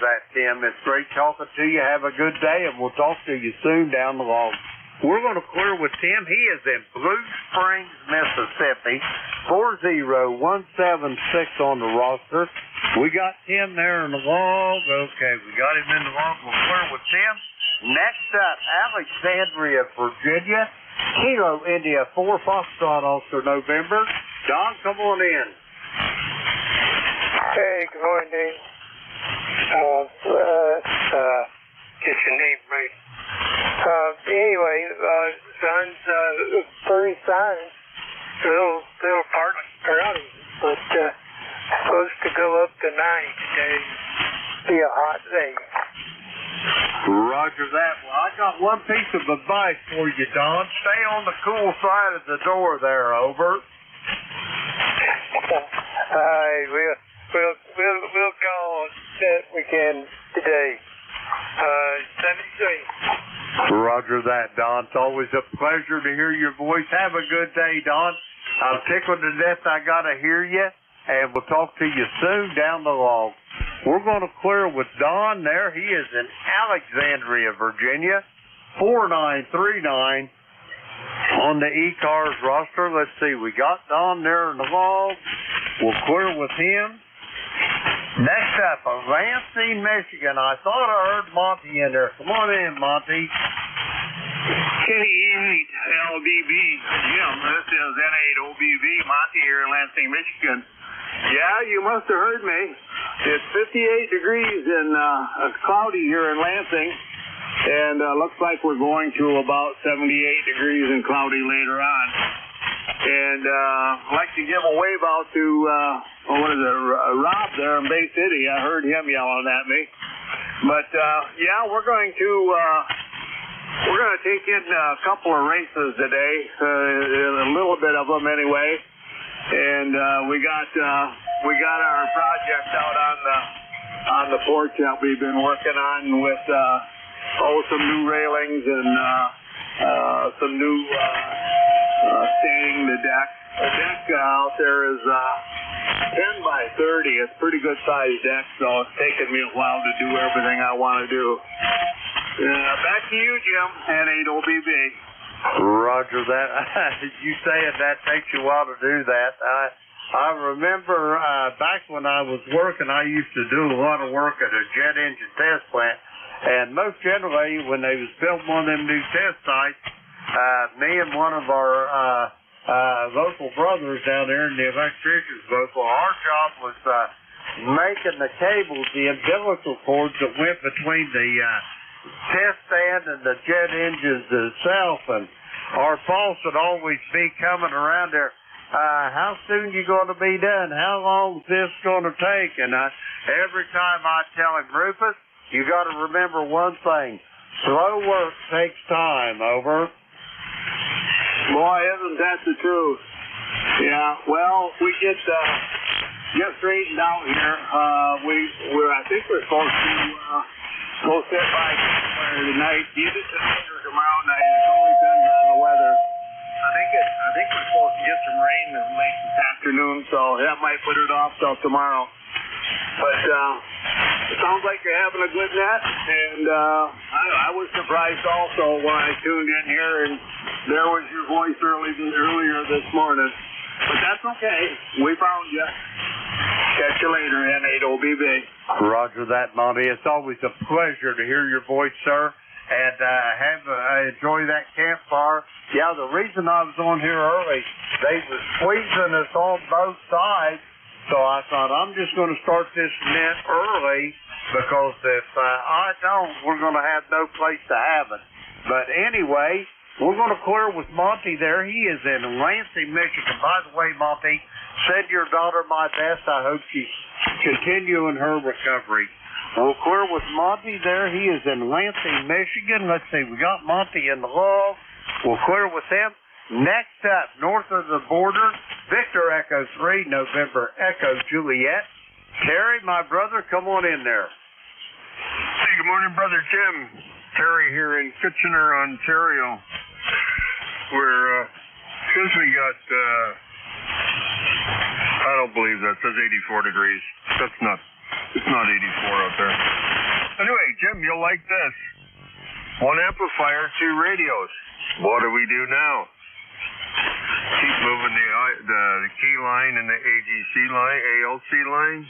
that, Tim. It's great talking to you. Have a good day, and we'll talk to you soon down the log. We're going to clear with Tim. He is in Blue Springs, Mississippi. 40176 on the roster. We got Tim there in the log. Okay, we got him in the log. We'll clear with Tim. Next up, Alexandria, Virginia. Kilo India 4 Foxtrot Oscar November. Don, come on in. Hey, good morning, Dave. Get your name right. Anyway, son's first sign, little part early, but supposed to go up to 90 today. Be a hot day. Roger that. Well, I got one piece of advice for you, Don. Stay on the cool side of the door there, over. Alright, we'll call that weekend today. 73. Roger that, Don. It's always a pleasure to hear your voice. Have a good day, Don. I'm tickled to death I got to hear you, and we'll talk to you soon down the log. We're going to clear with Don there. He is in Alexandria, Virginia, 4939 on the ECARS roster. Let's see, we got Don there in the log. We'll clear with him. Next up, Lansing, Michigan. I thought I heard Monty in there. Come on in, Monty. K8LBB, Jim. This is N8OBB, Monty here in Lansing, Michigan. Yeah, you must have heard me. It's 58 degrees and cloudy here in Lansing, and looks like we're going to about 78 degrees and cloudy later on. And I'd like to give a wave out to Rob there in Bay City. I heard him yelling at me. But yeah, we're going to take in a couple of races today, a little bit of them anyway. And we got our project out on the porch that we've been working on with some new railings and some new staining the deck. The deck out there is 10 by 30. It's a pretty good sized deck, so it's taken me a while to do everything I want to do. Back to you, Jim, N8OBB. Roger that. You saying that takes you a while to do that. I remember back when I was working, I used to do a lot of work at a jet engine test plant, and most generally when they was building one of them new test sites, me and one of our local brothers down there in the electricians local, our job was making the cables, the umbilical cords that went between the test stand and the jet engines itself, and our boss would always be coming around there. How soon you going to be done? How long is this going to take? And every time I tell him, Rufus, you got to remember one thing: slow work takes time. Over. Boy, isn't that the truth? Yeah. Well, we get straightened out here. I think we're supposed to. Go sit by tonight. Either tonight or tomorrow night. It all depends on the weather. I think we're supposed to get some rain late this afternoon, so that might put it off till tomorrow. But it sounds like you're having a good net, and I was surprised also when I tuned in here, and there was your voice earlier this morning. But that's okay. We found you. Catch you later, N8OBB. Roger that, Monty. It's always a pleasure to hear your voice, sir, and enjoy that campfire. Yeah, the reason I was on here early, they were squeezing us on both sides, so I thought I'm just going to start this net early, because if I don't, we're going to have no place to have it. But anyway, we're going to clear with Monty there. He is in Lansing, Michigan. By the way, Monty, send your daughter my best. I hope she's continuing her recovery. We'll clear with Monty there. He is in Lansing, Michigan. Let's see, we got Monty in the log. We'll clear with him. Next up, north of the border, Victor Echo 3, November Echo Juliet. Terry, my brother, come on in there. Hey, good morning, Brother Jim. Terry here in Kitchener, Ontario. We're, since we got, I don't believe that. It says 84 degrees. It's not 84 out there. Anyway, Jim, you'll like this. 1 amplifier, 2 radios. What do we do now? Keep moving the key line and the AGC line, ALC line.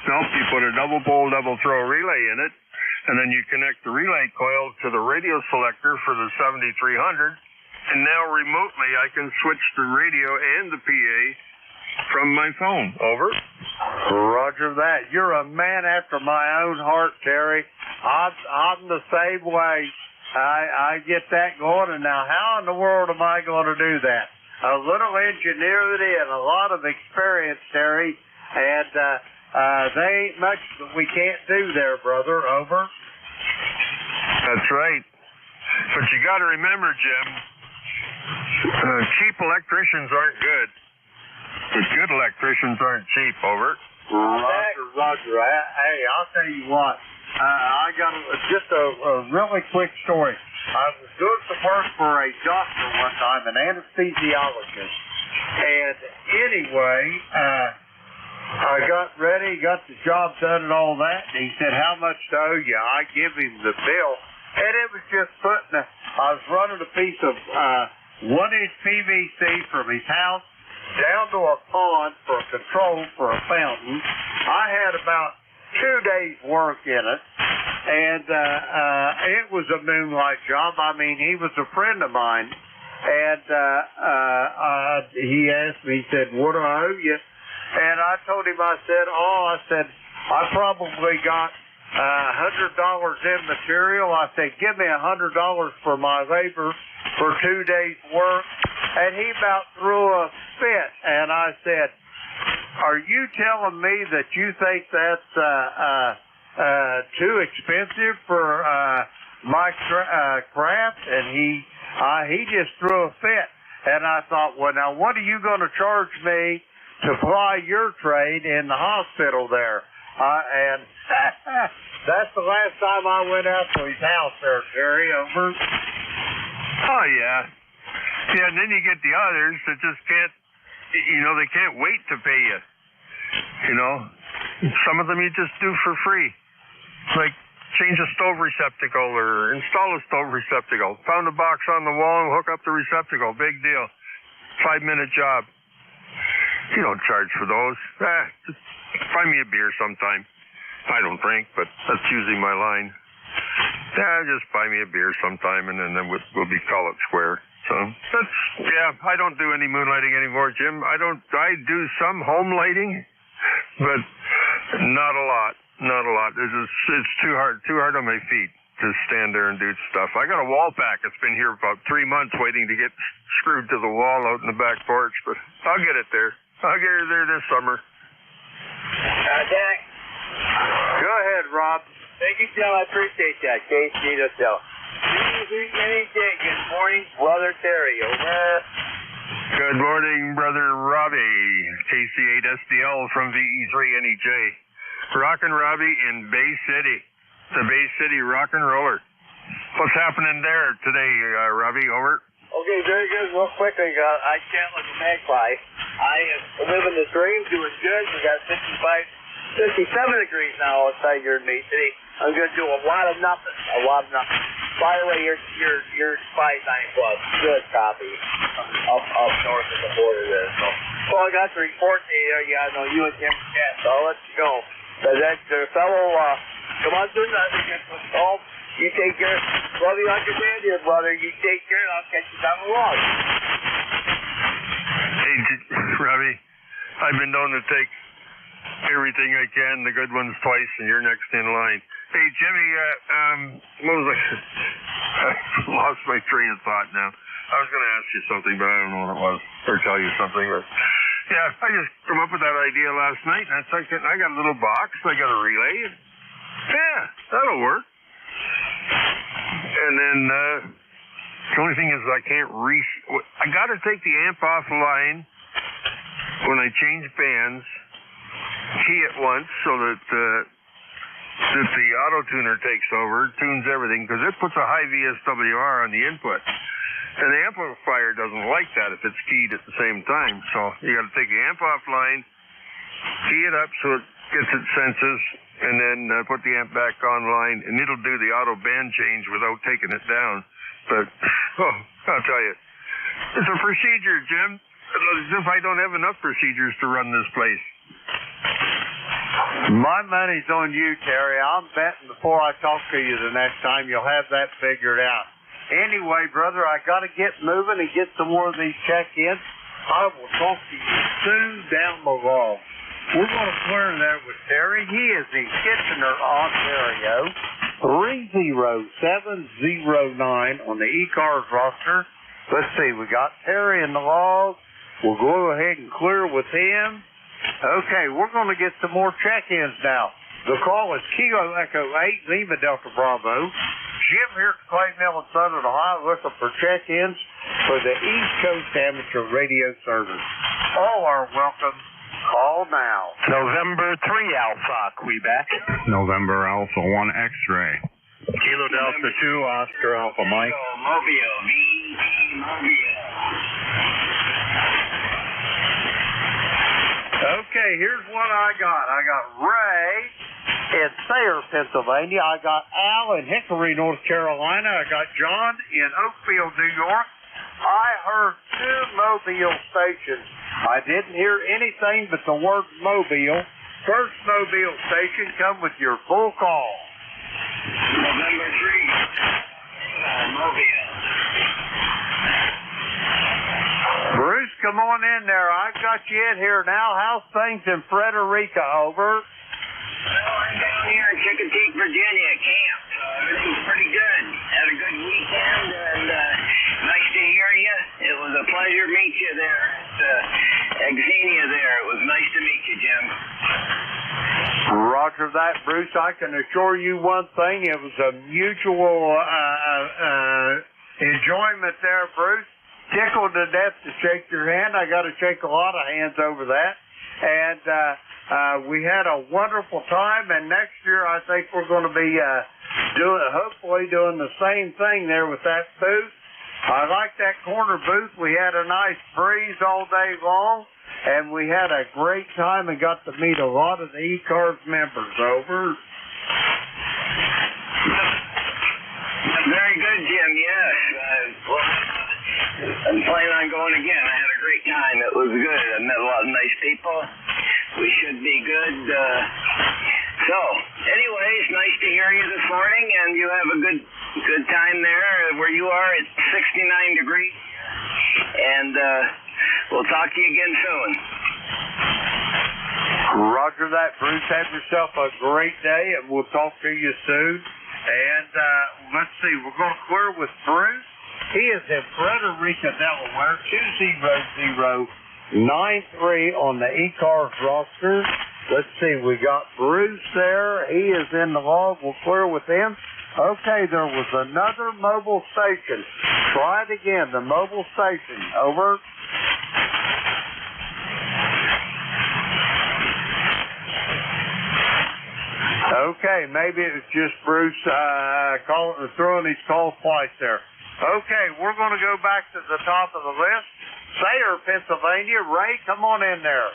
Nope, you put a double pole, double throw relay in it, and then you connect the relay coil to the radio selector for the 7300. And now remotely I can switch the radio and the PA from my phone. Over. Roger that. You're a man after my own heart, Terry. I'm the same way. I get that going, and now how in the world am I going to do that? A little ingenuity and a lot of experience, Terry, and there ain't much that we can't do there, brother. Over. That's right. But you got to remember, Jim, cheap electricians aren't good. But good electricians aren't cheap. Over. Roger. Hey, I'll tell you what. I got just a really quick story. I was doing some work for a doctor one time, an anesthesiologist. And anyway, I got ready, got the job done and all that. And he said, how much to owe you? I give him the bill. And it was just I was running a piece of 1-inch PVC from his house down to a pond for a control for a fountain. I had about 2 days work in it, and it was a moonlight job. I mean, he was a friend of mine, and he asked me, he said, what do I owe you? And I told him, I said, I probably got $100 in material. I said, give me $100 for my labor for 2 days work. And he about threw a fit. And I said, are you telling me that you think that's too expensive for my craft? And he just threw a fit. And I thought, well, now what are you going to charge me to ply your trade in the hospital there? And that's the last time I went out to his house there, Terry. Over. Oh, yeah. Yeah, and then you get the others that just can't, they can't wait to pay you. Some of them you just do for free. Like change a stove receptacle or install a stove receptacle. Found a box on the wall and hook up the receptacle. Big deal. 5-minute job. You don't charge for those. Just buy me a beer sometime. I don't drink, but that's usually my line. Just buy me a beer sometime, and then we'll be call it square. So I don't do any moonlighting anymore, Jim. I do some home lighting, but not a lot. It's too hard on my feet to stand there and do stuff. I got a wall pack. It's been here about 3 months waiting to get screwed to the wall out in the back porch, but I'll get it there. I'll get it there this summer. Jack. Go ahead, Rob. Thank you, Joe. I appreciate that. KC to tell. Good morning, Brother Terry. Over. Good morning, Brother Robbie. KC8SDL from VE3NEJ. Rockin' Robbie in Bay City. The Bay City rock and roller. What's happening there today, Robbie? Over. Okay, very good. Real quickly, I chat like a magpie. I am living the dream, doing good. We got 57 degrees now outside here in Bay City. I'm going to do a lot of nothing. By the way, your 5-9+. Good copy. Up north of the border there. So I got to report to you. I know you and Jim chat, so I'll let you go. But that's the fellow, come on, do nothing. Oh, you take care. Love you like your dad here, brother. You take care, and I'll catch you down the road. Hey, Robbie, I've been known to take everything I can, the good ones twice, and you're next in line. Hey, Jimmy, what was I lost my train of thought now. I was going to ask you something, but I don't know what it was, or tell you something. But yeah, I just come up with that idea last night, and I got a little box, I got a relay. Yeah, that'll work. And then the only thing is I can't I got to take the amp offline when I change bands, key it once so that the auto tuner takes over, tunes everything, because it puts a high VSWR on the input. And the amplifier doesn't like that if it's keyed at the same time. So you got to take the amp offline, key it up so it gets its senses, and then put the amp back online, and it'll do the auto band change without taking it down. But, I'll tell you, it's a procedure, Jim. As if I don't have enough procedures to run this place. My money's on you, Terry. I'm betting before I talk to you the next time, you'll have that figured out. Anyway, brother, I got to get moving and get some more of these check-ins. I will talk to you soon down the road. We're going to clear there with Terry. He is in Kitchener, Ontario. 30709 on the ECARS roster. Let's see, we got Terry in the log. We'll go ahead and clear with him. Okay, we're going to get some more check-ins now. The call is Kilo Echo 8, Lima Delta Bravo. Jim here at Clay Mill in Southern Ohio looking for check-ins for the East Coast Amateur Radio Service. All are welcome. Call now. November 3 Alpha, Quebec. November Alpha 1 X-ray. Kilo Delta 2, Oscar Alpha Mike. Mobile, VE Mobile. Okay, here's what I got. I got Ray in Sayre, Pennsylvania. I got Al in Hickory, North Carolina. I got John in Oakville, New York. I heard 2 Mobile stations. I didn't hear anything but the word Mobile. First Mobile station, come with your full call. November 3. Mobile. Bruce, come on in there. I've got you in here now. How's things in Frederica? Over. Well, I'm down here in Chickasha, Virginia at camp. Everything's pretty good. Had a good weekend, and nice to hear you. It was a pleasure to meet you there at Xenia there. It was nice to meet you, Jim. Roger that, Bruce. I can assure you one thing. It was a mutual enjoyment there, Bruce. Tickled to death to shake your hand. I got to shake a lot of hands over that. And we had a wonderful time. And next year, I think we're going to be hopefully doing the same thing there with that booth. I like that corner booth. We had a nice breeze all day long. And we had a great time and got to meet a lot of the ECARS members. Over. Very good, Jim. Yes. I'm planning on going again. I had a great time. It was good. I met a lot of nice people. We should be good. So, anyway, it's nice to hear you this morning, and you have a good time there where you are. It's 69 degrees, and we'll talk to you again soon. Roger that, Bruce. Have yourself a great day, and we'll talk to you soon. And let's see, we're going to clear with Bruce. He is in Frederica, Delaware, 20093 on the ECARS roster. Let's see, we got Bruce there. He is in the log. We'll clear with him. Okay, there was another mobile station. Try it again, the mobile station. Over. Okay, maybe it was just Bruce throwing his calls twice there. Okay, we're going to go back to the top of the list. Sayre, Pennsylvania. Ray, come on in there.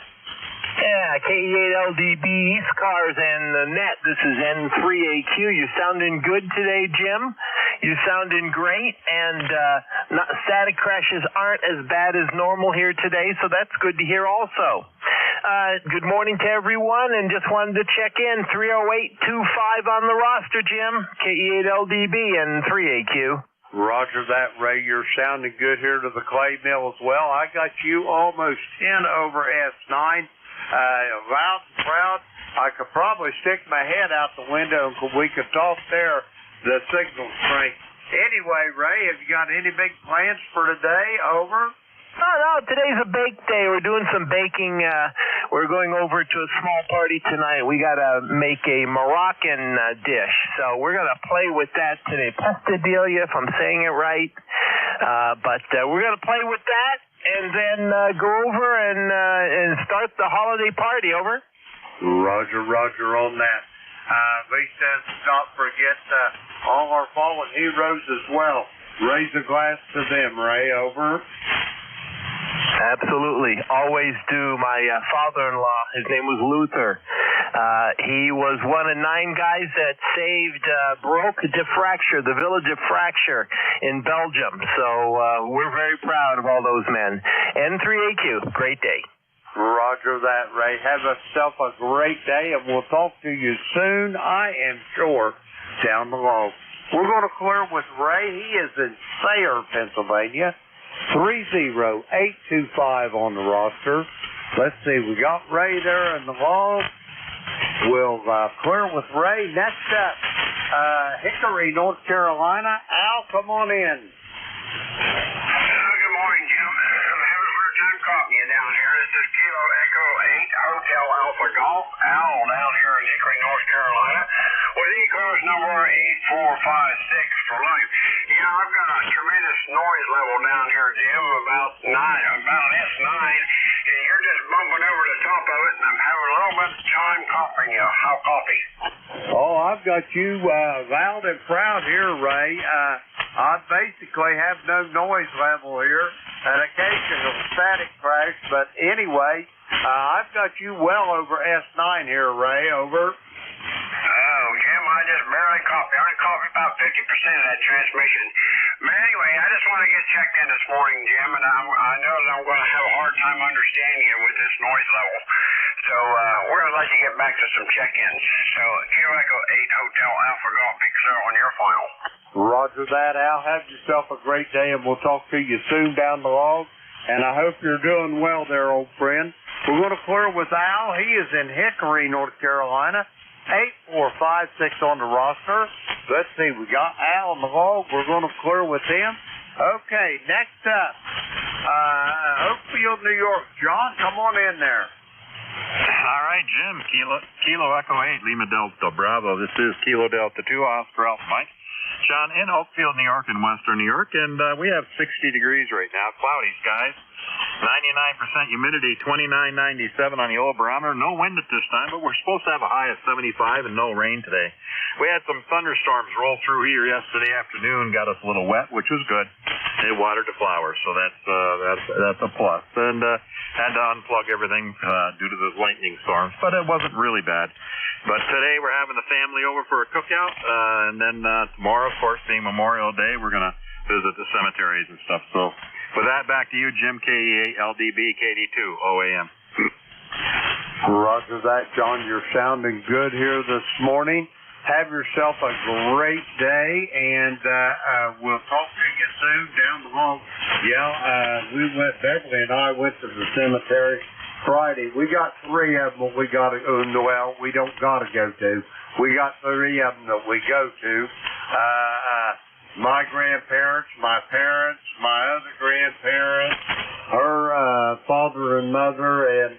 Yeah, K8LDB, ECARS, and the net. This is N3AQ. You sounding good today, Jim? You sounding great, and static crashes aren't as bad as normal here today, so that's good to hear also. Good morning to everyone, and just wanted to check in. 30825 on the roster, Jim. K8LDB and 3AQ. Roger that, Ray. You're sounding good here to the Clay Mill as well. I got you almost 10 over S9. Loud and proud. I could probably stick my head out the window and we could talk there, the signal strength. Anyway, Ray, have you got any big plans for today? Over. Oh, no, today's a bake day. We're doing some baking. We're going over to a small party tonight. We got to make a Moroccan dish. So we're going to play with that today. Pastadilla, if I'm saying it right. But we're going to play with that and then go over and start the holiday party. Over. Roger on that. Lisa, not forget all our fallen heroes as well. Raise a glass to them, Ray. Over. Absolutely. Always do. My father-in-law, his name was Luther. He was one of 9 guys that saved Broke de Fracture, the village of Fracture in Belgium. So we're very proud of all those men. N3AQ, great day. Roger that, Ray. Have yourself a great day, and we'll talk to you soon, I am sure, down the road. We're going to clear with Ray. He is in Sayre, Pennsylvania. 30825 on the roster. Let's see, we got Ray there in the log. We'll clear with Ray. Next up, Hickory, North Carolina. Al, come on in. Good morning, Jim. I'm having a hard time copying you down here. This is Kilo Echo 8 Hotel Alpha Golf. Al down here in Hickory, North Carolina, with ECARS number 8456 for life. Yeah, I've got a tremendous noise level down here, Jim, about an S9, and you're just bumping over the top of it, and I'm having a little bit of time copying you. How copy? Oh, I've got you loud and proud here, Ray. I basically have no noise level here, an occasional static crash, but anyway, I've got you well over S9 here, Ray. Over. Oh, Jim, I just barely copy. I only copy about 50% of that transmission. But anyway, I just want to get checked in this morning, Jim, and I know that I'm going to have a hard time understanding you with this noise level. So we're going to let you get back to some check-ins. So Kilo Echo 8 Hotel Alpha Golf, be clear on your final. Roger that, Al. Have yourself a great day, and we'll talk to you soon down the log. And I hope you're doing well there, old friend. We're going to clear with Al. He is in Hickory, North Carolina. 8456 on the roster. Let's see, we got Al on the log. We're going to clear with him. Okay, next up, Oakfield, New York. John, come on in there. All right, Jim. Kilo Echo 8, Lima Delta Bravo. This is Kilo Delta 2, Oscar Alpha Mike. John, in Oakfield, New York, in western New York, and we have 60 degrees right now. Cloudy skies. 99% humidity, 2997 on the oil barometer. No wind at this time, but we're supposed to have a high of 75 and no rain today. We had some thunderstorms roll through here yesterday afternoon, got us a little wet, which was good. It watered the flowers, so that's a plus. And had to unplug everything due to the lightning storms, but it wasn't really bad. But today we're having the family over for a cookout, and then tomorrow, of course, being Memorial Day, we're going to visit the cemeteries and stuff. So with that, back to you, Jim, KE8, LDB, KD2, OAM. Roger that, John. You're sounding good here this morning. Have yourself a great day, and we'll talk to you soon down the road. Yeah, Beverly and I went to the cemetery Friday. We got 3 of them we got to, we don't got to go to. We got 3 of them that we go to. My grandparents, my parents, my other grandparents, her father and mother, and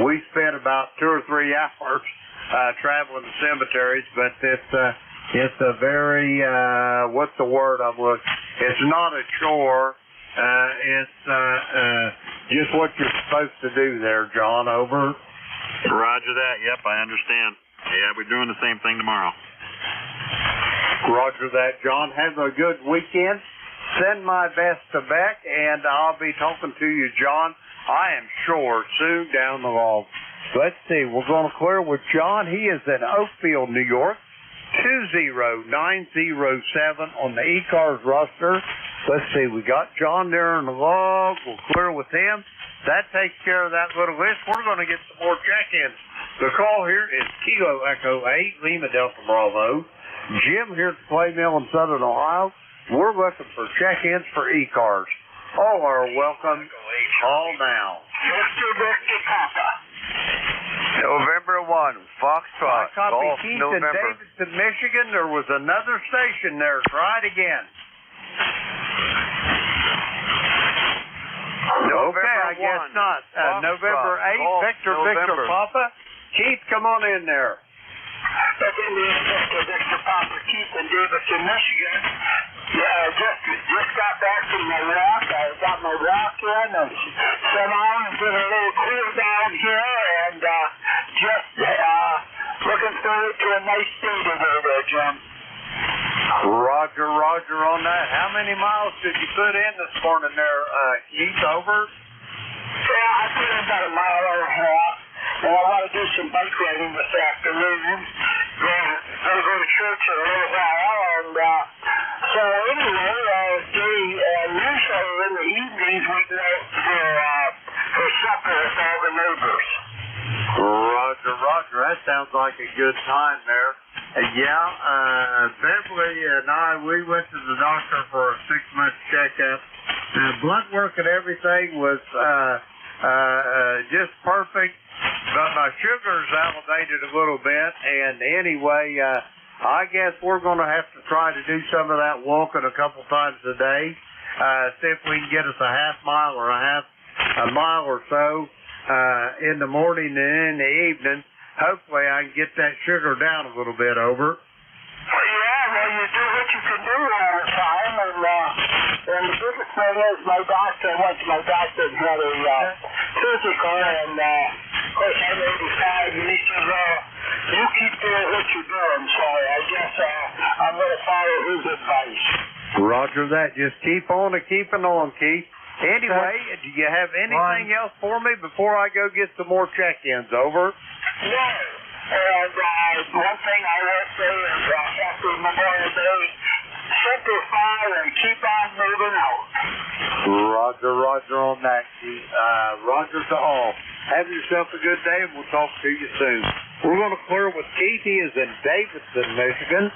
we spent about 2 or 3 hours traveling to cemeteries. But it's a very what's the word I'm looking? It's not a chore. It's just what you're supposed to do there, John. Over. Roger that. Yep, I understand. Yeah, we're doing the same thing tomorrow. Roger that, John. Have a good weekend. Send my best to Beck, and I'll be talking to you, John, I am sure, soon down the road. Let's see. We're going to clear with John. He is in Oakfield, New York. 20907 on the ECARS roster. Let's see. We got John there in the log. We'll clear with him. That takes care of that little list. We're going to get some more check-ins. The call here is Kilo Echo 8, Lima Delta Bravo. Jim here at the Clay Mill in Southern Ohio. We're looking for check-ins for ECARS. All are welcome. Call now. Mr. Papa. November 1, Foxtrot. Golf, Keith November. in Davidson, Michigan. There was another station there. Try it again. Okay, I guess not. November 8, Golf, Victor November. Papa. Keith, come on in there. Mr. Papa, Keith in Davidson, Michigan. Yeah, just got back from my walk. I got my walk in and sat on and did a little cool down here, and just looking forward to a nice day today there, Jim. Roger on that. How many miles did you put in this morning there, Keith? Over? Yeah, I put in about a mile and a half, and I want to do some bike riding this afternoon. I'll go to church in a little while, and so anyway, usually in the evenings we go for supper with all the neighbors. Roger, Roger. That sounds like a good time there. Beverly and I, we went to the doctor for a 6-month checkup. Blood work and everything was just perfect, but my sugar's elevated a little bit. And anyway, I guess we're going to have to try to do some of that walking a couple times a day. See if we can get us a half mile or a mile or so in the morning and in the evening. Hopefully I can get that sugar down a little bit over. Yeah, well, you do what you can do all the time, and the biggest thing is my doctor and had a physical, and of course I'm 85, and he says, you keep doing what you're doing, so I guess I'm going to follow his advice. Roger that. Just keep on and keeping on, Keith. Anyway, do you have anything else for me before I go get some more check-ins? Over. No. And one thing I will say is after Memorial Day, simplify and keep on moving out. Roger on that, Keith. Roger to all. Have yourself a good day, and we'll talk to you soon. We're going to clear with Keith. He is in Davidson, Michigan.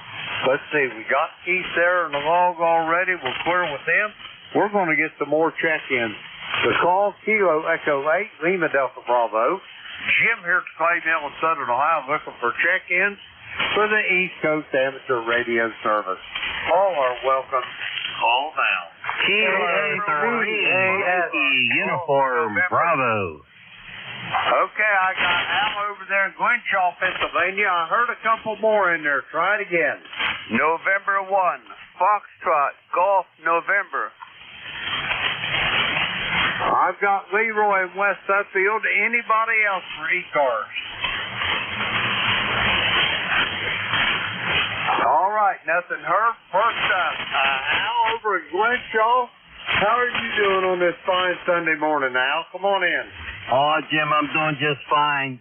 Let's see. We got Keith there in the log already. We'll clear with him. We're going to get some more check-ins. The call, Kilo Echo 8, Lima Delta Bravo. Jim here at Clay Mill in Southern Ohio looking for check-ins for the East Coast Amateur Radio Service. All are welcome. Call now. Kilo 3 Uniform Bravo. Okay, I got Al over there in Glenshaw, Pennsylvania. I heard a couple more in there. Try it again. November 1, Foxtrot, Golf, November. I've got Leroy in West Suffield. Anybody else for ECARS? All right, nothing heard. First up, Al over at Glenshaw. How are you doing on this fine Sunday morning, Al? Come on in. Oh, Jim, I'm doing just fine.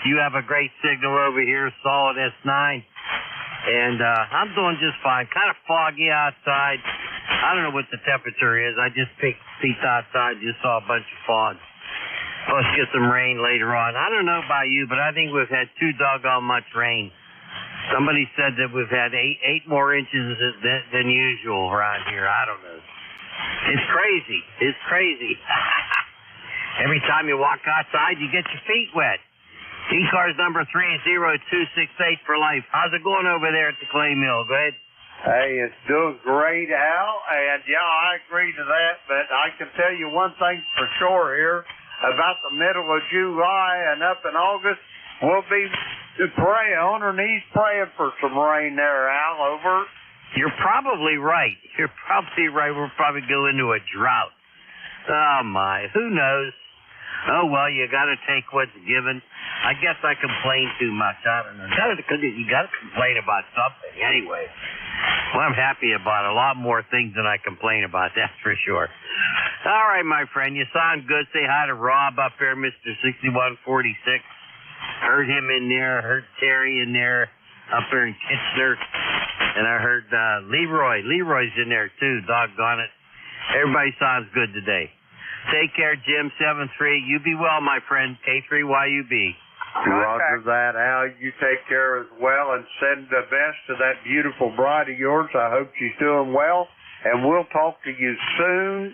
You have a great signal over here, solid S9. And I'm doing just fine. Kind of foggy outside. I don't know what the temperature is. I just peeked outside, just saw a bunch of fog. Let's get some rain later on. I don't know about you, but I think we've had too doggone much rain. Somebody said that we've had eight more inches than usual around here. I don't know. It's crazy. Every time you walk outside, you get your feet wet. ECARS number 30268 for life. How's it going over there at the Clay Mill? Go ahead. Hey, it's doing great, Al, and yeah, I agree to that, but I can tell you one thing for sure here, about the middle of July and up in August, we'll be praying, on our knees praying for some rain there, Al, over. You're probably right. We'll probably go into a drought. Oh, my, who knows? Oh, well, you got to take what's given. I guess I complain too much. I don't know. You got to complain about something anyway. Well, I'm happy about a lot more things than I complain about, that's for sure. All right, my friend, you sound good. Say hi to Rob up there, Mr. 6146. Heard him in there. Heard Terry in there up there in Kitchener. And I heard Leroy. Leroy's in there, too. Doggone it. Everybody sounds good today. Take care, Jim. 7-3. You be well, my friend. K3YUB. Roger that, Al. You take care as well, and send the best to that beautiful bride of yours. I hope she's doing well, and we'll talk to you soon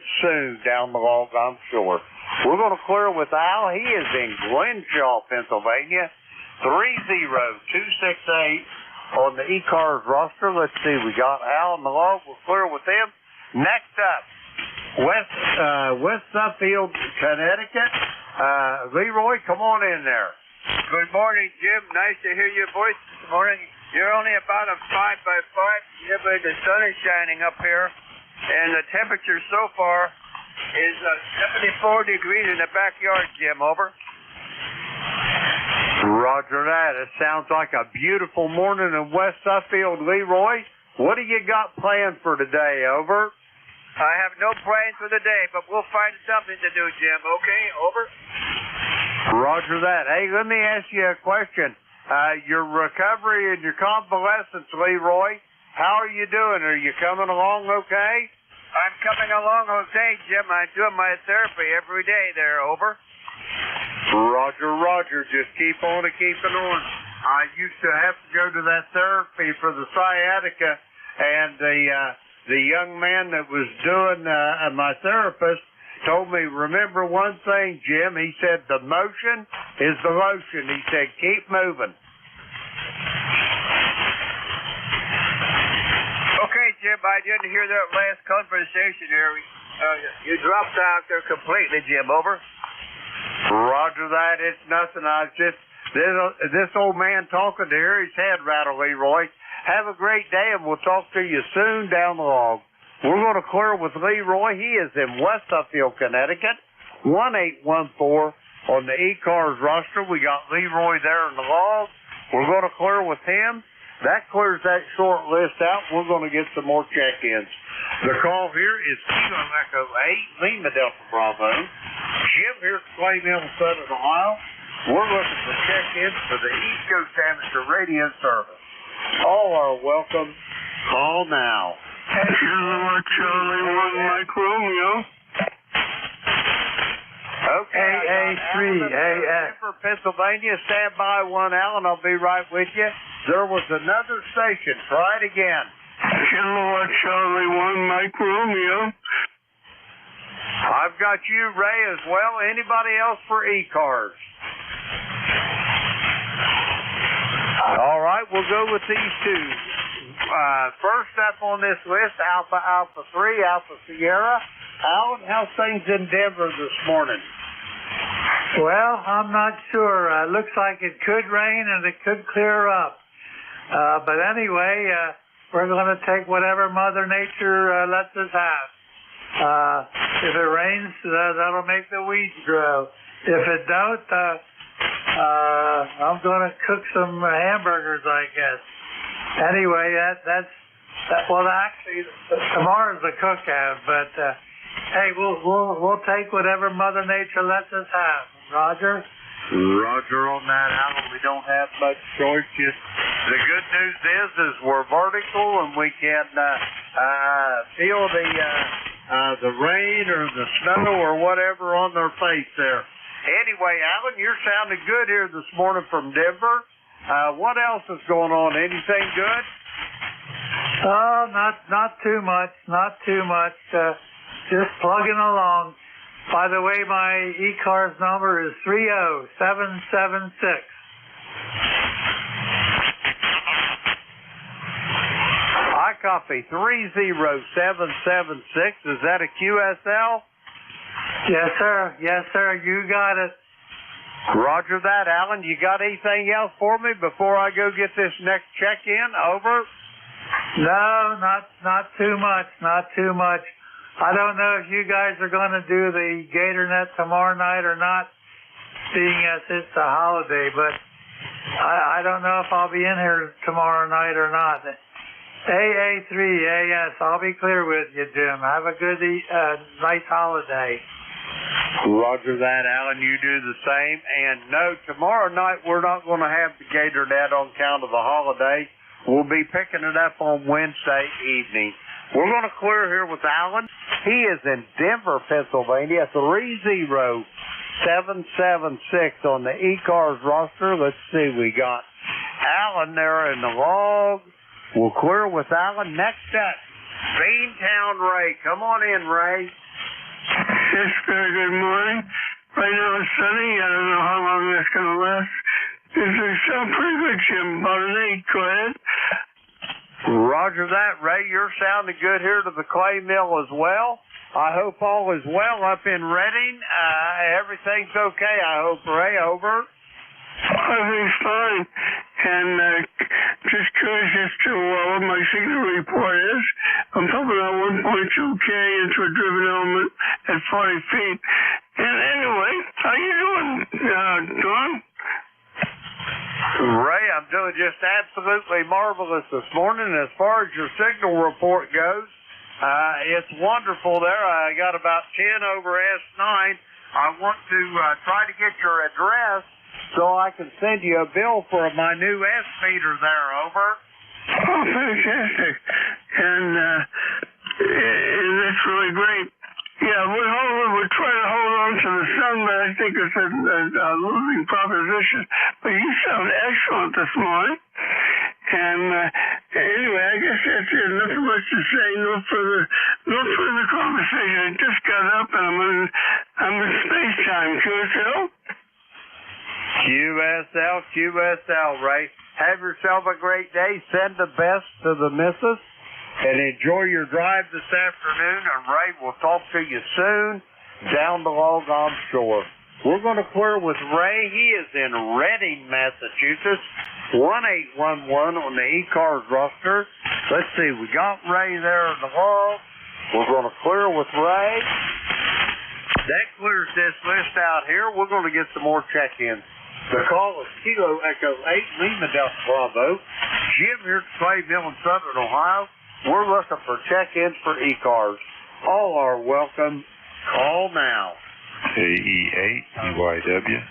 down the log, I'm sure. We're going to clear with Al. He is in Glenshaw, Pennsylvania. 30268 on the ECARS roster. Let's see. We got Al on the log. We'll clear with him. Next up, West Suffield, Connecticut. Leroy, come on in there. Good morning, Jim. Nice to hear your voice this morning. You're only about a 5x5. Yeah, but the sun is shining up here, and the temperature so far is 74 degrees in the backyard, Jim. Over. Roger that. It sounds like a beautiful morning in West Suffield, Leroy. What do you got planned for today? Over. I have no plans for the day, but we'll find something to do, Jim. Okay, over. Roger that. Hey, let me ask you a question. Your recovery and your convalescence, Leroy, how are you doing? Are you coming along okay? I'm coming along okay, Jim. I'm doing my therapy every day there, over. Roger. Just keep on and keeping on. I used to have to go to that therapy for the sciatica, and the young man that was doing my therapist told me, remember one thing, Jim. He said, the motion is the lotion. He said, keep moving. Okay, Jim, I didn't hear that last conversation here. You dropped out there completely, Jim, over. Roger that. It's nothing. I was just, this old man talking to hear his head rattle, Leroy. Have a great day, and we'll talk to you soon down the log. We're going to clear with Leroy. He is in West Suffield, Connecticut, 1814 on the ECARS roster. We got Leroy there in the log. We're going to clear with him. That clears that short list out. We're going to get some more check-ins. The call here is Kilo Echo 8, Lima Delta Bravo. Jim here at Clay Mill, Southern Ohio. We're looking for check-ins for the East Coast Amateur Radio Service. All are welcome. Call now. Charlie 1 Mike Romeo. Okay, AA3AS. Pennsylvania, stand by 1 Allen. I'll be right with you. There was another station. Try it again. Charlie 1 Mike Romeo. I've got you, Ray, as well. Anybody else for ECARS? All right, we'll go with these two. First up on this list, Alpha 3, Alpha Sierra. Alan, how's things in Denver this morning? Well, I'm not sure. Looks like it could rain and it could clear up. But anyway, we're going to take whatever Mother Nature lets us have. If it rains, that'll make the weeds grow. If it don't, I'm going to cook some hamburgers, I guess. Anyway, well, actually, tomorrow's the cookout, but hey, we'll take whatever Mother Nature lets us have. Roger. Roger on that, Alan. We don't have much choice. Just the good news is we're vertical and we can feel the rain or the snow or whatever on their face there. Anyway, Alan, you're sounding good here this morning from Denver. What else is going on? Anything good? Oh, not too much. Not too much. Just plugging along. By the way, my ECARS number is 30776. I copy 30776. Is that a QSL? Yes, sir. Yes, sir. You got it. Roger that, Alan. You got anything else for me before I go get this next check-in? Over. No, not too much. Not too much. I don't know if you guys are going to do the GatorNet tomorrow night or not, seeing as it's a holiday, but I don't know if I'll be in here tomorrow night or not. AA3AS, I'll be clear with you, Jim. Have a good, nice holiday. Roger that, Alan. You do the same. And no, tomorrow night we're not going to have the GatorNet on account of the holiday. We'll be picking it up on Wednesday evening. We're going to clear here with Alan. He is in Denver, Pennsylvania, 30776 on the ECARS roster. Let's see, we got Alan there in the log. We'll clear with Alan. Next up, Beantown Ray. Come on in, Ray. Yes, very good morning. Right now it's sunny. I don't know how long that's going to last. This is sound pretty good, Jim. About an 8. Go ahead. Roger that, Ray. You're sounding good here to the Clay Mill as well. I hope all is well up in Reading. Everything's okay, I hope, Ray. Over. Everything's fine. And just curious as to what my signal report is. I'm pumping out 1.2K into a driven element at 40 feet. And anyway, how you doing, Don? Ray, I'm doing just absolutely marvelous this morning. As far as your signal report goes, It's wonderful there. I got about 10 over S9. I want to try to get your address so I can send you a bill for my new S meter there. Over. Oh, fantastic. And that's really great. Yeah, we're trying to hold on to the sun, but I think it's a losing proposition. But you sound excellent this morning. And anyway, I guess that's it. Nothing much to say. No further conversation. I just got up and I'm in space time. QSL, Ray. Have yourself a great day. Send the best to the missus. And enjoy your drive this afternoon. And Ray, we'll talk to you soon down the Logom Shore. We're going to clear with Ray. He is in Reading, Massachusetts. 1811 on the ECARS roster. Let's see. We got Ray there in the log. We're going to clear with Ray. That clears this list out here. We're going to get some more check-ins. The call is Kilo Echo 8, Lima Delta Bravo. Jim here at Clay Mill in Southern Ohio. We're looking for check-ins for ECARS. All are welcome. Call now. KE8EYW.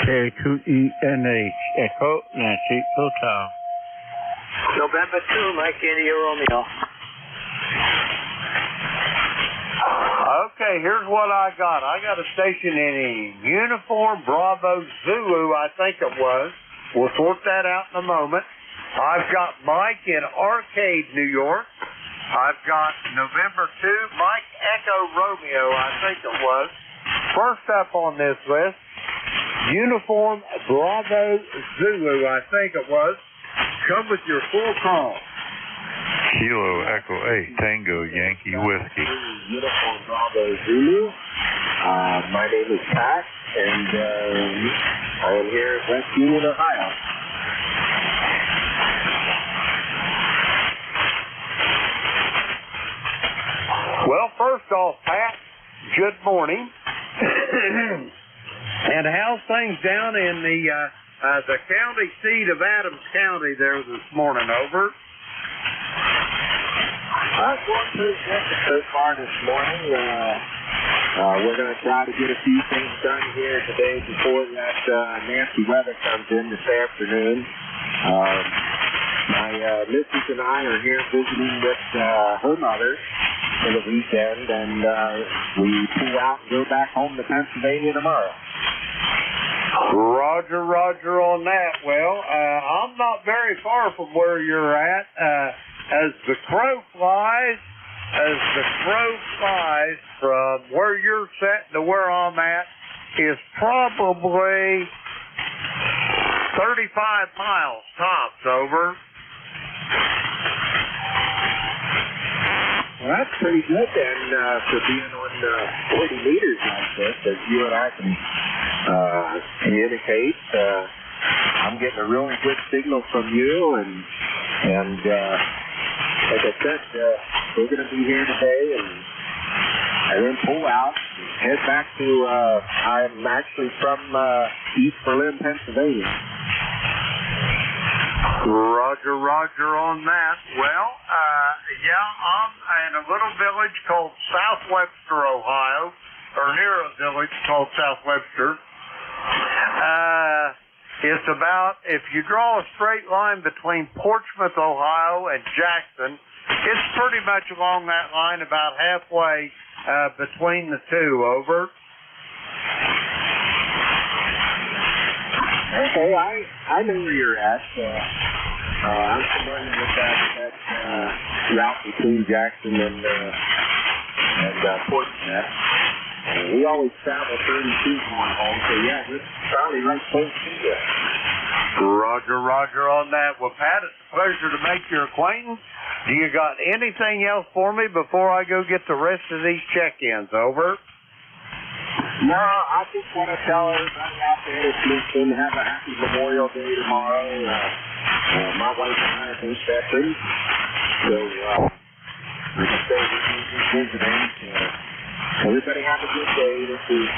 K2ENH. Echo Nancy Hotel. November 2, Mike India Romeo. Okay, here's what I got. I got a station in Uniform Bravo Zulu, I think it was. We'll sort that out in a moment. I've got Mike in Arcade, New York. I've got November 2, Mike Echo Romeo, I think it was. First up on this list, Uniform Bravo Zulu, I think it was. Come with your full call. Kilo Echo 8, Tango Yankee Whiskey. Uniform Bravo Zulu. My name is Pat, and I am here at West Union, Ohio. Well, first off, Pat, good morning. And how's things down in the county seat of Adams County there this morning? Over. Going pretty good so far this morning. We're going to try to get a few things done here today before that nasty weather comes in this afternoon. My missus and I are here visiting with her mother for the weekend, and we pull out and go back home to Pennsylvania tomorrow. Roger on that. Well, I'm not very far from where you're at. As the crow flies from where you're sitting to where I'm at is probably 35 miles tops. Over. Well, that's pretty good then for being on 40 meters like this, as you and I can communicate. I'm getting a really good signal from you, and like I said, we're going to be here today and then pull out, head back to, I'm actually from East Berlin, Pennsylvania. Roger on that. Well, I'm in a little village called South Webster, Ohio, or near a village called South Webster. It's about, if you draw a straight line between Portsmouth, Ohio and Jackson, it's pretty much along that line, about halfway between the two. Over. Okay, I know where you're at. I'm familiar with that route between Jackson and Portsmouth. We always travel 32 going home, so yeah, this is probably right close to you. Roger on that. Well, Pat, it's a pleasure to make your acquaintance. Do you got anything else for me before I go get the rest of these check-ins? Over. No, I just want to tell everybody out there that's listening, have a happy Memorial Day tomorrow. My wife and I are both veterans, so like I say, we'll be visiting. Everybody have a good day. This is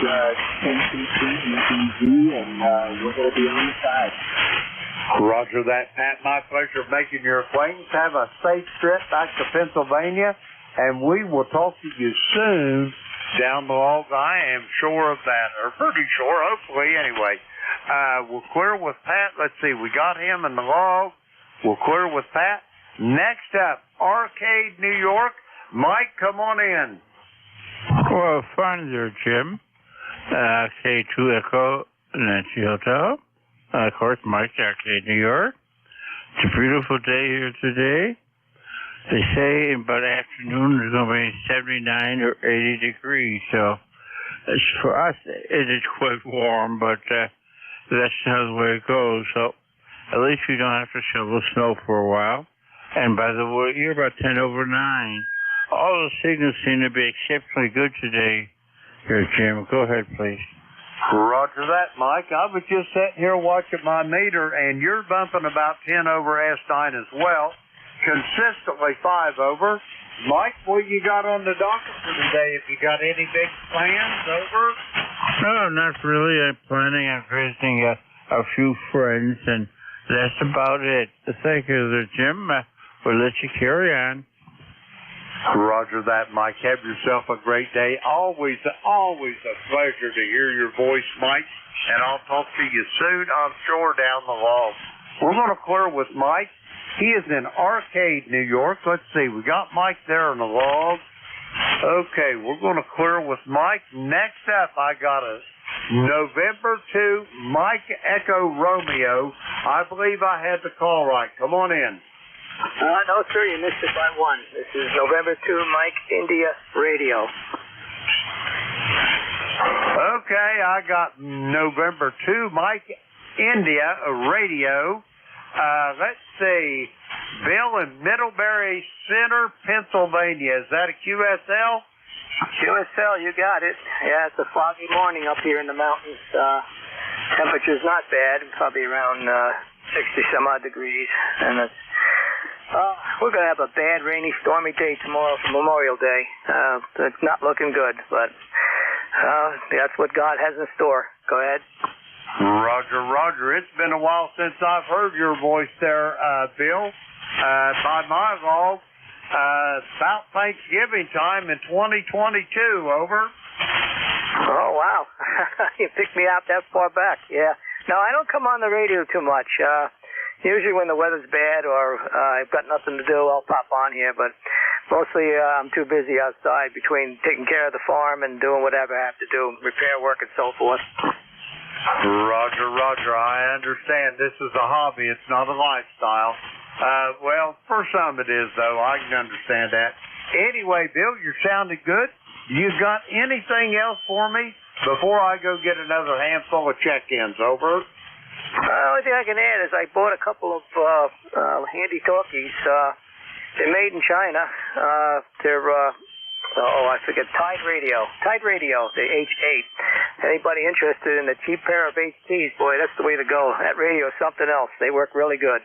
KCC, and we're going to be on the side. Roger that, Pat. My pleasure of making your acquaintance. Have a safe trip back to Pennsylvania. and we will talk to you soon down the log. I am sure of that, or pretty sure, hopefully, anyway. We're clear with Pat. Let's see, we got him in the log. We're clear with Pat. Next up, Arcade, New York. Mike, come on in. Well, fine there, Jim. K2 Echo, Nancy Hotel. Of course, Mike, Arcade, New York. It's a beautiful day here today. They say in about afternoon there's going to be 79 or 80 degrees, so for us it is quite warm, but that's how the way it goes. So at least you don't have to shovel snow for a while. And by the way, you're about 10 over 9. All the signals seem to be exceptionally good today. Here, Jim, go ahead, please. Roger that, Mike. I was just sitting here watching my meter, and you're bumping about 10 over S9 as well. Consistently 5 over. Mike, what you got on the docket for today? Have you got any big plans over? No, not really. I'm planning on visiting a few friends, and that's about it. Thank you, Jim. We'll let you carry on. Roger that, Mike. Have yourself a great day. Always a pleasure to hear your voice, Mike. And I'll talk to you soon, I'm sure, down the log. We're going to clear with Mike. He is in Arcade, New York. Let's see. We got Mike there in the log. Okay, we're going to clear with Mike. Next up, I got a November 2, Mike Echo Romeo. I believe I had the call right. Come on in. No, sir, you missed it by 1. This is November 2, Mike India Radio. Okay, I got November 2, Mike India Radio. Let's see. Bill in Middlebury Center, Pennsylvania. Is that a QSL? QSL, you got it. Yeah, it's a foggy morning up here in the mountains. Temperature's not bad, probably around 60 some odd degrees. And it's, we're going to have a bad, rainy, stormy day tomorrow for Memorial Day. It's not looking good, but that's what God has in store. Go ahead. Roger. It's been a while since I've heard your voice there, Bill. By my log, about Thanksgiving time in 2022, over. Oh, wow. You picked me out that far back. Yeah. No, I don't come on the radio too much. Usually when the weather's bad or I've got nothing to do, I'll pop on here, but mostly I'm too busy outside between taking care of the farm and doing whatever I have to do, repair work and so forth. Roger. I understand this is a hobby. It's not a lifestyle. Well, for some it is, though. I can understand that. Anyway, Bill, you're sounding good. You got anything else for me before I go get another handful of check-ins? Over. The only thing I can add is I bought a couple of handy talkies. They're made in China. They're I forget, Tide Radio, the H8. Anybody interested in a cheap pair of HTs, boy, that's the way to go. That radio is something else. They work really good.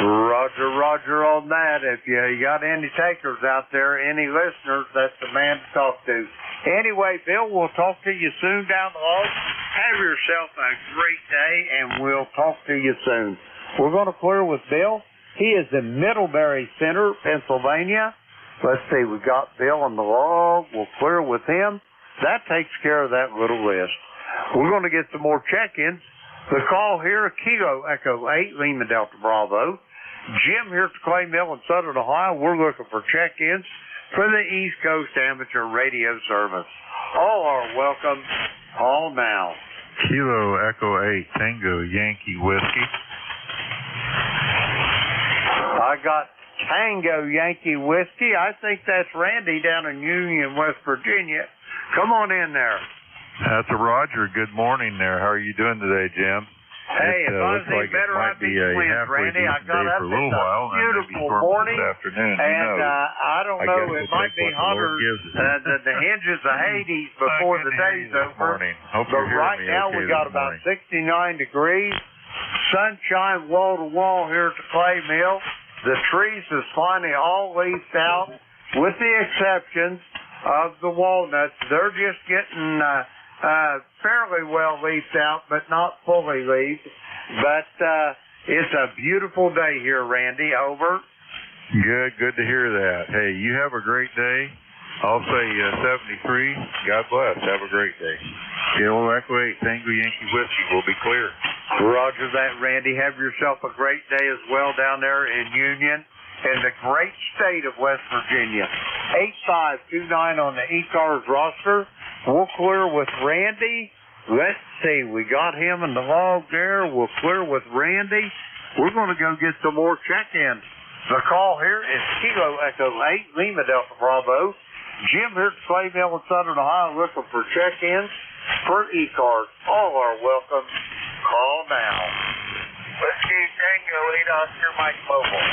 Roger on that. If you got any takers out there, any listeners, that's the man to talk to. Anyway, Bill, we'll talk to you soon down the road. Have yourself a great day, and we'll talk to you soon. We're going to clear with Bill. He is in Middlebury Center, Pennsylvania. Let's see, we got Bill on the log. We'll clear with him. That takes care of that little list. We're going to get some more check-ins. The call here, Kilo Echo 8, Lima Delta Bravo. Jim here at the Clay Mill in Southern Ohio. We're looking for check-ins for the East Coast Amateur Radio Service. All are welcome. Call now. Kilo Echo 8, Tango Yankee Whiskey. I got Tango Yankee Whiskey. I think that's Randy down in Union, West Virginia. Come on in there. That's a Roger. Good morning there. How are you doing today, Jim? Hey, if I was any better, I'd be twins, Randy. I got up. It's a beautiful morning, and I don't know, it might be hotter than the hinges of Hades before the day's over. But right now we got about 69 degrees, sunshine wall to wall here at the Clay Mill. The trees is finally all leafed out, with the exceptions of the walnuts. They're just getting fairly well leafed out, but not fully leafed. But it's a beautiful day here, Randy. Over. Good to hear that. Hey, you have a great day. I'll say 73. God bless. Have a great day. Kilo Echo 8 Tango Yankee Whiskey will be clear. Roger that, Randy. Have yourself a great day as well down there in Union, in the great state of West Virginia. 8529 on the ECARS roster. We'll clear with Randy. Let's see. We got him in the log there. We'll clear with Randy. We're going to go get some more check-ins. The call here is Kilo Echo 8, Lima Delta Bravo. Jim here at Slave Hill in Southern Ohio looking for check-ins for ECARS. All are welcome. Call now. Whiskey Tango 8 Oscar Mike Mobile.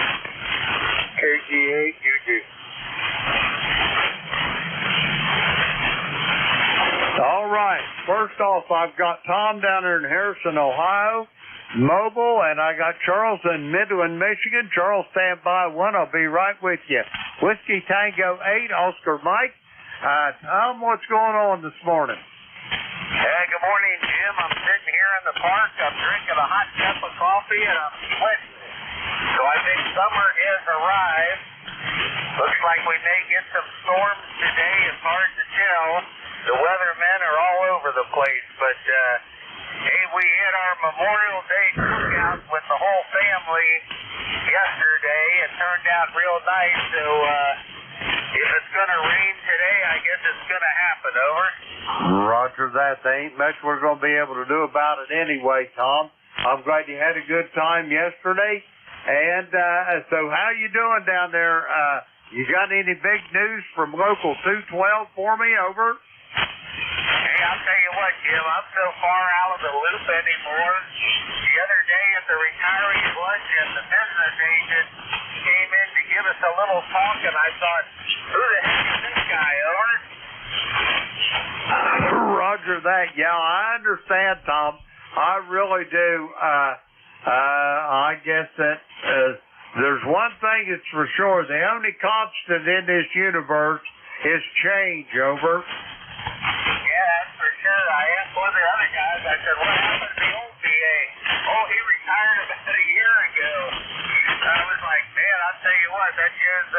KG8 UG. All right. First off, I've got Tom down there in Harrison, Ohio. Mobile, and I got Charles in Midland, Michigan. Charles, stand by one. I'll be right with you. Whiskey Tango 8, Oscar Mike. Tom, what's going on this morning? Hey, good morning, Jim. I'm sitting here in the park. I'm drinking a hot cup of coffee, and I'm sweating. So I think summer has arrived. Looks like we may get some storms today. It's hard to tell. The weathermen are all over the place, but hey, we had our Memorial Day cookout with the whole family yesterday. It turned out real nice, so if it's going to rain today, I guess it's going to happen. Over. Roger that. There ain't much we're going to be able to do about it anyway, Tom. I'm glad you had a good time yesterday. And so how you doing down there? You got any big news from Local 212 for me? Over. Hey, I'll tell you what, Jim, I'm so far out of the loop anymore. The other day at the retiree luncheon, the business agent came in to give us a little talk, and I thought, who the heck is this guy, over? Roger that. Yeah, I understand, Tom. I really do. I guess that there's one thing that's for sure. The only constant in this universe is change, over. Yeah, that's for sure. I asked one of the other guys, I said, what happened to the old PA? Oh, he retired about a year ago. I was like, man, I'll tell you what, that shows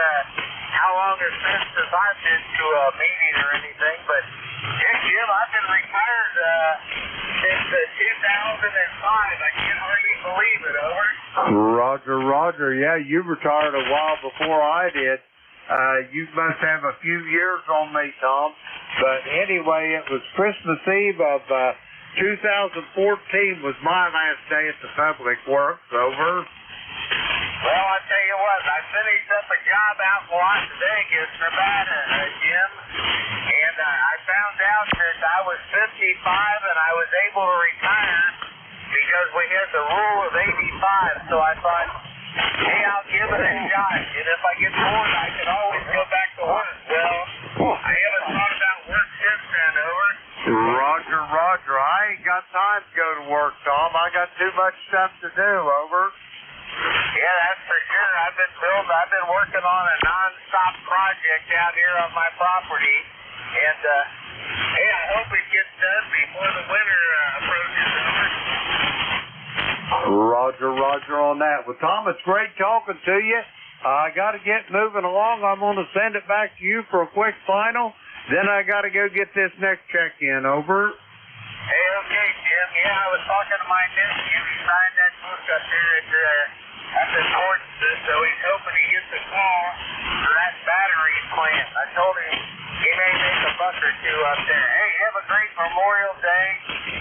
how long it's been since I've been to a meeting or anything. But, yeah, Jim, I've been retired since 2005. I can't hardly believe it, over. Roger. Yeah, you retired a while before I did. You must have a few years on me, Tom. But anyway, it was Christmas Eve of 2014 was my last day at the Public Works, over. Well, I tell you what, I finished up a job out in Las Vegas, Nevada, Jim, and I found out that I was 55 and I was able to retire because we had the rule of 85, so I thought, hey, I'll give it a shot, and if I get bored, I can always go back to work. Well, I haven't thought about work since then, over. Roger. I ain't got time to go to work, Tom. I got too much stuff to do, over. Yeah, that's for sure. I've been working on a non-stop project out here on my property, and hey, I hope it gets done before the winter approaches, over. Roger on that. Well, Tom, it's great talking to you. I got to get moving along. I'm going to send it back to you for a quick final. Then I got to go get this next check-in, over. Hey, okay, Jim. Yeah, I was talking to my nephew. He signed that book up there at the court, so he's hoping he gets a call for that battery plant. I told him he may make a buck or two up there. Hey, have a great Memorial Day.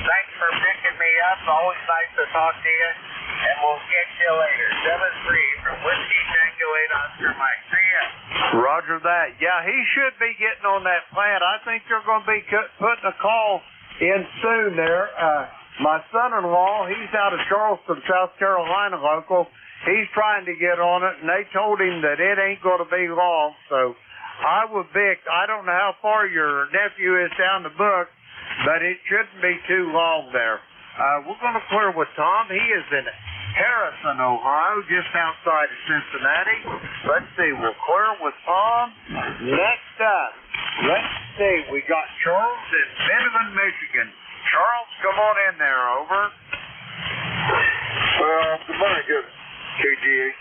Thanks for picking me up. Always nice to talk to you. And we'll catch you later. 7-3 from Whiskey Tango 8 Oscar Mike. See ya. Roger that. Yeah, he should be getting on that plant. I think they're going to be putting a call in soon there. My son-in-law, he's out of Charleston, South Carolina local. He's trying to get on it, and they told him that it ain't going to be long. So I don't know how far your nephew is down the book, but it shouldn't be too long there. We're going to clear with Tom. He is in Harrison, Ohio, just outside of Cincinnati. Let's see, we'll clear with Tom. Next up, let's see, we got Charles in Midland, Michigan. Charles, come on in there, over. Good morning, good. KG8,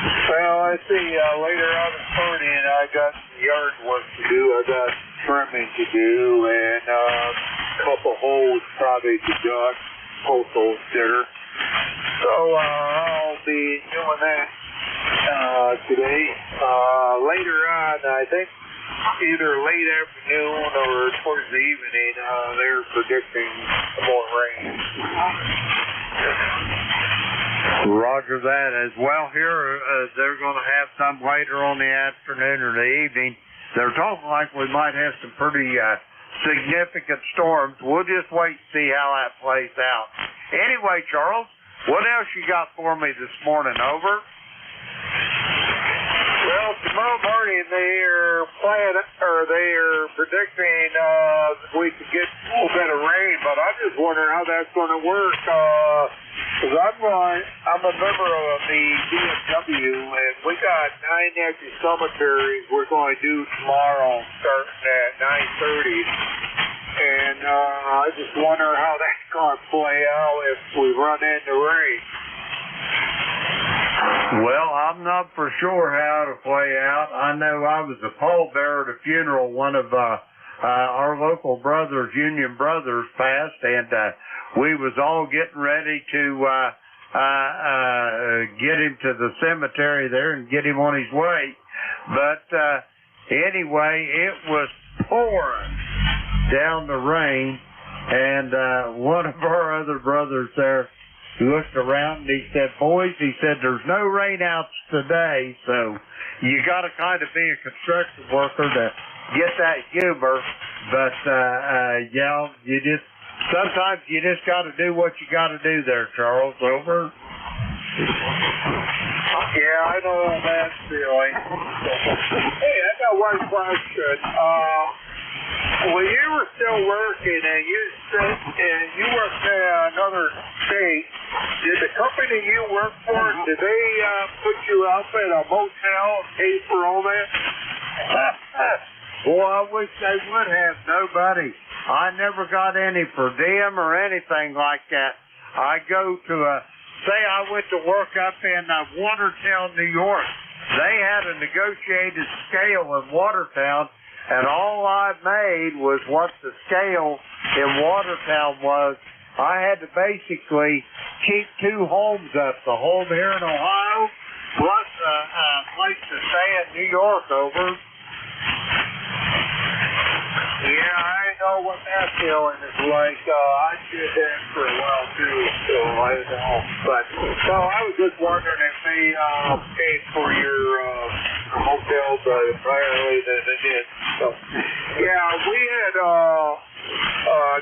Well, I see later on this morning I got yard work to do. I got trimming to do and a couple holes probably to duck, post holes digger. So I'll be doing that today. Later on, I think either late afternoon or towards the evening, they're predicting more rain. Roger that. As well here, they're going to have some later on the afternoon or the evening. They're talking like we might have some pretty significant storms. We'll just wait and see how that plays out. Anyway, Charles, what else you got for me this morning? Over. Well, tomorrow morning they're predicting we could get a little bit of rain, but I'm just wondering how that's going to work. Because I'm a member of the BMW, and we got 9 active cemeteries we're going to do tomorrow, starting at 9:30. And I just wonder how that's going to play out if we run into rain. Well, I'm not for sure how it'll play out. I know I was a pallbearer at a funeral. One of our local brothers, Union Brothers, passed, and we was all getting ready to get him to the cemetery there and get him on his way. But anyway, it was pouring down the rain, and one of our other brothers there looked around and he said, boys, he said, there's no rainouts today, so you got to kind of be a construction worker to get that humor. But, yeah, sometimes you just got to do what you got to do there, Charles. Over. Yeah, I know that feeling. Hey, I got one question. When you were still working and you worked in another state, did the company you work for, did they put you up at a motel and pay for all that? Boy, I wish they would have. Nobody. I never got any per diem or anything like that. I go to say I went to work up in Watertown, New York. They had a negotiated scale in Watertown, and all I made was what the scale in Watertown was. I had to basically keep 2 homes up, the home here in Ohio, plus a place to stay in New York. Over. Yeah, I know what that feeling is like. I did that for a while too, so I know. But so I was just wondering if they paid for your hotel, but apparently they did. So yeah, we had a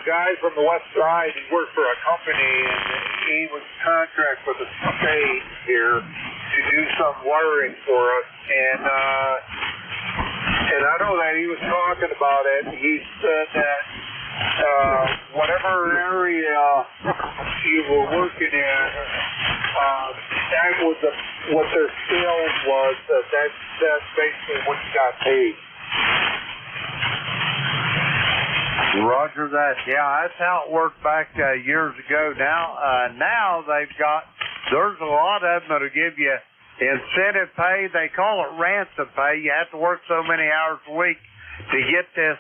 guy from the west side. He worked for a company, and he was contract with the state here to do some wiring for us, and I know that he was talking about it. He said that whatever area you were working in, that was what their scale was. That's basically what you got paid. Roger that. Yeah, that's how it worked back years ago. Now there's a lot of them that'll give you incentive pay. They call it ransom pay. You have to work so many hours a week to get this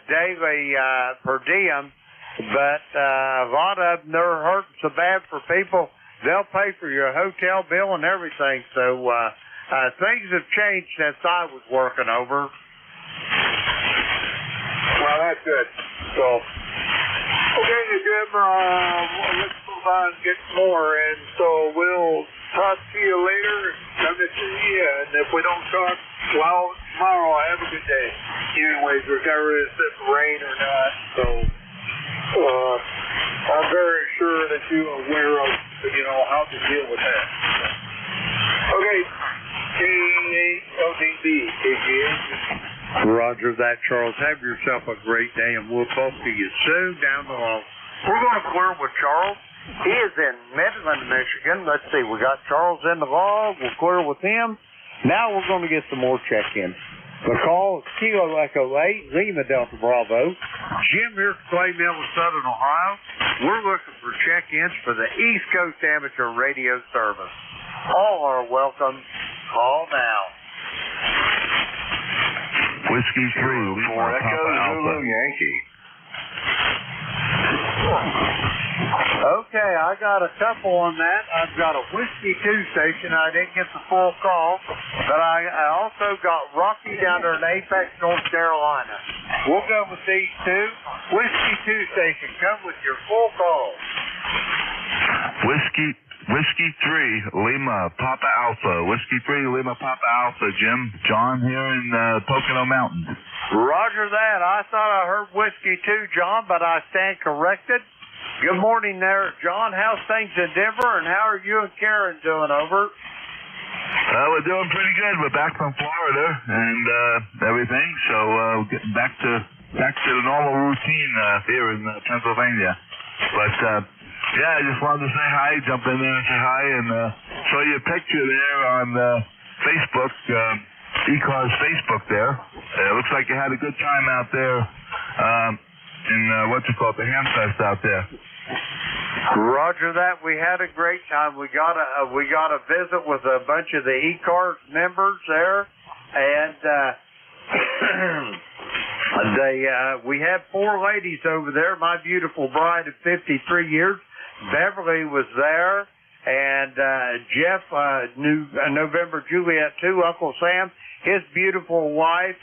daily per diem. But a lot of them, they're hurting so bad for people, they'll pay for your hotel bill and everything. So things have changed since I was working. Over. Well, that's good. So, okay, Jim, let's move on and get more. And so we'll talk to you later. Come to see you. And if we don't talk, well, tomorrow, have a good day. Anyways, regardless if it's rain or not. So, I'm very sure that you're aware of, how to deal with that. Okay. KALDB, KGA. Roger that, Charles. Have yourself a great day, and we'll talk to you soon down the line. We're going to clear with Charles. He is in Midland, Michigan. Let's see, we got Charles in the log. We'll clear with him. Now we're going to get some more check-ins. The call is Kilo Echo 8, Lima Delta Bravo. Jim here from Clay Mill in Southern Ohio. We're looking for check-ins for the East Coast Amateur Radio Service. All are welcome. Call now. Whiskey 3, for Echo Zulu Yankee. Okay, I got a couple on that. I've got a Whiskey 2 station. I didn't get the full call, but I also got Rocky down there in Apex, North Carolina. We'll go with these two. Whiskey 2 station, come with your full call. Whiskey 3, Lima, Papa Alpha. Whiskey 3, Lima, Papa Alpha. Jim, John here in Pocono Mountains. Roger that. I thought I heard Whiskey 2, John, but I stand corrected. Good morning there, John. How's things in Denver, and how are you and Karen doing, over? We're doing pretty good. We're back from Florida and everything, so getting back to the normal routine here in Pennsylvania. But yeah, I just wanted to say hi, jump in there and say hi, and show you a picture there on Facebook, ECARS Facebook there. It looks like you had a good time out there in the Hamfest out there. Roger that. We had a great time. We got a visit with a bunch of the ECARS members there, and we had 4 ladies over there. My beautiful bride of 53 years, Beverly, was there, and Jeff, November Juliet 2, Uncle Sam, his beautiful wife,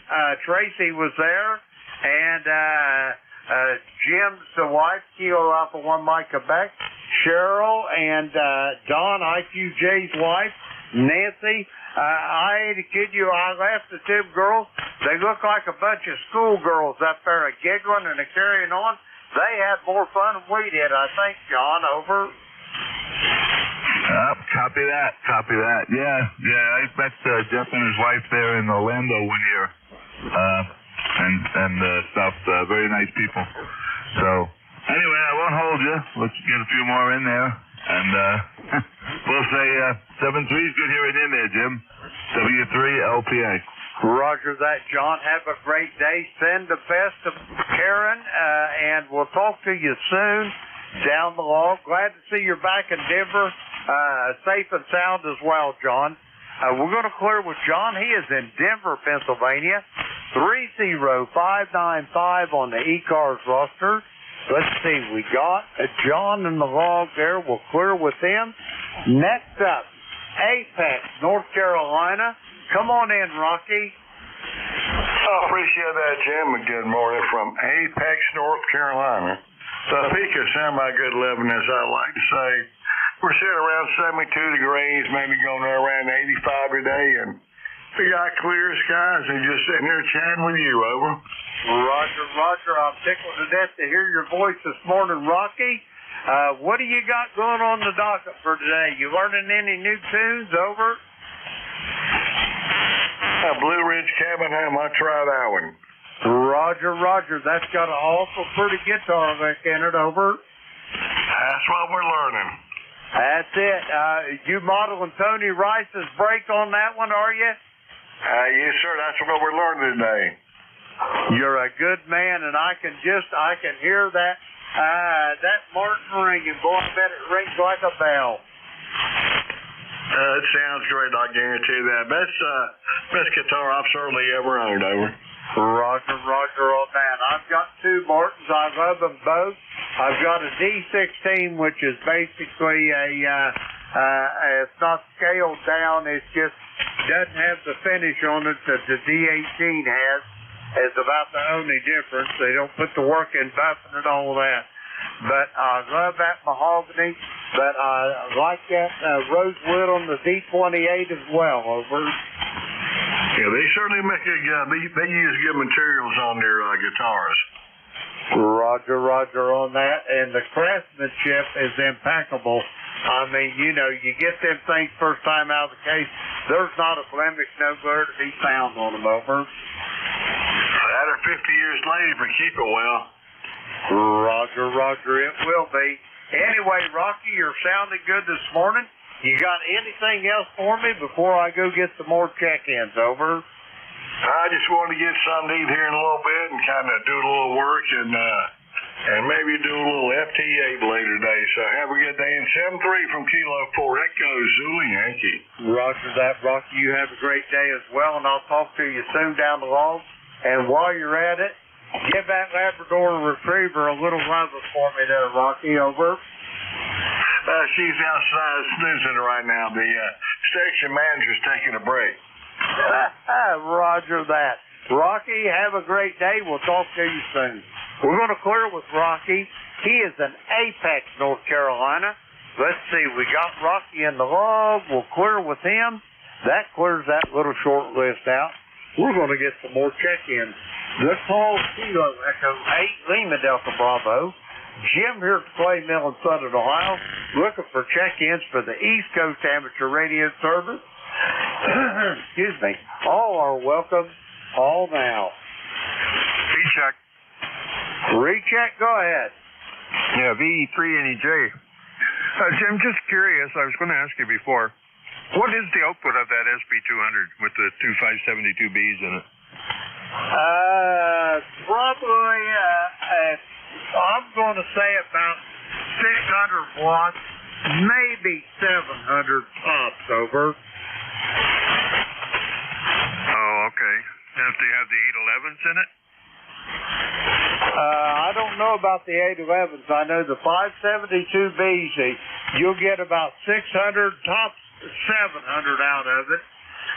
Tracy, was there, and Jim's wife, Kilo Alpha 1 Mike Quebec, Cheryl, and Don, IQJ's wife, Nancy. I ain't to kid you, I laughed at them girls. They look like a bunch of schoolgirls up there giggling and carrying on. They had more fun than we did, I think, John, over. Copy that. Yeah, I met Jeff and his wife there in Orlando one year. And stuff, very nice people. So, anyway, I won't hold you. Let's get a few more in there. And we'll say 7-3 is good hearing in there, Jim. W3LPA. Roger that, John. Have a great day. Send the best to Karen, and we'll talk to you soon down the log. Glad to see you're back in Denver, safe and sound as well, John. We're going to clear with John. He is in Denver, Pennsylvania. 30595 on the ECARS roster. Let's see, we got John in the log there. We'll clear with him. Next up, Apex, North Carolina. Come on in, Rocky. I appreciate that, Jim, and good morning from Apex, North Carolina. The peak of semi-good living, as I like to say. We're sitting around 72 degrees, maybe going around 85 today, and we got clear skies and just sitting here chatting with you, over. Roger. I'm tickled to death to hear your voice this morning, Rocky. What do you got going on the docket for today? You learning any new tunes, over? Blue Ridge Cabin Home, I tried that one. Roger. That's got an awful pretty guitar lick in it, over. That's what we're learning. That's it. You modeling Tony Rice's break on that one, are you? Yes, sir. That's what we're learning today. You're a good man, and I can hear that Martin ringing. Boy, I bet it rings like a bell. It sounds great, I guarantee that. Best guitar I've certainly ever owned, over. Roger on that. I've got 2 Martins. I love them both. I've got a D16, which is basically it's not scaled down. It just doesn't have the finish on it that the D18 has. It's about the only difference. They don't put the work in buffing and all that. But I love that mahogany. But I like that rosewood on the D28 as well, over. Yeah, they certainly make they use good materials on their guitars. Roger on that. And the craftsmanship is impeccable. I mean, you get them things first time out of the case, there's not a blemish nowhere to be found on them, over. That or 50 years later, if we keep it well. Roger, it will be. Anyway, Rocky, you're sounding good this morning. You got anything else for me before I go get some more check-ins, over? I just want to get something to eat here in a little bit and kind of do a little work and and maybe do a little FT8 later today. So have a good day. And 7-3 from Kilo 4 Echo Zulu Yankee. Roger that, Rocky. You have a great day as well, and I'll talk to you soon down the log. And while you're at it, give that Labrador Retriever a little love for me there, Rocky. Over. She's outside snoozing right now. The station manager's taking a break. Roger that. Rocky, have a great day. We'll talk to you soon. We're going to clear with Rocky. He is in Apex, North Carolina. Let's see. We got Rocky in the log. We'll clear with him. That clears that little short list out. We're going to get some more check-ins. The call Kilo Echo 8 Lima Delta Bravo. Jim here at the Clay Mill in Southern Ohio, looking for check-ins for the East Coast Amateur Radio Service. Excuse me. All are welcome. All now. V-check. Recheck, go ahead. Yeah, VE3NEJ. Jim, just curious, I was going to ask you before, what is the output of that SB200 with the two 572Bs in it? Probably, I'm going to say about 600 watts, maybe 700 tops, over. Oh, okay. And if they have the 811s in it? I don't know about the 811s. I know the 572Bs, you'll get about 600, tops 700 out of it.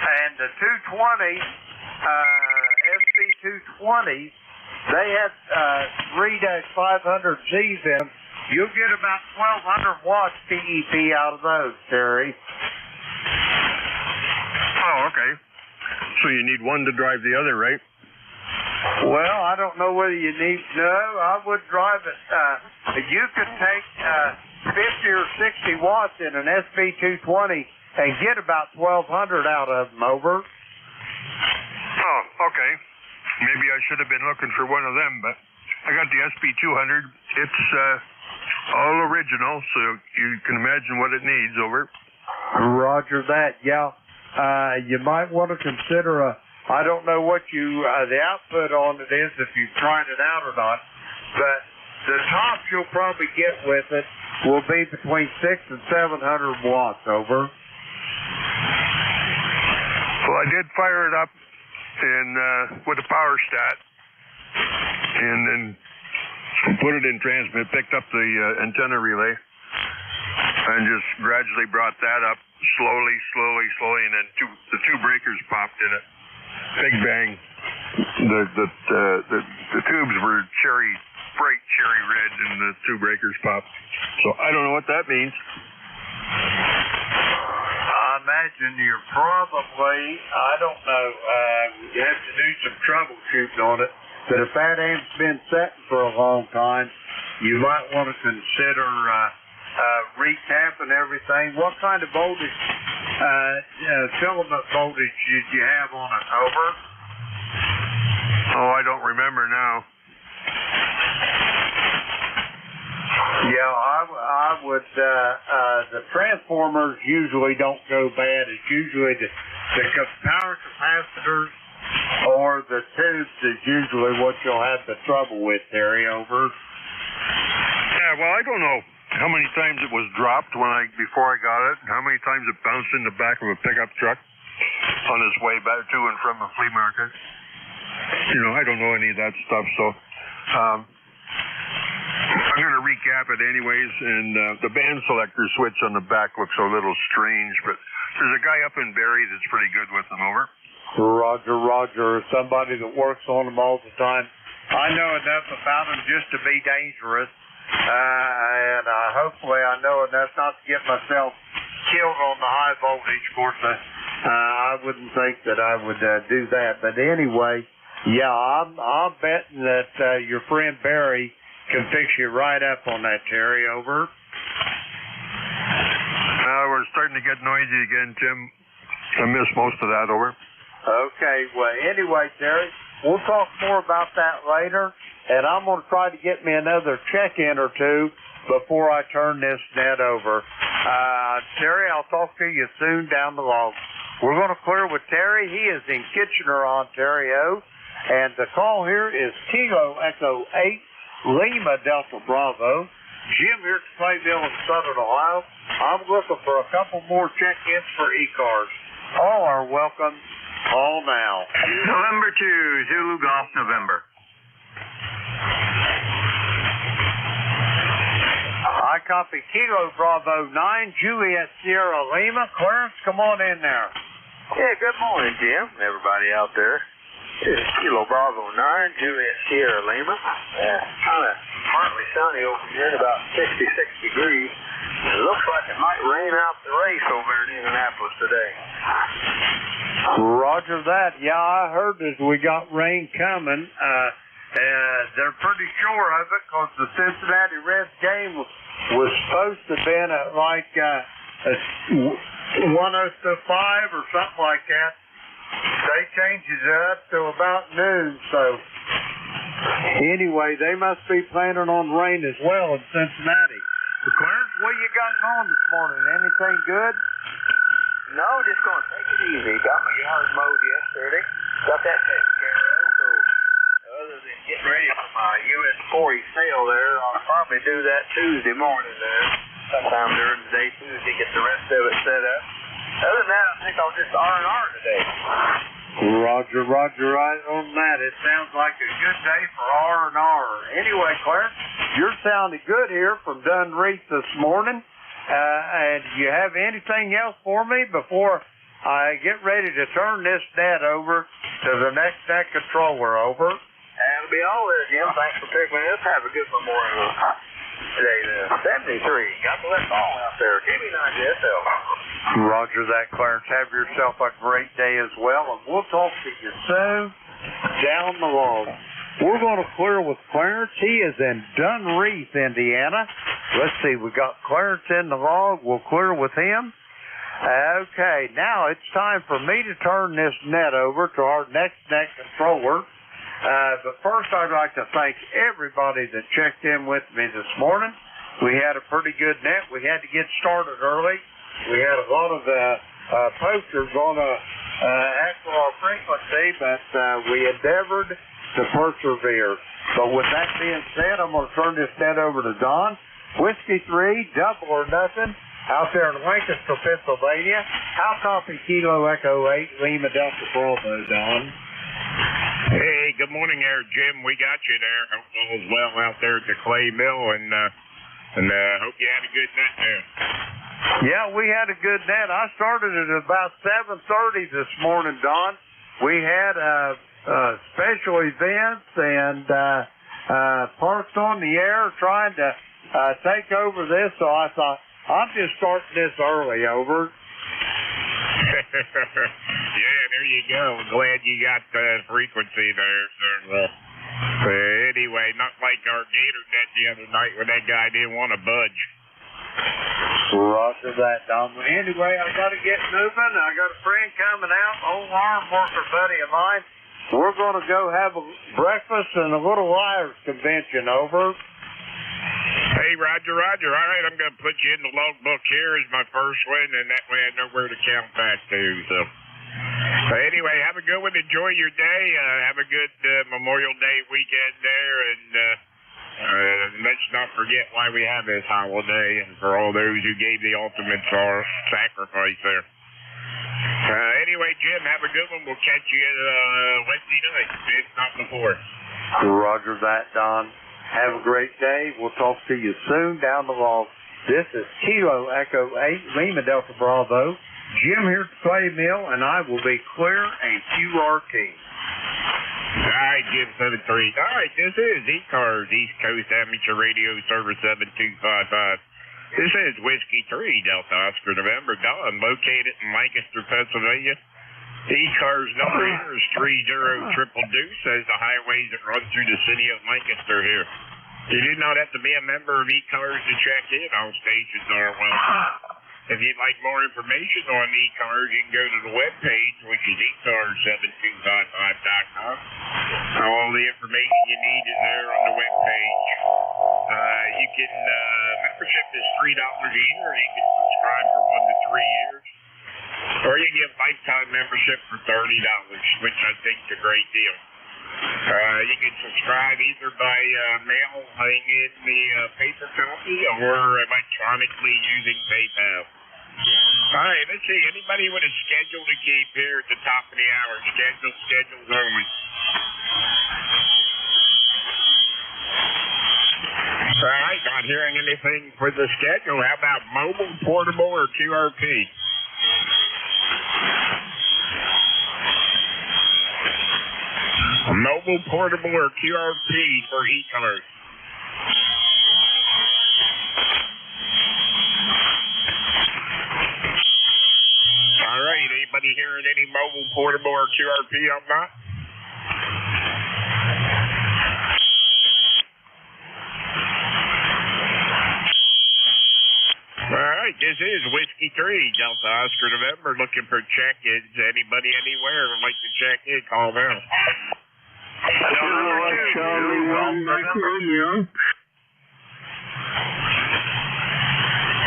And the 220, SB220s, they had 3-500Zs in them. You'll get about 1,200 watts PEP out of those, Terry. Oh, okay. So you need one to drive the other, right? Well, I don't know whether you need. No, I would drive it. You could take 50 or 60 watts in an SB220 and get about 1,200 out of them, over. Oh, okay. Maybe I should have been looking for one of them, but I got the SB200. It's all original, so you can imagine what it needs, over. Roger that, yeah. You might want to consider I don't know what the output on it is, if you've tried it out or not, but the tops you'll probably get with it will be between 600 and 700 watts, over. Well, I did fire it up with a power stat, and then put it in transmit, picked up the antenna relay, and just gradually brought that up slowly, and then the two breakers popped in it. Big bang. The tubes were bright cherry red, and the two breakers popped. So I don't know what that means. I imagine you're probably, I don't know, you have to do some troubleshooting on it. But if that amp's been setting for a long time, you might want to consider recapping everything. What kind of voltage, filament voltage did you have on it, over? Oh, I don't remember now. Yeah, I would, the transformers usually don't go bad. It's usually the power capacitors or the tubes is usually what you'll have the trouble with, Terry, over. Yeah, well, I don't know how many times it was dropped before I got it, how many times it bounced in the back of a pickup truck on its way back to and from the flea market. I don't know any of that stuff, so I'm going to recap it anyways, and the band selector switch on the back looks a little strange, but there's a guy up in Barrie that's pretty good with them, over. Roger. Somebody that works on them all the time. I know enough about them just to be dangerous. And hopefully I know enough not to get myself killed on the high voltage. Of course, I wouldn't think that I would do that. But anyway, yeah, I'm betting that your friend Barry can fix you right up on that, Terry, over. We're starting to get noisy again, Tim. I missed most of that, over. Okay, well, anyway, Terry, we'll talk more about that later. And I'm going to try to get me another check-in or two before I turn this net over. Terry, I'll talk to you soon down the log. We're going to clear with Terry. He is in Kitchener, Ontario. And the call here is Kilo Echo 8 Lima Delta Bravo. Jim here at the Clay Mill in Southern Ohio. I'm looking for a couple more check-ins for ECARS. All are welcome. Call now. November 2, Zulu Golf, November. I copy Kilo Bravo 9, Juliet Sierra Lima. Clarence, come on in there. Yeah, good morning, Jim, and everybody out there. This is Kilo Bravo 9, Juliet Sierra Lima. Kind of partly sunny over here at about 66 degrees. It looks like it might rain out the race over here in Indianapolis today. Roger that. Yeah, I heard that we got rain coming. They're pretty sure of it because the Cincinnati Reds game was supposed to have been at like 1:05 or something like that. They changed it up to about noon, so anyway, they must be planning on rain as well in Cincinnati. So Clarence, what you got going this morning? Anything good? No, just going to take it easy. Got my yard mowed yesterday. Got that taken care of, so other than getting ready for my US 40 sale there, I'll probably do that Tuesday morning there. Sometime during the day Tuesday, get the rest of it set up. Other than that, I think I'll just R&R today. Roger, right on that. It sounds like a good day for R&R. Anyway, Clarence, you're sounding good here from Dunreath this morning. And do you have anything else for me before I get ready to turn this net over to the next net controller? Over. That'll be all there, Jim. Thanks for picking me up. Have a good memorial today, then. 73. God bless all out there. Give me 90SL. Roger that, Clarence. Have yourself a great day as well, and we'll talk to you soon down the road. We're going to clear with Clarence. He is in Dunreath, Indiana. Let's see, we got Clarence in the log. We'll clear with him. Okay, now it's time for me to turn this net over to our next net controller. But first, I'd like to thank everybody that checked in with me this morning. We had a pretty good net. We had to get started early. We had a lot of posters on after our frequency, but we endeavored to persevere. But with that being said, I'm going to turn this net over to Don. Whiskey 3, double or nothing, out there in Lancaster, Pennsylvania. How copy Kilo Echo 8, Lima Delta Bravo, Don? Hey, good morning there, Jim. We got you there. Hope all is well out there at the Clay Mill, and hope you had a good night there. Yeah, we had a good net. I started at about 7:30 this morning, Don. We had special events and parked on the air trying to take over this, so I thought, I'm just starting this early, over. Yeah, there you go. Glad you got the frequency there, sir. Anyway, not like our gator net the other night when that guy didn't want to budge. Roger that, Don. Anyway, I got to get moving. I got a friend coming out, old farm worker buddy of mine. We're going to go have a breakfast and a little liars convention, over. Hey, Roger. All right, I'm going to put you in the logbook here as my first one, and that way I know where to count back to. So, anyway, have a good one. Enjoy your day. Have a good Memorial Day weekend there, and let's not forget why we have this holiday, and for all those who gave the ultimate sacrifice there. Anyway, Jim, have a good one. We'll catch you Wednesday night, if not before. Roger that, Don. Have a great day. We'll talk to you soon down the road. This is Kilo Echo 8, Lima Delta Bravo. Jim here at the Clay Mill, and I will be clear and QRT. All right, Jim 73. All right, this is ECARS, East Coast Amateur Radio Service 7255. This is Whiskey 3, Delta Oscar November, Don, located in Lancaster, Pennsylvania. ECARS number here is 30 triple deuce, as the highways that run through the city of Lancaster here. You do not have to be a member of ECARS to check in. All stations are welcome. If you'd like more information on ECARS, you can go to the webpage, which is ECARS7255.com. All the information you need is there on the webpage. You can, membership is $3 a year. You can subscribe for 1 to 3 years. Or you can get lifetime membership for $30, which I think is a great deal. You can subscribe either by mail in the paper copy or electronically using PayPal. All right, let's see. Anybody with a schedule to keep here at the top of the hour? Schedules only. All right, not hearing anything for the schedule. How about mobile, portable, or QRP? Mobile, portable, or QRP for ECARS? All right, anybody hearing any mobile, portable, or QRP on that? All right, this is Whiskey 3, Delta Oscar November, looking for check-ins. Anybody anywhere would like to check in, call now. Charlie 1, Mike Romeo.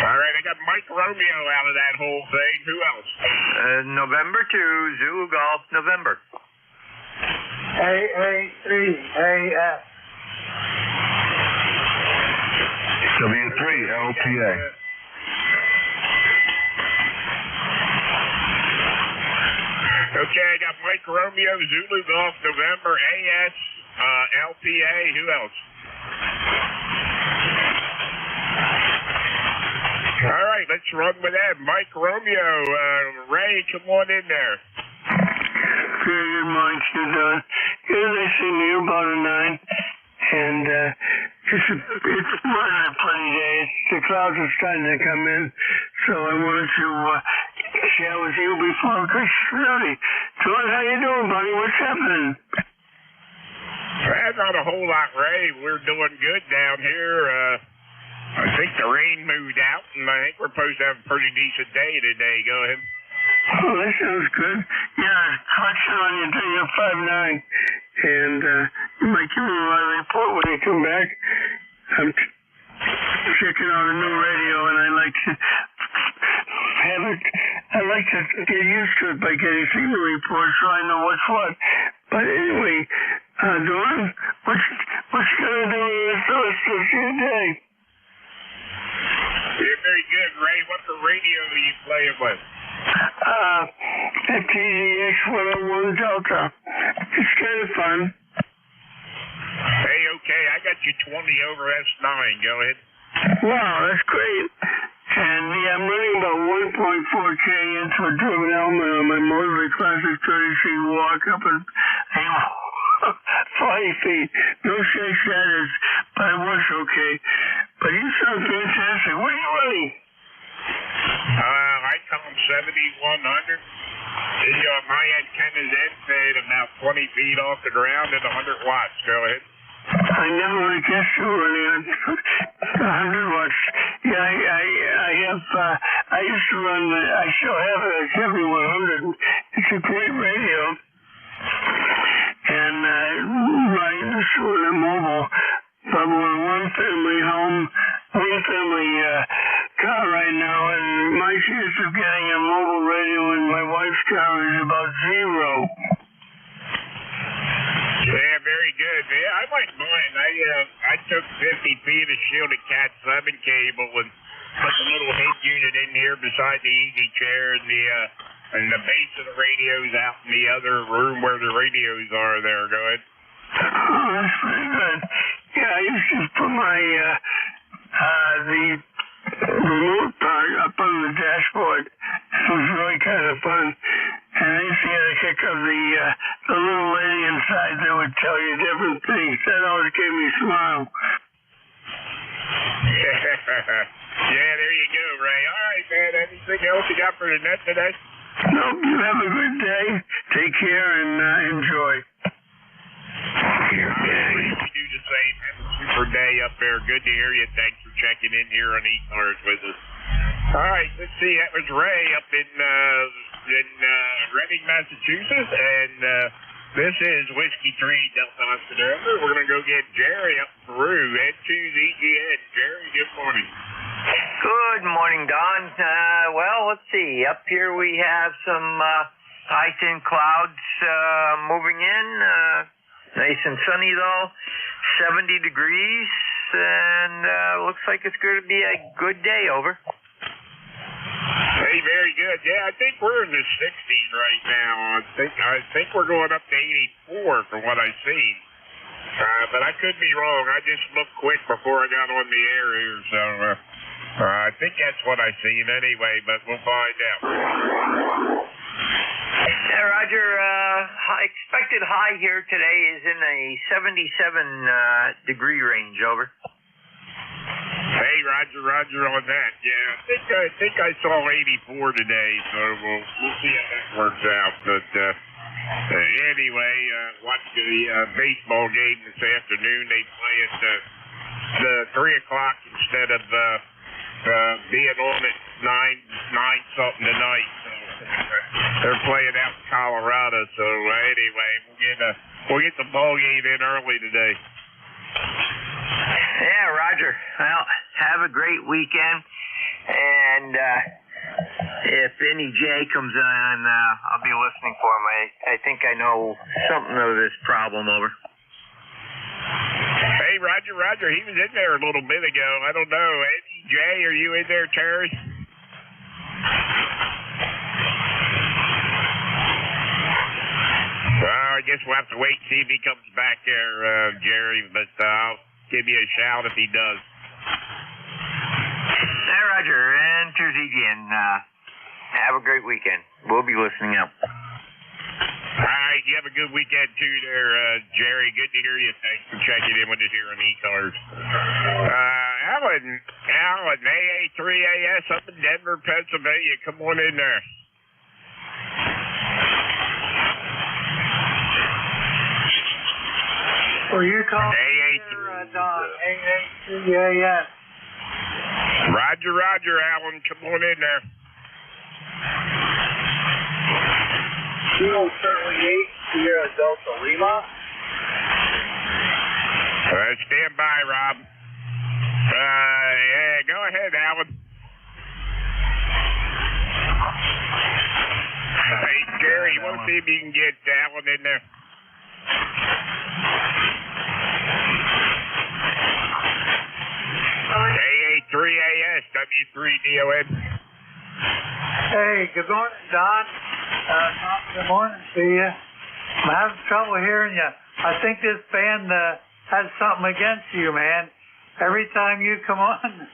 All right, I got Mike Romeo out of that whole thing. Who else? November 2, Zulu Golf, November. AA3, AF. W3, LPA. Okay, I got Mike Romeo, Zulu Golf, November, AS, LPA. Who else? All right, let's run with that. Mike Romeo, Ray, come on in there. Good morning, Sudan. Here they see me about a 9, and it's more than a funny day. The clouds are starting to come in, so I wanted to share with you before it gets cloudy. John, how you doing, buddy? What's happening? Well, not a whole lot, Ray. We're doing good down here. I think the rain moved out, and I think we're supposed to have a pretty decent day today. Go ahead. Oh, that sounds good. Yeah, collection on you until you're 5'9", and you might give me a report when you come back. I'm checking out a new radio, and I like to have it. I like to get used to it by getting signal reports so I know what's what. But anyway, Dawn, what's gonna do with the rest of your day? You're very good, Ray. What the radio are you playing with? FTDX 101 Delta. It's kind of fun. Hey, okay, I got you 20 over S9. Go ahead. Wow, that's great. And yeah, I'm running about 1.4K into a driven element on my motor, classic 30-feet walk up and 40 feet. No shake shatters, but it works okay. But you sound fantastic. What are you running? I come 7100. My antenna's at about 20 feet off the ground at 100 watts. Go ahead. I never would have guessed you were running on 100 watts. Yeah, I used to run, I still have it, a Chevy 100. It's a great radio. And this was a mobile, but we're a one-family home, one-family car right now, and my chance of getting a mobile radio in my wife's car is about 0. Yeah, very good. Yeah, I like mine. I took 50 feet of shielded Cat 7 cable and put the little head unit in here beside the easy chair and the base of the radio's out in the other room where the radios are there. Go ahead. Oh, that's pretty good. Yeah, I used to put my the remote part up on the dashboard. It was really kind of fun. And I used to get a kick of the little lady inside that would tell you different things. That always gave me a smile. Yeah, there you go, Ray. All right, man. Anything else you got for the net today? Nope. You have a good day. Take care and enjoy. You do the same. Have a super day up there. Good to hear you. Thanks for checking in here on ECARS with us. All right, let's see. That was Ray up in Reading, Massachusetts, and this is Whiskey 3 Delta Oscar November. We're going to go get Jerry up in Peru. N2's EGN. Jerry, good morning. Good morning, Don. Well, let's see. Up here we have some high thin clouds moving in. Nice and sunny though, 70 degrees, and looks like it's going to be a good day. Over. Hey, very good. Yeah, I think we're in the 60s right now. I think we're going up to 84 from what I see. But I could be wrong. I just looked quick before I got on the air here, so I think that's what I seen anyway, but we'll find out. Yeah, Roger, expected high here today is in a 77 degree range. Over. Hey, Roger on that. Yeah, I think I saw 84 today, so we'll see how that works out. But anyway, watched the baseball game this afternoon. They play at the 3 o'clock instead of being on at 9 something tonight. So they're playing out in Colorado. So anyway, we'll get the ball game in early today. Yeah, Roger. Well, have a great weekend, and if any Jay comes on, I'll be listening for him. I think I know something of this problem. Over. Hey, Roger, he was in there a little bit ago. I don't know. Eddie, Jay, are you in there, Terry? Well, I guess we'll have to wait and see if he comes back there, Jerry, but I'll give you a shout if he does. Hey, Roger, and to again. Have a great weekend. We'll be listening up. All right, you have a good weekend too there, Jerry. Good to hear you. Thanks for checking in with us here on ECARS. Alan, AA3AS up in Denver, Pennsylvania. Come on in there. Were you calling AA3AS. Roger, Alan. Come on in there. 238 Sierra Delta Lima. Stand by, Rob. Yeah, go ahead, Alan. Hey, Jerry, you want to see if you can get Alan in there? AA3AS, W3DON. Hey, good morning, Don. Good morning to you. I'm having trouble hearing you. I think this band has something against you, man. Every time you come on,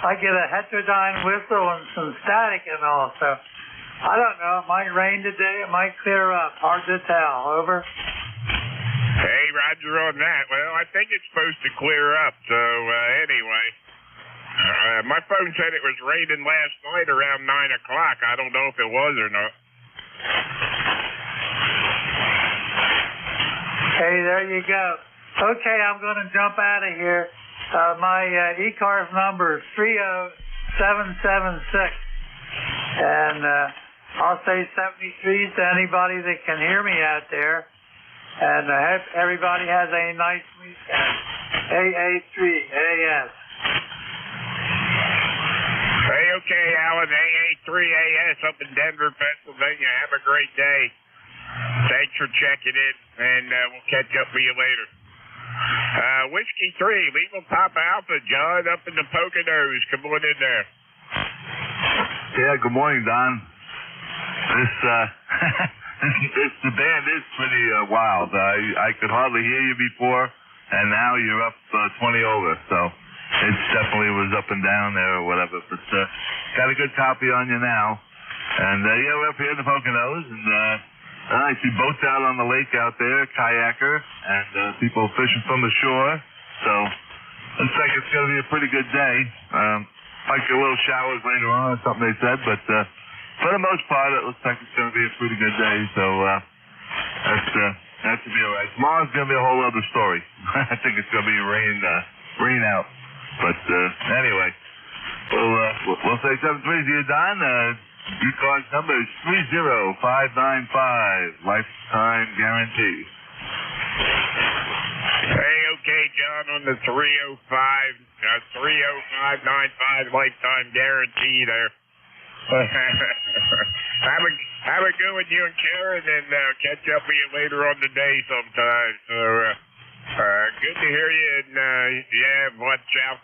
I get a heterodyne whistle and some static and all. So I don't know. It might rain today. It might clear up. Hard to tell. Over. Hey, Roger on that. Well, I think it's supposed to clear up. So anyway. My phone said it was raining last night around 9 o'clock. I don't know if it was or not. Hey, there you go. Okay, I'm going to jump out of here. My ECARS number is 30776. And I'll say 73 to anybody that can hear me out there. And I hope everybody has a nice weekend. AA3AS. Hey, okay, Alan, AA3AS up in Denver, Pennsylvania. Have a great day. Thanks for checking in, and we'll catch up with you later. Whiskey 3, Lima Papa Alpha, John up in the Poconos. Come on in there. Yeah, good morning, Don. The band is pretty wild. I could hardly hear you before, and now you're up 20 over, so it definitely was up and down there or whatever. But got a good copy on you now. And yeah, we're up here in the Poconos, and I see boats out on the lake out there, kayaker, and people fishing from the shore. So looks like it's going to be a pretty good day. Like a little showers later on or something they said, but for the most part, it looks like it's going to be a pretty good day. So that should be all right. Tomorrow's going to be a whole other story. I think it's going to be rain out. But anyway, we'll say 7-3 to you, Don. ECARS number is 30595. Lifetime guarantee. Hey, okay, John, on the 30595 lifetime guarantee there. Have a good one, you and Karen, and catch up with you later on today sometime. So, good to hear you, and yeah, watch out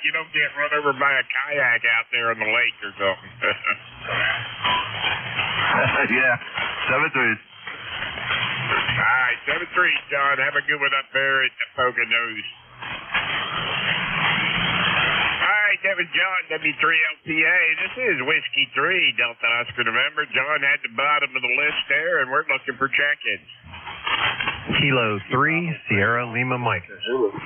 you don't get run over by a kayak out there on the lake or something. Yeah, 7-3. All right, 7-3, John. Have a good one up there at the Poconos. All right, that was John, W3LPA. This is Whiskey 3, Delta Oscar November. John had the bottom of the list there, and we're looking for check-ins. Kilo 3, Sierra Lima Mike. Kilo 1,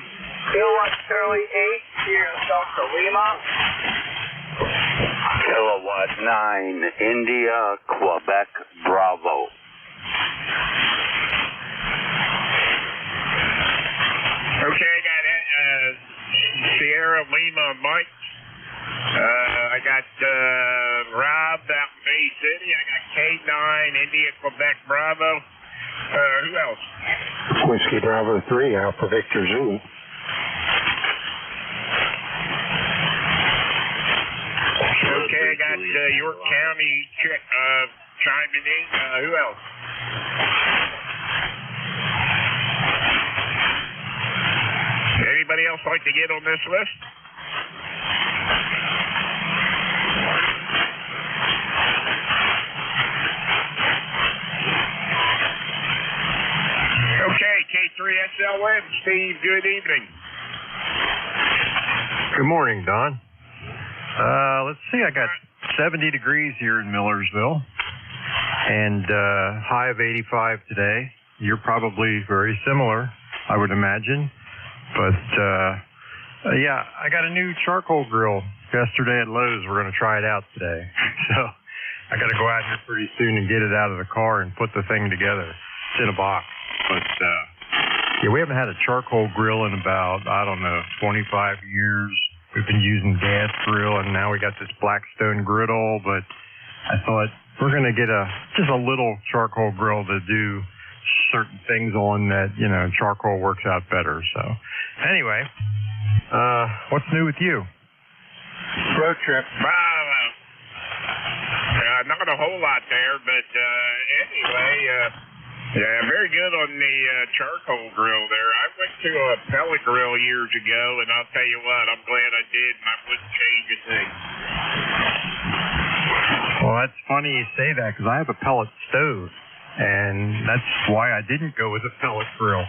Charlie 8, Sierra Delta Lima. Kilowatt 9, India, Quebec, Bravo. Okay, I got Sierra Lima Mike. I got Rob out in Bay City. I got K9, India, Quebec, Bravo. Who else? Whiskey Bravo 3, Alpha Victor Zulu. Okay, I got York County chiming in. Who else? Anybody else like to get on this list? Okay, K3SLM, Steve, good evening. Good morning, Don. Let's see, I got 70 degrees here in Millersville and high of 85 today. You're probably very similar, I would imagine. But, yeah, I got a new charcoal grill yesterday at Lowe's. We're going to try it out today. So I got to go out here pretty soon and get it out of the car and put the thing together. It's in a box. But, yeah, we haven't had a charcoal grill in about, 25 years. We've been using gas grill, and now we got this Blackstone griddle. But I thought we're going to get just a little charcoal grill to do certain things on that, charcoal works out better. So anyway, what's new with you? Road trip. Not a whole lot there, but anyway, yeah, very good on the charcoal grill there. I went to a pellet grill years ago, and I'll tell you what, I'm glad I did, and I wouldn't change a thing. Well, that's funny you say that, because I have a pellet stove. And that's why I didn't go with a pellet grill.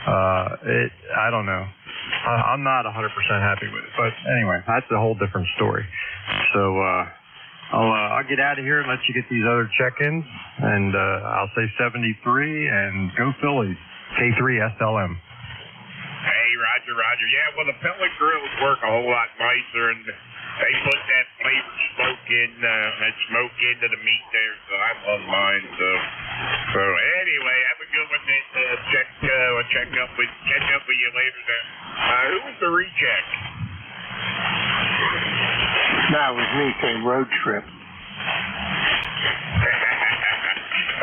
I don't know. I'm not 100% happy with it. But anyway, that's a whole different story. So I'll get out of here and let you get these other check-ins. And I'll say 73 and go Phillies. K3SLM. Hey, Roger. Yeah, well, the pellet grills work a whole lot nicer, and they put that flavored smoke into the meat there, so I love mine. So anyway, have a good one. Catch up with you later. Then, who was the recheck? That was me saying road trip.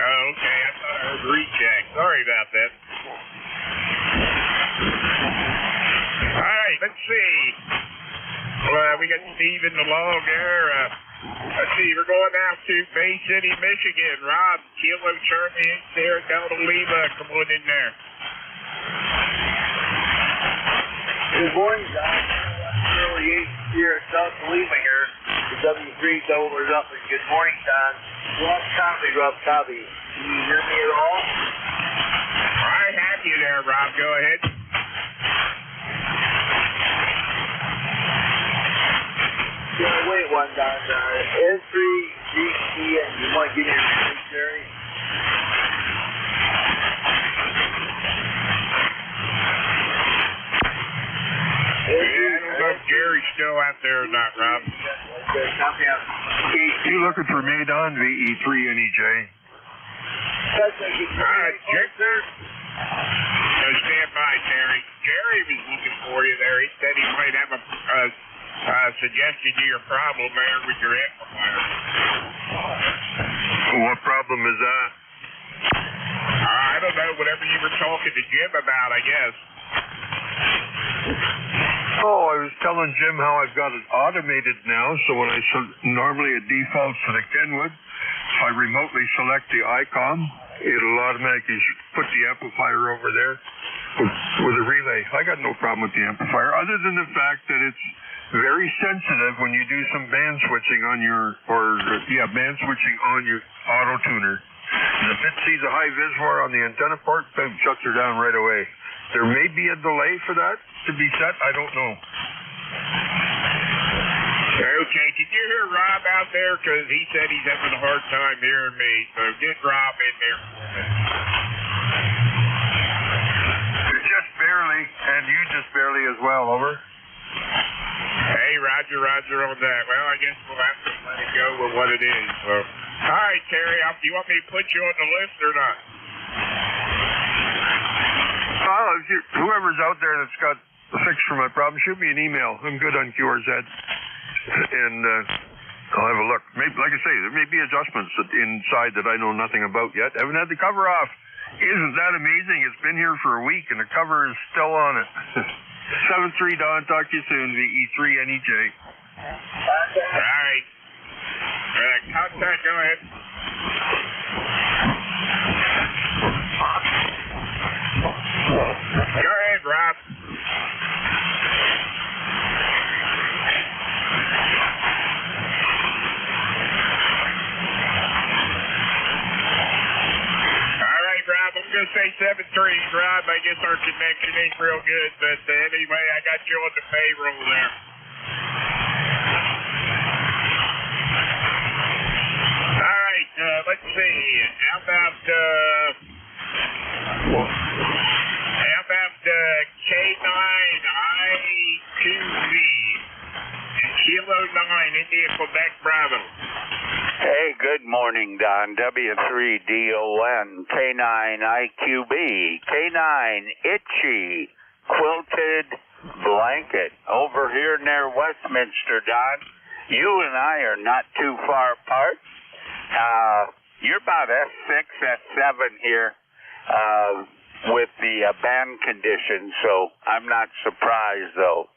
Oh, okay. I thought I heard recheck. Sorry about that. All right, let's see. We got Steve in the log there. Let's see, we're going out to Bay City, Michigan. Rob, Kilo Charlie, Sierra Delta Lima, come on in there. Good morning, Don. Charlie 8, Sierra Delta Lima here. The W3 doublers up, and good morning, Don. Rob Copy. Can you hear me at all? I have you there, Rob. Go ahead. Wait one, Don. N3, GC, and you want to give me your name, Jerry? Yeah, I don't know if Gary's still out there or not, Rob. You looking for me, Don? VE3NEJ. Jester. Stand by, Terry. Jerry was looking for you there. He said he might have a suggestion to your problem there with your amplifier. What problem is that? I don't know. Whatever you were talking to Jim about, I guess. Oh, I was telling Jim how I've got it automated now, so when normally it defaults to the Kenwood. If I remotely select the ICOM, it'll automatically put the amplifier over there with a relay. I got no problem with the amplifier, other than the fact that it's very sensitive when you do some band switching on your auto tuner. And if it sees a high visor on the antenna port, boom, shuts her down right away. There may be a delay for that to be set. I don't know. Okay, did you hear Rob out there? Because he said he's having a hard time hearing me. So get Rob in there. Just barely, and you just barely as well, over. Hey, roger on that. Well, I guess we'll have to let it go with what it is. So, all right, Terry, do you want me to put you on the list or not? Whoever's out there that's got a fix for my problem, shoot me an email. I'm good on QRZ. And I'll have a look. Maybe, like I say, there may be adjustments inside that I know nothing about yet. I haven't had the cover off. Isn't that amazing? It's been here for a week, and the cover is still on it. 7-3, Don. Talk to you soon. VE3NEJ. All right. Contact, go ahead. Go ahead, Rob. Rob, I'm going to say 7-3, Rob. I guess our connection ain't real good, but anyway, I got you on the payroll there. All right, let's see. How about K9I2V, Kilo 9, India, Quebec, Bravo. Hey, good morning, Don. W3DON, K9IQB, K9 Itchy, Quilted Blanket. Over here near Westminster, Don. You and I are not too far apart. You're about S6, S7 here with the band conditions, so I'm not surprised, though.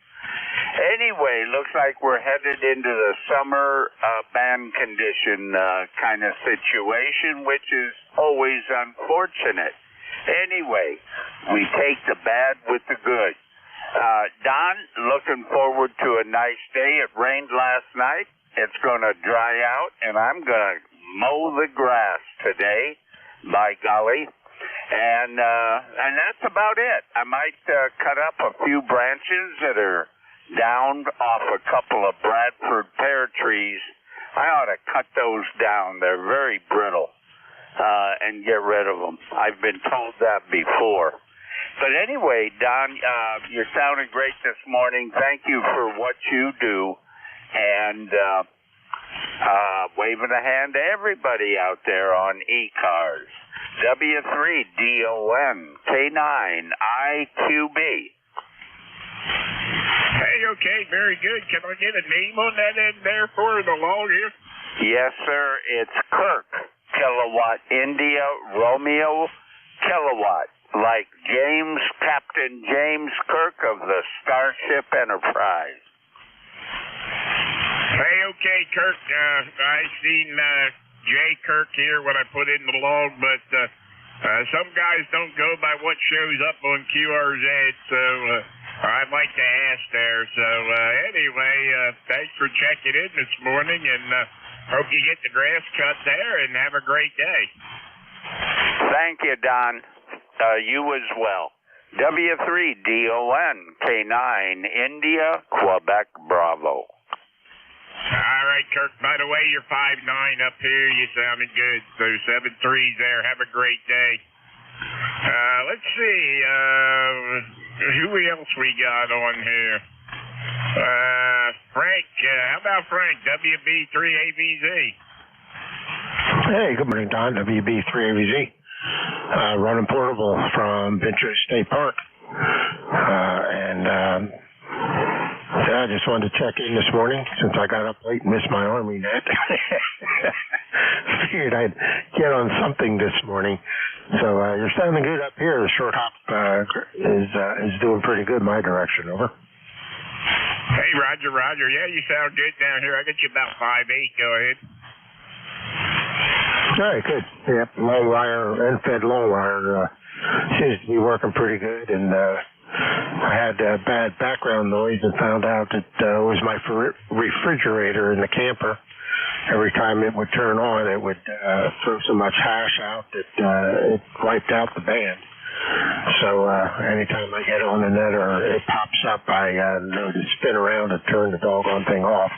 Anyway, looks like we're headed into the summer band condition kind of situation, which is always unfortunate. Anyway, we take the bad with the good. Don, looking forward to a nice day. It rained last night. It's going to dry out, and I'm going to mow the grass today, by golly. And that's about it. I might cut up a few branches that are down off a couple of Bradford pear trees. I ought to cut those down. They're very brittle, and get rid of them. I've been told that before. But anyway, Don, you're sounding great this morning. Thank you for what you do, and waving a hand to everybody out there on ECARS. W3DON, K9IQB. Hey, okay, very good. Can I get a name on that end there for the log here? Yes, sir. It's Kirk, Kilowatt India, Romeo, Kilowatt. Like Captain James Kirk of the Starship Enterprise. Hey, okay, Kirk. I seen J. Kirk here when I put in the log, but some guys don't go by what shows up on QRZ, so I'd like to ask there. So anyway, thanks for checking in this morning, and hope you get the grass cut there, and have a great day. Thank you, Don. You as well. W3DON, K9, India, Quebec, Bravo. All right, Kirk. By the way, you're 5'9" up here. You sounded good. So 7'3" there. Have a great day. Let's see. Who else we got on here? Frank. How about Frank? WB3AVZ. Hey, good morning, Don. WB3AVZ. Running portable from Ventura State Park. I just wanted to check in this morning since I got up late and missed my Army net. Figured I'd get on something this morning. So you're sounding good up here. The short hop is doing pretty good my direction. Over. Hey, Roger, Roger. Yeah, you sound good down here. I got you about 5'8". Go ahead. All right, good. Yep, long wire, end-fed long wire seems to be working pretty good. And I had bad background noise and found out that it was my refrigerator in the camper. Every time it would turn on, it would throw so much hash out that it wiped out the band. So anytime I get on the net or it pops up, I know to spin around and turn the doggone thing off.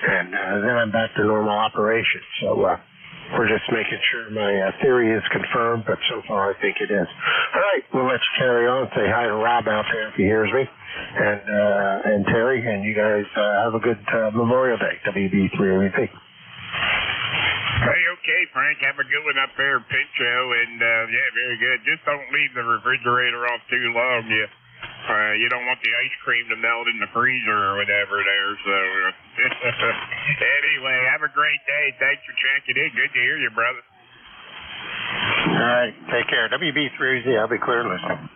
And then I'm back to normal operation. So we're just making sure my theory is confirmed, but so far I think it is. All right, well, let's carry on. Say hi to Rob out there if he hears me, and Terry, and you guys have a good Memorial Day, WB3AVP. Hey, okay, Frank, have a good one up there in Pincho, and yeah, very good. Just don't leave the refrigerator off too long. You don't want the ice cream to melt in the freezer or whatever there. So anyway, have a great day. Thanks for checking in. Good to hear you, brother. All right, take care. WB3Z, I'll be clear and listening.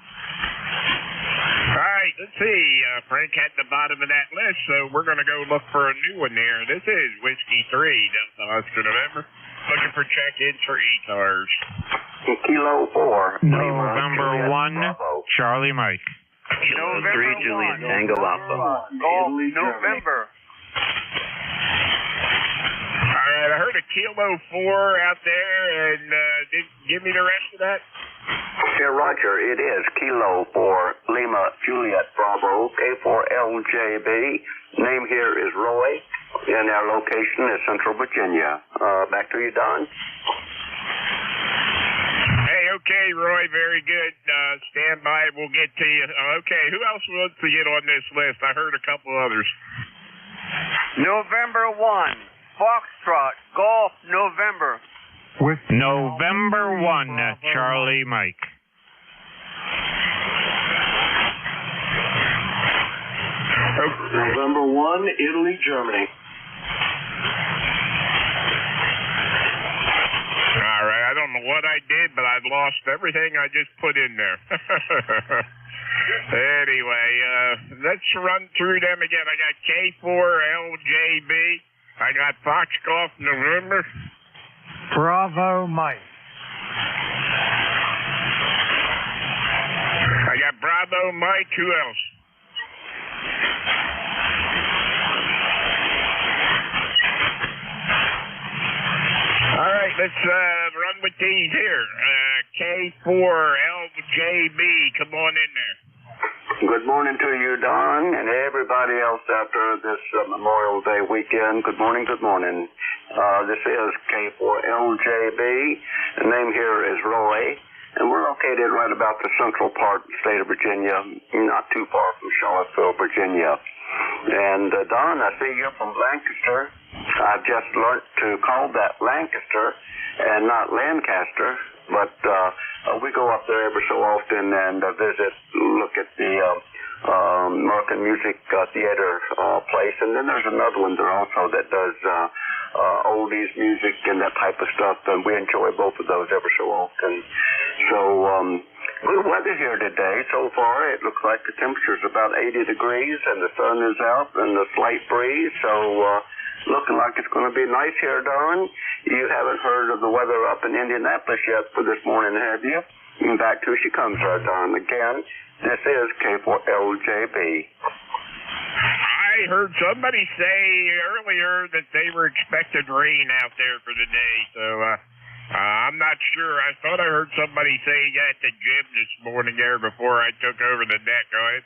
All right, let's see. Frank at the bottom of that list, so we're going to go look for a new one there. This is Whiskey 3, Delta Oscar November. Looking for check-ins for ECARS. Kilo 4. November 1, Charlie Mike. November 3, Juliet Tango Alpha. Golf November. All right, I heard a Kilo 4 out there, and give me the rest of that. Yeah, Roger, it is Kilo 4, Lima Juliet Bravo, K4LJB. Name here is Roy, and our location is Central Virginia. Back to you, Don. Hey, okay, Roy, very good. Stand by, we'll get to you. Okay, who else wants to get on this list? I heard a couple others. November 1, Foxtrot, Golf November. With November 1, Charlie Mike. November 1, Italy, Germany. All right, I don't know what I did, but I've lost everything I just put in there. Anyway, let's run through them again. I got K4LJB. I got Fox Golf November. Bravo, Mike. I got Bravo, Mike. Who else? All right, let's run with these here. K4LJB, come on in there. Good morning to you, Don, and everybody else after this Memorial Day weekend. Good morning, good morning. This is K4LJB. The name here is Roy, and we're located right about the central part of the state of Virginia, not too far from Charlottesville, Virginia. And Don, I see you're from Lancaster. I've just learned to call that Lancaster and not Lancaster, but we go up there every so often and visit, look at the American Music Theater place, and then there's another one there also that does oldies music and that type of stuff, and we enjoy both of those every so often. So good weather here today. So far, it looks like the temperature's about 80 degrees, and the sun is out, and a slight breeze. So looking like it's going to be nice here, Don. You haven't heard of the weather up in Indianapolis yet for this morning, have you? In fact, here she comes, Don. Again, this is K4LJB. I heard somebody say earlier that they were expecting rain out there for the day, so I'm not sure. I thought I heard somebody say at the gym this morning there before I took over the deck. Go ahead.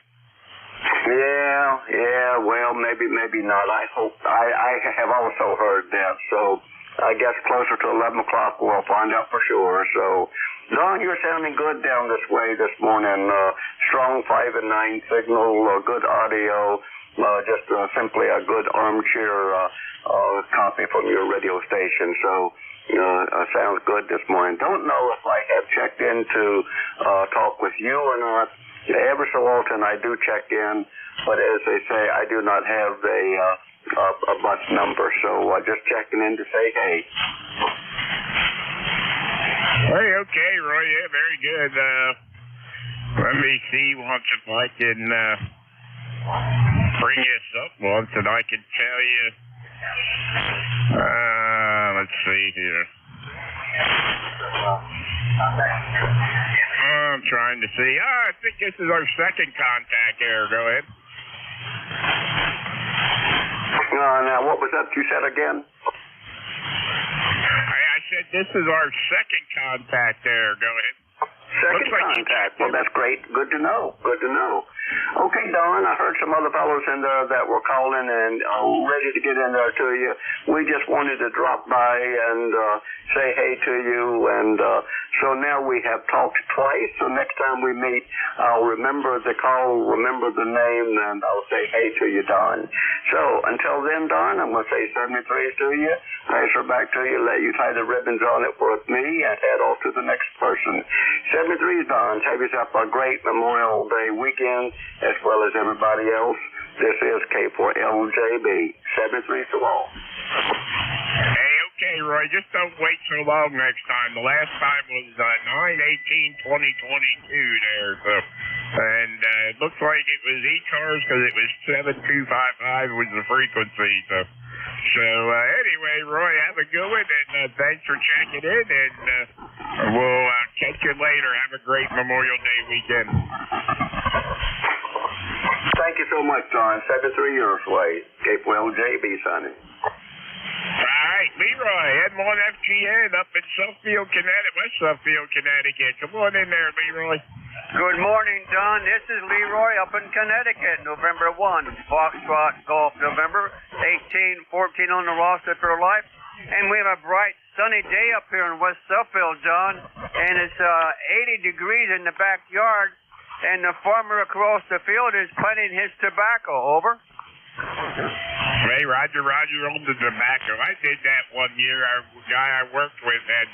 Yeah, well, maybe not. I hope. I have also heard that, so I guess closer to 11 o'clock we'll find out for sure. So, Don, you're sounding good down this way this morning. Strong 5 and 9 signal, good audio, just simply a good armchair copy from your radio station. So, sounds good this morning. Don't know if I have checked in to talk with you or not. Ever so often I do check in, but as they say, I do not have a bus number, so just checking in to say hey. Hey, okay, Roy. Yeah, very good. Let me see once if I can bring this up once, and I can tell you. Let's see here. I'm trying to see. I think this is our second contact there. Go ahead. Now, what was that you said again? I said this is our second contact there. Go ahead. Second contact. Well, that's great. Good to know. Good to know. Okay, Don, I heard some other fellows in there that were calling and ready to get in there to you. We just wanted to drop by and say hey to you. And so now we have talked twice. So next time we meet, I'll remember the call, remember the name, and I'll say hey to you, Don. So until then, Don, I'm going to say 73 to you. Pass her back to you, let you tie the ribbons on it with me, and head off to the next person. 73, Don. Have yourself a great Memorial Day weekend, as well as everybody else. This is K4LJB. 73 to all. Hey, okay, Roy. Just don't wait so long next time. The last time was 9/18/2022 there. So, and it looks like it was ECARS because it was 7255 was the frequency. So anyway, Roy, have a good one, and thanks for checking in, and we'll catch you later. Have a great Memorial Day weekend. Thank you so much, Don. 73 years away. K4LJB signing. All right, Leroy, M1 FGN up in Suffield, Connecticut, West Suffield, Connecticut. Come on in there, Leroy. Good morning, Don. This is Leroy up in Connecticut, November 1. Foxtrot Golf, November 18-14 on the roster for life. And we have a bright, sunny day up here in West Suffield, Don. And it's 80 degrees in the backyard. And the farmer across the field is planting his tobacco. Over. Hey, Roger on the tobacco. I did that one year. Our guy I worked with had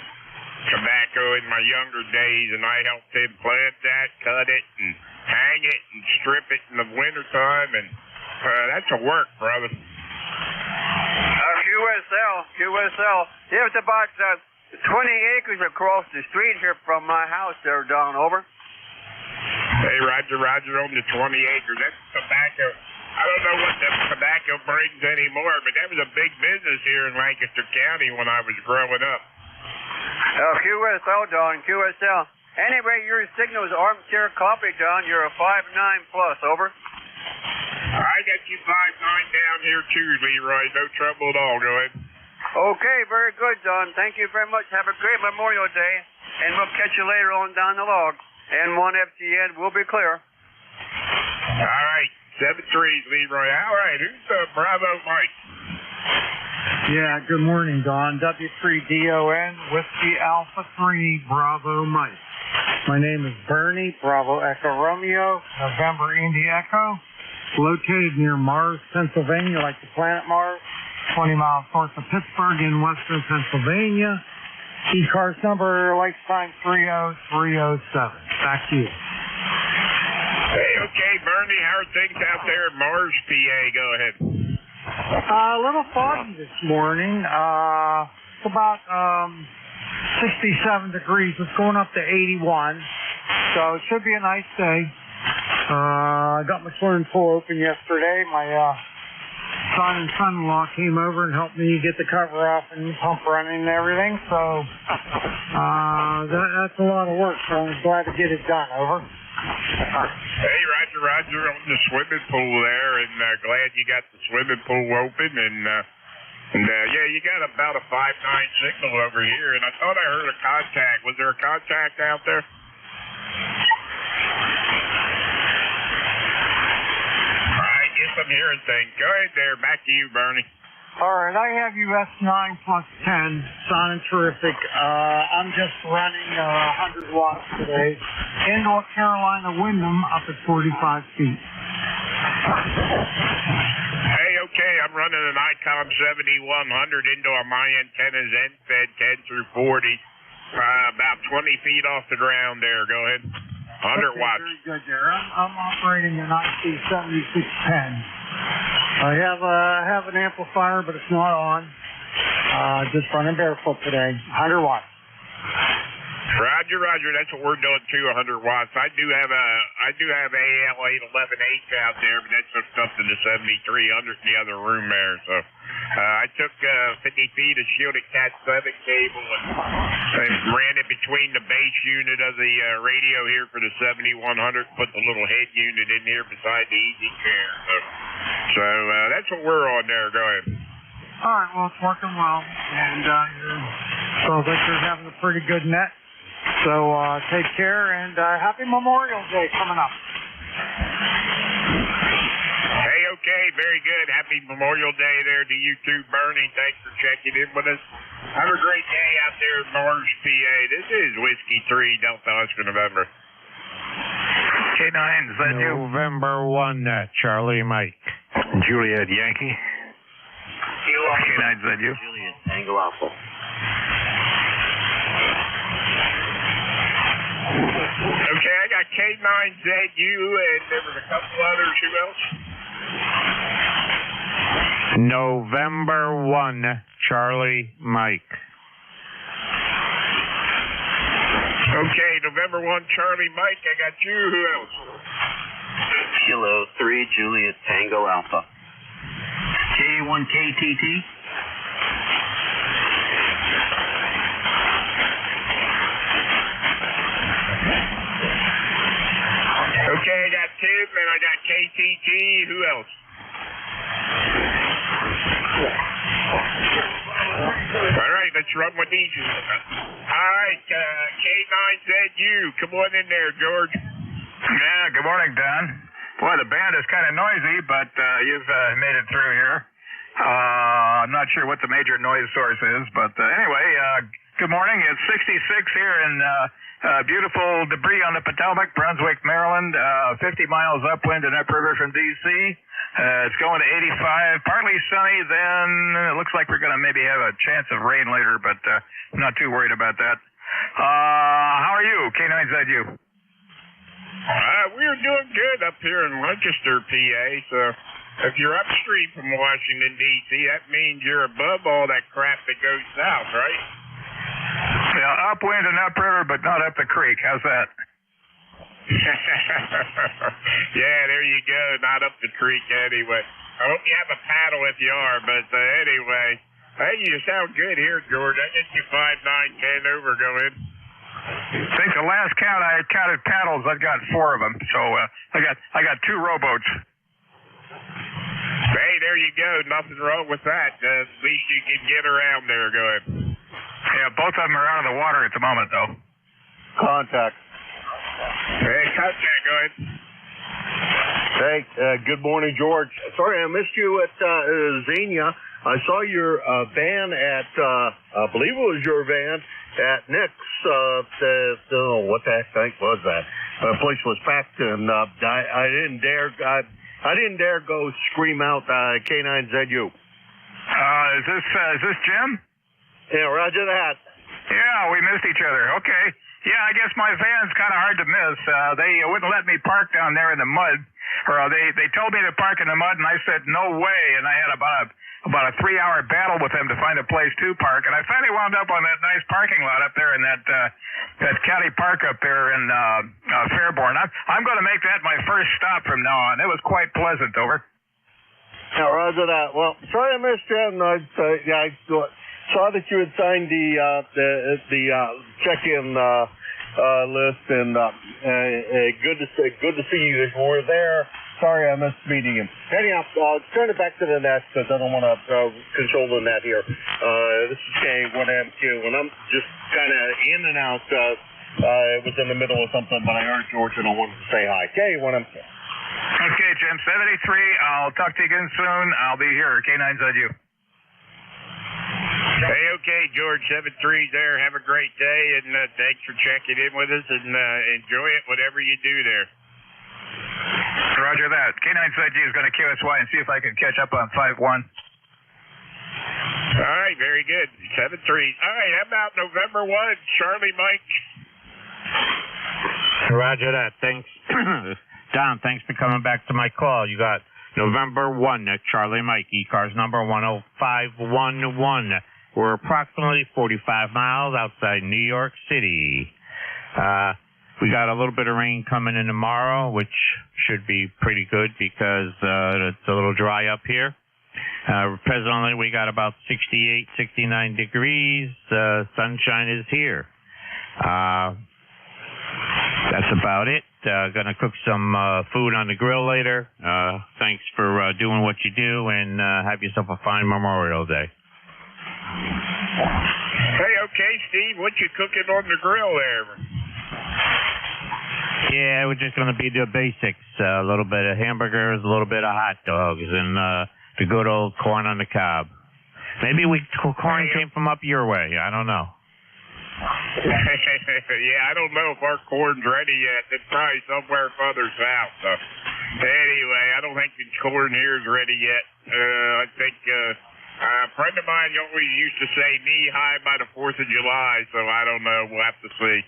tobacco in my younger days, and I helped him plant that, cut it, and hang it, and strip it in the wintertime, and that's a work, brother. QSL. There's about 20 acres across the street here from my house there, Don. Over. Hey, Roger on the 20 acres. That's tobacco. I don't know what the tobacco brings anymore, but that was a big business here in Lancaster County when I was growing up. QSL, Don, QSL. Anyway, your signal is armchair coffee, Don. You're a 5'9 plus, over. I got you 5'9 down here too, Leroy. No trouble at all. Go ahead. Okay, very good, Don. Thank you very much. Have a great Memorial Day, and we'll catch you later on down the log. N1 FGN will be clear. All right, 7-3, Leroy. All right, who's Bravo Mike? Yeah, good morning, Don. W3DON, Whiskey Alpha 3, Bravo Mike. My name is Bernie, Bravo Echo Romeo, November Indy Echo, located near Mars, Pennsylvania, like the planet Mars, 20 miles north of Pittsburgh in western Pennsylvania. ECARS number, like sign 30307. Back to you. Hey, okay, Bernie, how are things out there at Mars, PA? Go ahead. A little foggy this morning. It's about 67 degrees. It's going up to 81. So it should be a nice day. I got my swimming pool open yesterday. My son and son-in-law came over and helped me get the cover off and pump running and everything. So that's a lot of work. So I'm glad to get it done. Over. Hey, Roger on the swimming pool there, and glad you got the swimming pool open, and yeah, you got about a 5'9" signal over here, and I thought I heard a contact. Was there a contact out there? All right, guess I'm hearing things. Go ahead there, back to you, Bernie. All right, I have you S9 plus 10, sounding terrific. I'm just running 100 watts today in North Carolina, Wyndham, up at 45 feet. Hey, okay, I'm running an ICOM 7100 into my antennas, end-fed 10 through 40, about 20 feet off the ground there. Go ahead. 100 watts. Very good there. I'm operating an IC 7610. I have an amplifier, but it's not on. Just running barefoot today. 100 watts. Roger, Roger. That's what we're doing too. 100 watts. I do have a AL 811H out there, but that's hooked up to the 7300 in the other room there. So I took 50 feet of shielded Cat 7 cable and ran it between the base unit of the radio here for the 7100. Put the little head unit in here beside the easy chair. So that's what we're on there. Go ahead. All right, well, it's working well, and sounds like you're having a pretty good net. So take care, and happy Memorial Day coming up. Hey, okay, very good. Happy Memorial Day there to you too, Bernie. Thanks for checking in with us. Have a great day out there in Orange, PA. This is Whiskey 3, Delta Oscar November. K9, is that you? November 1, Charlie Mike. Juliet Yankee. K9, is that you? Juliet Tango Alpha. Okay, I got K9ZU, and there was a couple others. Who else? November 1, Charlie Mike. Okay, November 1, Charlie Mike. I got you. Who else? Kilo 3, Juliet Tango Alpha. K1KTT. Okay, I got Tim, and I got KTT. Who else? All right, let's run with these. All right, K9ZU. Come on in there, George. Yeah, good morning, Don. Boy, the band is kind of noisy, but you've made it through here. I'm not sure what the major noise source is, but anyway, good morning. It's 66 here in beautiful debris on the Potomac, Brunswick, Maryland, 50 miles upwind and upriver from D.C. It's going to 85, partly sunny, then it looks like we're going to maybe have a chance of rain later, but I'm not too worried about that. How are you, K9ZU? We're doing good up here in Lancaster, PA, so if you're upstream from Washington, D.C., that means you're above all that crap that goes south, right? Yeah, upwind and upriver, but not up the creek. How's that? Yeah, there you go. Not up the creek anyway. I hope you have a paddle if you are, but anyway. Hey, you sound good here, George. I get you 5, 9, 10 over going. Since the last count I had counted paddles, I've got 4 of them. So I got 2 rowboats. Hey, there you go. Nothing wrong with that. At least you can get around there. Go ahead. Yeah, both of them are out of the water at the moment, though. Contact. Hey, contact. Go ahead. Hey, good morning, George. Sorry, I missed you at Xenia. I saw your van at, I believe it was your van at Nick's. What the heck was that? The place was packed, and I didn't dare go scream out K9ZU. Is this Jim? Yeah, roger that. Yeah, we missed each other. Okay. Yeah, I guess my van's kind of hard to miss. They wouldn't let me park down there in the mud. Or they told me to park in the mud, and I said no way. And I had about a 3-hour battle with them to find a place to park. And I finally wound up on that nice parking lot up there in that county park up there in Fairborn. I'm going to make that my first stop from now on. It was quite pleasant. Over. Yeah, roger that. Well, sorry I missed you. And I saw that you had signed the check-in list, and good to see you. If you were there, sorry I missed meeting you. Anyhow, turn it back to the net because I don't want to control the net here. This is K1MQ, and I'm just kind of in and out. It was in the middle of something, but I heard George and I wanted to say hi. K1MQ. Okay, Jim, 73. I'll talk to you again soon. I'll be here. K9ZU. Hey, okay, George, 73 there. Have a great day, and thanks for checking in with us, and enjoy it, whatever you do there. Roger that. K9ZU is going to QSY and see if I can catch up on 5-1. All right, very good. 73. All right, how about November 1, Charlie Mike? Roger that. Thanks. Don, thanks for coming back to my call. You got November 1, Charlie Mike, ECARS number 10511. We're approximately 45 miles outside New York City. We got a little bit of rain coming in tomorrow, which should be pretty good because it's a little dry up here. Presently, we got about 68, 69 degrees. Sunshine is here. That's about it. Gonna cook some food on the grill later. Thanks for doing what you do, and have yourself a fine Memorial Day. Hey, okay, Steve, what you cooking on the grill there? Yeah, we're just gonna be the basics. A little bit of hamburgers, a little bit of hot dogs, and the good old corn on the cob. Maybe corn came from up your way. I don't know. Yeah, I don't know if our corn's ready yet. It's probably somewhere further south. So. Anyway, I don't think the corn here is ready yet. I think a friend of mine always used to say knee high by the 4th of July, so I don't know. We'll have to see.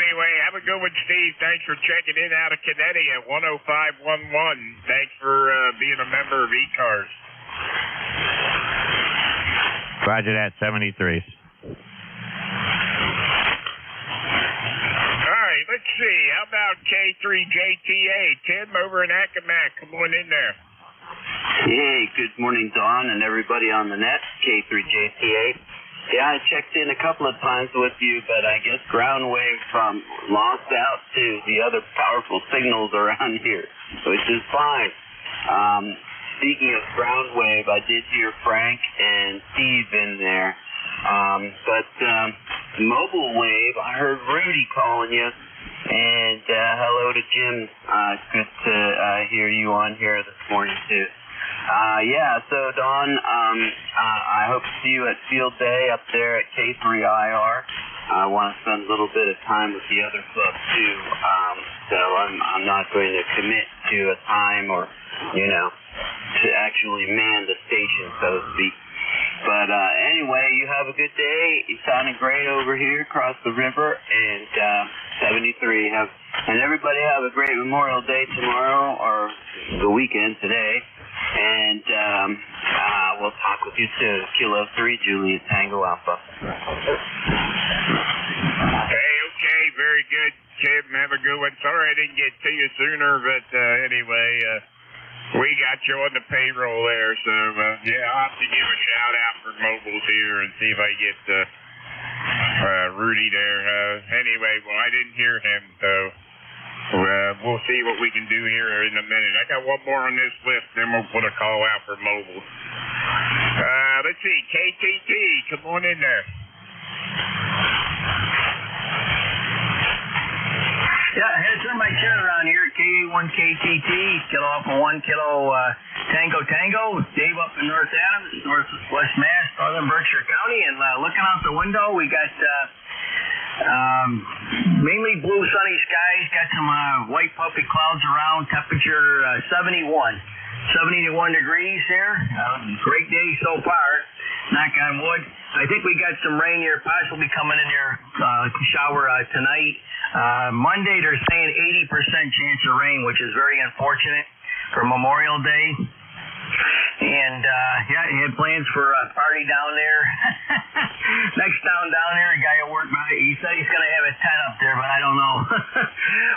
Anyway, have a good one, Steve. Thanks for checking in out of Kennedy at 10511. Thanks for being a member of ECARS. Roger that, 73. All right, let's see. How about K3JTA? Tim over in Accomack. Come on in there. Hey, good morning, Don, and everybody on the net. K3JTA. Yeah, I checked in a couple of times with you, but I guess ground wave lost out to the other powerful signals around here, which is fine. Speaking of ground wave, I did hear Frank and Steve in there. But mobile wave, I heard Rudy calling you. And hello to Jim. Good to hear you on here this morning, too. Yeah, so Don, I hope to see you at Field Day up there at K3IR. I want to spend a little bit of time with the other club, too. So I'm not going to commit to a time or, to actually man the station, so to speak. But anyway, you have a good day. You sounded great over here across the river, and 73. And everybody have a great Memorial Day tomorrow, or the weekend today. And we'll talk with you soon. Kilo 3, Juliet Tango Alpha. Hey, okay, very good, Tim. Have a good one. Sorry I didn't get to you sooner, but anyway, we got you on the payroll there, so yeah, I'll have to give a shout out for mobiles here and see if I get Rudy there. Anyway, well, I didn't hear him, so we'll see what we can do here in a minute. I got one more on this list, then we'll put a call out for mobile. Let's see, KTT, come on in there. Yeah, I had to turn my chair around here at KA1KTT, Kilo Alpha 1, Kilo Tango Tango, Dave up in North Adams, Northwest Mass, Northern Berkshire County, and looking out the window, we got mainly blue sunny skies, got some white puffy clouds around, temperature 71 degrees here. Great day so far, knock on wood. I think we got some rain here possibly coming in here, shower tonight. Monday they're saying 80% chance of rain, which is very unfortunate for Memorial Day. And yeah, he had plans for a party down there. Next town down there, a guy at work, he said he's going to have a tent up there, but I don't know.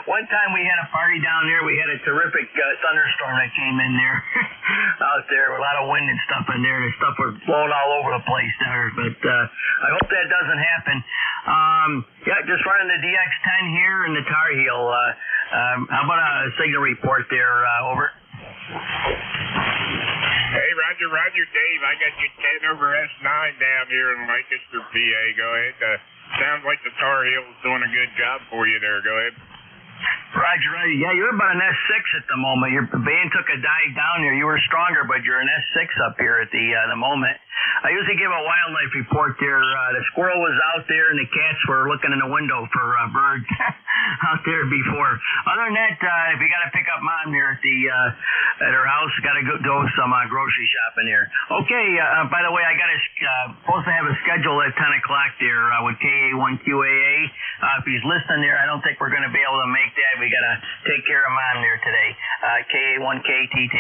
One time we had a party down there, we had a terrific thunderstorm that came in there, out there, a lot of wind and stuff in there, and stuff was blowing all over the place there, but I hope that doesn't happen. Yeah, just running the DX10 here in the Tar Heel. How about a signal report there, over? Hey, Roger, Dave. I got you 10 over S9 down here in Lancaster, PA. Go ahead. Sounds like the Tar Heel's doing a good job for you there. Go ahead. Roger. Yeah, you're about an S6 at the moment. Your band took a dive down here. You were stronger, but you're an S6 up here at the moment. I usually give a wildlife report there. The squirrel was out there, and the cats were looking in the window for birds out there before. Other than that, if you got to pick up Mom here at her house, got to go do some grocery shopping here. Okay. By the way, I got supposed to have a schedule at 10 o'clock there with KA1QAA. If he's listening there, I don't think we're going to be able to make that. We got to take care of Mom there today. KA1KTT.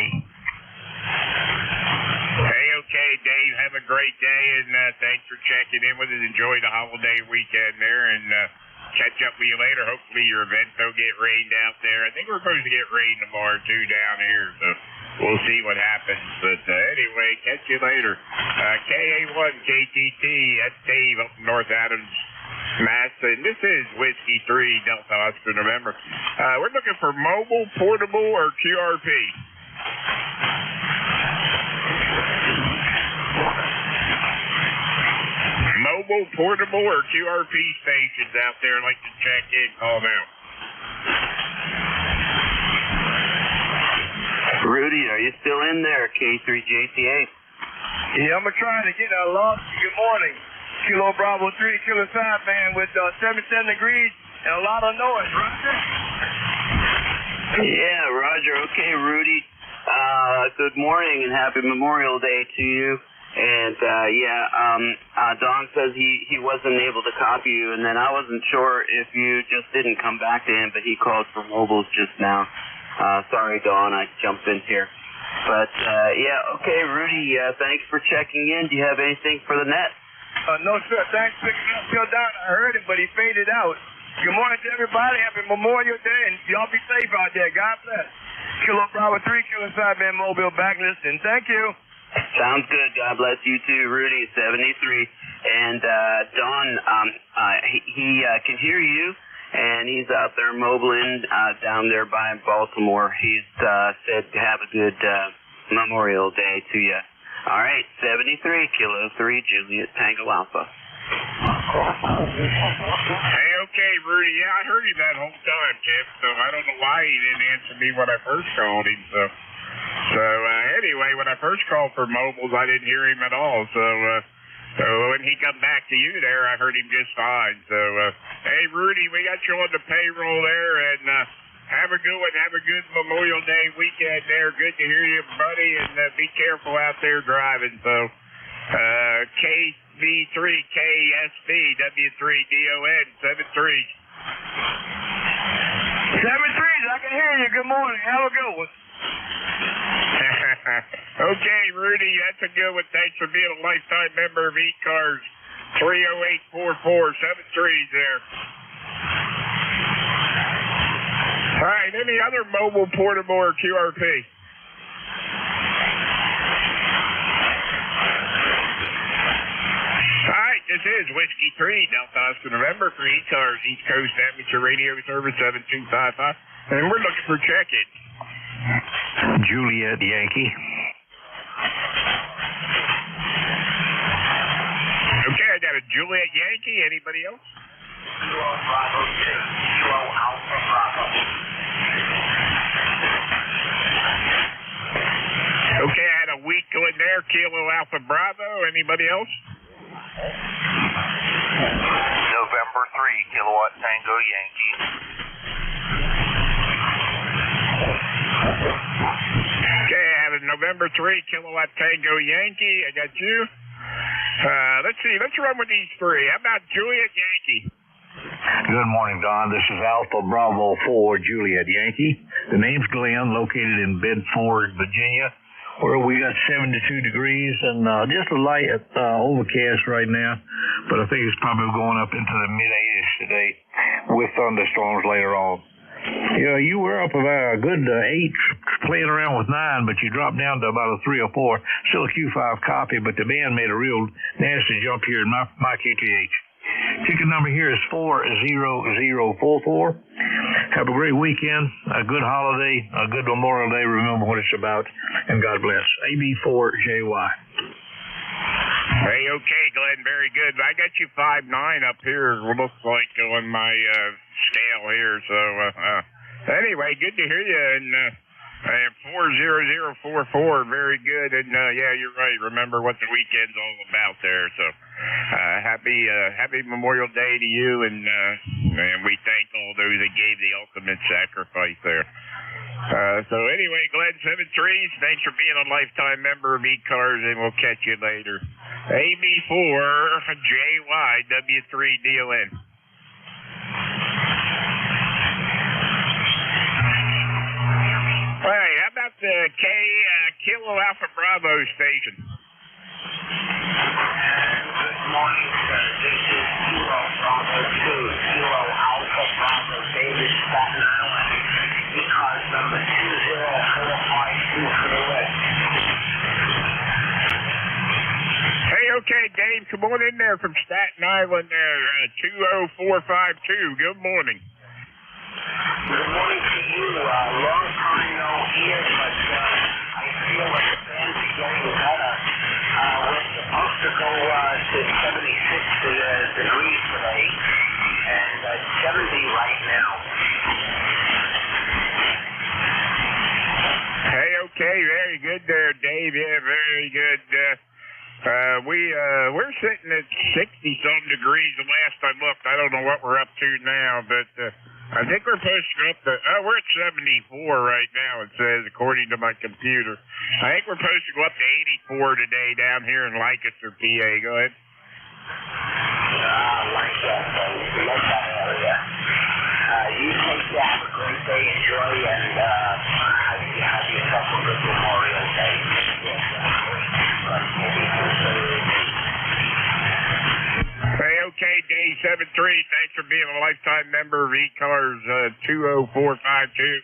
Hey, okay, Dave. Have have a great day, and thanks for checking in with us. Enjoy the holiday weekend there, and catch up with you later. Hopefully your event don't get rained out there. I think we're supposed to get rain tomorrow, too, down here, so we'll see what happens. But anyway, catch you later. KA1 KTT, that's Dave up in North Adams, Mass. And this is Whiskey 3 Delta Oscar November. We're looking for mobile, portable, or QRP. Mobile, portable, or QRP stations out there like to check in, call now. Rudy, are you still in there, K3JTA? Yeah, I'm going to try to get a lost. Good morning. Kilo Bravo 3, Kilo Sideband with 77 degrees and a lot of noise. Roger? Yeah, Roger. Okay, Rudy. Good morning and happy Memorial Day to you. And, Don says he wasn't able to copy you, and then I wasn't sure if you just didn't come back to him, but he called for mobiles just now. Sorry, Don, I jumped in here. But, okay, Rudy, thanks for checking in. Do you have anything for the net? No, sir. Thanks for picking up Phil Don. I heard it, but he faded out. Good morning to everybody. Happy Memorial Day, and y'all be safe out there. God bless. Kilo Bravo 3, Kilo Sideband Mobile back listening. Thank you. Sounds good. God bless you too, Rudy, 73. And Don, he can hear you, and he's out there mobiling down there by Baltimore. He's said to have a good Memorial Day to you. All right, 73, Kilo 3, Juliet, Tango Alpha. Hey, okay, Rudy. Yeah, I heard you that whole time, Tim, so I don't know why he didn't answer me when I first called him, So anyway, when I first called for mobiles, I didn't hear him at all. So when he come back to you there, I heard him just fine. So, hey, Rudy, we got you on the payroll there, and have a good one. Have a good Memorial Day weekend there. Good to hear you, buddy, and be careful out there driving. So, KV3, KSB, W3DON, 73. 73s, I can hear you. Good morning. Have a good one. Okay, Rudy, that's a good one. Thanks for being a lifetime member of ECARS. 30844, 73s there. All right, any other mobile, portable, or QRP? All right, this is Whiskey 3, Delta Oscar November for ECARS, East Coast Amateur Radio Service 7255, and we're looking for check-in. Juliet Yankee. Okay, I got a Juliet Yankee. Anybody else? Kilo Bravo 6, Kilo Alpha Bravo. Okay, I had a weak going there. Kilo Alpha Bravo. Anybody else? November 3, Kilowatt Tango Yankee. Okay, I have a November 3, Kilowatt Tango Yankee. I got you. Let's see. Let's run with these three. How about Juliet Yankee? Good morning, Don. This is Alpha Bravo 4, Juliet Yankee. The name's Glenn, located in Bedford, Virginia, where we got 72 degrees and just a light overcast right now, but I think it's probably going up into the mid-80s today with thunderstorms later on. Yeah, you were up about a good 8, playing around with 9, but you dropped down to about a 3 or 4. Still a Q5 copy, but the band made a real nasty jump here in my QTH. Ticket number here is 40044. Have a great weekend, a good holiday, a good Memorial Day. Remember what it's about, and God bless. AB4JY. Hey, okay, Glenn, very good. I got you 5'9" up here. It looks like on my scale here. So anyway, good to hear you. And 40044, very good. And yeah, you're right. Remember what the weekend's all about there. So happy Memorial Day to you, and we thank all those that gave the ultimate sacrifice there. So anyway, Glenn 73s, thanks for being a lifetime member of ECARS, and we'll catch you later. AB4JY W3DON. All right, how about the Kilo Alpha Bravo station? morning, sir. This is Kilo Bravo 2, Kilo Alpha Bravo David, Staten Island. ECARS number 20452 for the list. Hey, okay, Dave, come on in there from Staten Island there, 20452. Good morning. Good morning to you. Long time no hear, but I feel like the fans are getting better. We're supposed to go to 76 degrees today, and 70 right now. Hey, okay, very good there, Dave. Yeah, very good. We're sitting at 60-some degrees the last I looked. I don't know what we're up to now, but I think we're supposed to go up to, we're at 74 right now, it says, according to my computer. I think we're supposed to go up to 84 today down here in Lancaster, PA. Go ahead. Lancaster, we love that area. You take care, have a great day, enjoy, and have yourself a good Memorial Day. Hey, okay, Day 73. Thanks for being a lifetime member of ECARS 20452.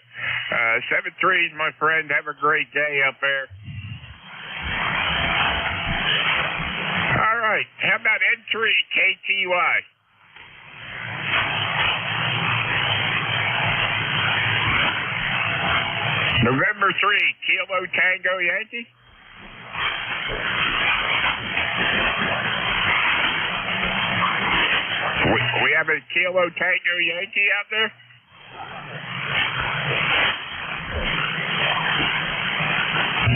73, my friend. Have a great day up there. All right. How about N3 KTY? November 3, Kilo Tango Yankee. We have a Kilo Tango Yankee out there?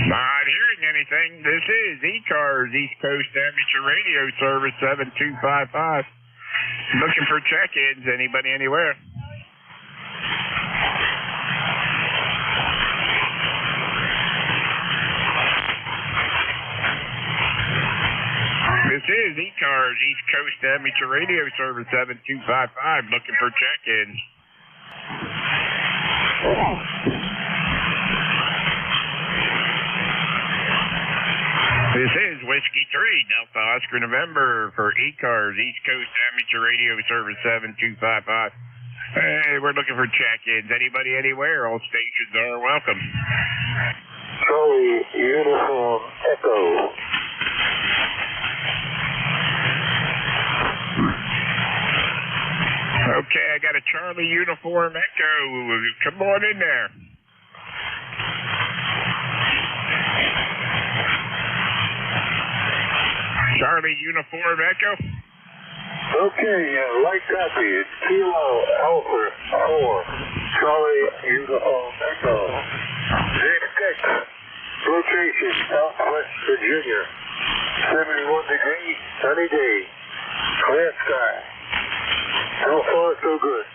Not hearing anything. This is ECARS, East Coast Amateur Radio Service 7255. Looking for check-ins. Anybody anywhere? This is ECARS, East Coast Amateur Radio Service 7255, looking for check-ins. This is Whiskey 3, Delta Oscar November for ECARS, East Coast Amateur Radio Service 7255. Hey, we're looking for check-ins. Anybody anywhere? All stations are welcome. Charlie Uniform Echo. Okay, I got a Charlie Uniform Echo. Come on in there. Charlie Uniform Echo. Okay, light copy. It's Kilo Alpha 4. Charlie Uniform Echo. Zix, location Southwest Virginia. 71 degrees, sunny day. Clear sky. So far, so good.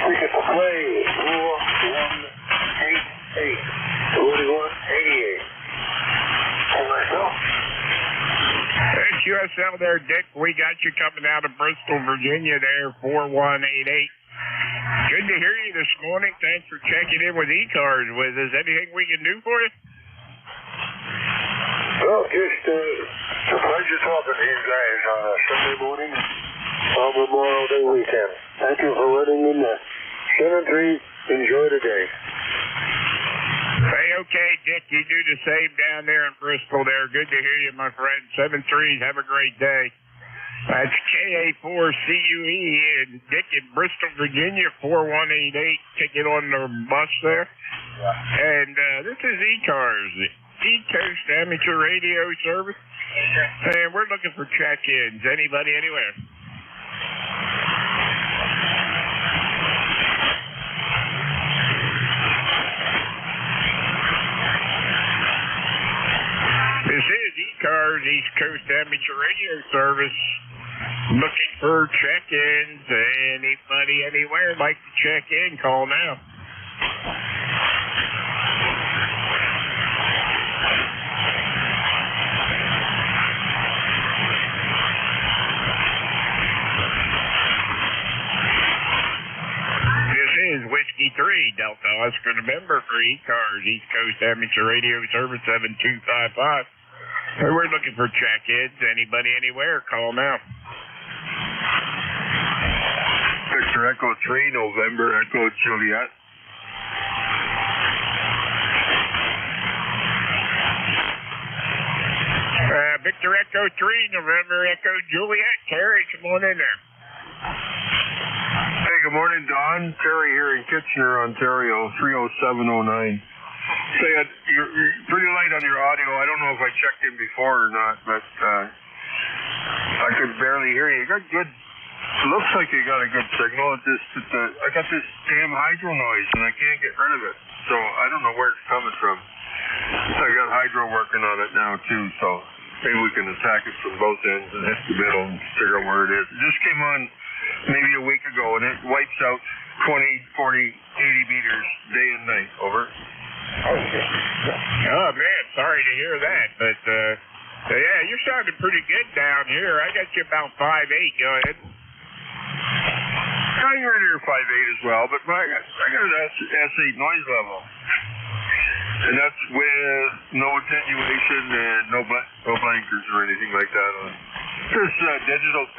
We can play 4188. 4188. And myself. Hey, QSL there, Dick. We got you coming out of Bristol, Virginia there, 4188. Good to hear you this morning. Thanks for checking in with ECARS with us. Anything we can do for you? Well, just it's a pleasure talking to you guys on a Sunday morning on Memorial Day weekend. Thank you for letting me know. 7-3, enjoy the day. Hey, okay, Dick, you do the same down there in Bristol there. Good to hear you, my friend. 7-3, have a great day. That's KA4CUE and Dick in Bristol, Virginia, 4188. Ticket on the bus there. And this is ECARS, East Coast Amateur Radio Service. And we're looking for check-ins. Anybody, anywhere? This is ECARS, East Coast Amateur Radio Service. Looking for check-ins. Anybody, anywhere like to check in, call now. This is Whiskey 3, Delta Oscar November for ECARS, East Coast Amateur Radio Service 7255. We're looking for check-ins. Anybody, anywhere, call now. Victor Echo 3, November Echo Juliet. Victor Echo 3, November Echo Juliet. Terry, come on in there. Hey, good morning, Don. Terry here in Kitchener, Ontario, 30709. Say, you're pretty light on your audio. I don't know if I checked in before or not, but I could barely hear you. You got good. Looks like you got a good signal. I got this damn hydro noise, and I can't get rid of it. So I don't know where it's coming from. I got hydro working on it now too, so maybe we can attack it from both ends and hit the middle and figure out where it is. It just came on maybe a week ago, and it wipes out 20, 40, 80 meters day and night. Over. Oh, man, sorry to hear that, but, yeah, you're sounding pretty good down here. I got you about 5'8". Go ahead. I heard your 5'8" as well, but I got an S8 noise level. And that's with no attenuation and no blankers or anything like that on. This digital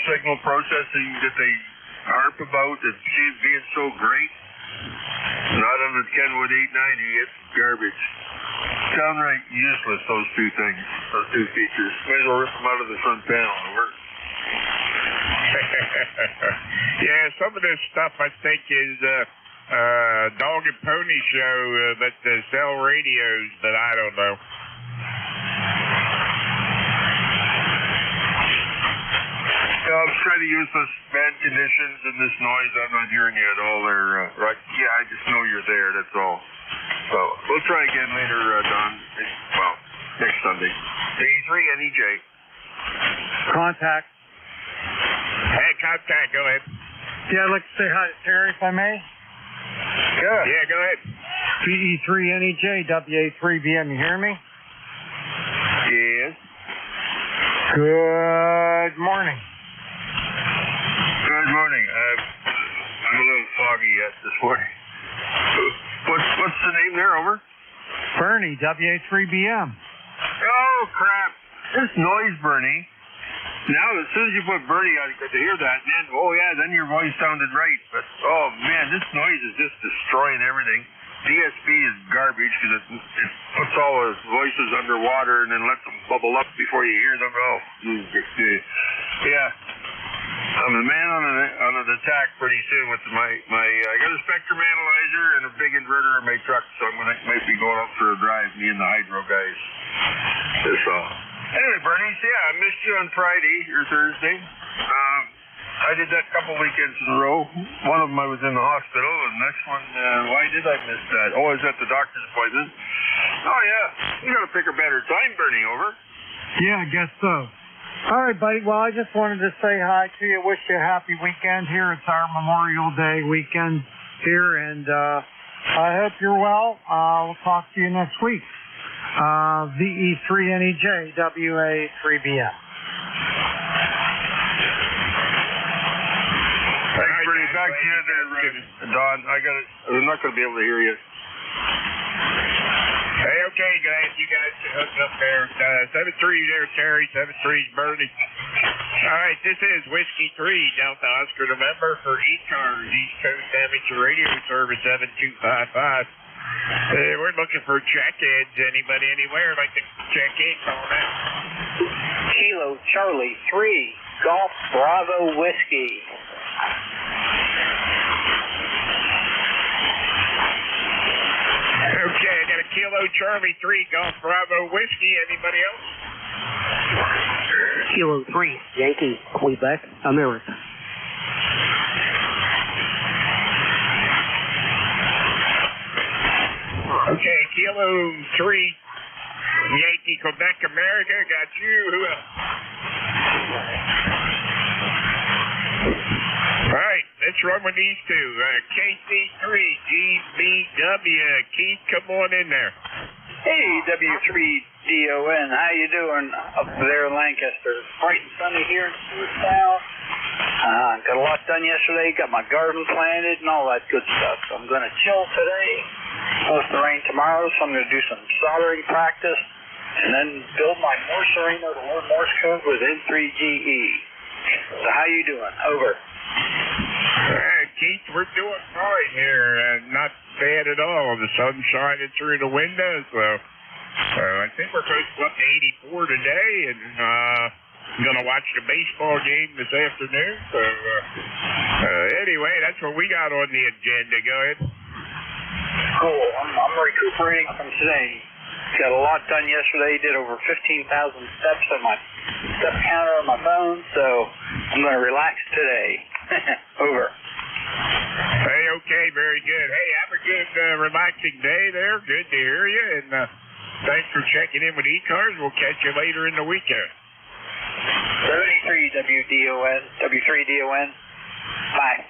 signal processing that they harp about, it being so great. Not on the Kenwood 890, it's garbage. Downright useless, those two things, those two features. Might as well rip them out of the front panel. Yeah, some of this stuff I think is dog and pony show that sell radios, but I don't know. I'm trying to use this bad conditions and this noise. I'm not hearing you at all there. Right? Yeah, I just know you're there, that's all. So we'll try again later, Don. Well, next Sunday. E3 NEJ. Contact. Hey, contact, go ahead. Yeah, I'd like to say hi to Terry, if I may. Good. Yeah, go ahead. PE3NEJ, WA3BM, you hear me? Yes. Good morning. Good morning. I'm a little foggy yet this morning. What's the name there, over? Bernie, WA3BM. Oh, crap. This noise, Bernie. Now, as soon as you put Bernie, I got to hear that, and then your voice sounded right. But, oh, man, this noise is just destroying everything. DSP is garbage because it puts all the voices underwater and then lets them bubble up before you hear them. Oh, yeah. I'm a man on an attack pretty soon with my I got a spectrum analyzer and a big inverter in my truck, so might be going up for a drive, me and the hydro guys. That's all. Anyway, Bernie, I missed you on Friday or Thursday. I did that a couple weekends in a row. One of them I was in the hospital, and the next one, why did I miss that? Oh, I was at the doctor's appointment. Oh, yeah. You got to pick a better time, Bernie, over. Yeah, I guess so. All right, buddy. Well, I just wanted to say hi to you. Wish you a happy weekend here. It's our Memorial Day weekend here, and I hope you're well. We'll talk to you next week. VE3NEJ, WA3BM. Thanks, Bernie. Back to you there, Don. I'm not going to be able to hear you. Hey, okay, guys. You guys hooked up there. 7-3 there, Terry. 7-3's Bernie. All right, this is Whiskey 3, Delta Oscar November for ECARS, East Coast Amateur Radio Service 7255. We're looking for check-ins. Anybody, anywhere like to check in? Call now. Kilo Charlie 3, Golf Bravo Whiskey. Okay, I got a Kilo Charlie 3, Golf Bravo Whiskey. Anybody else? Kilo 3, Yankee, Quebec, America. Okay, Kilo 3, Yankee, Quebec, America. Got you. Who else? All right, let's run with these two. KC3, GBW. Keith, come on in there. Hey, W3DON. How you doing up there in Lancaster? Bright and sunny here in South. Got a lot done yesterday. Got my garden planted and all that good stuff. So I'm going to chill today. Supposed to rain tomorrow, so I'm going to do some soldering practice. and then build my Morse Arena to learn Morse code with N3GE. So how you doing? Over. Keith, we're doing fine here. Not bad at all. The sun's shining through the windows, so I think we're close to up to 84 today, and I'm going to watch the baseball game this afternoon. So anyway, that's what we got on the agenda. Go ahead. Cool. I'm recuperating from today. Got a lot done yesterday. Did over 15,000 steps on my step counter on my phone, so I'm going to relax today. Over. Hey, okay, very good. Hey, have a good, relaxing day there. Good to hear you, and thanks for checking in with ECARS. We'll catch you later in the weekend. 73 WDON, W3DON. Bye.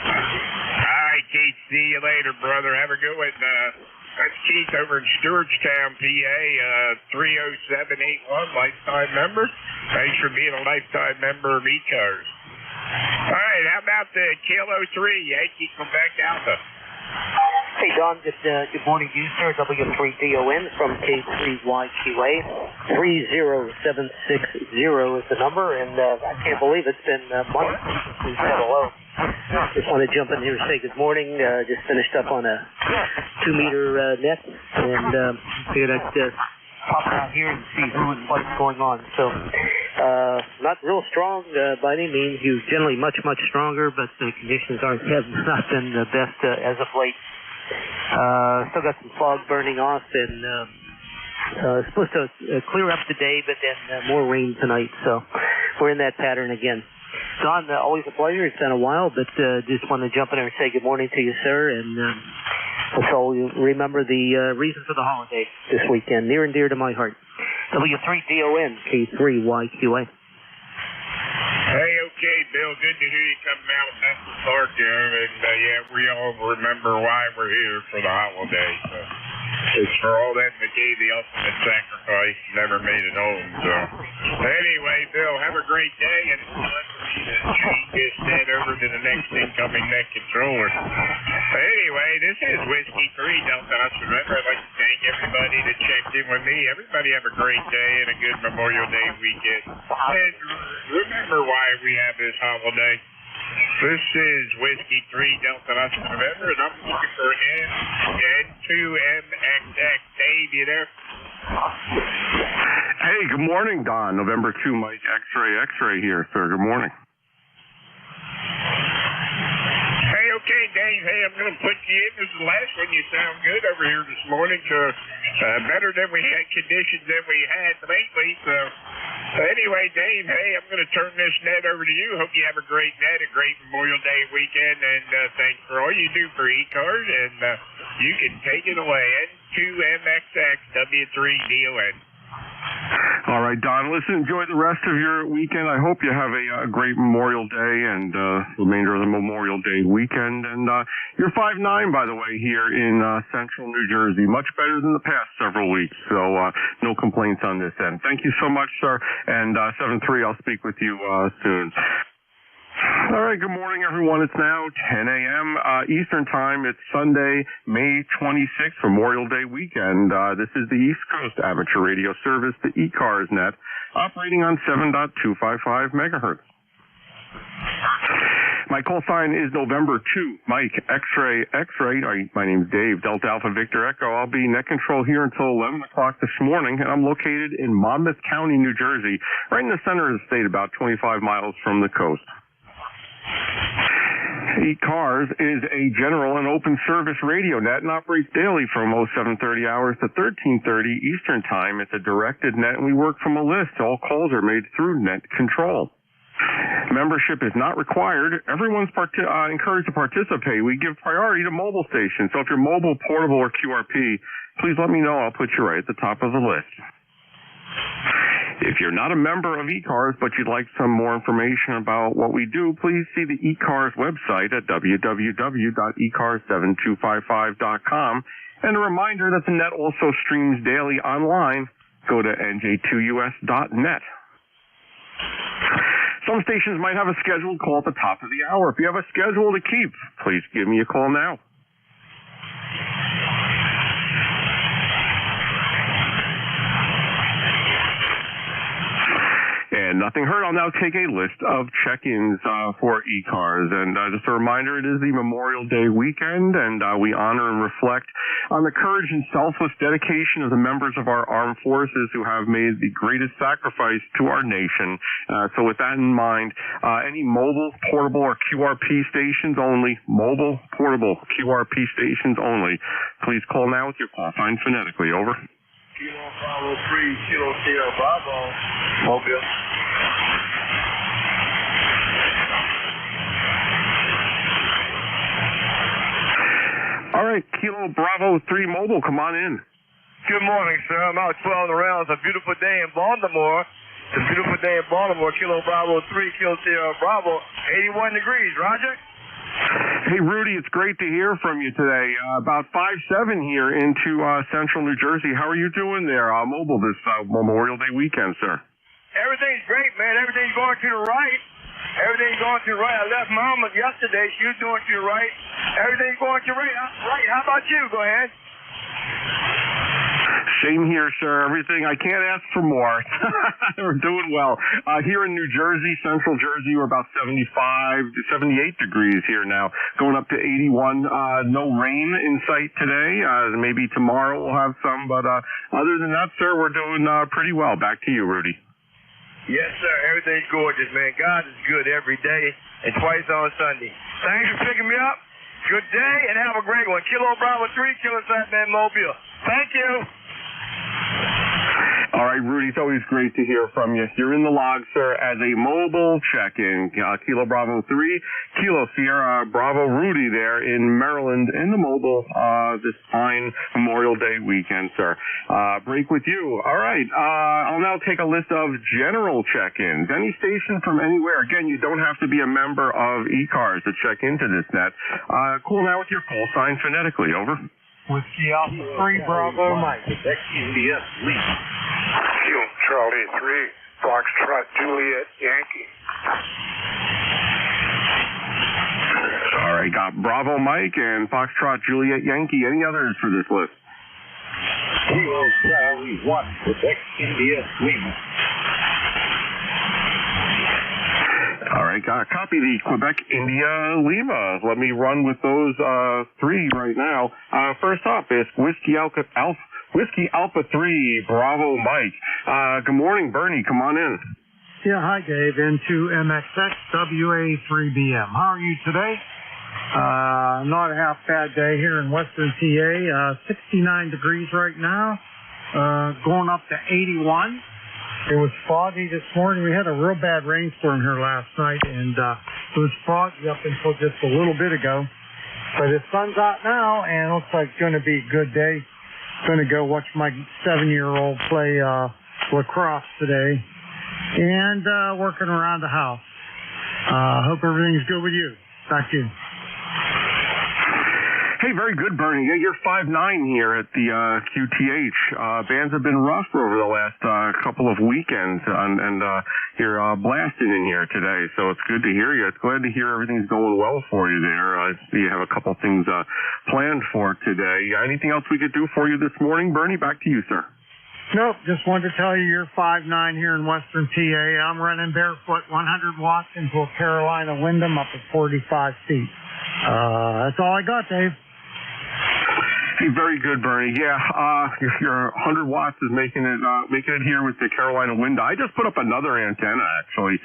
All right, Keith. See you later, brother. Have a good one. That's Keith over in Stewartstown, PA, 30781, lifetime member. Thanks for being a lifetime member of ECARS. All right, how about the Kilo 3, Yankee Quebec Alpha? Hey, Don, good morning to you, sir. W3DON from K3YQA. 30760 is the number, and I can't believe it's been months since we said hello. Just want to jump in here and say good morning. Just finished up on a 2-meter net, and figured I'd pop out here and see who and what's going on. So, not real strong by any means. You're generally much, much stronger, but the conditions have not been the best as of late. Still got some fog burning off, and it's supposed to clear up today, but then more rain tonight. So we're in that pattern again. Don, always a pleasure. It's been a while, but just want to jump in there and say good morning to you, sir. And so remember the reason for the holiday this weekend, near and dear to my heart. W3DON, K3YQA. Hey, okay, Bill. Good to hear you coming out of Central Park there. And yeah, we all remember why we're here for the holiday. So it's for all them that gave the ultimate sacrifice, never made it home. So anyway, Bill, have a great day, and it's time for me to change this net over to the next incoming net controller. Anyway, this is Whiskey 3 Delta Oscar. Remember, I'd like to thank everybody that checked in with me. Everybody have a great day and a good Memorial Day weekend. And remember why we have this holiday. This is Whiskey 3 Delta Oscar November, and I'm looking for N2MXX. Dave, you there? Hey, good morning, Don. November 2, Mike X-Ray here, sir. Good morning. Hey, okay, Dave. Hey, I'm going to put you in. This is the last one. You sound good over here this morning. So, better than we had conditions than we had lately. So, anyway, Dave, hey, I'm going to turn this net over to you. Hope you have a great net, a great Memorial Day weekend, and thanks for all you do for ECARS. And you can take it away. N2MXX W3DON. All right, Don, listen, enjoy the rest of your weekend. I hope you have a great Memorial Day and remainder of the Memorial Day weekend. And you're 5'9", by the way, here in central New Jersey. Much better than the past several weeks, so no complaints on this end. Thank you so much, sir. And 7-3, I'll speak with you soon. All right, good morning, everyone. It's now 10 a.m. Eastern Time. It's Sunday, May 26th, Memorial Day weekend. This is the East Coast Amateur Radio Service, the ECARS net, operating on 7.255 megahertz. My call sign is November 2, Mike X-Ray. My name's Dave, Delta Alpha Victor Echo. I'll be net control here until 11 o'clock this morning, and I'm located in Monmouth County, New Jersey, right in the center of the state, about 25 miles from the coast. ECARS is a general and open service radio net and operates daily from 0730 hours to 1330 Eastern Time. It's a directed net, and we work from a list. All calls are made through net control. Membership is not required. Everyone's encouraged to participate. We give priority to mobile stations. So if you're mobile, portable, or QRP, please let me know. I'll put you right at the top of the list. If you're not a member of ECARS, but you'd like some more information about what we do, please see the ECARS website at www.ecars7255.com. And a reminder that the net also streams daily online. Go to nj2us.net. Some stations might have a scheduled call at the top of the hour. If you have a schedule to keep, please give me a call now. nothing heard. I'll now take a list of check-ins for ECARS. And just a reminder, it is the Memorial Day weekend, and we honor and reflect on the courage and selfless dedication of the members of our armed forces who have made the greatest sacrifice to our nation. So with that in mind, any mobile, portable, or QRP stations only, mobile, portable, QRP stations only, please call now with your call sign phonetically. Over. Kilo Bravo 3, Kilo Sierra Bravo, Mobile. All right, Kilo Bravo 3 Mobile, come on in. Good morning, sir. I'm out 12 around. It's a beautiful day in Baltimore. It's a beautiful day in Baltimore. Kilo Bravo 3, Kilo Sierra Bravo, 81 degrees. Roger? Hey, Rudy, it's great to hear from you today. About 5-7 here into central New Jersey. How are you doing there, mobile, this Memorial Day weekend, sir? Everything's great, man. Everything's going to the right. Everything's going to the right. I left Mama yesterday. She was doing to the right. Everything's going to the right. How about you? Go ahead. Same here, sir. Everything. I can't ask for more. We're doing well. Here in New Jersey, central Jersey, we're about 75 to 78 degrees here now, going up to 81. No rain in sight today. Maybe tomorrow we'll have some, but other than that, sir, we're doing pretty well. Back to you, Rudy. Yes, sir. Everything's gorgeous, man. God is good every day and twice on Sunday. Thanks for picking me up. Good day and have a great one. Kilo Bravo 3, Kilo Satman Mobile. Thank you. All right, Rudy, it's always great to hear from you. You're in the log, sir, as a mobile check-in. Kilo Bravo 3, Kilo Sierra Bravo Rudy there in Maryland in the mobile this fine Memorial Day weekend, sir. Break with you. All right, I'll now take a list of general check-ins. Any station from anywhere. Again, you don't have to be a member of ECARS to check into this net. Cool now with your call sign phonetically. Over. Whiskey Alpha 3, Bravo, Mike. India, Lima. Kilo Charlie 3, Foxtrot Juliet, Yankee. All right, got Bravo Mike and Foxtrot Juliet Yankee. Any others for this list? Kilo Charlie 1, Quebec, India, Lima. All right, copy the Quebec, India, Lima. Let me run with those three right now. First up is Whiskey Alpha 3, Bravo Mike. Good morning, Bernie. Come on in. Yeah, hi, Dave. Into MXX WA3BM. How are you today? Not a half bad day here in Western PA. 69 degrees right now. Going up to 81. It was foggy this morning. We had a real bad rainstorm here last night, and it was foggy up until just a little bit ago. But the sun's out now, and it looks like it's going to be a good day. Going to go watch my 7-year-old play lacrosse today, and working around the house. Hope everything's good with you. Back to you. Hey, very good, Bernie. Yeah, you're 5'9" here at the QTH. Bands have been rough over the last couple of weekends, and you're blasting in here today, so it's good to hear you. It's glad to hear everything's going well for you there. I see you have a couple things planned for today. Anything else we could do for you this morning, Bernie? Back to you, sir. Nope, just wanted to tell you you're 5'9" here in Western PA. I'm running barefoot 100 watts into a Carolina Wyndham up at 45 feet. That's all I got, Dave. Hey, very good, Bernie. Yeah, your 100 watts is making it here with the Carolina Wyndham. I just put up another antenna actually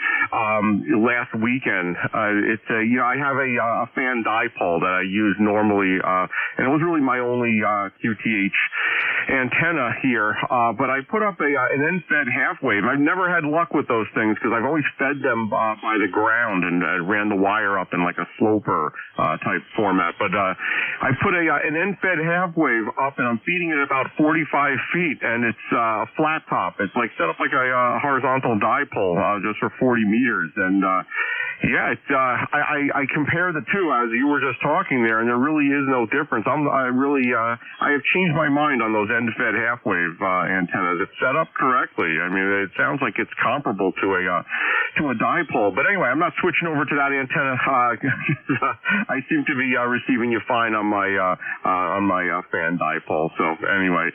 last weekend. It's I have a fan dipole that I use normally, and it was really my only QTH antenna here. But I put up an end-fed half wave. I've never had luck with those things because I've always fed them by the ground and ran the wire up in like a sloper type format. But I put an end-fed half wave up, and I'm feeding it about 45 feet, and it's a flat top. It's like set up like a horizontal dipole just for 40 meters, and yeah, it's I compare the two as you were just talking there, and there really is no difference. I have changed my mind on those end-fed half wave antennas. It's set up correctly. I mean, it sounds like it's comparable to a dipole, but anyway, I'm not switching over to that antenna. I seem to be receiving you fine on my fan dipole. So anyway,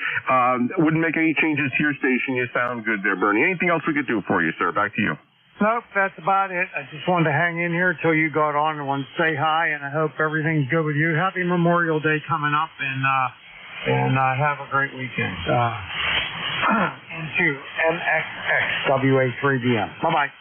wouldn't make any changes to your station. You sound good there, Bernie. Anything else we could do for you, sir? Back to you. Nope, that's about it. I just wanted to hang in here till you got on and want to say hi, and I hope everything's good with you. Happy Memorial Day coming up, and have a great weekend. Into MXXWA3DM. Bye-bye.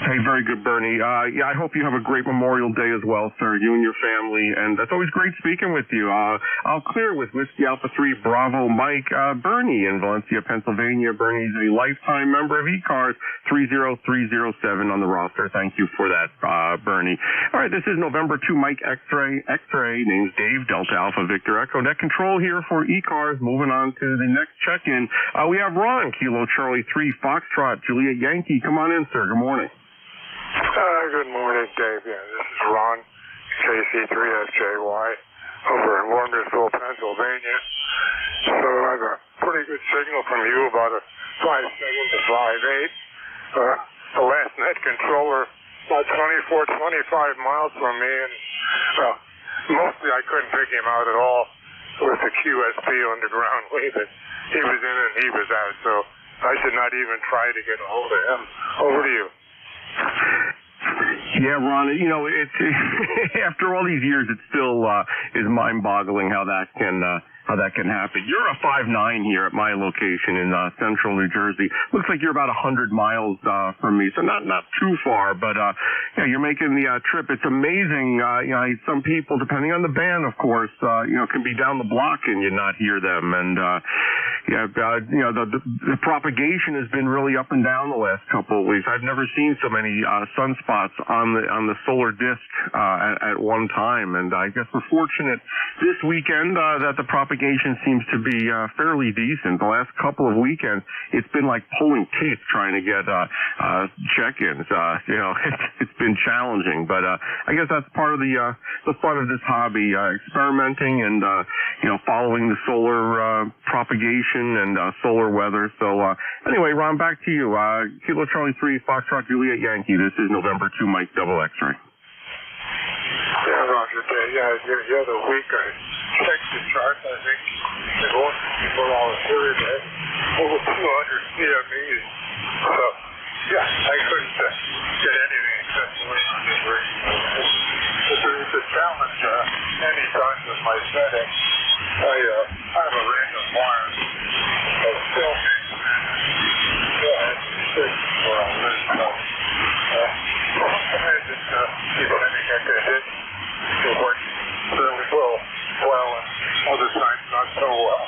Hey, very good, Bernie. Yeah, I hope you have a great Memorial Day as well, sir, you and your family. And it's always great speaking with you. I'll clear with Whiskey Alpha 3 Bravo Mike. Bernie in Valencia, Pennsylvania. Bernie's a lifetime member of ECARS 30307 on the roster. Thank you for that, Bernie. All right, this is November 2 Mike X-Ray. X-Ray, name's Dave, Delta Alpha Victor Echo. Net control here for ECARS. Moving on to the next check-in. We have Ron, Kilo Charlie 3 Foxtrot Juliet Yankee. Come on in, sir. Good morning. Good morning, Dave. Yeah, this is Ron, KC3FJY, over in Warmersville, Pennsylvania. So I have a pretty good signal from you, about a 5.7 to 5.8. The last net controller, about 24, 25 miles from me, and mostly I couldn't pick him out at all with the QSP underground way that he was in and he was out. So I should not even try to get a hold of him. Over to you. Yeah, Ron, you know, it's after all these years, it still is mind-boggling how that can happen. You're a 5'9" here at my location in central New Jersey. Looks like you're about 100 miles from me, so not too far, but yeah, you're making the trip. It's amazing. You know, some people, depending on the band, of course, you know, can be down the block and you not hear them. And yeah, you know, the propagation has been really up and down the last couple of weeks. I've never seen so many sunspots on the solar disk at one time, and I guess we're fortunate this weekend that the propagation seems to be fairly decent. The last couple of weekends, it's been like pulling teeth trying to get check-ins. You know, it's been challenging, but I guess that's part of the fun of this hobby, experimenting and you know, following the solar propagation and solar weather. So anyway, Ron, back to you. Kilo Charlie 3 Foxtrot Juliet Yankee. This is November 2 Mike Double X-Ray. Yeah, Roger. Yeah, the other week I checked the chart. I think most people all heard that over 200 CMEs. So, yeah, I couldn't get anything successfully on this radio. It's a challenge anytime with my setting. I have a random wire of filming still has to stick where I live. So, I just keep anything I can hit. It works fairly well, and other times not so well.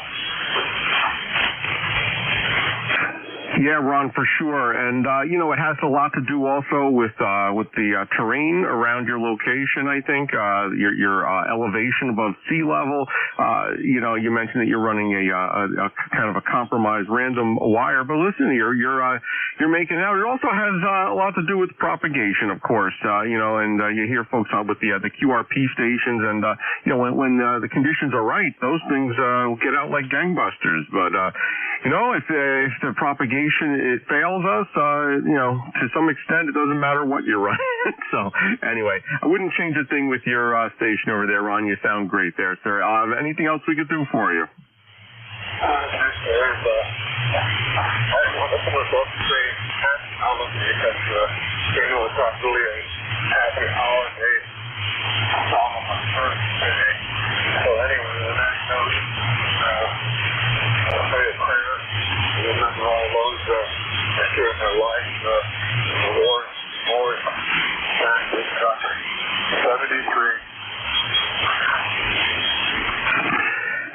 Yeah, Ron, for sure. And, you know, it has a lot to do also with the terrain around your location, I think, your elevation above sea level. You know, you mentioned that you're running a kind of a compromised random wire, but listen, you're making it out. It also has a lot to do with propagation, of course, you know, and you hear folks out with the QRP stations, and, you know, when the conditions are right, those things get out like gangbusters. But, you know, if the propagation it fails us, you know, to some extent, it doesn't matter what you're running. So, anyway, I wouldn't change a thing with your station over there, Ron. You sound great there, sir. Anything else we could do for you? Remember all those during their life, wars, back this country. 73.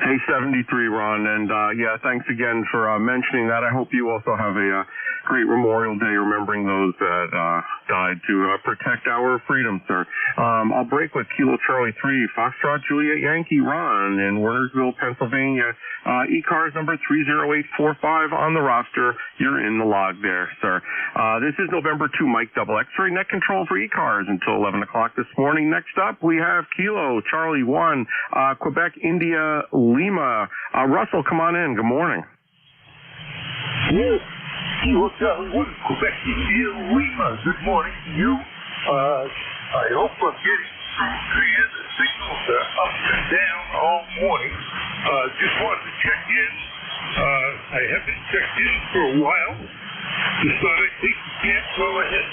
Hey, 73, Ron, and yeah, thanks again for mentioning that. I hope you also have a great Memorial Day, remembering those that died to protect our freedom, sir. I'll break with Kilo Charlie 3 Foxtrot Juliet Yankee Ron in Wernersville, Pennsylvania. ECARS number 30845 on the roster. You're in the log there, sir. This is November 2 Mike Double X-Ray net control for ECARS until 11 o'clock this morning. Next up, we have Kilo Charlie 1 Quebec India Lima. Russell, come on in. Good morning. Yes. Kilo Charlie 1 Quebec India Lima. Good morning to you. I hope I'm getting through the signals up and down all morning. Just wanted to check in. I haven't checked in for a while. Decide I think you can't go ahead.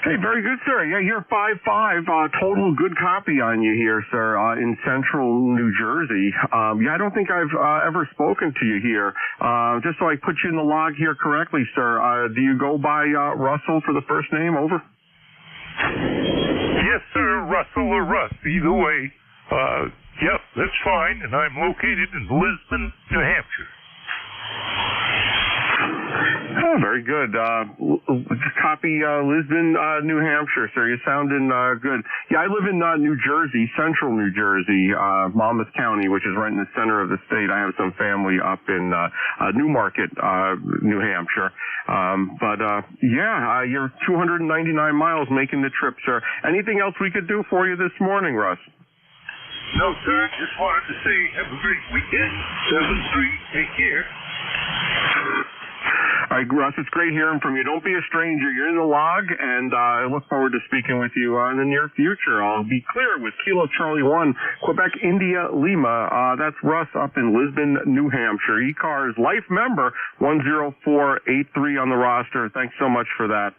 Hey, very good, sir. Yeah, you're 5'5", total good copy on you here, sir, in central New Jersey. Yeah, I don't think I've ever spoken to you here. Just so I put you in the log here correctly, sir, do you go by Russell for the first name? Over. Yes, sir, Russell or Russ, either way. Yep, that's fine, and I'm located in Lisbon, New Hampshire. Oh, very good. Copy Lisbon, New Hampshire, sir. You're sounding good. Yeah, I live in New Jersey, central New Jersey, Monmouth County, which is right in the center of the state. I have some family up in Newmarket, New Hampshire. Yeah, you're 299 miles making the trip, sir. Anything else we could do for you this morning, Russ? No, sir. Just wanted to say have a great weekend. 7-3. Take care. All right, Russ, it's great hearing from you. Don't be a stranger. You're in the log, and I look forward to speaking with you in the near future. I'll be clear with Kilo Charlie 1, Quebec, India, Lima. That's Russ up in Lisbon, New Hampshire. ECARS life member 10483 on the roster. Thanks so much for that,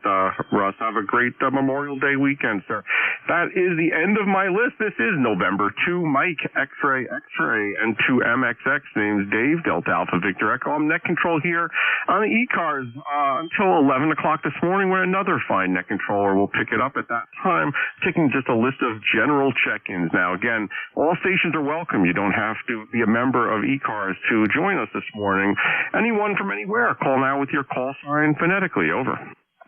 Russ. Have a great Memorial Day weekend, sir. That is the end of my list. This is November 2, Mike, X-Ray, X-Ray, and 2MXX. Name's Dave, Delta Alpha Victor Echo. I'm net control here on the ECARS until 11 o'clock this morning when another fine net controller will pick it up at that time. Taking just a list of general check-ins now. Again, all stations are welcome. You don't have to be a member of ECARS to join us this morning. Anyone from anywhere, call now with your call sign phonetically. Over.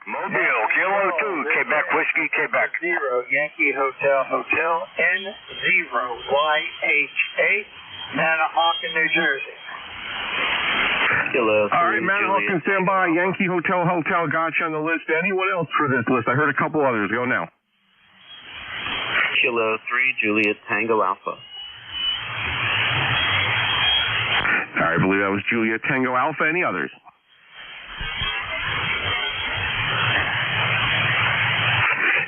Mobile, Kilo 2, Quebec Whiskey, Quebec. 0, Yankee Hotel, Hotel, N0, YHA, Manahawkin, New Jersey. Kilo 3, all right, Manahawkin, stand by. Yankee Hotel, Hotel, got you on the list. Anyone else for this list? I heard a couple others. Go now. Kilo 3, Juliet Tango Alpha. All right, I believe that was Juliet Tango Alpha. Any others?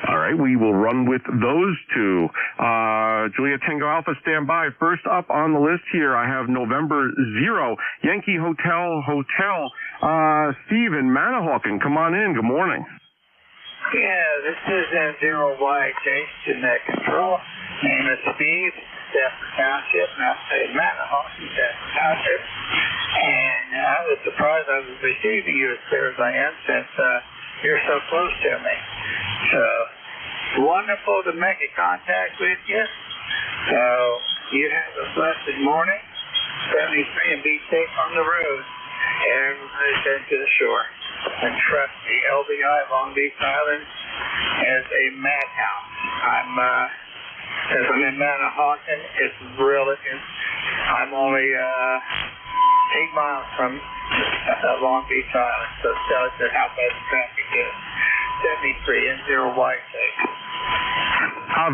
All right, we will run with those two. Juliet Tango Alpha, stand by. First up on the list here, I have November 0, Yankee Hotel, Hotel. Steve in Manahawkin, come on in. Good morning. Yeah, this is N0YJ to net control. Name is Steve, Stafford Township, Manahawkin, Stafford Township. And I was surprised I was receiving you as clear as I am since you're so close to me. So, wonderful to make a contact with you. So, you have a blessed morning. 73 and be safe on the road. Everybody's heading to the shore. And trust me, LBI Long Beach Island is a madhouse. Since I'm in Manahawkin, it's really, I'm only 8 miles from Long Beach Island, so it tells you how bad the traffic is. 73 and 0 Whiteside.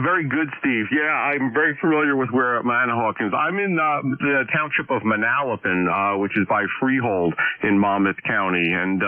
Very good, Steve. Yeah, I'm very familiar with where Manahawkin is. I'm in the township of Manalapan, which is by Freehold in Monmouth County, and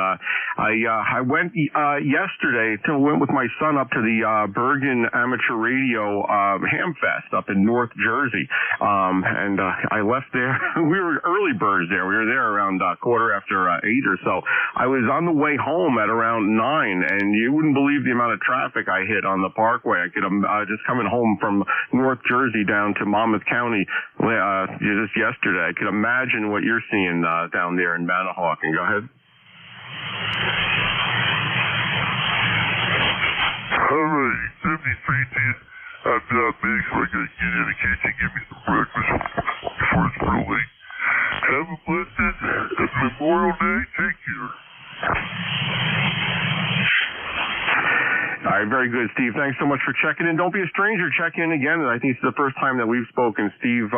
I went yesterday. Went with my son up to the Bergen Amateur Radio Hamfest up in North Jersey, and I left there. We were early birds there. We were there around 8:15 or so. I was on the way home at around 9, and you wouldn't believe the amount of traffic I hit on the Parkway. I could just coming home from North Jersey down to Monmouth County just yesterday. I could imagine what you're seeing down there in Manahawkin. Go ahead. All right, 7310. I'm back so I gotta get in the kitchen, give me some breakfast before it's real late. Have a blessed Memorial Day. Take care. All right, very good, Steve. Thanks so much for checking in. Don't be a stranger. Check in again. I think it's the first time that we've spoken. Steve,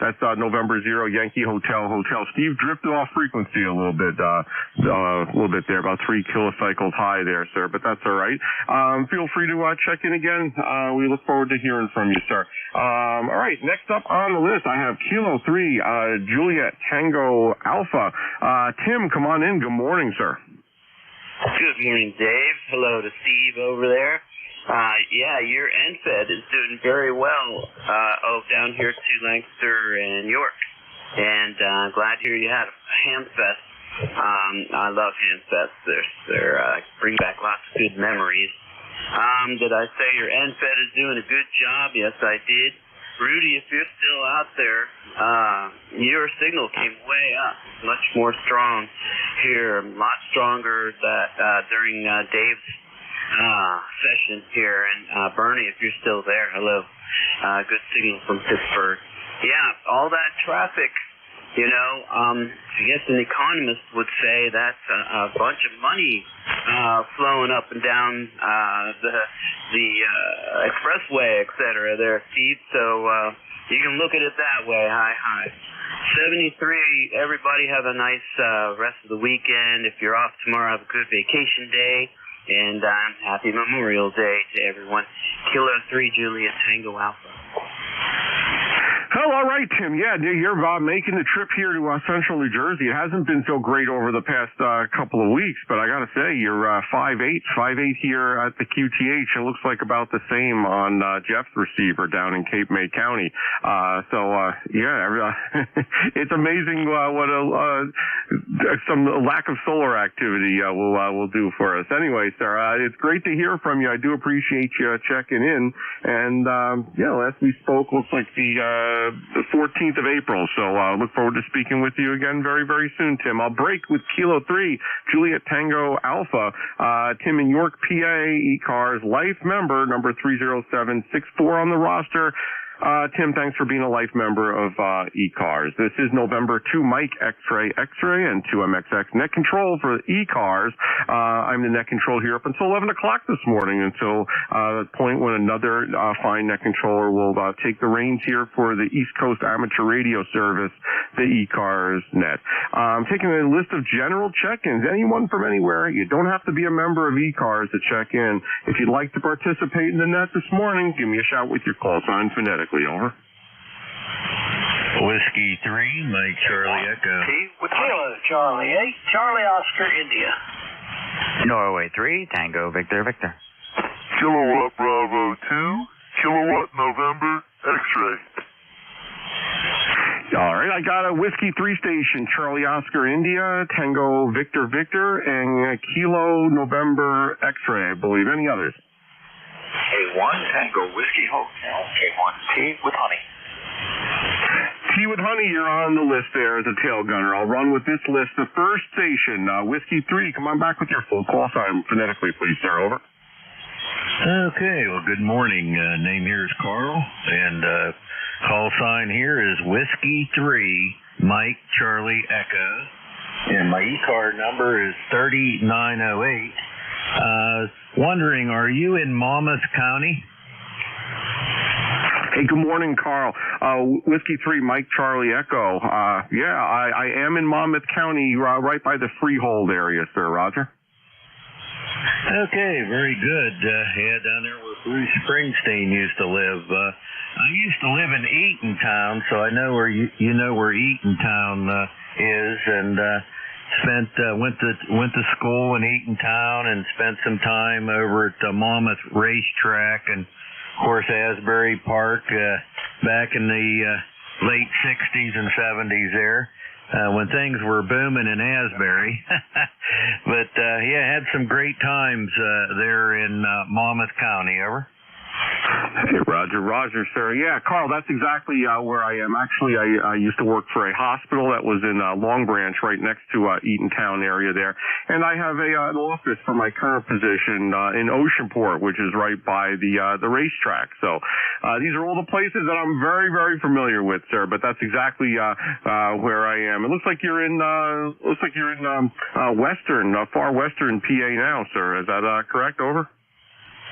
that's November 0, Yankee Hotel, Hotel. Steve drifted off frequency a little bit there, about 3 kilocycles high there, sir, but that's all right. Feel free to check in again. We look forward to hearing from you, sir. All right, next up on the list, I have Kilo 3, Juliet Tango Alpha. Tim, come on in. Good morning, sir. Good morning, Dave. Hello to Steve over there. Yeah, your NFED is doing very well down here to Lancaster and York. And glad to hear you had a ham fest I love Handfest. They're bring back lots of good memories. Did I say your NFED is doing a good job? Yes, I did. Rudy, if you're still out there, your signal came way up, much more strong here, a lot stronger during Dave's session here. And Bernie, if you're still there, hello. Good signal from Pittsburgh. Yeah, all that traffic, you know, I guess an economist would say that's a bunch of money flowing up and down the expressway, et cetera, there, Steve. So you can look at it that way. Hi. 73, everybody have a nice rest of the weekend. If you're off tomorrow, have a good vacation day. And happy Memorial Day to everyone. Kilo 3, Juliet Tango Alpha. Oh, all right, Tim. Yeah, you're making the trip here to central New Jersey. It hasn't been so great over the past couple of weeks, but I got to say, you're 5'8" here at the QTH. It looks like about the same on Jeff's receiver down in Cape May County. It's amazing what some lack of solar activity will do for us. Anyway, sir, it's great to hear from you. I do appreciate you checking in. And, last we spoke, looks like the 14th of April. So look forward to speaking with you again very, very soon, Tim. I'll break with Kilo 3, Juliet Tango Alpha. Tim in York, PA, ECARS, life member, number 30764 on the roster. Tim, thanks for being a life member of ECARS. This is November 2 Mike X-Ray and 2MXX net control for ECARS. I'm the net control here up until 11 o'clock this morning, until the point when another fine net controller will take the reins here for the East Coast Amateur Radio Service, the ECARS net. I'm taking a list of general check-ins. Anyone from anywhere. You don't have to be a member of ECARS to check in. If you'd like to participate in the net this morning, give me a shout with your call sign phonetically. Over. Whiskey 3, Mike Charlie Echo. With Kilo Charlie, Charlie Oscar India. Norway 3, Tango Victor Victor. Kilowatt Bravo 2, Kilowatt November X-Ray. All right, I got a Whiskey 3 station, Charlie Oscar India, Tango Victor Victor, and Kilo November X-Ray, I believe. Any others? K1 Tango Whiskey Hotel, K1 Tea with Honey. Tea with Honey, you're on the list there as a tail gunner. I'll run with this list. The first station, Whiskey 3, come on back with your full call sign phonetically, please, sir. Over. Okay, well, good morning. Name here is Carl, and call sign here is Whiskey 3, Mike Charlie Echo, and my ECAR number is 3908. Wondering, are you in Monmouth County? Hey, good morning, Carl. Whiskey 3, Mike Charlie Echo. I am in Monmouth County, right by the Freehold area, sir. Roger. Okay, very good. Down there where Bruce Springsteen used to live. I used to live in Eatontown, so I know where you know where Eatontown is, and went to school in Eatontown and spent some time over at the Monmouth Racetrack and, of course, Asbury Park back in the late 60s and 70s there when things were booming in Asbury. But, had some great times there in Monmouth County. Over. Hey, Roger, sir. Yeah, Carl, that's exactly where I am. Actually, I used to work for a hospital that was in Long Branch, right next to Eatontown area there. And I have an office for my current position in Oceanport, which is right by the racetrack. So these are all the places that I'm very, very familiar with, sir. But that's exactly where I am. It looks like you're in far western PA now, sir. Is that correct? Over.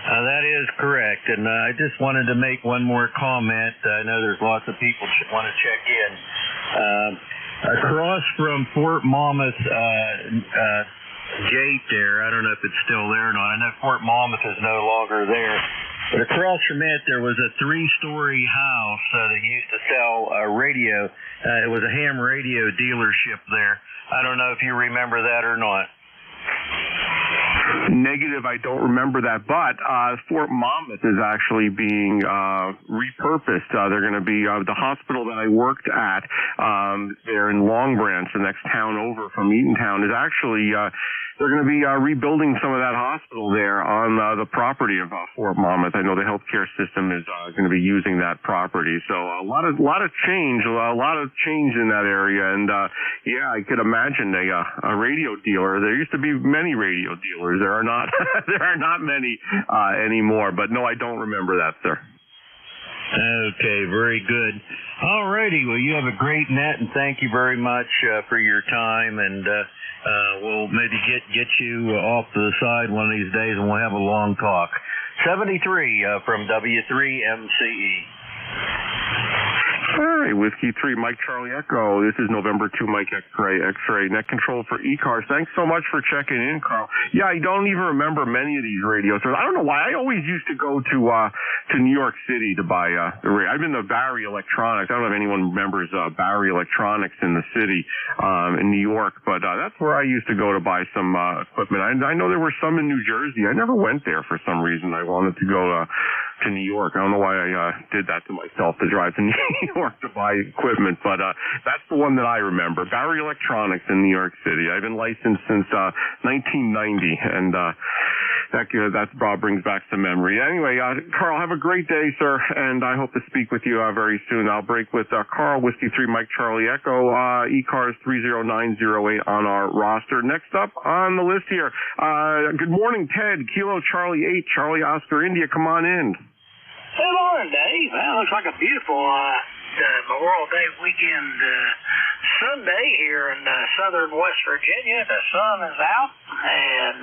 That is correct, and I just wanted to make one more comment. I know there's lots of people want to check in. Across from Fort Monmouth gate there, I don't know if it's still there or not. I know Fort Monmouth is no longer there. But across from it, there was a 3-story house that used to sell a radio. It was a ham radio dealership there. I don't know if you remember that or not. Negative, I don't remember that, but Fort Monmouth is actually being repurposed. They're going to be the hospital that I worked at there in Long Branch, the next town over from Eatontown, is actually they're going to be rebuilding some of that hospital there on the property of Fort Monmouth. I know the healthcare system is going to be using that property, so a lot of change in that area. And yeah, I could imagine a radio dealer. There used to be many radio dealers. There are not there are not many anymore. But no, I don't remember that, sir. Okay, very good. All righty. Well, you have a great net, and thank you very much for your time. And we'll maybe get you off to the side one of these days, and we'll have a long talk. 73 from W3MCE. All right, Whiskey 3, Mike Charlie Echo. This is November 2, Mike X-Ray, net control for ECARS. Thanks so much for checking in, Carl. Yeah, I don't even remember many of these radios. I don't know why. I always used to go to New York City to buy the radio. I've been to Barry Electronics. I don't know if anyone remembers Barry Electronics in the city in New York, but that's where I used to go to buy some equipment. I know there were some in New Jersey. I never went there for some reason. I wanted to go to New York. I don't know why I did that to myself, to drive to New York to buy equipment, but that's the one that I remember. Barry Electronics in New York City. I've been licensed since 1990, and that brings back some memory. Anyway, Carl, have a great day, sir, and I hope to speak with you very soon. I'll break with Carl, Whiskey 3, Mike Charlie Echo, ECARS 30908 on our roster. Next up on the list here, good morning, Ted, Kilo Charlie 8, Charlie Oscar India, come on in. Hey, morning, Dave. Well, looks like a beautiful Memorial Day weekend Sunday here in southern West Virginia. The sun is out, and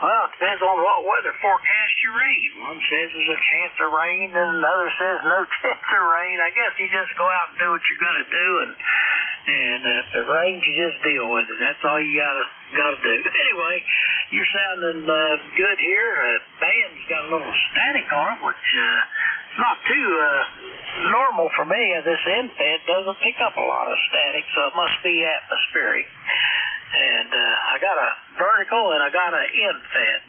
well, it depends on what weather forecast you read. One says there's a chance of rain, and another says no chance of rain. I guess you just go out and do what you're gonna do, and if it rains, you just deal with it. That's all you gotta do. Anyway, you're sounding good here. Band's got a little static on it, which is not too normal for me. This end-fed doesn't pick up a lot of static, so it must be atmospheric. And I got a vertical and I got an end-fed.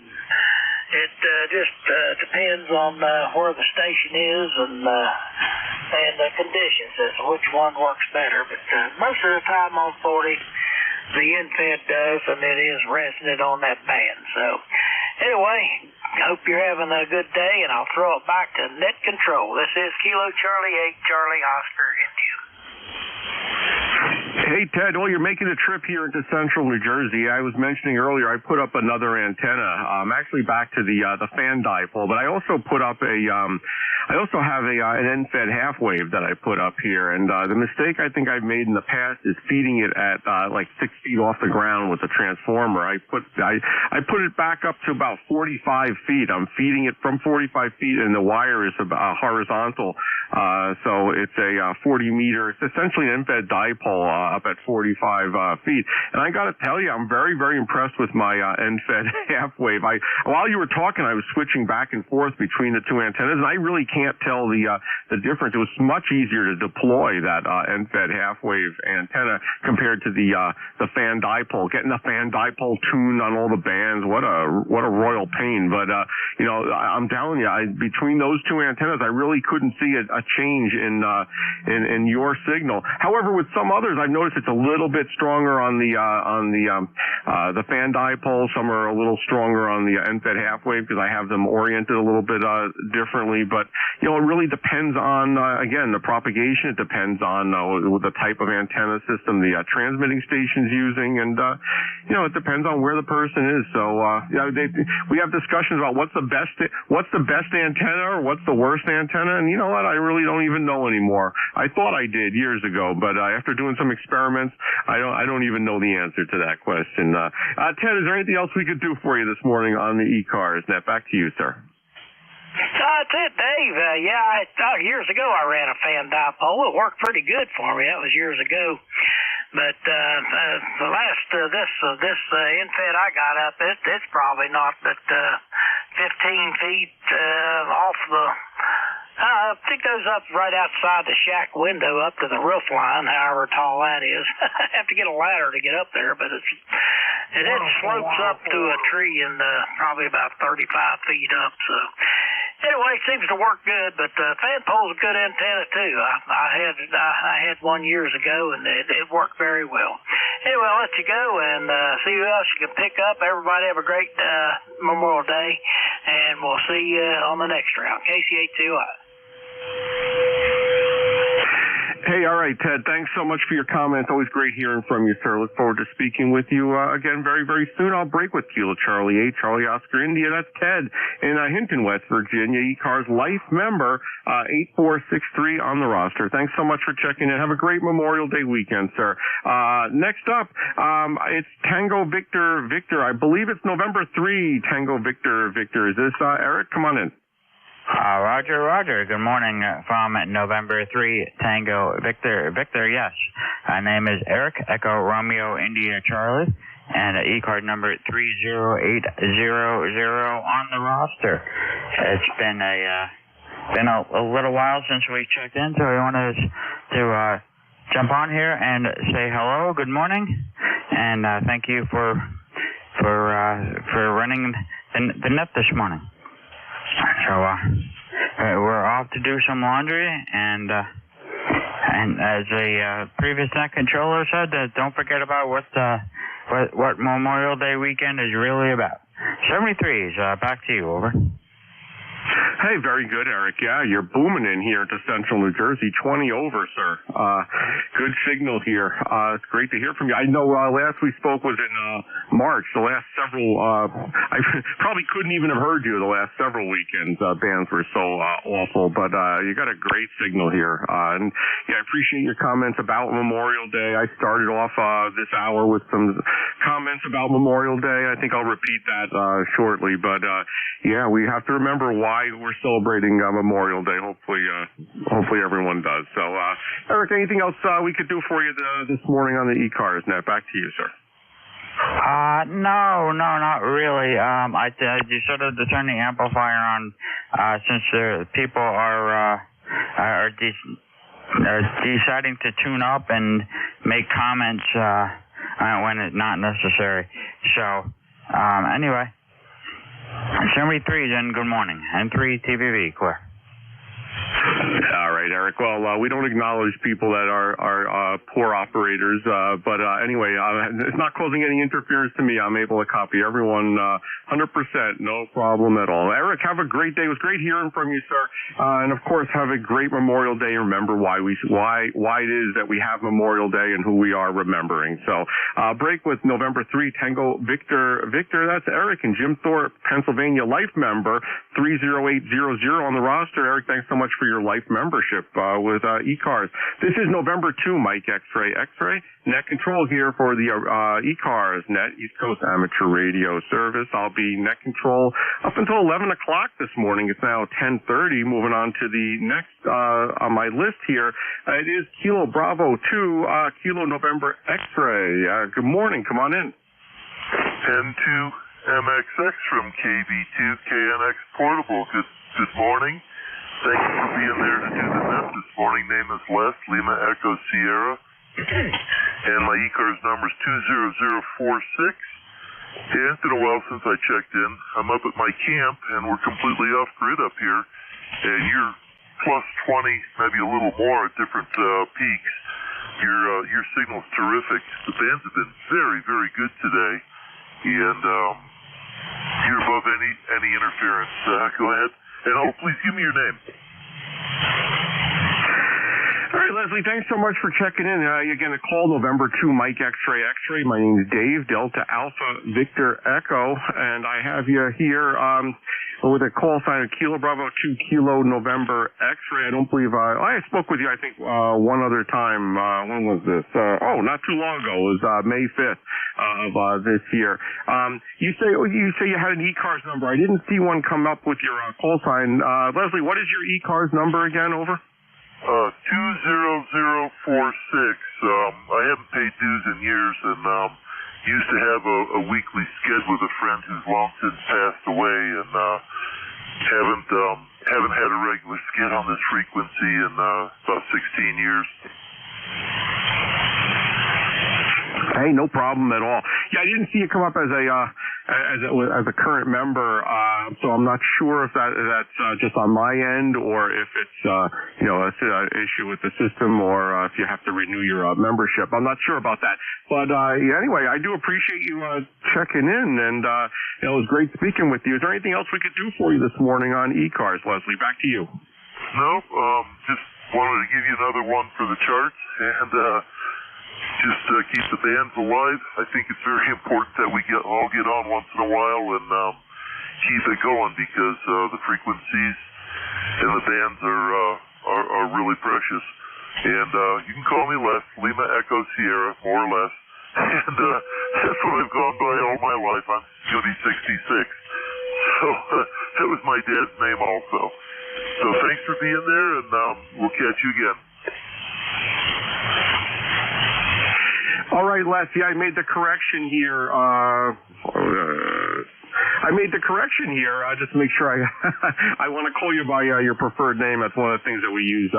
It just depends on where the station is and the conditions as to which one works better. But most of the time on 40, the end-fed does, and it is resonant on that band. So anyway, I hope you're having a good day, and I'll throw it back to net control. This is Kilo Charlie 8, Charlie Oscar India. Hey, Ted, well, you're making a trip here into central New Jersey. I was mentioning earlier I put up another antenna. I'm actually back to the fan dipole, but I also put up I also have an end-fed half wave that I put up here, and the mistake I think I've made in the past is feeding it at like 6 feet off the ground with a transformer. I put it back up to about 45 feet. I'm feeding it from 45 feet, and the wire is horizontal. So it's a 40 meter. It's essentially an end-fed dipole up at 45 feet. And I got to tell you, I'm very, very impressed with my end-fed half wave. While you were talking, I was switching back and forth between the two antennas, and I really can't tell the difference. It was much easier to deploy that end-fed half wave antenna compared to the fan dipole. Getting the fan dipole tuned on all the bands, what a royal pain. But I'm telling you, between those two antennas, I really couldn't see a change in your signal. However, with some others, I've noticed it's a little bit stronger on the fan dipole. Some are a little stronger on the end-fed half wave because I have them oriented a little bit differently. But it really depends on again the propagation. It depends on the type of antenna system the transmitting station's using, and it depends on where the person is. So we have discussions about what's the best antenna or what's the worst antenna, and you know what? I really don't even know anymore. I thought I did years ago, but after doing some experiments, I don't even know the answer to that question. Ted, is there anything else we could do for you this morning on the ECARS net? Back to you, sir. That's it, Dave. Years ago I ran a fan dipole. It worked pretty good for me. That was years ago. But the last this end-fed I got up, it's probably not but 15 feet off the. I think it goes up right outside the shack window up to the roof line, however tall that is. I have to get a ladder to get up there, but And it slopes up to a tree and probably about 35 feet up. So anyway, it seems to work good. But fan pole's a good antenna too. I had one years ago, and it worked very well. Anyway, I'll let you go and see who else you can pick up. Everybody have a great Memorial Day, and we'll see you on the next round. KC82I. Hey, all right, Ted. Thanks so much for your comments. Always great hearing from you, sir. Look forward to speaking with you again very, very soon. I'll break with Kilo Charlie 8, Charlie Oscar India. That's Ted in Hinton, West Virginia. ECARS Life member 8463 on the roster. Thanks so much for checking in. Have a great Memorial Day weekend, sir. Next up, it's Tango Victor. I believe it's November 3, Tango Victor. Is this Eric? Come on in. Roger. Good morning from November 3, Tango Victor, yes. Name is Eric, Echo Romeo India Charlie, and E-card number 30800 on the roster. It's been a little while since we checked in, so we wanted to jump on here and say hello, good morning, and thank you for running the net this morning. So we're off to do some laundry, and as a previous net controller said, don't forget about what Memorial Day weekend is really about. 73s, back to you, over. Hey, very good, Eric. Yeah, you're booming in here to Central New Jersey. 20 over, sir. Good signal here. It's great to hear from you. I know last we spoke was in March. The last several, I probably couldn't even have heard you the last several weekends. Bands were so awful, but you got a great signal here. And yeah, I appreciate your comments about Memorial Day. I started off this hour with some comments about Memorial Day. I think I'll repeat that shortly. But yeah, we have to remember why we're celebrating Memorial Day. Hopefully everyone does. So, Eric, anything else we could do for you this morning on the ECARS net? Back to you, sir. No, not really. You sort of turn the amplifier on since people are deciding to tune up and make comments when it's not necessary. So, anyway. 73, then good morning. And 3 TVV, clear. All right, Eric. Well, we don't acknowledge people that are poor operators, but anyway, it's not causing any interference to me. I'm able to copy everyone 100%, no problem at all. Eric, have a great day. It was great hearing from you, sir. And of course, have a great Memorial Day. Remember why it is that we have Memorial Day and who we are remembering. So, break with November 3, Tango Victor. That's Eric and Jim Thorpe, Pennsylvania Life member 30800 on the roster. Eric, thanks so much for your life membership with ECARS. This is November 2, Mike X-Ray, net control here for the ECARS net East Coast Amateur Radio Service. I'll be net control up until 11 o'clock this morning. It's now 10:30. Moving on to the next on my list here. It is Kilo Bravo 2, Kilo November X-Ray. Good morning. Come on in. N2 MXX from KB2 KNX Portable. Good morning. Thank you for being there to do the net this morning. Name is Les, Lima Echo Sierra. And my ECARS number is 20046. It's been a while since I checked in. I'm up at my camp, and we're completely off grid up here. And you're plus 20, maybe a little more at different peaks. Your signal's terrific. The bands have been very, very good today. And you're above any interference. Go ahead. And please give me your name. All right, Leslie, thanks so much for checking in. Again, a call November 2, Mike X-Ray. My name is Dave, Delta Alpha Victor Echo, and I have you here with a call sign of Kilo Bravo 2 Kilo November X-Ray. I don't believe I spoke with you, I think, one other time. When was this? Not too long ago. It was May 5th of this year. You say you had an ECARS number. I didn't see one come up with your call sign. Leslie, what is your ECARS number again? Over. 20046. I haven't paid dues in years, and used to have a weekly skid with a friend who's long since passed away, and haven't had a regular skid on this frequency in about 16 years. Hey, no problem at all. Yeah, I didn't see it come up as a current member, so I'm not sure if that's just on my end or if it's an issue with the system or if you have to renew your membership. I'm not sure about that. But anyway, I do appreciate you checking in, and it was great speaking with you. Is there anything else we could do for you this morning on ECARS, Leslie? Back to you. No, just wanted to give you another one for the charts, and just keep the bands alive. I think it's very important that we all get on once in a while and keep it going, because the frequencies and the bands are really precious. And you can call me Les, Lima Echo Sierra, more or less. And that's what I've gone by all my life. I'm going to be 66. So that was my dad's name also. So thanks for being there, and we'll catch you again. All right, Les. Yeah, I made the correction here. Just to make sure I want to call you by your preferred name. That's one of the things that we use.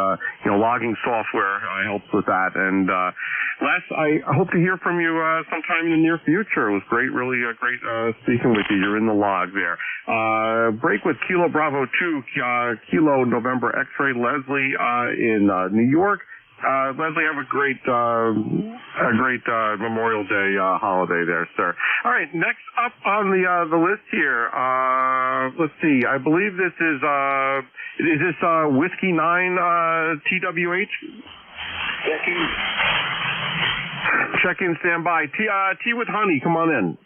Logging software helps with that. And Les, I hope to hear from you sometime in the near future. It was great, really great speaking with you. You're in the log there. Break with Kilo Bravo 2, Kilo November X-ray, Leslie in New York. Leslie, have a great Memorial Day holiday there, sir. All right, next up on the list here, let's see. I believe this is this Whiskey 9 TWH? Check in, stand by. Tea with honey, come on in.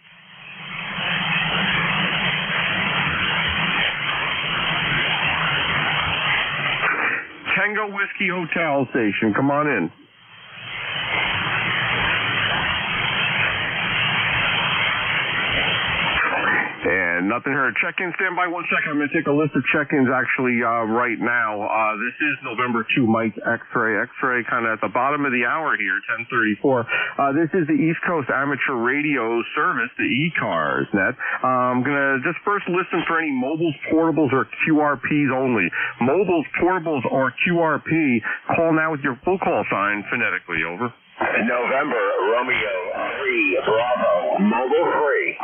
Tango Whiskey Hotel Station. Come on in. And nothing heard. Check-in, stand by 1 second. I'm going to take a list of check-ins actually right now. This is November 2 Mike X-ray. X-ray kind of at the bottom of the hour here, 10:34. This is the East Coast Amateur Radio Service, the ECARS net. I'm going to just first listen for any mobiles, portables, or QRPs only. Mobiles, portables, or QRP, call now with your full call sign phonetically. Over. November, Romeo 3, Bravo, mobile 3.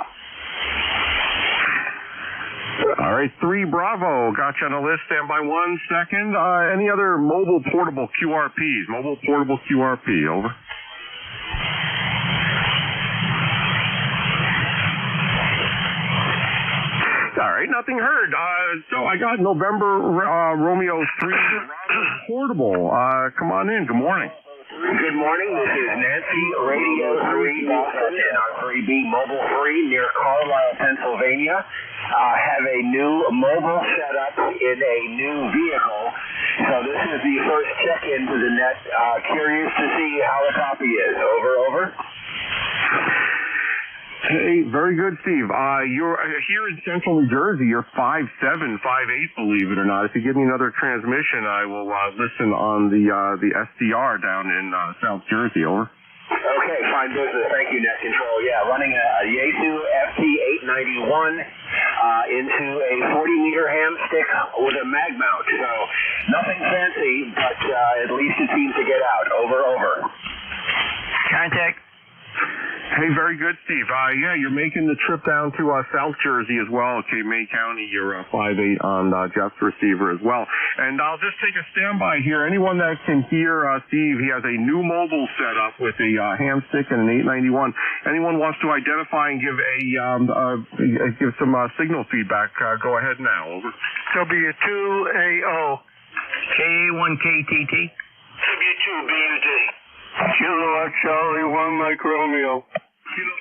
All right, 3 Bravo. Got you on the list. Stand by 1 second. Any other mobile portable QRPs? Mobile portable QRP. Over. All right, nothing heard. So I got November Romeo 3 portable. Come on in. Good morning. Good morning. This is Nancy, Radio 3 Boston, and our 3B Mobile 3 near Carlisle, Pennsylvania. Have a new mobile setup in a new vehicle. So this is the first check-in to the net. Curious to see how the copy is. Over. Hey, very good, Steve. You're here in central New Jersey. You're 5'7", 5'8", believe it or not. If you give me another transmission, I will listen on the SDR down in South Jersey. Over. Okay, fine business. Thank you, Net Control. Yeah, running a Yaesu FT891 into a 40-meter ham stick with a mag mount. So nothing fancy, but at least it seems to get out. Over. Contact. Hey, very good, Steve. Yeah, you're making the trip down to South Jersey as well. Okay, May County, you're 5'8" on Jeff's receiver as well. And I'll just take a standby here. Anyone that can hear Steve, he has a new mobile setup with a ham stick and an 891. Anyone wants to identify and give some signal feedback, go ahead now. Over. W2AO. KA1KTT. W2BUD. Kilo X Charlie 1 Mike Romeo. Kilo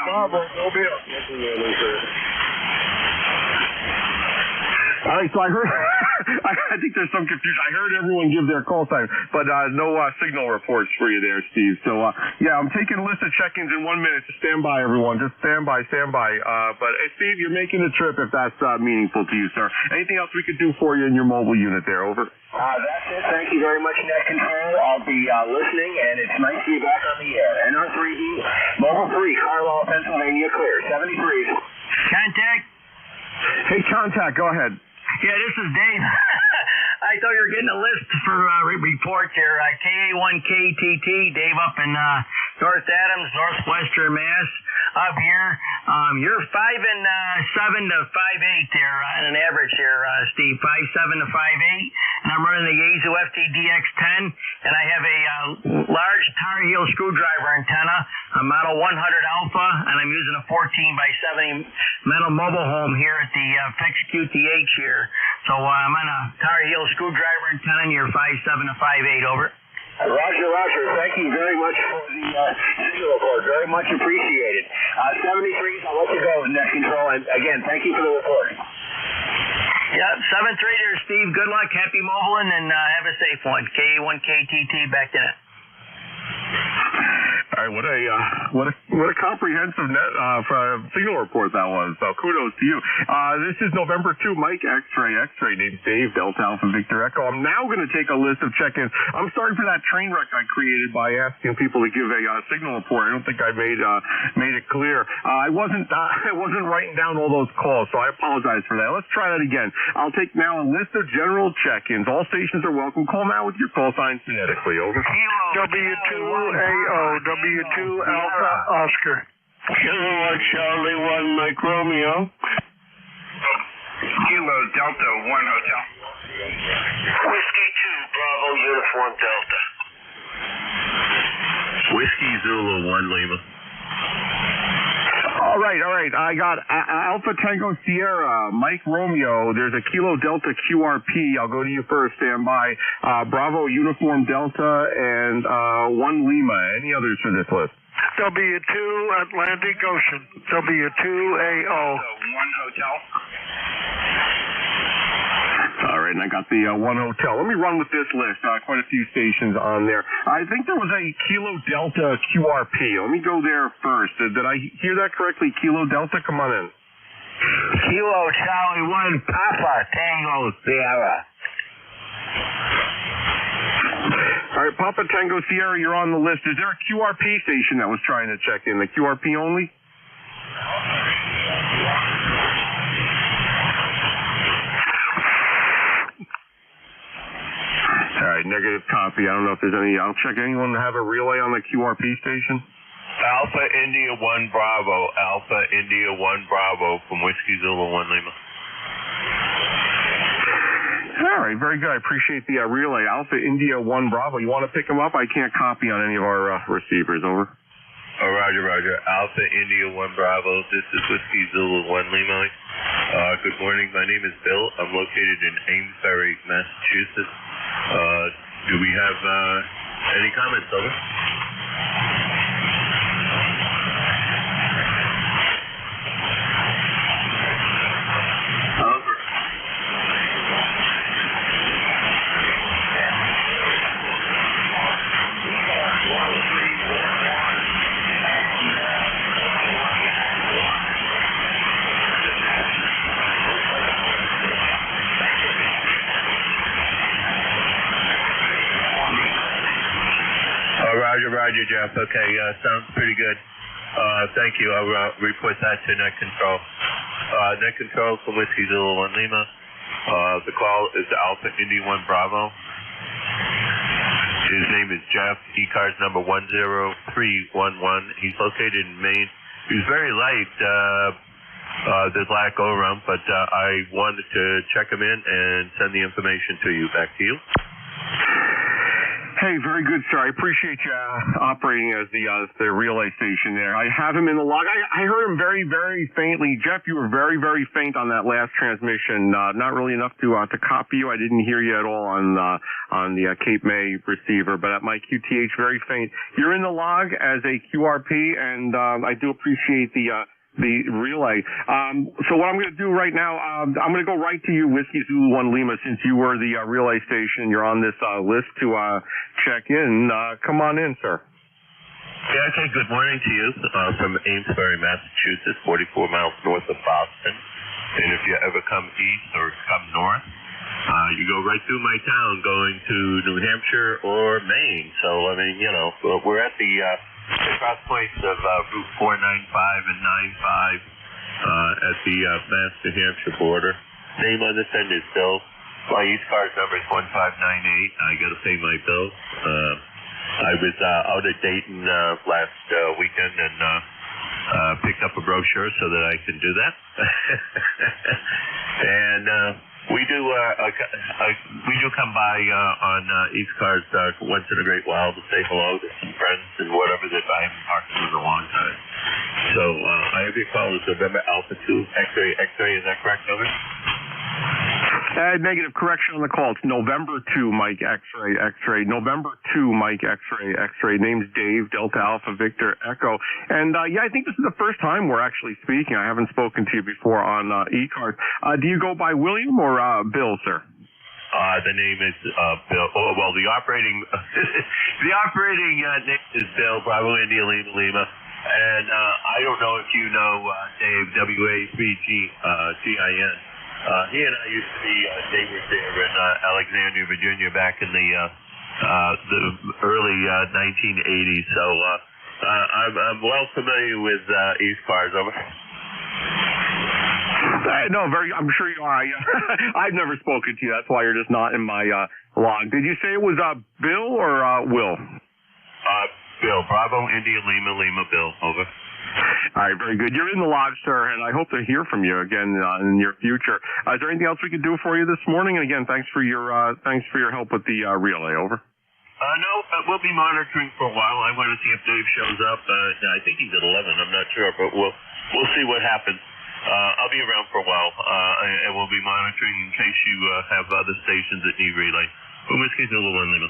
Bravo, All right, so I heard, I think there's some confusion. I heard everyone give their call sign, but no signal reports for you there, Steve. So, yeah, I'm taking a list of check-ins in 1 minute. Just stand by, everyone. Just stand by. But, hey, Steve, you're making the trip if that's meaningful to you, sir. Anything else we could do for you in your mobile unit there? Over. That's it. Thank you very much, Net Control. I'll be listening, and it's nice to be back on the air. NR3D, Mobile 3, Carlisle, Pennsylvania, clear. 73. Contact. Hey, contact. Go ahead. Yeah, this is Dave. I thought you were getting a list for reports here. KA1KTT, Dave up in North Adams, Northwestern Mass. Up here, you're 5'7" to 5'8" there on an average here, Steve. 5'7" to 5'8", and I'm running the Yaesu FTDX10, and I have a large Tar Heel screwdriver antenna, a Model 100 Alpha, and I'm using a 14x70 metal mobile home here at the Fix QTH here. So I'm on a Tar Heel screwdriver antenna, and you're 5'7" to 5'8", over. Roger, Roger. Thank you very much for the signal report. Very much appreciated. 73s, I'll let you go, Net Control. And again, thank you for the report. Yeah, 7-3 there, Steve. Good luck. Happy mobiling, and have a safe one. KA1KTT back to net. All right, what a comprehensive signal report that was. So kudos to you. This is November 2, Mike X-ray, named Dave, Delta Alpha Victor Echo. I'm now going to take a list of check-ins. I'm sorry for that train wreck I created by asking people to give a signal report. I don't think I made it clear. I wasn't writing down all those calls, so I apologize for that. Let's try that again. I'll take now a list of general check-ins. All stations are welcome. Call now with your call sign phonetically. Over. W2AO, W2 Alpha Oscar. Kilo Charlie 1 Mike Romeo. Kilo Delta 1 Hotel. Whiskey 2 Bravo Uniform Delta. Whiskey Zulu 1 Lima. All right. I got Alpha Tango Sierra, Mike Romeo. There's a Kilo Delta QRP. I'll go to you first. Stand by. Bravo Uniform Delta and 1 Lima. Any others for this list? W2 Atlantic Ocean. W2AO. 1 Hotel. All right, and I got the 1 Hotel. Let me run with this list. Quite a few stations on there. I think there was a Kilo Delta QRP. Let me go there first. Did I hear that correctly? Kilo Delta, come on in. Kilo Charlie 1 Papa Tango Sierra. All right, Papa Tango Sierra, you're on the list. Is there a QRP station that was trying to check in? The QRP only? All right, negative copy. I don't know if there's any. I'll check anyone to have a relay on the QRP station. Alpha India 1 Bravo. Alpha India 1 Bravo from Whiskey Zulu 1 Lima. All right, very good. I appreciate the relay. Alpha India 1 Bravo. You want to pick them up? I can't copy on any of our receivers. Over. Oh, Roger. Alpha India 1 Bravo. This is Whiskey Zulu 1 Lima. Good morning. My name is Bill. I'm located in Amesbury, Massachusetts. Do we have any comments? Over. Roger, Jeff. Okay, sounds pretty good. Thank you. I'll report that to Net Control. Net Control from Whiskey Zulu 1 Lima. The call is Alpha Indy 1 Bravo. His name is Jeff. ECARS number 10311. He's located in Maine. He's very light. There's lack over him, but I wanted to check him in and send the information to you. Back to you. Hey, very good, sir. I appreciate you operating as the relay station there. I have him in the log. I heard him very, very faintly. Jeff, you were very, very faint on that last transmission. Not really enough to copy you. I didn't hear you at all on the Cape May receiver, but at my QTH, very faint. You're in the log as a QRP, and I do appreciate the relay. So what I'm going to do right now, I'm going to go right to you, Whiskey Zulu 1 Lima, since you were the relay station. You're on this list to check in. Come on in, sir. Yeah, okay, good morning to you. From Amesbury, Massachusetts, 44 miles north of Boston. And if you ever come east or come north, you go right through my town going to New Hampshire or Maine. So, I mean, you know, we're at the cross points of Route 495 and 95 at the Mass-New Hampshire border. Name on this end is Bill. My ECARS number is 1598. I got to pay my bill. I was out at Dayton last weekend and picked up a brochure so that I can do that. And we do come by on ECARS once in a great while to say hello to some friends and whatever that I haven't talked to in a long time. So I have your call. It's November Alpha 2 X-ray. Is that correct, over? Negative correction on the call. It's November 2 Mike X-ray. November 2 Mike X-ray. Name's Dave, Delta Alpha Victor Echo. And yeah, I think this is the first time we're actually speaking. I haven't spoken to you before on ECARS. Do you go by William or Bill, sir? The name is Bill. Oh, well, the operating name is Bill, Bravo India Lima. And I don't know if you know Dave, W-A-3-G-I-N. He and I used to be neighbors there in Alexandria, Virginia, back in the early 1980s. So I'm well familiar with ECARS. Over. No, I'm sure you are. I've never spoken to you. That's why you're just not in my log. Did you say it was Bill or Will? Bill, Bravo India Lima Bill. Over. All right, very good. You're in the lodge, sir, and I hope to hear from you again in the near future. Is there anything else we could do for you this morning? And again, thanks for your help with the relay. Over. No, we'll be monitoring for a while. I want to see if Dave shows up. I think he's at 11. I'm not sure, but we'll see what happens. I'll be around for a while, and we'll be monitoring in case you have other stations that need relay. Whiskey Zulu 1 Lima.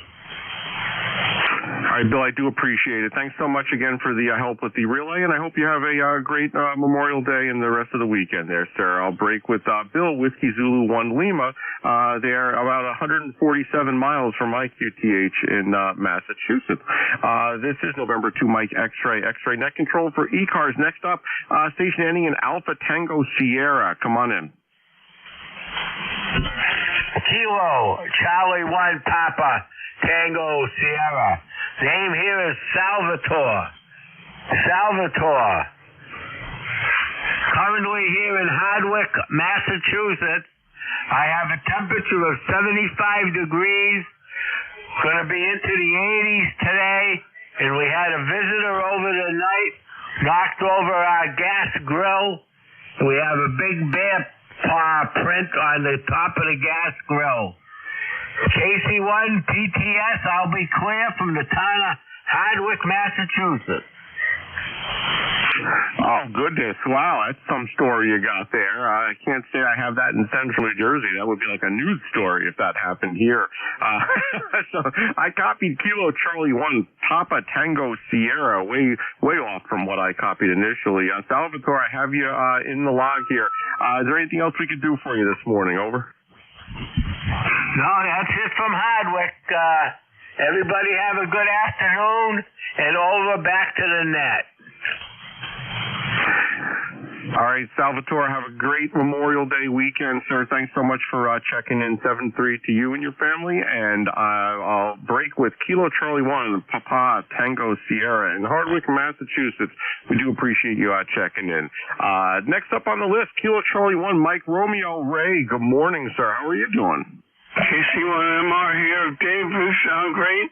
All right, Bill, I do appreciate it. Thanks so much again for the help with the relay, and I hope you have a great Memorial Day and the rest of the weekend there, sir. I'll break with Bill, Whiskey Zulu 1 Lima. They're about 147 miles from IQTH in Massachusetts. This is November 2 Mike X-ray net control for ECARS. Next up, station ending in Alpha Tango Sierra. Come on in. Kilo, Charlie 1 Papa, Tango Sierra. Name here is Salvatore. Currently here in Hardwick, Massachusetts. I have a temperature of 75 degrees. Going to be into the 80s today. And we had a visitor over the night, knocked over our gas grill. And we have a big bear paw print on the top of the gas grill. KC1 PTS, I'll be clear from the town of Hardwick, Massachusetts. Oh, goodness. Wow, that's some story you got there. I can't say I have that in central New Jersey. That would be like a news story if that happened here. So I copied Kilo Charlie 1 Papa Tango Sierra, way off from what I copied initially. Salvatore, I have you in the log here. Is there anything else we could do for you this morning? Over. No, that's it from Hardwick. Everybody have a good afternoon, and over back to the net. All right, Salvatore, have a great Memorial Day weekend, sir. Thanks so much for checking in 7-3 to you and your family. And I'll break with Kilo Charlie 1 Papa Tango Sierra in Hardwick, Massachusetts. We do appreciate you checking in. Next up on the list, Kilo Charlie 1 Mike Romeo Ray. Good morning, sir. How are you doing? KC1MR here. Dave, you sound great.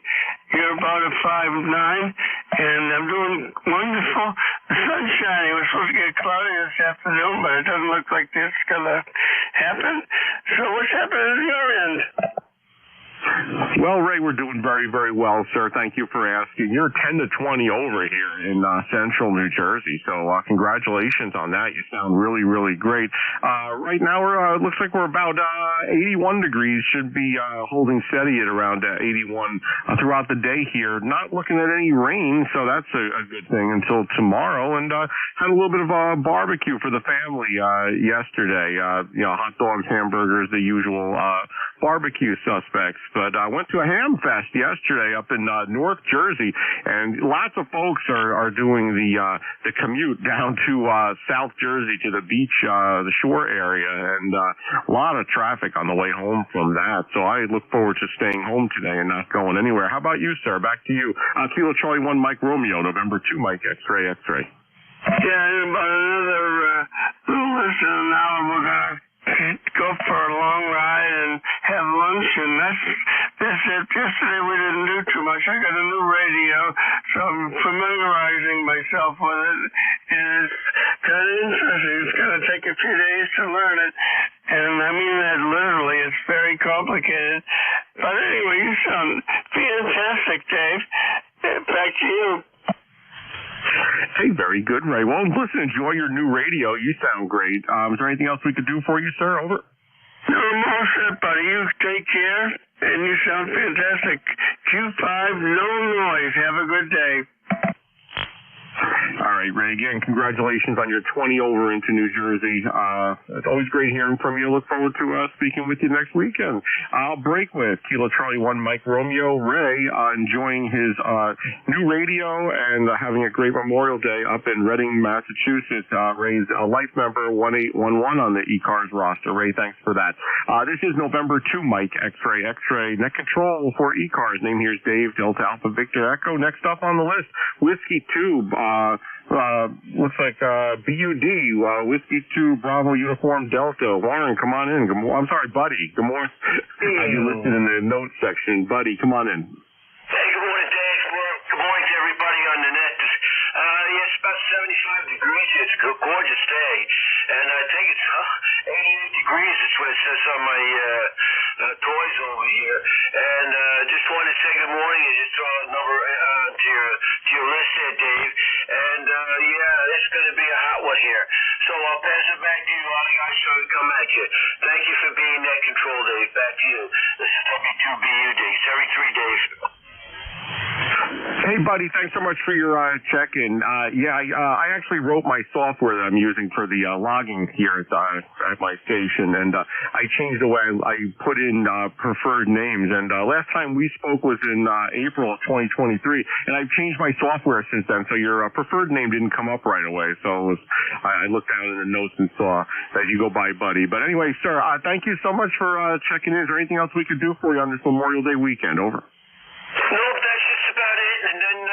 You're about a 5'9", and I'm doing wonderful. The sun's shining. We're supposed to get cloudy this afternoon, but it doesn't look like this is going to happen. So what's happening on your end? Well, Ray, we're doing very, very well, sir. Thank you for asking. You're 10 to 20 over here in central New Jersey, so congratulations on that. You sound really, really great. Right now, it looks like we're about 81 degrees. Should be holding steady at around 81 throughout the day here. Not looking at any rain, so that's a good thing until tomorrow. And had a little bit of a barbecue for the family yesterday. Hot dogs, hamburgers, the usual barbecue suspects. But I went to a ham fest yesterday up in North Jersey, and lots of folks are doing the commute down to South Jersey to the beach, the shore area, and a lot of traffic on the way home from that. So I look forward to staying home today and not going anywhere. How about you, sir? Back to you. Kilo Charlie 1 Mike Romeo, November 2 Mike X-ray. Yeah, in about another little less than an hour, we're going to go for a long ride and have lunch, and that's Yesterday we didn't do too much. I got a new radio, so I'm familiarizing myself with it, and it's kind of interesting. It's going to take a few days to learn it, and I mean that literally. It's very complicated. But anyway, you sound fantastic, Dave. Back to you. Hey, very good, Ray. Well, listen, enjoy your new radio. You sound great. Is there anything else we could do for you, sir? Over. No, I'm all set, buddy. You take care, and you sound fantastic. Q5, no noise. Have a good day. All right, Ray, again, congratulations on your 20 over into New Jersey. It's always great hearing from you. Look forward to speaking with you next weekend. I'll break with Kilo Charlie 1 Mike Romeo. Ray enjoying his new radio and having a great Memorial Day up in Reading, Massachusetts. Ray's a life member 1811 on the ECARS roster. Ray, thanks for that. This is November 2 Mike X-Ray Net Control for ECARS. Name here is Dave, Delta Alpha Victor Echo. Next up on the list, Whiskey 2. Looks like BUD, Whiskey 2 Bravo Uniform Delta. Warren, come on in. I'm sorry, Buddy. Good morning. I you listed in the notes section. Buddy, come on in. Hey, good morning, Dave. Good morning to everybody on the net. Yes, about 75 degrees. It's a gorgeous day. And I think it's 88 degrees is what it says on my toys over here. And just wanted to say good morning and just throw a number to your list there, Dave. And yeah, it's going to be a hot one here. So I'll pass it back to you. All the guys trying to come at you. Thank you for being net control, Dave. Back to you. This is W2BUD. Every 3 days. Hey, buddy, thanks so much for your check-in. I actually wrote my software that I'm using for the logging here at my station, and I changed the way I put in preferred names. And last time we spoke was in April of 2023, and I've changed my software since then, so your preferred name didn't come up right away. So I looked down in the notes and saw that you go by Buddy. But anyway, sir, thank you so much for checking in. Is there anything else we could do for you on this Memorial Day weekend? Over. Nope, that's just about it. And then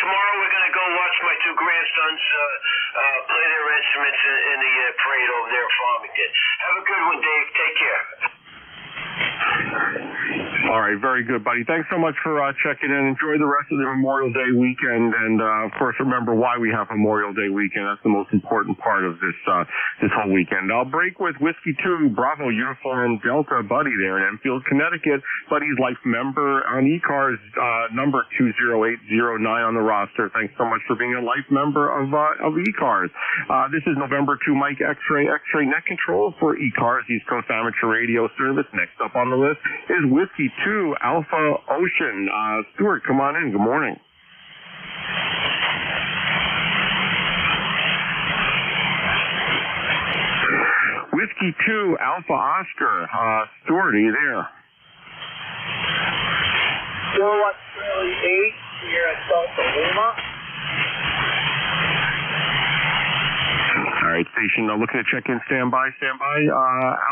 tomorrow we're going to go watch my 2 grandsons play their instruments in the parade over there in Farmington. Have a good one, Dave. Take care. All right, very good, buddy. Thanks so much for checking in. Enjoy the rest of the Memorial Day weekend, and of course, remember why we have Memorial Day weekend. That's the most important part of this whole weekend. I'll break with Whiskey 2 Bravo Uniform Delta Buddy there in Enfield, Connecticut. Buddy's life member on ECARS number 20809 on the roster. Thanks so much for being a life member of ECARS. This is November 2 Mike X-Ray Net Control for ECARS East Coast Amateur Radio Service. Next up on the list is Whiskey 2 Alpha Ocean. Stuart, come on in. Good morning. Whiskey 2 Alpha Oscar. Stuart, are you there? Still at 8 here at Delta Lima. All right, station looking to check in. Stand by.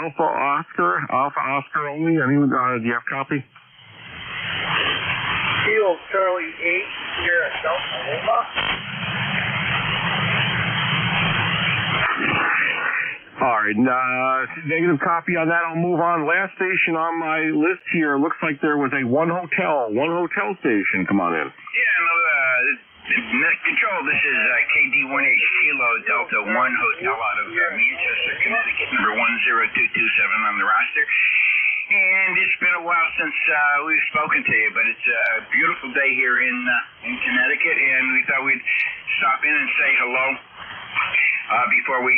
Alpha Oscar only. Anyone? Do you have copy? Kilo Charlie 8 here at Delta Lima. All right, negative copy on that. I'll move on. Last station on my list here. Looks like there was a one hotel station. Come on in. Yeah, Net Control, this is KD1H Kilo Delta 1 Hotel out of Manchester, Connecticut, number 10227 on the roster. And it's been a while since we've spoken to you, but it's a beautiful day here in Connecticut, and we thought we'd stop in and say hello before we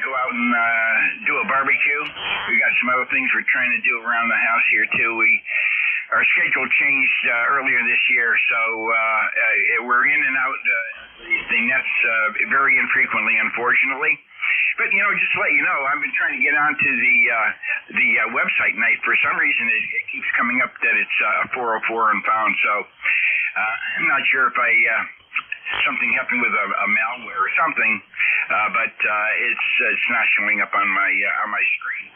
go out and do a barbecue. We got some other things we're trying to do around the house here, too. Our schedule changed earlier this year, so we're in and out the nets very infrequently, unfortunately. But, just to let you know, I've been trying to get onto the website, and for some reason it keeps coming up that it's 404 and found. So I'm not sure if something happened with a malware or something, but it's not showing up on my screen.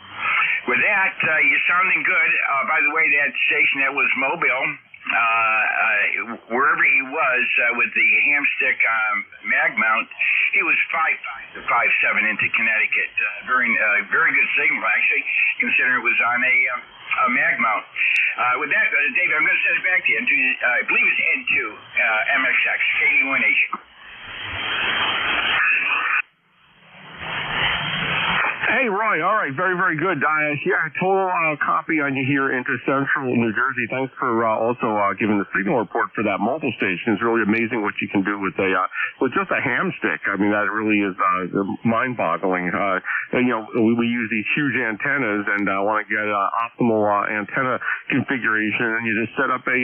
With that, you're sounding good. By the way, that station, that was Mobile. Wherever he was with the hamstick mag mount, he was 5.5 to 5.7 into Connecticut. Very good signal, actually, considering it was on mag mount. With that, David, I'm going to send it back to you. I believe it's N2 MXX KD1H. Hey, Roy. All right. Very, very good. Yeah, total copy on you here into Central New Jersey. Thanks for also giving the signal report for that mobile station. It's really amazing what you can do with with just a ham stick. I mean, that really is mind-boggling. We use these huge antennas and want to get optimal antenna configuration, and you just set up a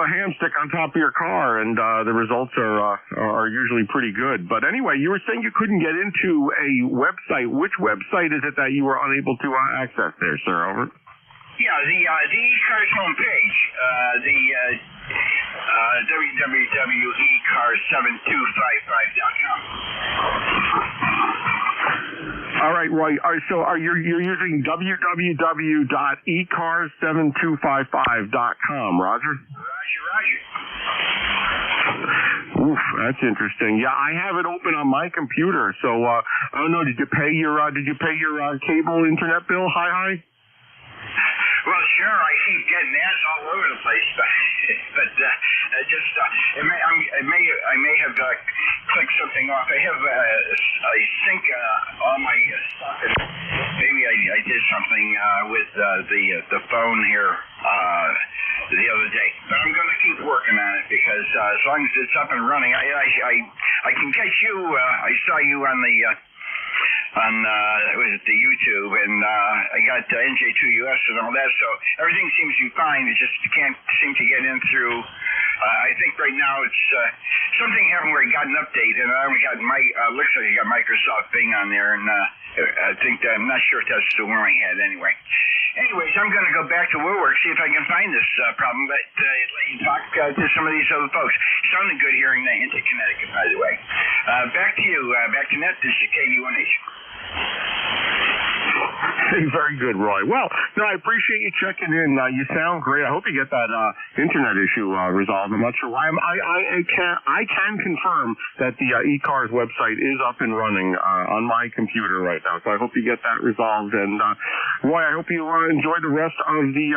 ham stick on top of your car, and the results are usually pretty good. But anyway, you were saying you couldn't get into a website. Which website is it that you were unable to access there, sir? Over. Yeah, the ECARS homepage, www.ecars7255.com. All right, Roy. So you're using www.ecars7255.com, Roger? Roger. Oof, that's interesting. Yeah, I have it open on my computer. So I don't know. Did you pay your cable internet bill? Hi. Well, sure. I keep getting ads all over the place, but I may have clicked something off. I have I sync all my stuff, and maybe I did something with the phone here the other day. But I'm going to keep working on it because as long as it's up and running, I can catch you. I saw you on the the YouTube, and I got NJ2US and all that, so everything seems to be fine. It just can't seem to get in through. I think right now it's something happened where it got an update, and I only got looks like you got Microsoft Bing on there, and I think I'm not sure if that's the one I had anyway. Anyways, I'm going to go back to Woodwork, see if I can find this problem, but let you talk to some of these other folks. Sounding good hearing that into Connecticut, by the way. Back to you, back to net. This is KD1H. Hey, very good, Roy. Well, no, I appreciate you checking in. You sound great. I hope you get that internet issue resolved. I'm not sure why. I can confirm that the ECARS website is up and running on my computer right now. So I hope you get that resolved. And Roy, I hope you enjoy the rest of the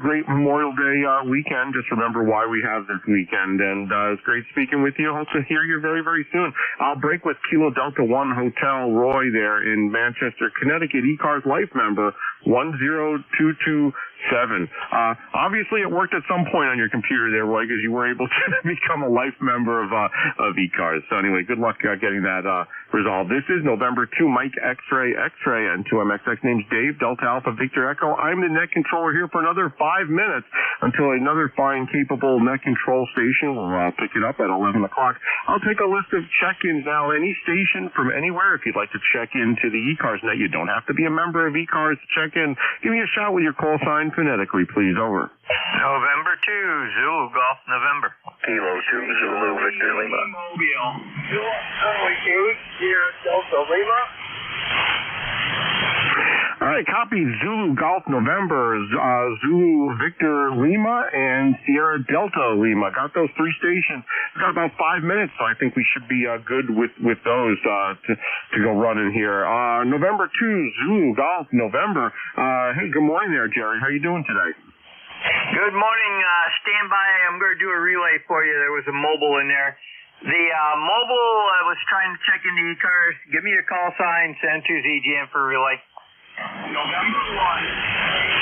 great Memorial Day weekend. Just remember why we have this weekend. And it's great speaking with you. Hope to hear you very, very soon. I'll break with Kilo Delta 1 Hotel Roy there in Manchester, Connecticut. ECARS Life member 10227. Obviously, it worked at some point on your computer there, Roy, because you were able to become a life member of ECARS. So anyway, good luck getting that resolved. This is November 2, Mike X-Ray, and 2MXX. Name's Dave, Delta Alpha Victor Echo. I'm the net controller here for another 5 minutes until another fine, capable net control station will pick it up at 11 o'clock. I'll take a list of check-ins now. Any station from anywhere, if you'd like to check into the ECARS net, you don't have to be a member of ECARS to check in. Give me a shout with your call sign phonetically, please. Over. November 2, Zulu Golf November. Kilo 2, Zulu Victor Lima. Mobile. Delta Lima. All right, copy Zulu Golf November, Zulu Victor Lima, and Sierra Delta Lima. Got those 3 stations. We've got about 5 minutes, so I think we should be good with those to go running here. November 2, Zulu Golf November. Hey, good morning there, Jerry. How you doing today? Good morning. Stand by. I'm going to do a relay for you. There was a mobile in there. The mobile was trying to check into ECARS. Give me your call sign. Send to ZGN for a relay. November 1,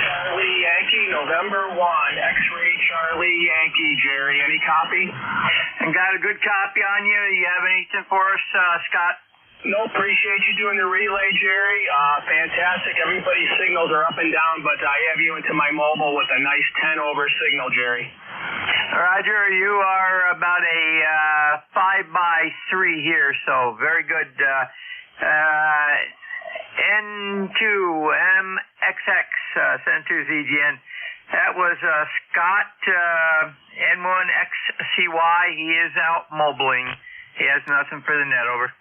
Charlie Yankee, November 1, X-Ray Charlie Yankee, Jerry. Any copy? And got a good copy on you. You have anything for us, Scott? No, appreciate you doing the relay, Jerry. Fantastic. Everybody's signals are up and down, but I have you into my mobile with a nice 10 over signal, Jerry. Roger, you are about a 5x3 here, so very good. N2MXX, sent to ZGN. That was Scott, N1XCY. He is out mobiling. He has nothing for the net, over.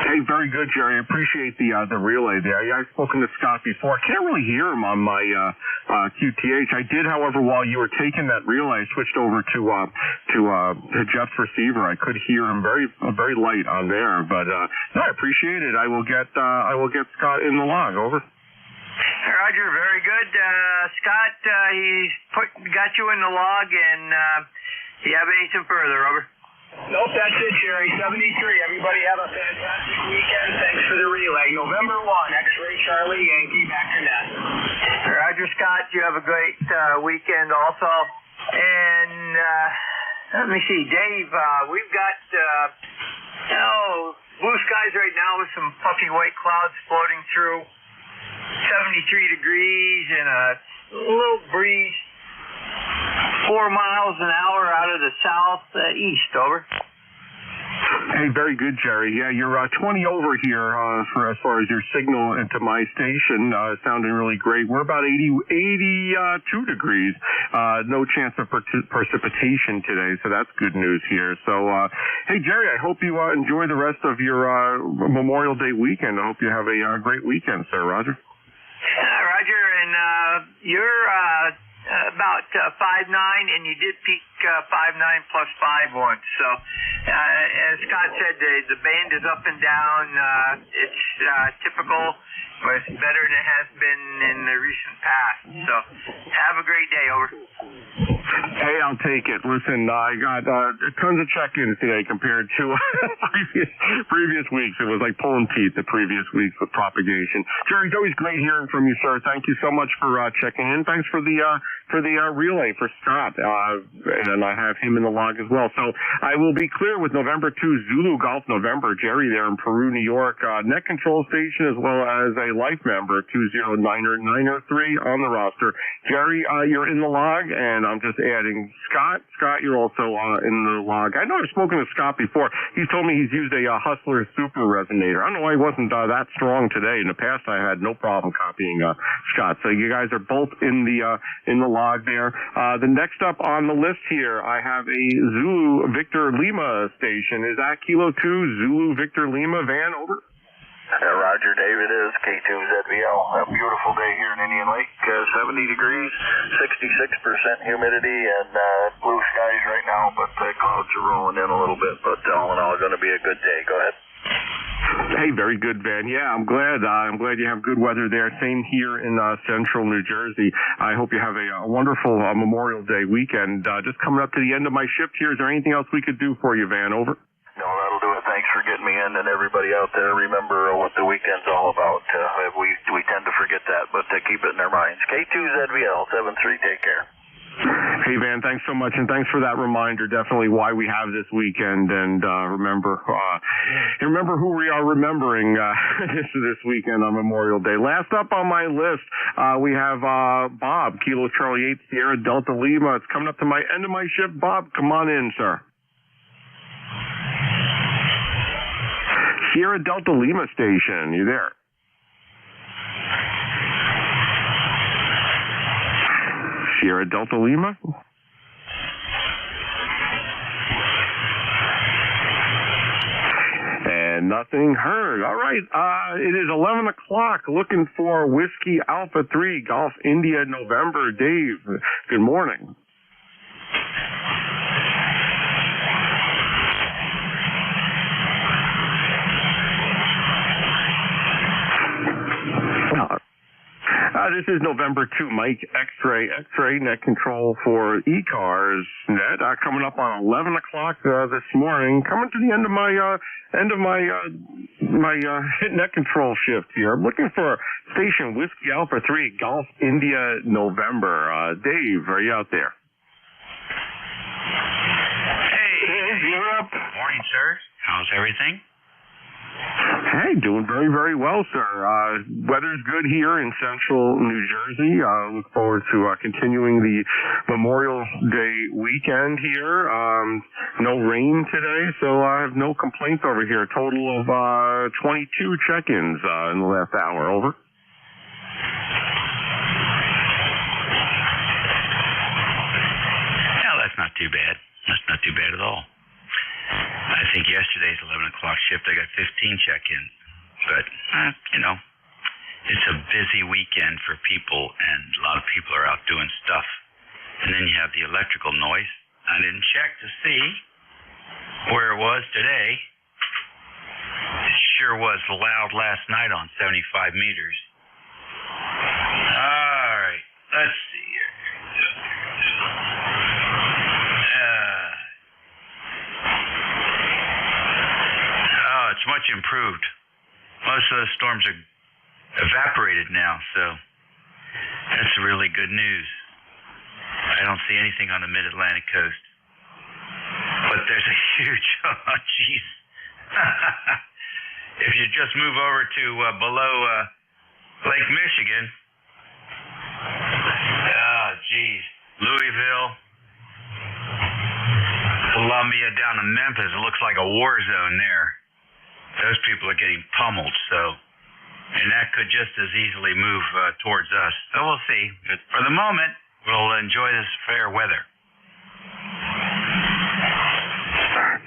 Hey, very good, Jerry. I appreciate the relay there. Yeah, I've spoken to Scott before. I can't really hear him on my QTH. I did, however, while you were taking that relay, I switched over to Jeff's receiver. I could hear him very light on there, but no, I appreciate it. I will get Scott in the log. Over. Roger, very good. Scott, he's got you in the log, and do you have anything further, Robert? Nope, that's it, Jerry. 73. Everybody have a fantastic weekend. Thanks for the relay. November 1, X-Ray Charlie, Yankee, back to net. Roger, Scott, you have a great weekend also. And let me see, Dave, we've got blue skies right now with some puffy white clouds floating through. 73 degrees and a little breeze. 4 miles an hour out of the southeast, over. Hey, very good, Jerry. Yeah, you're 20 over here for as far as your signal into my station. Sounding really great. We're about 82 degrees. No chance of precipitation today, so that's good news here. So, hey, Jerry, I hope you enjoy the rest of your Memorial Day weekend. I hope you have a great weekend, sir. Roger. Roger, and you're about 5'9", and you did peak 5'9" plus 5 once. So, as Scott said, the band is up and down. It's typical, but it's better than it has been in the recent past. So, have a great day, over. Hey, I'll take it. Listen, I got tons of check-ins today compared to previous weeks. It was like pulling teeth the previous weeks with propagation. Jerry, it's always great hearing from you, sir. Thank you so much for checking in. Thanks for the relay for Scott, and I have him in the log as well. So I will be clear with November 2 Zulu Golf November. Jerry there in Peru, New York, net control station as well as a life member 20993 on the roster. Jerry, you're in the log, and I'm just adding Scott. Scott, you're also in the log. I know I've spoken to Scott before. He's told me he's used a Hustler Super Resonator. I don't know why he wasn't that strong today. In the past, I had no problem copying Scott. So you guys are both in the log there. The next up on the list here, I have a Zulu Victor Lima station. Is that Kilo 2 Zulu Victor Lima, Van, over? Roger, Dave, it is K2ZVL. A beautiful day here in Indian Lake. 70 degrees, 66% humidity, and blue skies right now, but the clouds are rolling in a little bit. But all in all, going to be a good day. Go ahead. Hey, very good, Van. Yeah, I'm glad you have good weather there. Same here in central New Jersey. I hope you have a wonderful Memorial Day weekend. Just coming up to the end of my shift here. Is there anything else we could do for you, Van? Over. No, that'll do it. Thanks for getting me in, and everybody out there, remember what the weekend's all about. We tend to forget that, but keep it in our minds. K2ZVL 73. Take care. Hey, Van, thanks so much, and thanks for that reminder. Definitely why we have this weekend, and remember who we are remembering this weekend on Memorial Day. Last up on my list, we have Bob, Kilo Charlie 8 Sierra Delta Lima. It's coming up to my end of my shift. Bob, come on in, sir. Sierra Delta Lima station, you there? Sierra Delta Lima? And nothing heard. All right, it is 11 o'clock. Looking for Whiskey Alpha 3, Golf India November. Dave, good morning. This is November 2, Mike X-Ray net control for ECARS net. Coming up on 11 o'clock this morning. Coming to the end of my net control shift here. I'm looking for station Whiskey Alpha 3 Golf India November. Dave, are you out there? Hey, you're up. Morning, sir. How's everything? Hey, doing very, very well, sir. Weather's good here in central New Jersey. Look forward to continuing the Memorial Day weekend here. No rain today, so I have no complaints over here. A total of 22 check-ins in the last hour. Over. No, that's not too bad. That's not too bad at all. I think yesterday's 11 o'clock shift, I got 15 check-ins. But, it's a busy weekend for people, and a lot of people are out doing stuff. And then you have the electrical noise. I didn't check to see where it was today. It sure was loud last night on 75 meters. Let's see here. It's much improved. Most of those storms are evaporated now, so that's really good news. I don't see anything on the mid-Atlantic coast. But there's a huge, oh, jeez. If you just move over to below Lake Michigan, oh, geez, Louisville, Columbia, down to Memphis, it looks like a war zone there. Those people are getting pummeled, and that could just as easily move towards us. So we'll see. But for the moment, we'll enjoy this fair weather.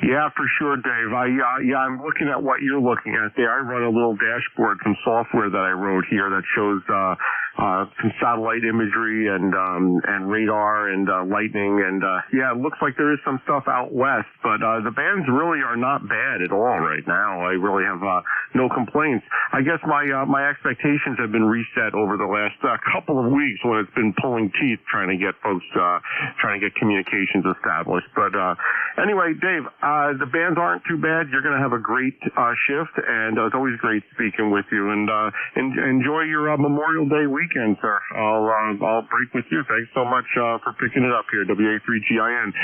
Yeah, for sure, Dave. I'm looking at what you're looking at there. I run a little dashboard, some software that I wrote here that shows some satellite imagery and radar and lightning, and it looks like there is some stuff out west, but the bands really are not bad at all right now. I really have no complaints. I guess my expectations have been reset over the last couple of weeks when it's been pulling teeth trying to get folks trying to get communications established. But anyway, Dave, the bands aren't too bad. You're going to have a great shift, and it's always great speaking with you. And enjoy your Memorial Day weekend, sir. I'll break with you. Thanks so much for picking it up here, WA3GIN.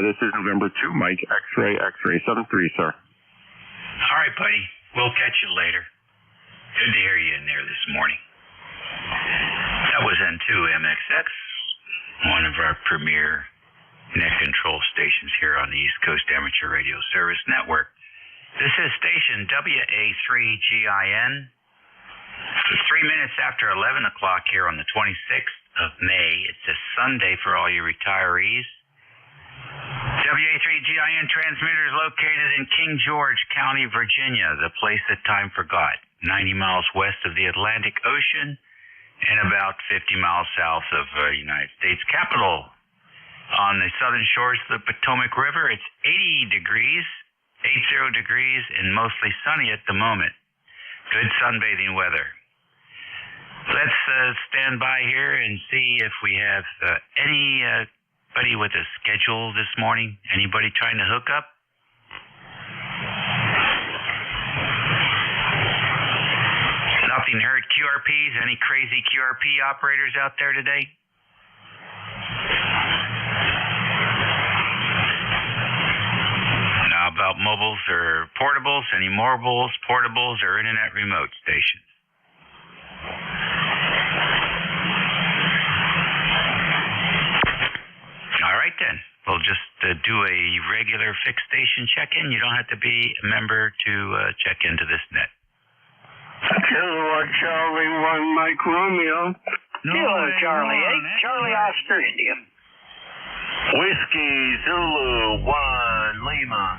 This is November 2, Mike X-Ray 73, sir. All right, buddy. We'll catch you later. Good to hear you in there this morning. That was N2MXX, one of our premier net control stations here on the East Coast Amateur Radio Service Network. This is station WA3GIN. It's 3 minutes after 11 o'clock here on the 26th of May. It's a Sunday for all you retirees. WA3GIN transmitter is located in King George County, Virginia, the place that time forgot, 90 miles west of the Atlantic Ocean and about 50 miles south of the United States capital. On the southern shores of the Potomac River, it's 80 degrees, and mostly sunny at the moment. Good sunbathing weather. Let's stand by here and see if we have anybody with a schedule this morning. Anybody trying to hook up? Nothing heard. QRPs? Any crazy QRP operators out there today? Now about mobiles or portables? Any mobiles, portables, or internet remote stations? All right then. We'll just do a regular fixed station check-in. You don't have to be a member to check into this net. Kilo Charlie 1 Mike Romeo. Kilo Charlie 8 Charlie Oscar India. Whiskey Zulu 1 Lima.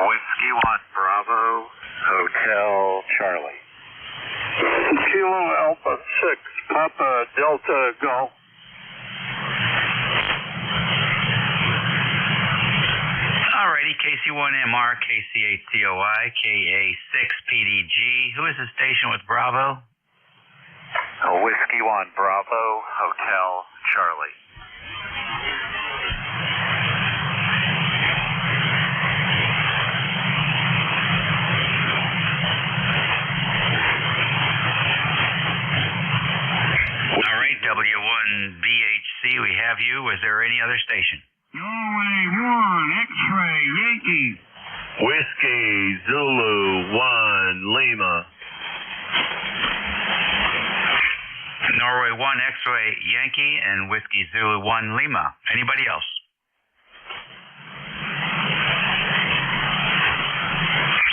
Whiskey 1 Bravo Hotel Charlie. Kilo Alpha 6 Papa Delta Golf. Alrighty, KC1MR, KC8COI, KA6PDG. Who is the station with Bravo? Whiskey 1 Bravo Hotel Charlie. Alright, W1BHC, we have you. Was there any other station? Norway 1 X-Ray Yankee. Whiskey Zulu 1 Lima. Norway 1 X-Ray Yankee and Whiskey Zulu 1 Lima. Anybody else?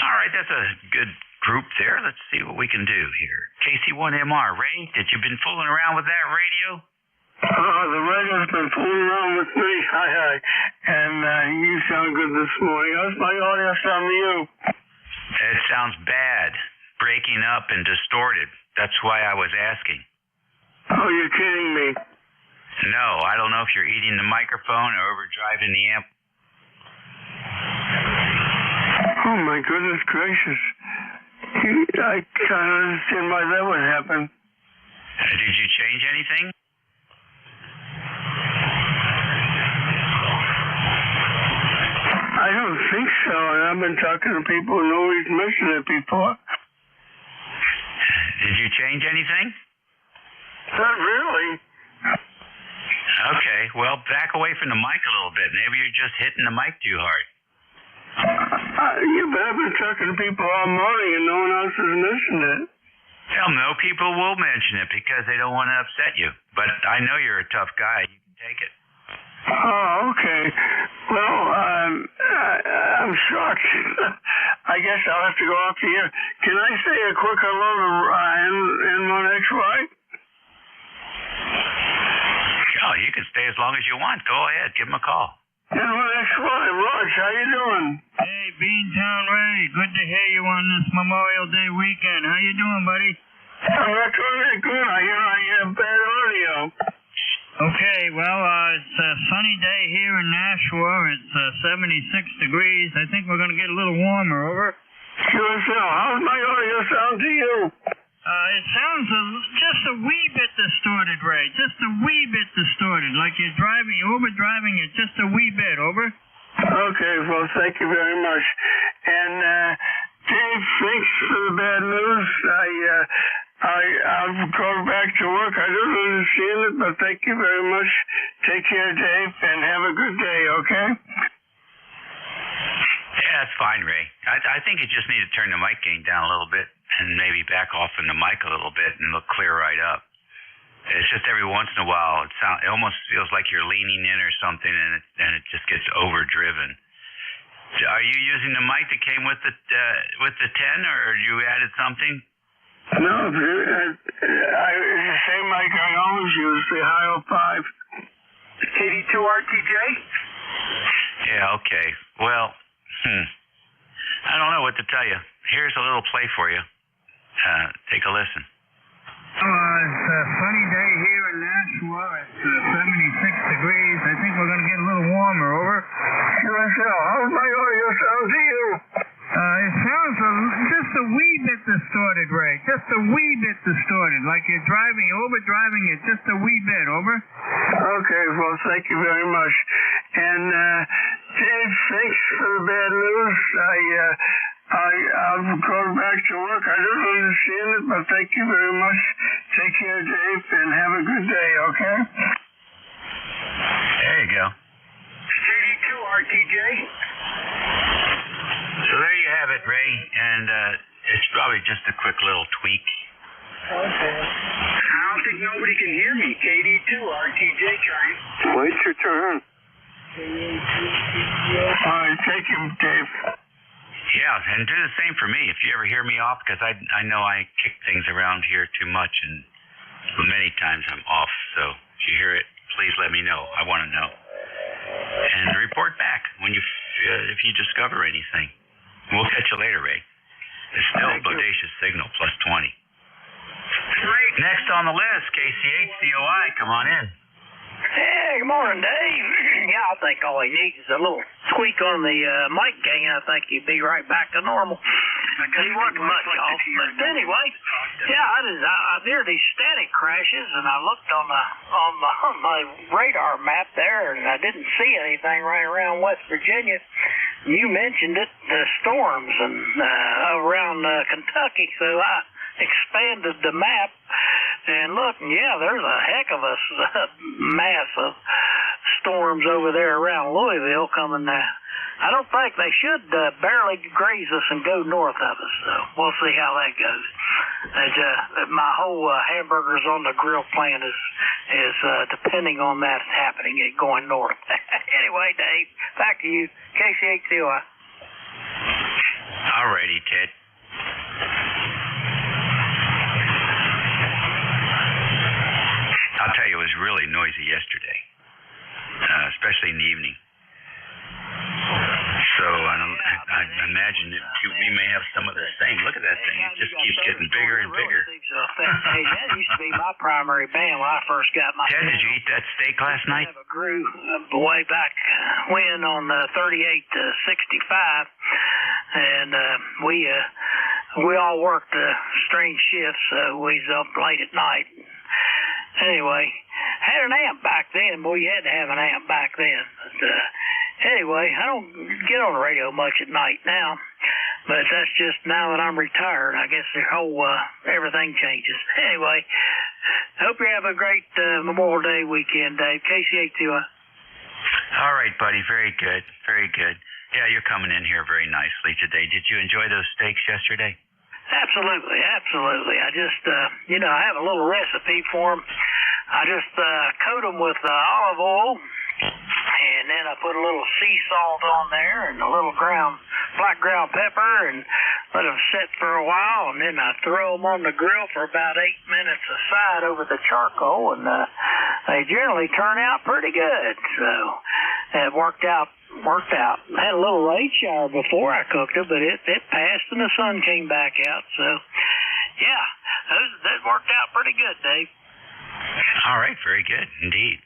All right, that's a good group there. Let's see what we can do here. KC1MR, Ray, did you been fooling around with that radio? The radio's been fooling around with me. Hi. And you sound good this morning. How's my audio sound to you? It sounds bad, breaking up and distorted. That's why I was asking. Oh, you're kidding me. No, I don't know if you're eating the microphone or overdriving the amp. Oh, my goodness gracious. I can't understand why that would happen. Did you change anything? I don't think so, and I've been talking to people who know he's mentioned it before. Did you change anything? Not really. Okay, well, back away from the mic a little bit. Maybe you're just hitting the mic too hard. Yeah, but I've been talking to people all morning and no one else has mentioned it. Well, no, people will mention it because they don't want to upset you. But I know you're a tough guy. You can take it. Oh, okay. Well, I'm shocked. I guess I'll have to go off the air. Can I say a quick hello to N1XY? Oh, you can stay as long as you want. Go ahead. Give him a call. N1XY, Roach, how you doing? Hey, Beantown Ray. Good to hear you on this Memorial Day weekend. How you doing, buddy? I'm not doing that good. I hear I have bad audio. Okay, well, it's a sunny day here in Nashua. It's 76 degrees. I think we're going to get a little warmer, over. Sure, so. How's my audio sound to you? It sounds just a wee bit distorted, Ray. Just a wee bit distorted, like you're overdriving it just a wee bit, over. Okay, well, thank you very much. And, Dave, thanks for the bad news. I'll go back to work. I don't understand it, but thank you very much. Take care, Dave, and have a good day, okay? Yeah, that's fine, Ray. I think you just need to turn the mic gain down a little bit and maybe back off in the mic a little bit and it'll clear right up. It's just every once in a while it almost feels like you're leaning in or something and it just gets overdriven. Are you using the mic that came with the 10 or you added something? No, it's the same mic I always use, the Hio 5. KD2RTJ? Yeah, okay. Well, I don't know what to tell you. Here's a little play for you. Take a listen. It's a sunny day here in Nashua. It's 76 degrees. I think we're going to get a little warmer, over. Sure, so. How's my audio sound to you? It sounds just a wee bit distorted, Ray. Just a wee bit distorted, like you're overdriving it just a wee bit, over. Okay, well, thank you very much. And, Dave, thanks for the bad news. I'll go back to work. I don't understand it, but thank you very much. Take care, Dave, and have a good day, okay? There you go. KD2RTJ? So there you have it, Ray, and it's probably just a quick little tweak. Okay. I don't think nobody can hear me. KD2RTJ trying. Wait your turn. All right, take him, Dave. Yeah, and do the same for me if you ever hear me off, because I know I kick things around here too much, and many times I'm off. So if you hear it, please let me know. I want to know. And report back when if you discover anything. We'll catch you later, Ray. It's still bodacious signal, plus 20. Next on the list, KCHCOI. Come on in. Hey, good morning, Dave. Yeah, I think all he needs is a little tweak on the mic gain. I think he'd be right back to normal. He wasn't much off. But anyway, yeah, I hear these static crashes, and I looked on my radar map there, and I didn't see anything right around West Virginia. You mentioned it, the storms and around Kentucky, so I expanded the map and look, yeah, there's a heck of a mass of storms over there around Louisville coming. I don't think they should barely graze us and go north of us, so we'll see how that goes. My whole hamburgers on the grill plan is depending on that happening and going north. Anyway, Dave, back to you. KCHCOI. All righty, Ted. I'll tell you, it was really noisy yesterday, especially in the evening. So I imagine we may have some of the same. Look at that thing. It just keeps getting bigger and bigger. Hey, that used to be my primary band when I first got my Ted, did you eat that steak last night? I grew way back when on 38 to 65, and we we all worked strange shifts, so we was up late at night. Anyway, had an amp back then. Boy, you had to have an amp back then. But, anyway, I don't get on the radio much at night now. But that's just now that I'm retired. I guess the whole, everything changes. Anyway, hope you have a great Memorial Day weekend, Dave. KC821. All right, buddy. Very good. Very good. Yeah, you're coming in here very nicely today. Did you enjoy those steaks yesterday? Absolutely, absolutely. I just, I have a little recipe for them. I just coat them with olive oil, and then I put a little sea salt on there and a little black ground pepper, and let them sit for a while, and then I throw them on the grill for about 8 minutes aside over the charcoal, and they generally turn out pretty good. So it worked out. I had a little rain shower before I cooked it, but it passed and the sun came back out. So, yeah, that worked out pretty good, Dave. All right, very good indeed.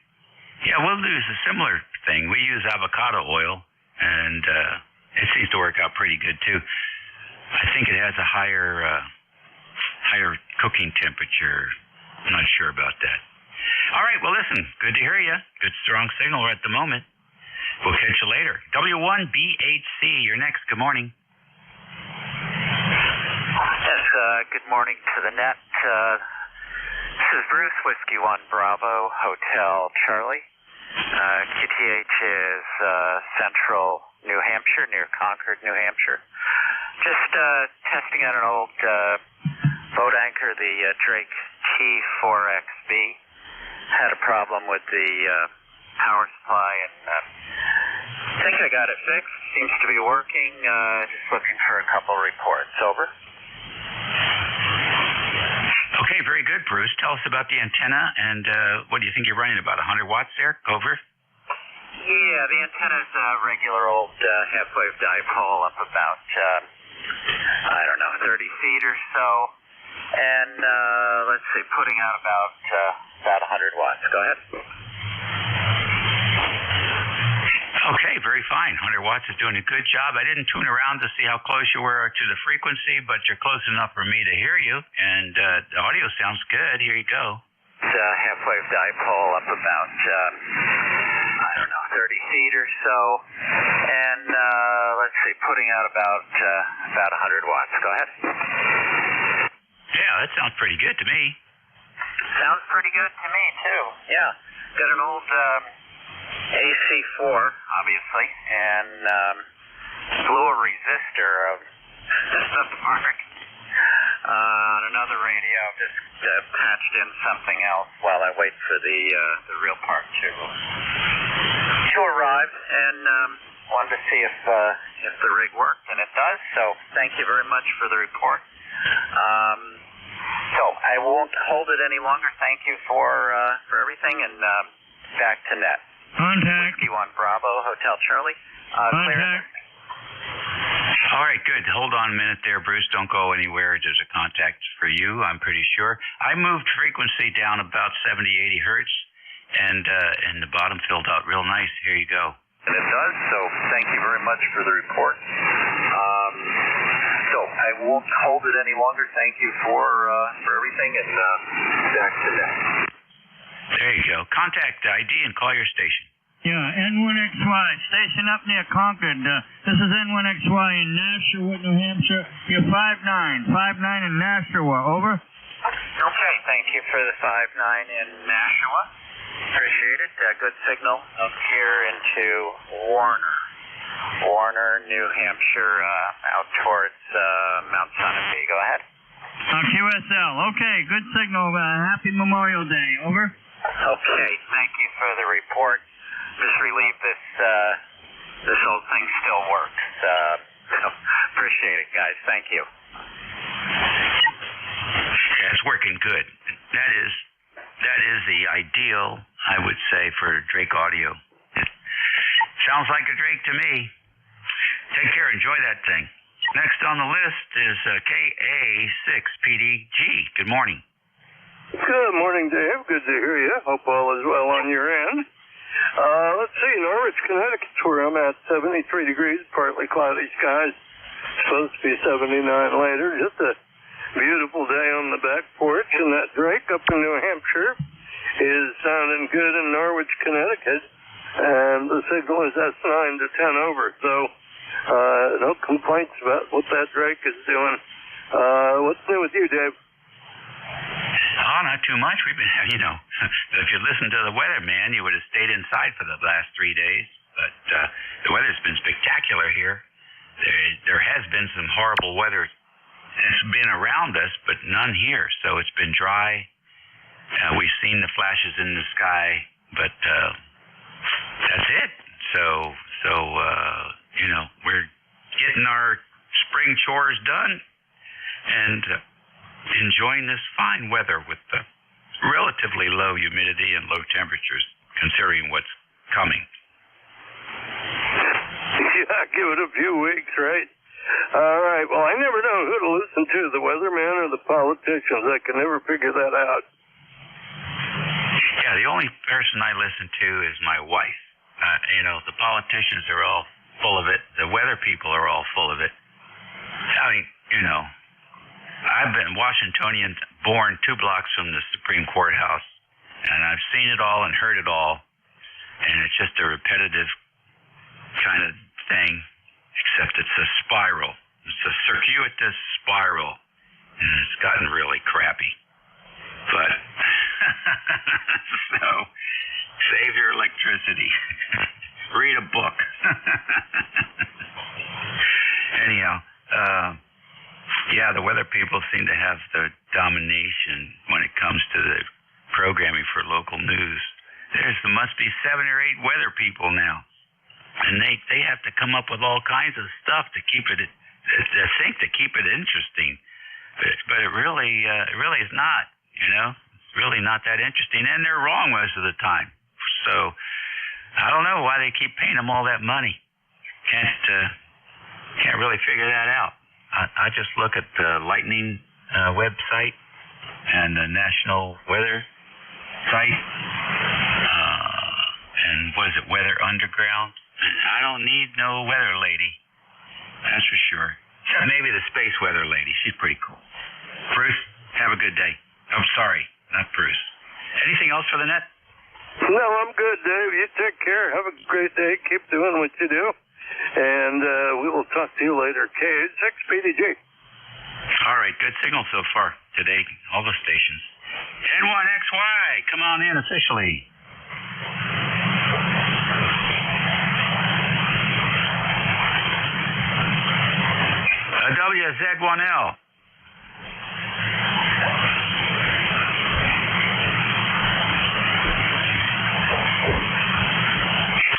Yeah, we'll use a similar thing. We use avocado oil, and it seems to work out pretty good too. I think it has a higher cooking temperature. I'm not sure about that. All right, well, listen, good to hear you. Good, strong signal at the moment. We'll catch you later. W1BHC, you're next. Good morning. Yes, good morning to the net. This is Bruce, Whiskey 1 Bravo, Hotel Charlie. QTH is Central New Hampshire, near Concord, New Hampshire. Just testing out an old boat anchor, the Drake T4XB. Had a problem with the power supply, and I think I got it fixed. Seems to be working. Just looking for a couple reports. Over. Okay, very good, Bruce. Tell us about the antenna, and what do you think you're running, about 100 watts there? Over. Yeah, the antenna's a regular old half-wave dipole up about, 30 feet or so. And, let's see, putting out about 100 watts. Go ahead. Okay, very fine. 100 watts is doing a good job. I didn't tune around to see how close you were to the frequency, but you're close enough for me to hear you, and the audio sounds good. Here you go. It's a half-wave dipole up about, 30 feet or so. And, let's see, putting out about 100 watts. Go ahead. Yeah, that sounds pretty good to me. Sounds pretty good to me, too. Yeah. Got an old, AC4, obviously, and blew a resistor of the mark. On another radio, just patched in something else while I wait for the real part to arrive, and wanted to see if the rig worked, and it does. So thank you very much for the report. So I won't hold it any longer. Thank you for everything, and back to net. Contact. Whiskey 1 Bravo, Hotel Charlie. Contact. All right, good. Hold on a minute there, Bruce. Don't go anywhere. There's a contact for you, I'm pretty sure. I moved frequency down about 70, 80 hertz, and the bottom filled out real nice. Here you go. And it does, so thank you very much for the report. So I won't hold it any longer. Thank you for everything, and back to that. There you go. Contact ID and call your station. Yeah, N1XY, station up near Concord. This is N1XY in Nashua, New Hampshire. You're 5-9 in Nashua, over. Okay, thank you for the 5-9 in Nashua. Appreciate it. Good signal up here into Warner, New Hampshire, out towards Mount Sunapee. Go ahead. QSL. Okay, good signal. Happy Memorial Day, over. Okay, thank you for the report. Just relieved this whole thing still works. Appreciate it, guys. Thank you. Yeah, it's working good. That is the ideal, I would say, for Drake audio. It sounds like a Drake to me. Take care. Enjoy that thing. Next on the list is KA6PDG. Good morning. Good morning, Dave. Good to hear you. Hope all is well on your end. Let's see, Norwich, Connecticut, where I'm at, 73 degrees, partly cloudy skies. Supposed to be 79 later. Just a beautiful day on the back porch, and that Drake up in New Hampshire is sounding good in Norwich, Connecticut, and the signal is S9 to 10 over. So no complaints about what that Drake is doing. What's new with you, Dave? Oh, not too much. We've been, if you listened to the weather, man, you would have stayed inside for the last 3 days. But the weather's been spectacular here. There has been some horrible weather that's been around us, but none here. So it's been dry. We've seen the flashes in the sky, but that's it. So we're getting our spring chores done and enjoying this fine weather with the relatively low humidity and low temperatures, considering what's coming. Yeah, give it a few weeks, right? All right. Well, I never know who to listen to, the weatherman or the politicians. I can never figure that out. Yeah, the only person I listen to is my wife. The politicians are all full of it. The weather people are all full of it. I mean, I've been Washingtonian, born 2 blocks from the Supreme Courthouse, and I've seen it all and heard it all, and it's just a repetitive kind of thing, except it's a spiral. It's a circuitous spiral, and it's gotten really crappy. But, so, save your electricity. Read a book. Anyhow, yeah, the weather people seem to have the domination when it comes to the programming for local news. There must be 7 or 8 weather people now. And they have to come up with all kinds of stuff to keep it, to keep it interesting. But it really is not, It's really not that interesting. And they're wrong most of the time. So I don't know why they keep paying them all that money. Can't really figure that out. I just look at the Lightning website and the National Weather site, and what is it, Weather Underground? I don't need no weather lady, that's for sure. Maybe the space weather lady, she's pretty cool. Bruce, have a good day. I'm sorry, not Bruce. Anything else for the net? No, I'm good, Dave. You take care. Have a great day. Keep doing what you do. And we will talk to you later. KH6 PDG. All right, good signal so far today, all the stations. N1XY, come on in officially. WZ1L.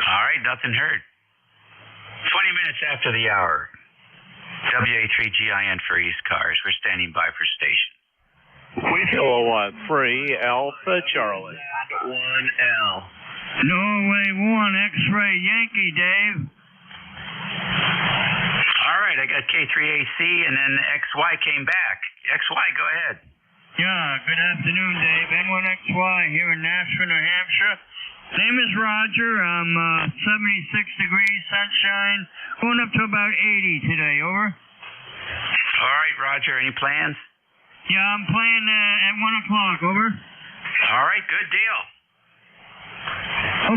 All right, nothing heard. 20 minutes after the hour. WA3GIN for ECARS. We're standing by for station. Kilo 3 Alpha Charlie. 1L. Norway 1 X-ray Yankee, Dave. All right, I got K3AC, and then XY came back. XY, go ahead. Yeah, good afternoon, Dave. N1XY here in Nashville, New Hampshire. Name is Roger. I'm 76 degrees, sunshine, going up to about 80 today, over. All right, Roger, any plans? Yeah, I'm playing at 1 o'clock, over. All right, good deal.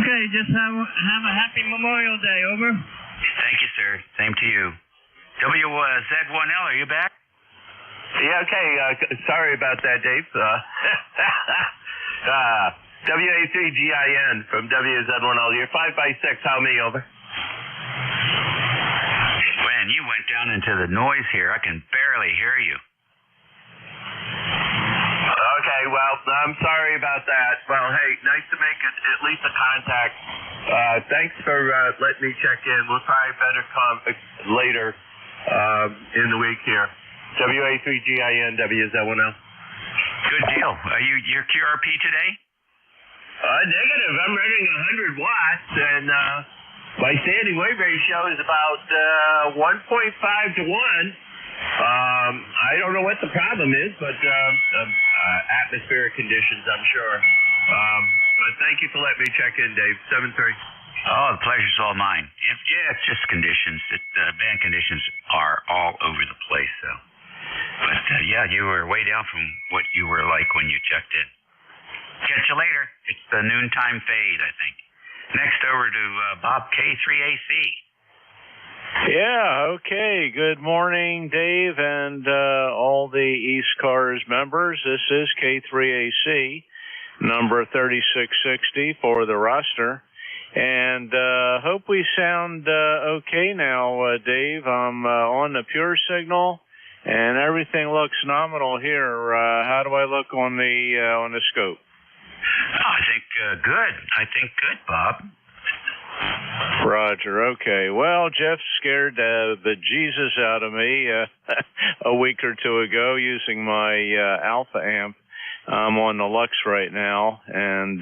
Okay, just have a happy Memorial Day, over. Thank you, sir. Same to you. WZ1L, are you back? Yeah, okay. Sorry about that, Dave. WA3GIN from WZ1L. You're 5x6. How many, over? Man, you went down into the noise here. I can barely hear you. Okay, well, I'm sorry about that. Well, hey, nice to make at least a contact. Thanks for letting me check in. We'll probably better come later in the week here. WA3GIN, WZ1L. Good deal. Are you your QRP today? Negative. I'm running 100 watts, and my standing wave ratio is about 1.5 to 1. I don't know what the problem is, but atmospheric conditions, I'm sure. But thank you for letting me check in, Dave. 7-3. Oh, the pleasure's all mine. It's just conditions. Bad conditions are all over the place, so. But, yeah, you were way down from what you were like when you checked in. Catch you later. It's the noontime fade, I think. Next over to Bob K3AC. Yeah, okay. Good morning, Dave, and all the ECARS members. This is K3AC, number 3660 for the roster. And hope we sound okay now, Dave. I'm on the pure signal, and everything looks nominal here. How do I look on the scope? I think good. I think good, Bob. Roger. Okay. Well, Jeff scared the Jesus out of me a week or two ago using my Alpha amp. I'm on the Lux right now, and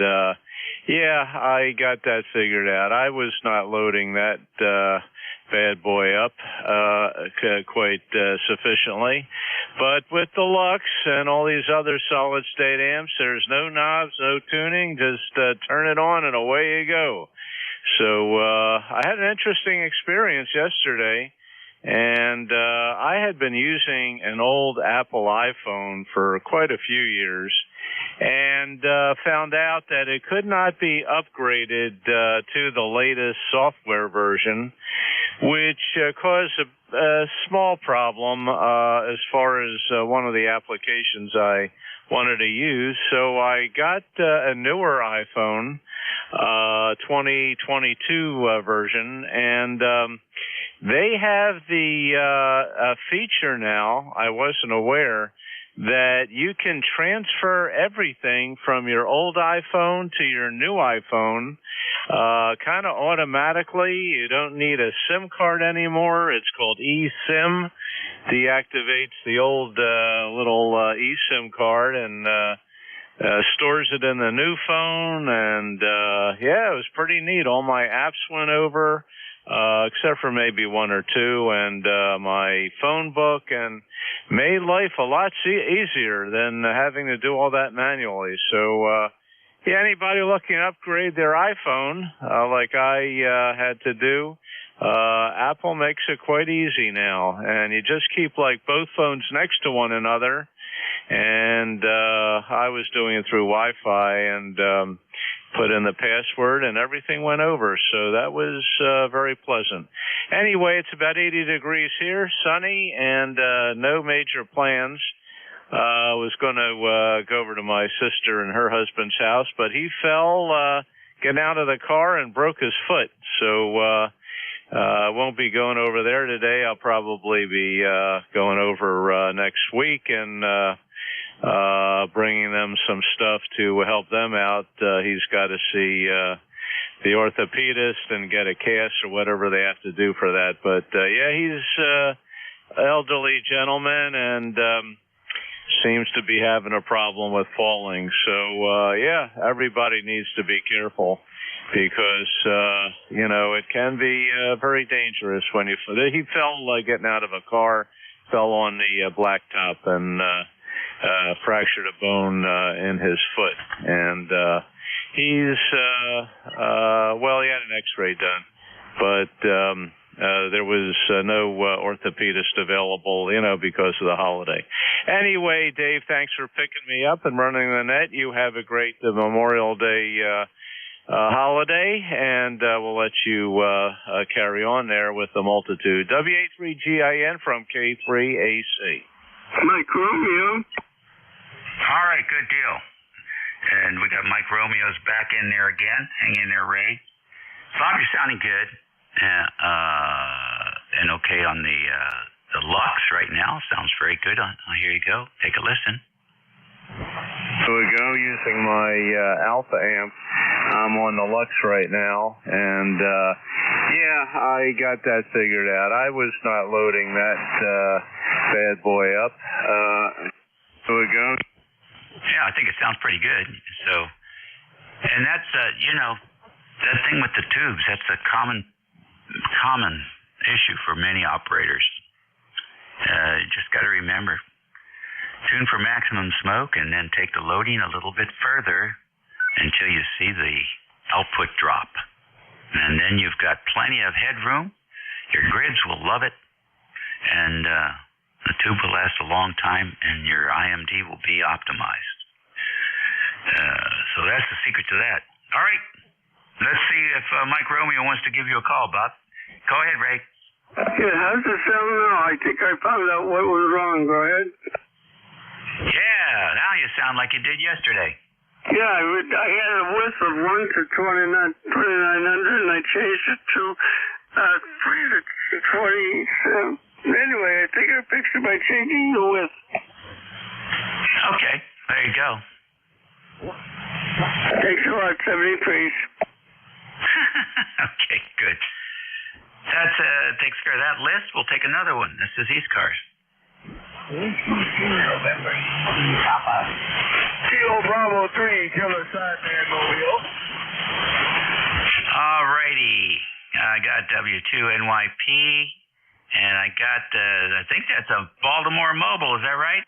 yeah, I got that figured out. I was not loading that bad boy up quite sufficiently. But with the Lux and all these other solid-state amps, there's no knobs, no tuning. Just turn it on and away you go. So I had an interesting experience yesterday, and I had been using an old Apple iPhone for quite a few years, and found out that it could not be upgraded to the latest software version, which caused a small problem as far as one of the applications I wanted to use. So I got a newer iPhone, 2022 version, and they have the feature now, I wasn't aware, that you can transfer everything from your old iPhone to your new iPhone kind of automatically. You don't need a SIM card anymore. It's called eSIM. Deactivates the old little eSIM card and stores it in the new phone. And yeah, it was pretty neat. All my apps went over, except for maybe one or two, and my phone book, and made life a lot easier than having to do all that manually. So, yeah, anybody looking to upgrade their iPhone, like I had to do, Apple makes it quite easy now. And you just keep, like, both phones next to one another. And I was doing it through Wi-Fi, and put in the password, and everything went over. So that was very pleasant. Anyway, it's about 80 degrees here, sunny, and no major plans. I was going to go over to my sister and her husband's house, but he fell getting out of the car and broke his foot. So I won't be going over there today. I'll probably be going over next week and bringing them some stuff to help them out. He's got to see the orthopedist and get a cast or whatever they have to do for that. But yeah, he's an elderly gentleman and seems to be having a problem with falling. So yeah, everybody needs to be careful, because you know, it can be very dangerous when he fell getting out of a car, fell on the blacktop, and fractured a bone in his foot. And he's well, he had an x-ray done, but there was no orthopedist available, you know, because of the holiday. Anyway, Dave, thanks for picking me up and running the net. You have a great Memorial Day holiday, and we'll let you carry on there with the multitude. WA3GIN from K3AC. Mike Romeo. All right, good deal. And we got Mike Romeo's back in there again. Hang in there, Ray. Bob, you're sounding good. And okay on the Lux right now. Sounds very good. Here you go. Take a listen. So we go using my Alpha amp. I'm on the Lux right now, and yeah, I got that figured out. I was not loading that bad boy up. So we go. Yeah, I think it sounds pretty good. So, and that's you know, that thing with the tubes. That's a common issue for many operators. You just got to remember, tune for maximum smoke, and then take the loading a little bit further until you see the output drop. And then you've got plenty of headroom. Your grids will love it. And the tube will last a long time, and your IMD will be optimized. So that's the secret to that. All right. Let's see if Mike Romeo wants to give you a call, Bob. Go ahead, Ray. Yeah, how's it sound now? I think I found out what was wrong. Go ahead. Yeah, now you sound like you did yesterday. Yeah, I had a width of 1 to 2900, and I changed it to 3 to 27. Anyway, I think I fixed it by changing the width. Okay, there you go. Thanks a lot, 70 please. Okay, good. That takes care of that list. We'll take another one. This is ECARS. November, Papa. Kilo Bravo 3, Killer Sideman Mobile. All righty. I got W2NYP, and I got, I think that's a Baltimore Mobile. Is that right?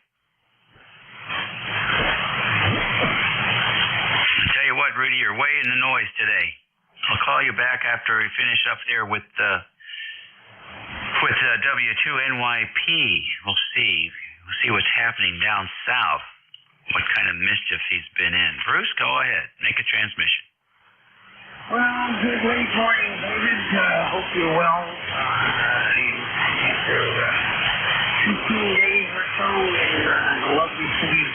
I'll tell you what, Rudy, you're way in the noise today. I'll call you back after we finish up there with W2NYP. We'll see what's happening down south, what kind of mischief he's been in. Bruce, go ahead. Make a transmission. Well, good late morning, David. Hope you're well. After 15 days or so in the lovely city of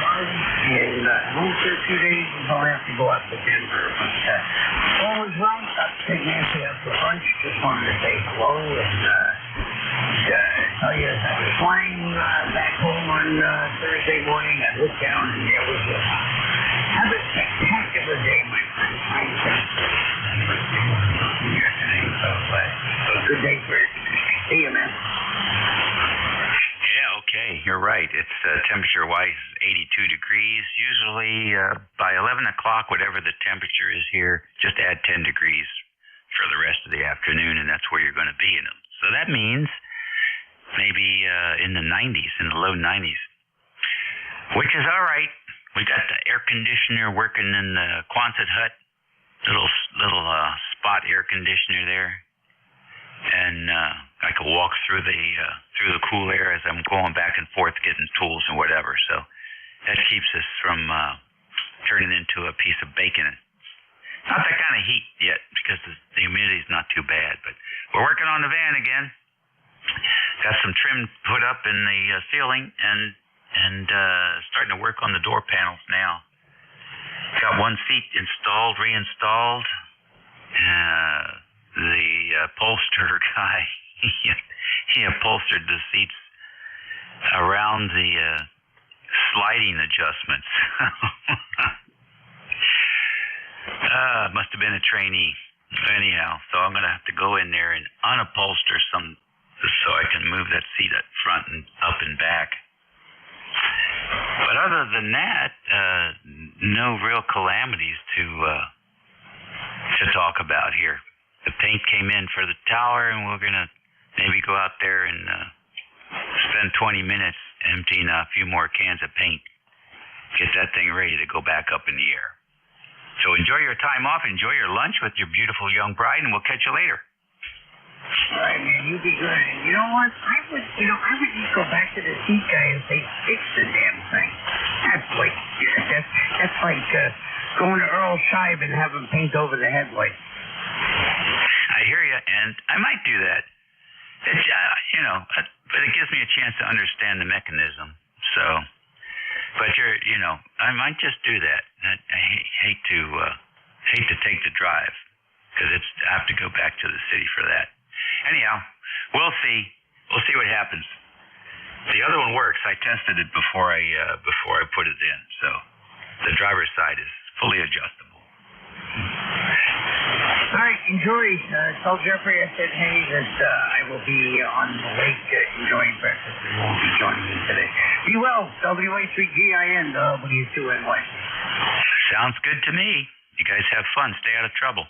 Garden, and home for a few days until I have to go up to Denver. But all is well. Got to take Nancy out for lunch. Just wanted to say hello and tell you I was flying back home on Thursday morning. I looked down and there was have a spectacular day, my friend. Yesterday, so good day for you. See you, man. Yeah, okay. You're right. It's temperature-wise 82 degrees. Usually by 11 o'clock, whatever the temperature is here, just add 10 degrees for the rest of the afternoon, and that's where you're going to be in them. So that means maybe in the 90s, in the low 90s, which is all right. We got the air conditioner working in the Quonset hut, little spot air conditioner there, and I could walk through the cool air as I'm going back and forth getting tools and whatever. So that keeps us from turning into a piece of bacon. Not that kind of heat yet because the humidity is not too bad, but we're working on the van again. Got some trim put up in the ceiling and starting to work on the door panels now. Got one seat reinstalled. The upholsterer guy, he upholstered the seats around the sliding adjustments. Must have been a trainee. Anyhow, so I'm going to have to go in there and unupholster some so I can move that seat up front and up and back. But other than that, no real calamities to talk about here. The paint came in for the tower, and we're going to maybe go out there and spend 20 minutes emptying a few more cans of paint. Get that thing ready to go back up in the air. So enjoy your time off, enjoy your lunch with your beautiful young bride, and we'll catch you later. All right, man, you be good. And you know what? I would just go back to the seat guy and say, fix the damn thing. That's like going to Earl Scheib and have him paint over the headlights. I hear you, and I might do that. It's but it gives me a chance to understand the mechanism. So, but I might just do that. I hate to take the drive because I have to go back to the city for that. Anyhow, we'll see. We'll see what happens. The other one works. I tested it before I put it in, so the driver's side is fully adjustable. All right, enjoy. Tell Jeffrey I said hey that I will be on the lake enjoying breakfast and won't be joining me today. Be well. WA3GIN, W2NY. Sounds good to me. You guys have fun. Stay out of trouble.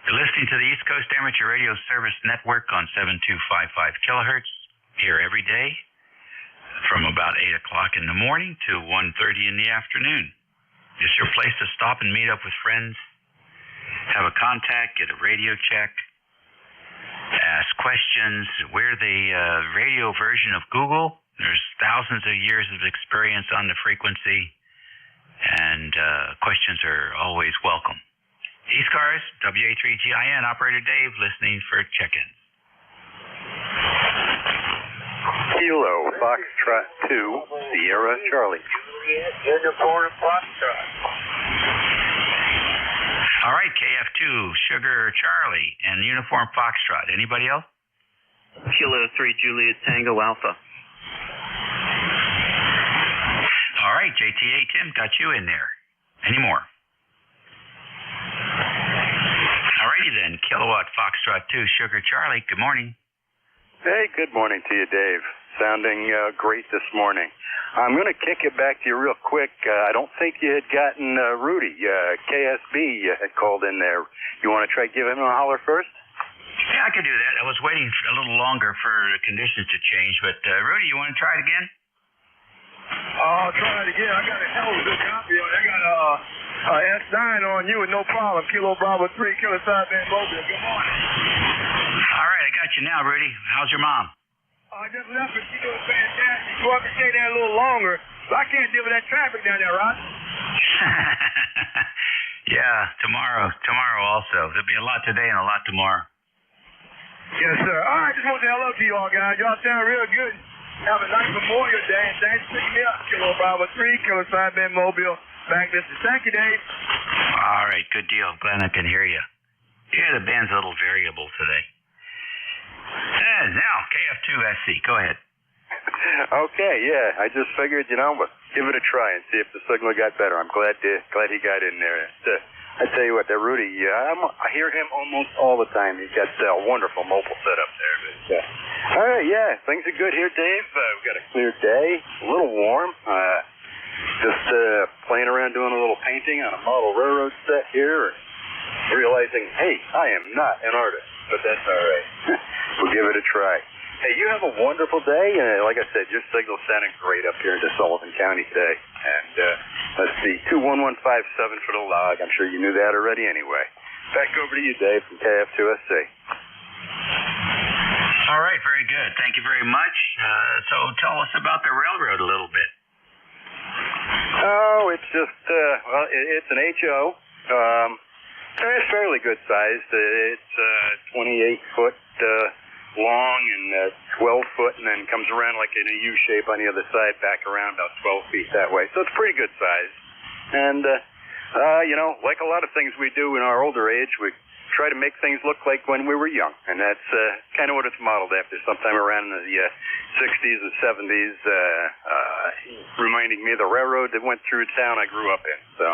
You're listening to the East Coast Amateur Radio Service Network on 7255 kilohertz here every day from about 8 o'clock in the morning to 1:30 in the afternoon. It's your place to stop and meet up with friends have a contact, get a radio check, ask questions. We're the radio version of Google. There's thousands of years of experience on the frequency, and questions are always welcome. ECARS, WA3GIN, Operator Dave, listening for check-in. Kilo, Foxtrot 2, Sierra Charlie. Uniform Foxtrot. All right, KF2, Sugar Charlie, and Uniform Foxtrot. Anybody else? Kilo 3, Juliet Tango Alpha. All right, JTA Tim, got you in there. Any more? All righty then, Kilowatt Foxtrot 2, Sugar Charlie. Good morning. Hey, good morning to you, Dave. Sounding great this morning. I'm going to kick it back to you real quick. I don't think you had gotten Rudy. KSB had called in there. You want to try giving him a holler first? Yeah, I could do that. I was waiting a little longer for the conditions to change, but Rudy, you want to try it again? I'll try it again. I got a hell of a good copy on it. I got a S9 on you with no problem. Kilo Bravo 3, Kilo South Bend Mobile. Good morning. All right, I got you now, Rudy. How's your mom? I just left her. She doing fantastic. So I can stay there a little longer. So I can't deal with that traffic down there, Rod. Yeah, tomorrow also. There'll be a lot today and a lot tomorrow. Yes, sir. All right, just want to say hello to you all, guys. Y'all sound real good. Have a nice Memorial Day, and thanks for picking me up. Kilo Bravo 3, Kilo South Bend Mobile. Back this is. Thank you, Dave. All right, good deal. Glad I can hear you. Yeah, the band's a little variable today. And now, KF2SC, go ahead. Okay, yeah. I just figured, but give it a try and see if the signal got better. I'm glad he got in there. I tell you what, that Rudy, I hear him almost all the time. He's got a wonderful mobile setup there. But, all right, yeah, things are good here, Dave. We've got a clear day, a little warm. Just playing around doing a little painting on a model railroad set here, realizing, hey, I am not an artist, but that's all right. We'll give it a try. Hey, you have a wonderful day, and like I said, your signal's sounding great up here in Sullivan County today. And let's see, 21157 for the log. I'm sure you knew that already anyway. Back over to you, Dave, from KF2SC. All right, very good. Thank you very much. So tell us about the railroad a little bit. Oh, it's just, it's an HO. It's fairly good sized. It's 28 foot long and 12 foot, and then comes around like in a U shape on the other side, back around about 12 feet that way. So it's pretty good size. And, like a lot of things we do in our older age, we try to make things look like when we were young. And that's kind of what it's modeled after, sometime around the 60s and 70s, reminding me of the railroad that went through town I grew up in. So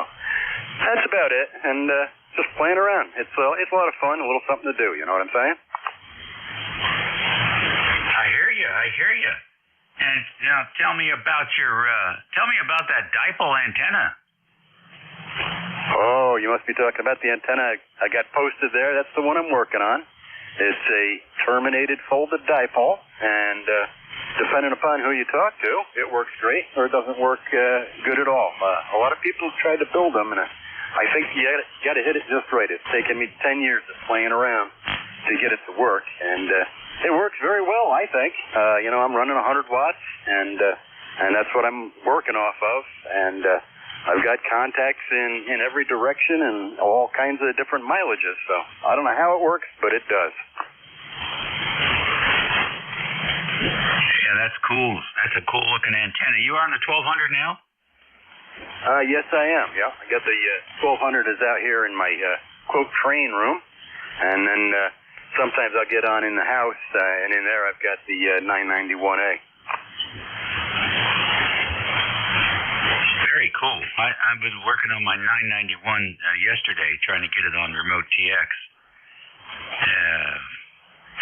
that's about it. And just playing around. It's a lot of fun, a little something to do, you know what I'm saying? I hear you. And now tell me about that dipole antenna. Oh, you must be talking about the antenna I got posted there. That's the one I'm working on. It's a terminated folded dipole, and depending upon who you talk to, it works great or it doesn't work good at all. A lot of people have tried to build them, and I think you got to hit it just right. It's taken me 10 years of playing around to get it to work, and it works very well, I think. I'm running 100 watts, and that's what I'm working off of, and I've got contacts in every direction and all kinds of different mileages, so I don't know how it works, but it does. Yeah, that's cool. That's a cool looking antenna. You are on the 1200 now? Yes, I am. Yeah, I got the 1200 is out here in my quote train room, and then sometimes I'll get on in the house, and in there I've got the 991A. Very cool. I was working on my 991 yesterday, trying to get it on remote TX.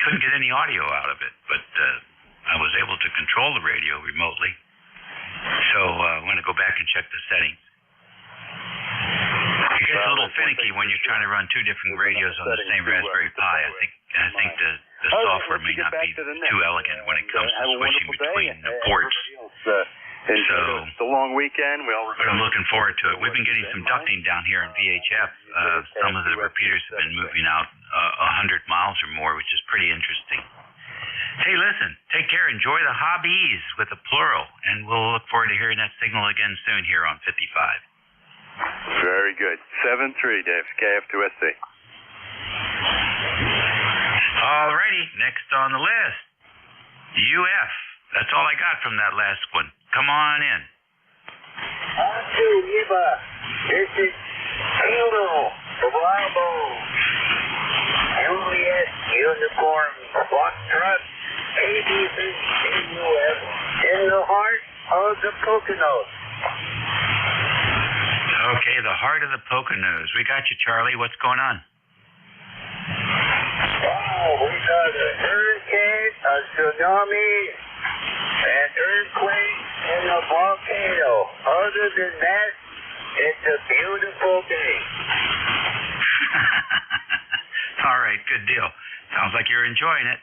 Couldn't get any audio out of it, but I was able to control the radio remotely. So I'm going to go back and check the settings. It gets a little finicky when you're trying to run two different radios on the same Raspberry Pi. I think the software may not be too elegant when it comes to switching between the ports. And it's a long weekend. But I'm looking forward to it. We've been getting some ducting down here in VHF. Some of the repeaters have been moving out 100 miles or more, which is pretty interesting. Hey, listen, take care. Enjoy the hobbies with the plural, and we'll look forward to hearing that signal again soon here on 55. Very good. 7-3, Dave. KF2SC. All righty. Next on the list, UF. That's all I got from that last one. Come on in. Eva. This is Kilo Bravo. Juliet Uniform Foxtrot ABC-UF in the heart of the Poconos. Okay, the heart of the Poconos. We got you, Charlie. What's going on? Oh, we got a hurricane, a tsunami, an earthquake, and a volcano. Other than that, it's a beautiful day. All right, good deal. Sounds like you're enjoying it.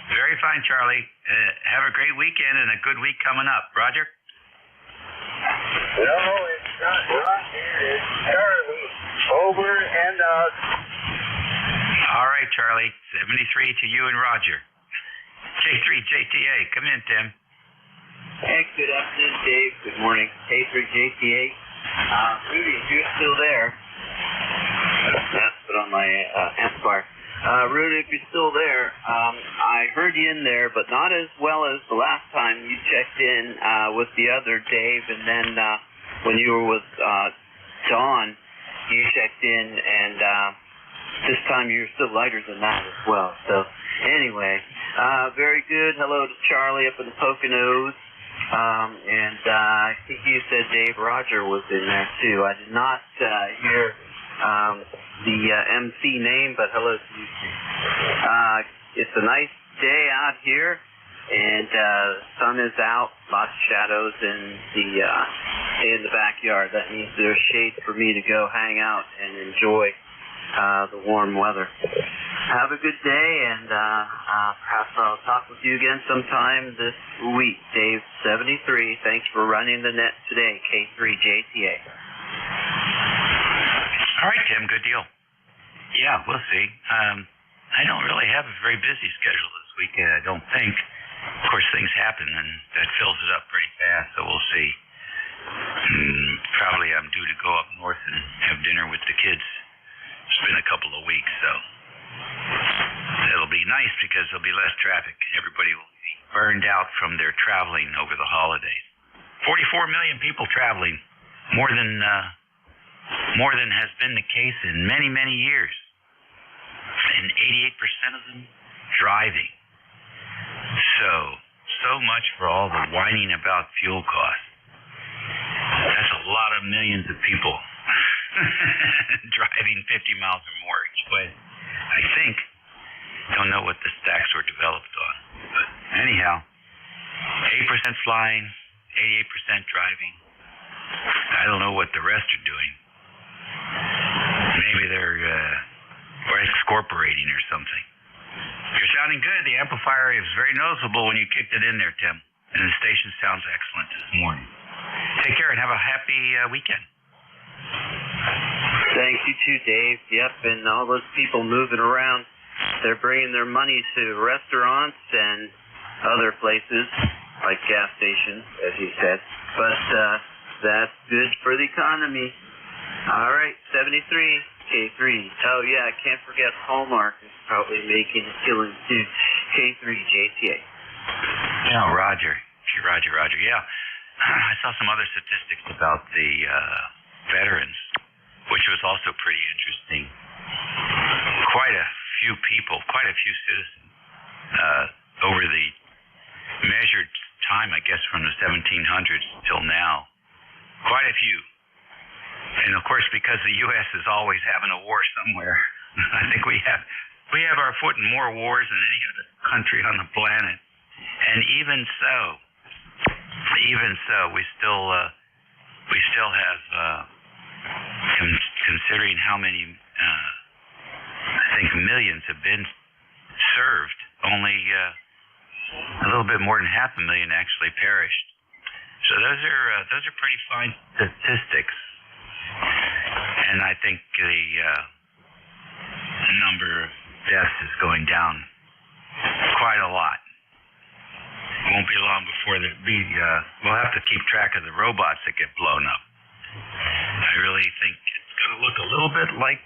Very fine, Charlie. Have a great weekend and a good week coming up. Roger? No, it's not Roger. It's Charlie. Over and out. All right, Charlie. 73 to you and Roger. K3JTA. Come in, Tim. Hey, good afternoon, Dave. Good morning. K3JTA. Rudy, if you're still there, that's put on my amplifier. Rudy, if you're still there, I heard you in there, but not as well as the last time you checked in with the other Dave, and then when you were with Don, you checked in, and this time you're still lighter than that as well. So anyway, very good. Hello to Charlie up in the Poconos. And I think you said Dave Roger was in there too. I did not hear the MC name, but hello to you too. It's a nice day out here, and the sun is out, lots of shadows in the backyard. That means there's shade for me to go hang out and enjoy the warm weather. Have a good day, and perhaps I'll talk with you again sometime this week. Dave 73, thanks for running the net today, K3JTA. All right, Tim, good deal. Yeah, we'll see. I don't really have a very busy schedule this weekend, I don't think. Of course, things happen, and that fills it up pretty fast, so we'll see. Probably I'm due to go up north and have dinner with the kids. It's been a couple of weeks, so it'll be nice because there'll be less traffic. Everybody will be burned out from their traveling over the holidays. 44 million people traveling, more than has been the case in many, many years. And 88% of them driving. So much for all the whining about fuel costs. That's a lot of millions of people driving 50 miles or more each way. I think. Don't know what the stacks were developed on. But anyhow, 8% flying, 88% driving. I don't know what the rest are doing. Maybe they're excorporating or something. You're sounding good. The amplifier is very noticeable when you kicked it in there, Tim. And the station sounds excellent this morning. Take care and have a happy weekend. Thank you too, Dave. Yep, and all those people moving around, they're bringing their money to restaurants and other places, like gas stations, as you said. But that's good for the economy. All right, 73, K3. Oh, yeah, I can't forget Hallmark is probably making a killing too. K3, JTA. Yeah, Roger. Yeah, I saw some other statistics about the veterans, which was also pretty interesting. Quite a few people, quite a few citizens, over the measured time, I guess, from the 1700s till now. Quite a few. And of course, because the U.S. is always having a war somewhere, I think we have our foot in more wars than any other country on the planet. And even so, we still have, considering how many, I think millions have been served, only a little bit more than 500,000 actually perished. So those are pretty fine statistics, and I think the number of deaths is going down quite a lot. It won't be long before we'll have to keep track of the robots that get blown up. I really think it's going to look a little bit like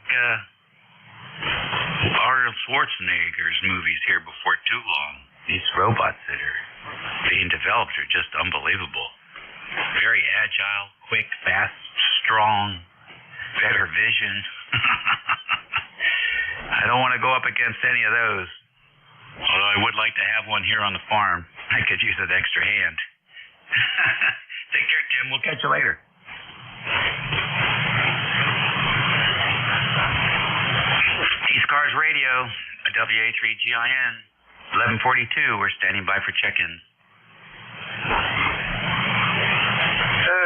Arnold Schwarzenegger's movies here before too long. These robots that are being developed are just unbelievable. Very agile, quick, fast, strong, better vision. I don't want to go up against any of those. Although I would like to have one here on the farm. I could use an extra hand. Take care, Tim. We'll catch you later. ECARS Radio, WA3GIN, 1142. We're standing by for check-in.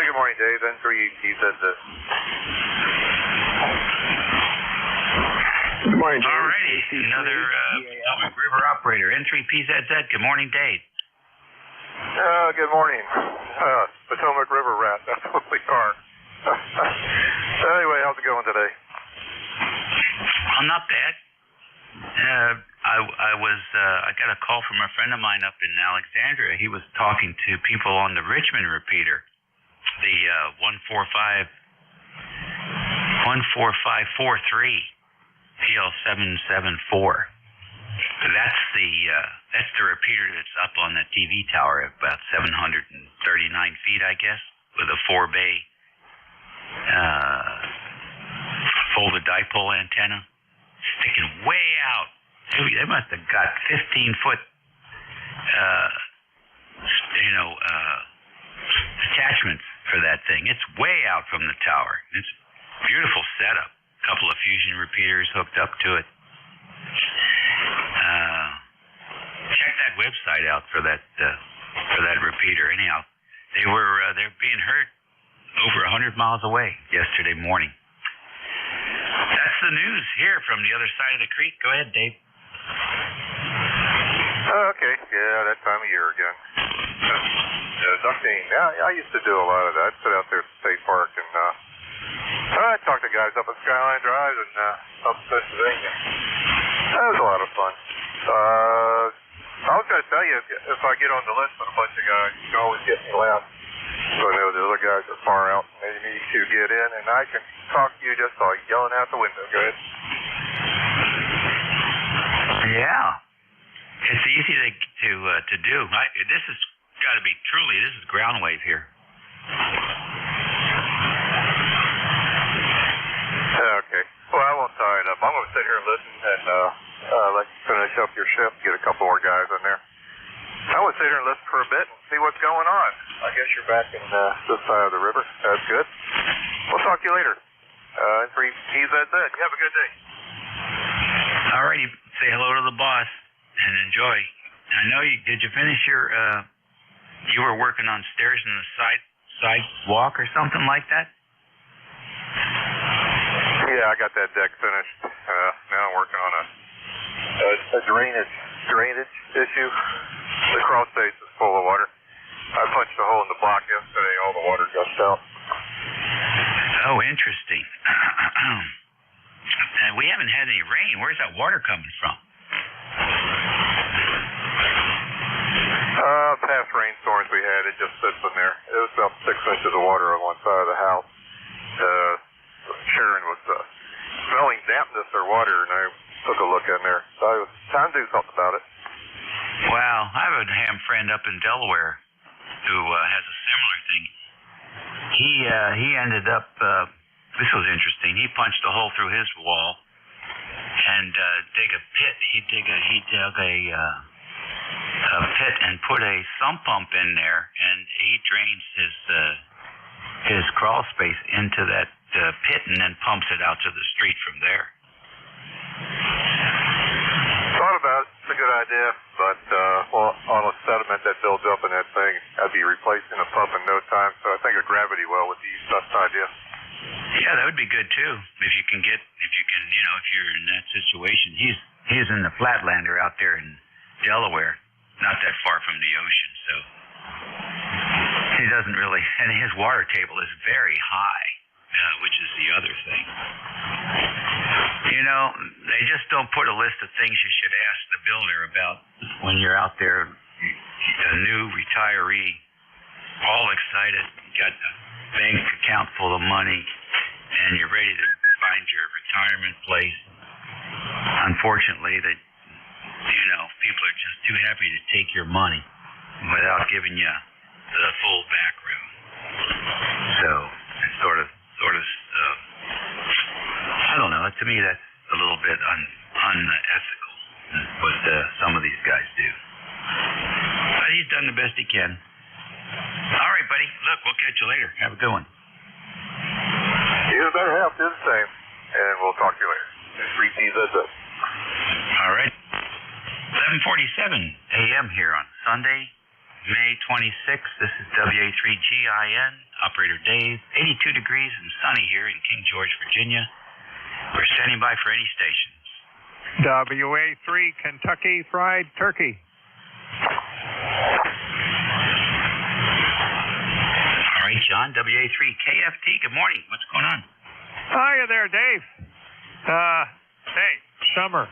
Good morning, Dave. N3ETZ. Good morning, Dave. All righty. Another Potomac River operator, N3PZZ. Good morning, Dave. Good morning. Potomac River rat. That's what we are. Anyway, how's it going today? Not bad. I got a call from a friend of mine up in Alexandria. He was talking to people on the Richmond repeater, the 14543 PL774. That's the repeater that's up on the TV tower at about 739 feet, I guess, with a 4-bay folded dipole antenna sticking way out. They must have got 15-foot, attachments for that thing. It's way out from the tower. It's a beautiful setup. A couple of fusion repeaters hooked up to it. Check that website out for that repeater. Anyhow, they're being heard over 100 miles away yesterday morning. That's the news here from the other side of the creek. Go ahead, Dave. Okay, yeah, that time of year again. Ducting. Yeah, I used to do a lot of that. I'd sit out there at the state park and I'd talk to guys up at Skyline Drive and up in Pennsylvania. That was a lot of fun. I was going to tell you, if I get on the list with a bunch of guys, you can always get me loud. So I know the other guys are far out, maybe to get in, and I can talk to you just like yelling out the window. Go ahead. Yeah. It's easy to do. This has got to be this is ground wave here. Okay. Well, I won't tie it up. I'm going to sit here and listen and let you finish up your shift, get a couple more guys in there. I want to sit here and listen for a bit and see what's going on. I guess you're back in this side of the river. That's good. We'll talk to you later. N3PZZ. You have a good day. All righty. Say hello to the boss and enjoy. I know did you finish your, you were working on stairs in the sidewalk or something like that? Yeah, I got that deck finished. Now I'm working on a drainage issue. The crawl space is full of water. I punched a hole in the block yesterday. All the water gushed out. Oh, interesting. And we haven't had any rain. Where's that water coming from? Past rainstorms we had, it just sits in there. It was about 6 inches of water on one side of the house. Sharon was smelling dampness or water, and I took a look in there. So it was time to do something about it. Wow, I have a ham friend up in Delaware who has a similar thing. He ended up. This was interesting. He punched a hole through his wall and dig a pit. He dug a pit and put a sump pump in there, and he drains his crawl space into that pit and then pumps it out to the street from there. Thought about it. It's a good idea, but all the sediment that builds up in that thing, I'd be replacing a pump in no time. So I think a gravity well would be the best idea. Yeah, that would be good too. If you're in that situation. He's in the Flatlander out there in Delaware, not that far from the ocean. So He doesn't really, and his water table is very high, which is the other thing. You know, they just don't put a list of things you should ask the builder about when you're out there, a new retiree, all excited, got a bank account full of money, and you're ready to find your retirement place. Unfortunately, that, you know, people are just too happy to take your money without giving you the full back room. So it's sort of I don't know. To me, that's a little bit unethical what some of these guys do. But he's done the best he can. All right, buddy. Look, we'll catch you later. Have a good one. You better have to do the same, and we'll talk to you later. 3T, that's it. All right. 11:47 a.m. here on Sunday, May 26th. This is WA3GIN, Operator Dave. 82 degrees and sunny here in King George, Virginia. We're standing by for any stations. WA3 Kentucky Fried Turkey. All right, John, WA3 KFT. Good morning. What's going on? Hiya there, Dave. Hey, summer.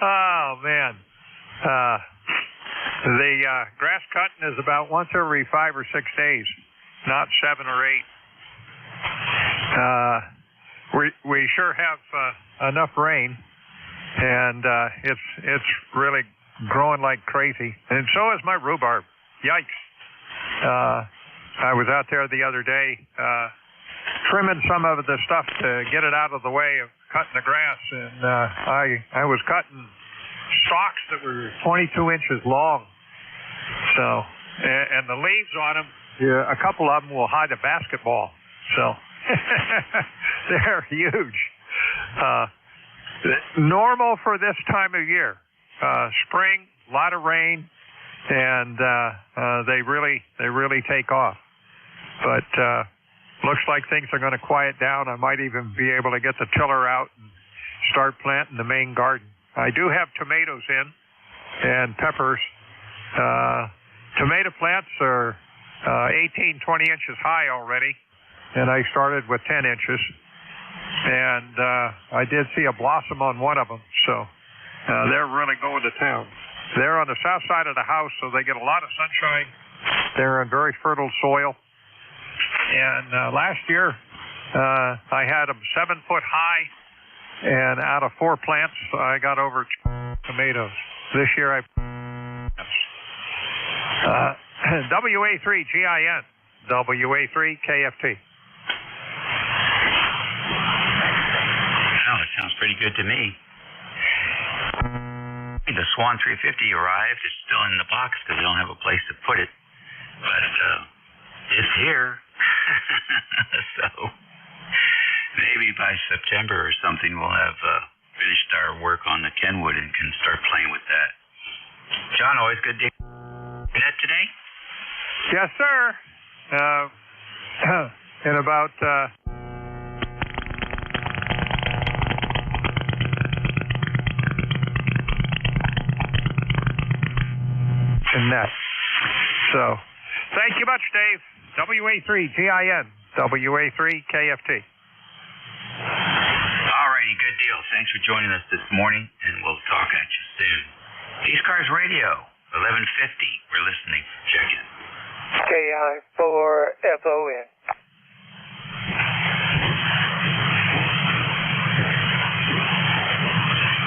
Oh, man. The grass cutting is about once every 5 or 6 days, not 7 or 8. We sure have enough rain, and it's really growing like crazy, and so is my rhubarb. Yikes! I was out there the other day trimming some of the stuff to get it out of the way of cutting the grass, and I was cutting stalks that were 22 inches long. So, and the leaves on them, a couple of them will hide a basketball. So, they're huge. Normal for this time of year. Spring, a lot of rain, and they really take off. But looks like things are going to quiet down. I might even be able to get the tiller out and start planting the main garden. I do have tomatoes in and peppers. Tomato plants are 18, 20 inches high already, and I started with 10 inches. And I did see a blossom on one of them, so they're really going to town. They're on the south side of the house, so they get a lot of sunshine. They're in very fertile soil. And last year, I had them 7 foot high, and out of 4 plants, I got over tomatoes. This year, WA3GIN, WA3KFT. Well, it sounds pretty good to me. The Swan 350 arrived. It's still in the box because we don't have a place to put it. But it's here. So maybe by September or something we'll have finished our work on the Kenwood and can start playing with that. John, always good to net today? Yes, sir. In about net. So, thank you much, Dave. WA3GIN, WA3KFT. All righty, good deal. Thanks for joining us this morning, and we'll talk at you soon. ECARS Radio, 1150. We're listening. Check in. KI4FON.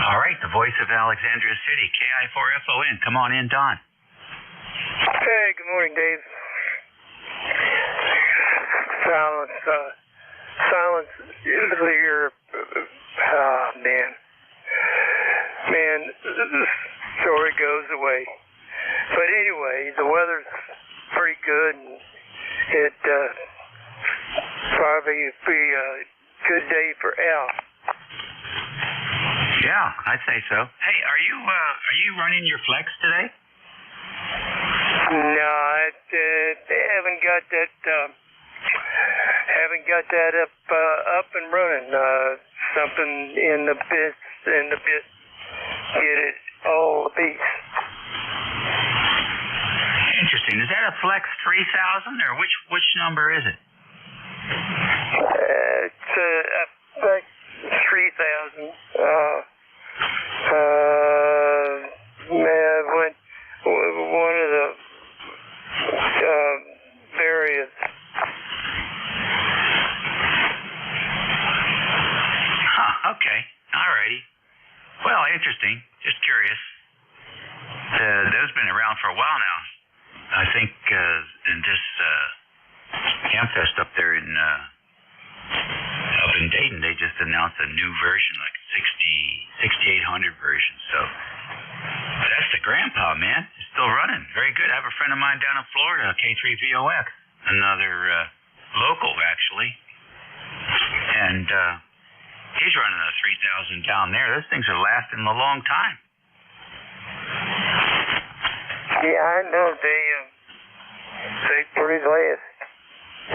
All right, the voice of Alexandria City, KI4FON. Come on in, Don. Hey, good morning, Dave. Silence is clear. Man, the story goes away. But anyway, the weather's pretty good, and it probably be a good day for Al. Yeah, I'd say so. Hey, are you running your flex today? No, I haven't got that up and running. Something in the bit get it all a piece. Interesting. Is that a Flex 3000 or which number is it? It's a Flex 3000. One of the various. Huh, okay. Alrighty. Well, interesting. Just curious. Those been around for a while now. I think in this Hamfest up there in Dayton, they just announced a new version, like 6800 version. So that's the grandpa, man. It's still running. Very good. I have a friend of mine down in Florida, K3VOX, another local actually, and he's running a 3000 down there. Those things are lasting a long time. Yeah, I know they pretty last,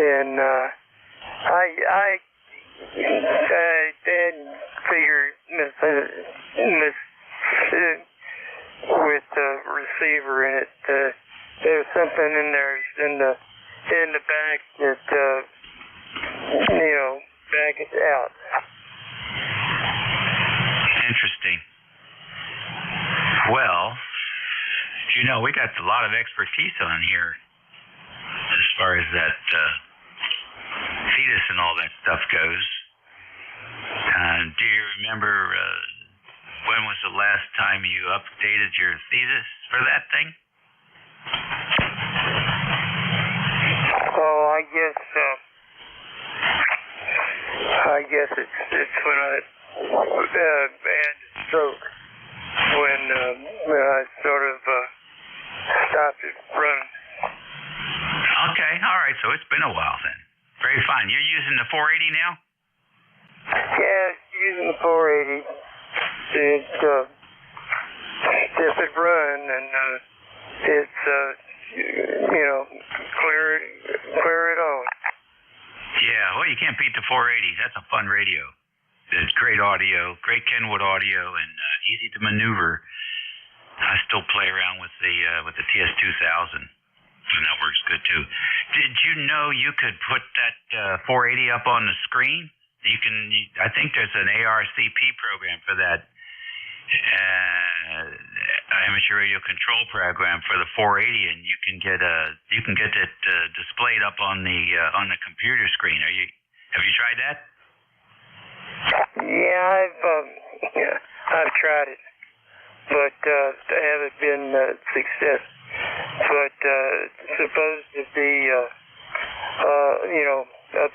and I didn't figure with the receiver in it. There's something in there in the back that back it out. Interesting. Well, we got a lot of expertise on here as far as that fetus and all that stuff goes. Do you remember when was the last time you updated your thesis for that thing? Oh, I guess it's when I had a stroke, when I sort of stopped it running. Okay, all right. So it's been a while then. Very fine. You're using the 480 now? Yeah, using the 480. If it run and it's clear it on. Yeah, well, you can't beat the 480. That's a fun radio. It's great audio, great Kenwood audio, and easy to maneuver. I still play around with the TS2000, and that works good too. Did you know you could put that 480 up on the screen? I think there's an ARCP program for that. Amateur radio control program for the 480, and you can get it displayed up on the computer screen. Have you tried that? Yeah, I've tried it, but I haven't been success. But it's supposed to be up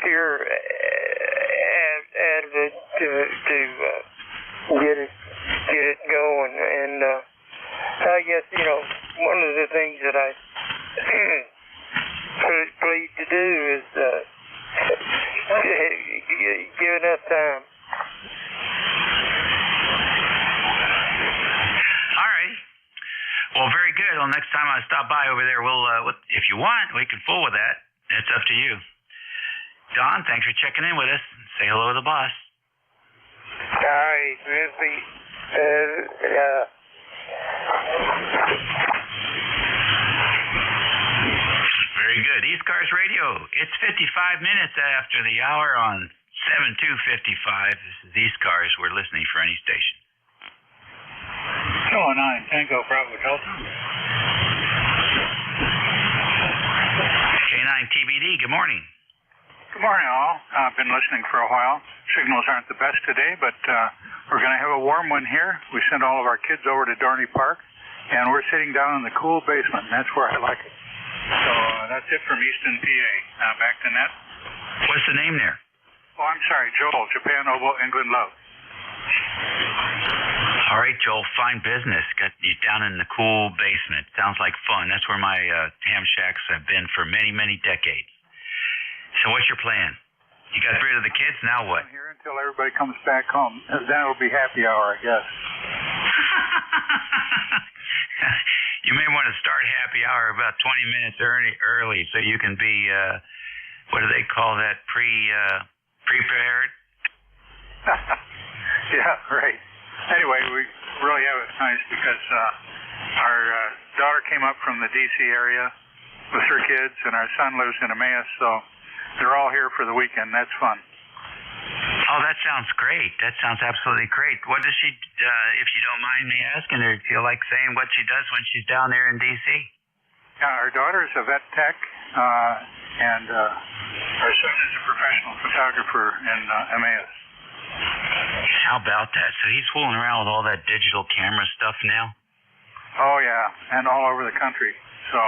here at it to get it going, and I guess one of the things that I plead to do is give enough time. All right. Well, very good. Well, next time I stop by over there, we'll if you want, we can fool with that. It's up to you. Don, thanks for checking in with us. Say hello to the boss. All right, Griffey. Very good. ECARS Radio. It's 55 minutes after the hour on 7255. This is ECARS. We're listening for any station. 209 Tango Bravo Delta. K9 TBD. Good morning. Good morning, all. I've been listening for a while. Signals aren't the best today, but we're going to have a warm one here. We sent all of our kids over to Dorney Park, and we're sitting down in the cool basement, and that's where I like it. So that's it from Easton, PA. Back to net. What's the name there? Oh, I'm sorry, Joel, Japan Oval, England Love. All right, Joel, fine business. Got you down in the cool basement. Sounds like fun. That's where my ham shacks have been for many, many decades. So what's your plan? You got rid of the kids, now what? I'm here until everybody comes back home. Then it'll be happy hour, I guess. You may want to start happy hour about 20 minutes early so you can be, what do they call that, prepared? Yeah, right. Anyway, we really have it nice because our daughter came up from the D.C. area with her kids, and our son lives in Emmaus, so they're all here for the weekend. That's fun. Oh, that sounds great. That sounds absolutely great. What does she, if you don't mind me asking her, do you like saying what she does when she's down there in D.C.? Yeah, our daughter's a vet tech, and our son is a professional photographer in Emmaus. How about that? So he's fooling around with all that digital camera stuff now? Oh, yeah, and all over the country. So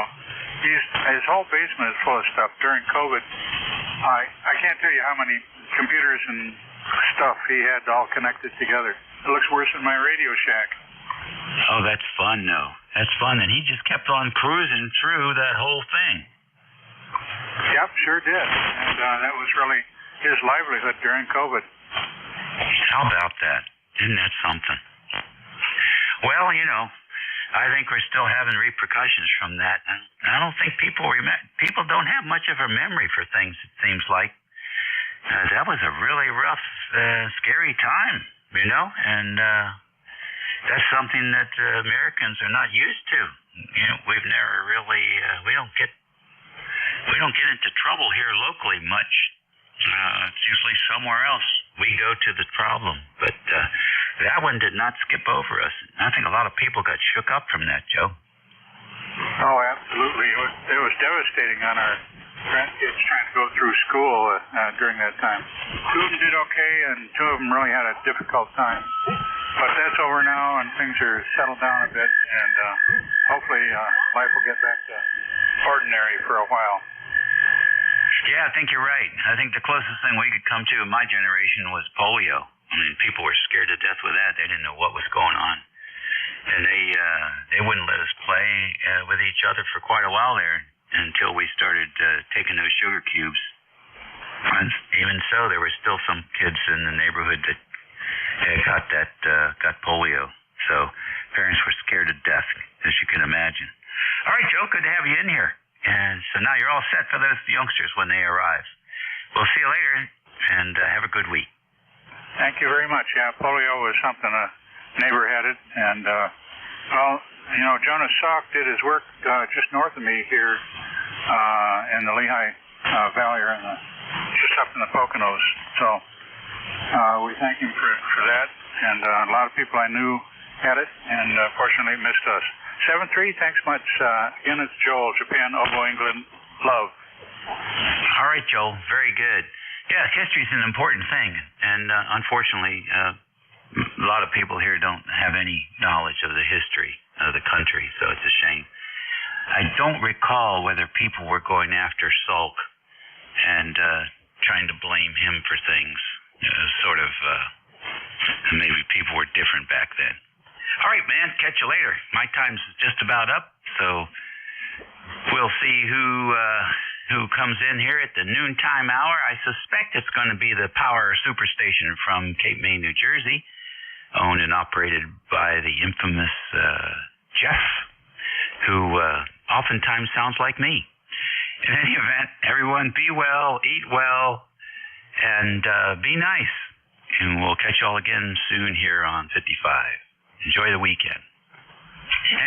his whole basement is full of stuff. During COVID, I can't tell you how many computers and stuff he had all connected together. It looks worse than my Radio Shack. Oh, that's fun, though. That's fun. And he just kept on cruising through that whole thing. Yep, sure did. And that was really his livelihood during COVID. How about that? Isn't that something? Well, you know, I think we're still having repercussions from that. And I don't think people don't have much of a memory for things, it seems like. That was a really rough, scary time, you know, and that's something that Americans are not used to. You know, we've never really, we don't get into trouble here locally much. It's usually somewhere else we go to the problem, but that one did not skip over us. I think a lot of people got shook up from that, Joe. Oh, absolutely. It was devastating on our grandkids trying to go through school during that time. Two of them did okay, and two of them really had a difficult time. But that's over now, and things are settled down a bit, and hopefully life will get back to ordinary for a while. Yeah, I think you're right. I think the closest thing we could come to in my generation was polio. I mean, people were scared to death with that. They didn't know what was going on. And they wouldn't let us play with each other for quite a while there until we started taking those sugar cubes. And even so, there were still some kids in the neighborhood that got polio. So parents were scared to death, as you can imagine. All right, Joe, good to have you in here. And so now you're all set for those youngsters when they arrive. We'll see you later, and have a good week. Thank you very much. Yeah, polio was something a neighbor had it, and well, you know, Jonas Salk did his work just north of me here in the Lehigh Valley, or just up in the Poconos. So we thank him for that, and a lot of people I knew had it, and fortunately missed us. 7-3, thanks much. Again, it's Joel, Japan, Obo, England, love. All right, Joel, very good. Yeah, history's an important thing, and unfortunately, a lot of people here don't have any knowledge of the history of the country, so it's a shame. I don't recall whether people were going after Salk and trying to blame him for things. Maybe people were different back then. All right, man, catch you later. My time's just about up, so we'll see who comes in here at the noontime hour. I suspect it's going to be the Power Superstation from Cape May, New Jersey, owned and operated by the infamous Jeff, who oftentimes sounds like me. In any event, everyone be well, eat well, and be nice. And we'll catch you all again soon here on 55. Enjoy the weekend.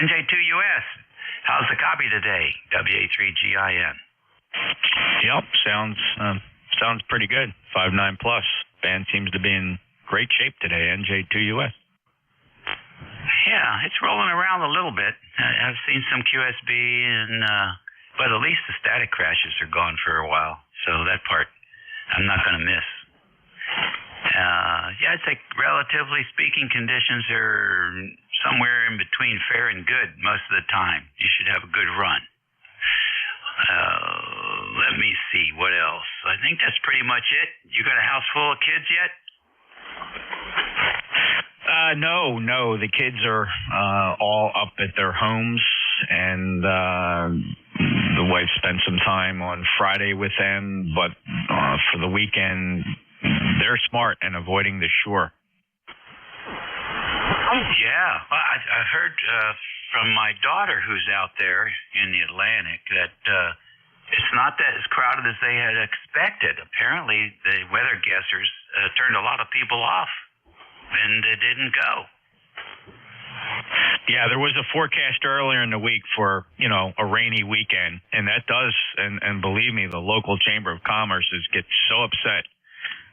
NJ2US, how's the copy today? WA3GIN. Yep, sounds pretty good. 5.9 plus. Band seems to be in great shape today. NJ2US. Yeah, it's rolling around a little bit. I've seen some QSB, but at least the static crashes are gone for a while. So that part I'm not going to miss. Yeah, I'd say relatively speaking, conditions are somewhere in between fair and good most of the time. You should have a good run. Let me see, what else? I think that's pretty much it. You got a house full of kids yet? No. The kids are all up at their homes, and the wife spent some time on Friday with them, but for the weekend, they're smart and avoiding the shore. Yeah, well, I've heard from my daughter who's out there in the Atlantic that it's not that as crowded as they had expected. Apparently, the weather guessers turned a lot of people off, and they didn't go. Yeah, there was a forecast earlier in the week for, a rainy weekend, and that does, and believe me, the local Chamber of Commerce get so upset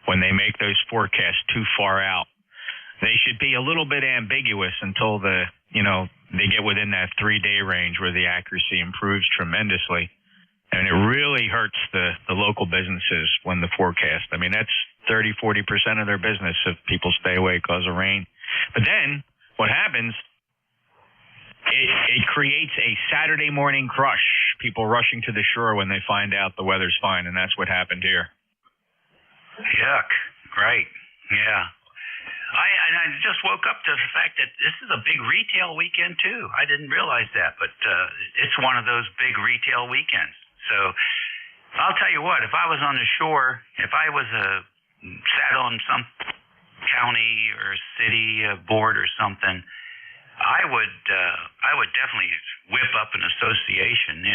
when they make those forecasts too far out. They should be a little bit ambiguous until they get within that 3-day range where the accuracy improves tremendously. And it really hurts the local businesses when the forecast, that's 30-40% of their business if people stay away because of rain. But then what happens, it creates a Saturday morning crush, people rushing to the shore when they find out the weather's fine, and that's what happened here. Yuck. Right. Yeah. I just woke up to the fact that this is a big retail weekend, too. I didn't realize that, but it's one of those big retail weekends. So I'll tell you what, if I was on the shore, if I was sat on some county or city board or something, I would definitely whip up an association,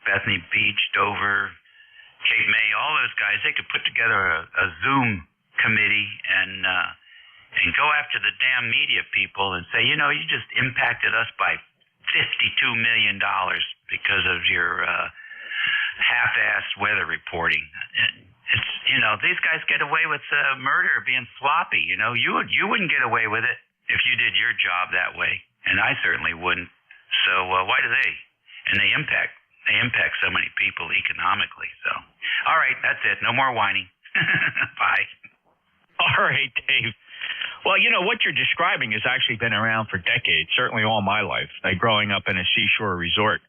Bethany Beach, Dover, Cape May, all those guys. They could put together a Zoom committee and go after the damn media people and say, you just impacted us by $52 million because of your half-assed weather reporting. It's these guys get away with murder being sloppy. You wouldn't get away with it if you did your job that way, and I certainly wouldn't. So why do they? And they impact so many people economically. So, all right, that's it. No more whining. Bye. All right, Dave. Well, what you're describing has actually been around for decades, certainly all my life. Growing up in a seashore resort,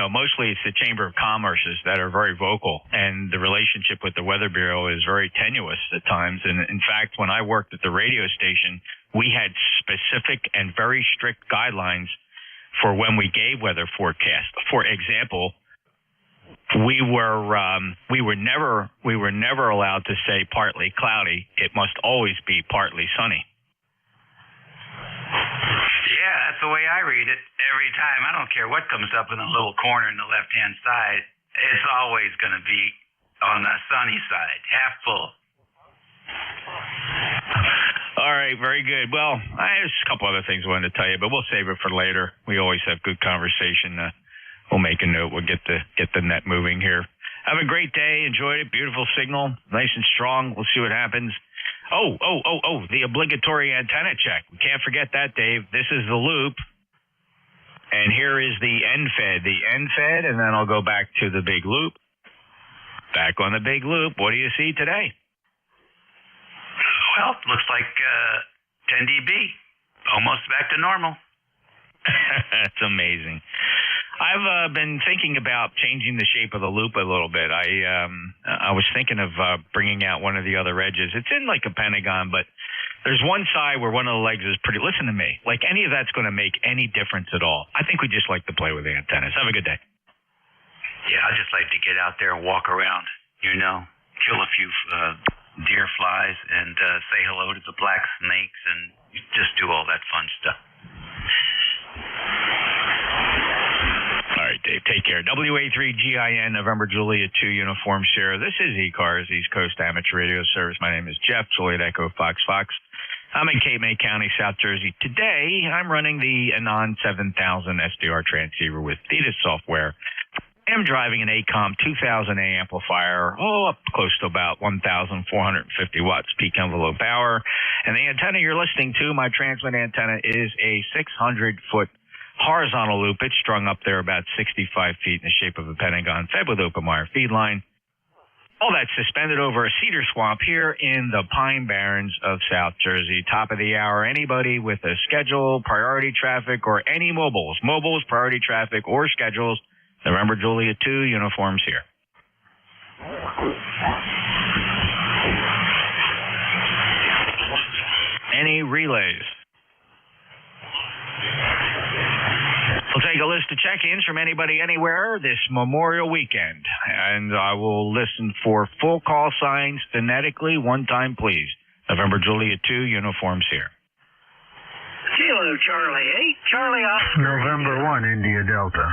mostly it's the Chamber of Commerce's that are very vocal, and the relationship with the Weather Bureau is very tenuous at times. And in fact, when I worked at the radio station, we had specific and very strict guidelines for when we gave weather forecasts. For example, we were never allowed to say partly cloudy. It must always be partly sunny. Yeah, that's the way I read it every time. I don't care what comes up in the little corner in the left-hand side. It's always going to be on the sunny side, half full. All right, very good. Well, there's a couple other things I wanted to tell you, but we'll save it for later. We always have good conversation. We'll make a note. We'll get the net moving here. Have a great day. Enjoyed it. Beautiful signal. Nice and strong. We'll see what happens. Oh, the obligatory antenna check. We can't forget that, Dave. This is the loop. And here is the end fed. The end fed, and then I'll go back to the big loop. Back on the big loop. What do you see today? Well, looks like 10 dB. Almost back to normal. That's amazing. I've been thinking about changing the shape of the loop a little bit. I was thinking of bringing out one of the other edges. It's in like a pentagon, but there's one side where one of the legs is pretty. Listen to me. Like any of that's going to make any difference at all. I think we just like to play with the antennas. Have a good day. Yeah, I just like to get out there and walk around, kill a few deer flies and say hello to the black snakes and just do all that fun stuff. All right, Dave, take care. WA3GIN, November Juliet 2, Uniform Sierra. This is ECARS, East Coast Amateur Radio Service. My name is Jeff, Juliet Echo Fox. I'm in Cape May County, South Jersey. Today, I'm running the Anon 7000 SDR transceiver with Thetis software. I'm driving an ACOM 2000A amplifier, up close to about 1,450 watts peak envelope power. And the antenna you're listening to, my transmit antenna, is a 600-foot horizontal loop. It's strung up there about 65 feet in the shape of a pentagon, fed with open wire feed line. All that's suspended over a cedar swamp here in the Pine Barrens of South Jersey. Top of the hour, anybody with a schedule, priority traffic, or any mobiles, priority traffic, or schedules, November Juliet 2, uniforms here. Any relays? We'll take a list of check-ins from anybody anywhere this Memorial weekend, and I will listen for full call signs phonetically one time, please. November Juliet 2, uniforms here. Kilo Charlie 8, Charlie Oscar. November 1, India Delta.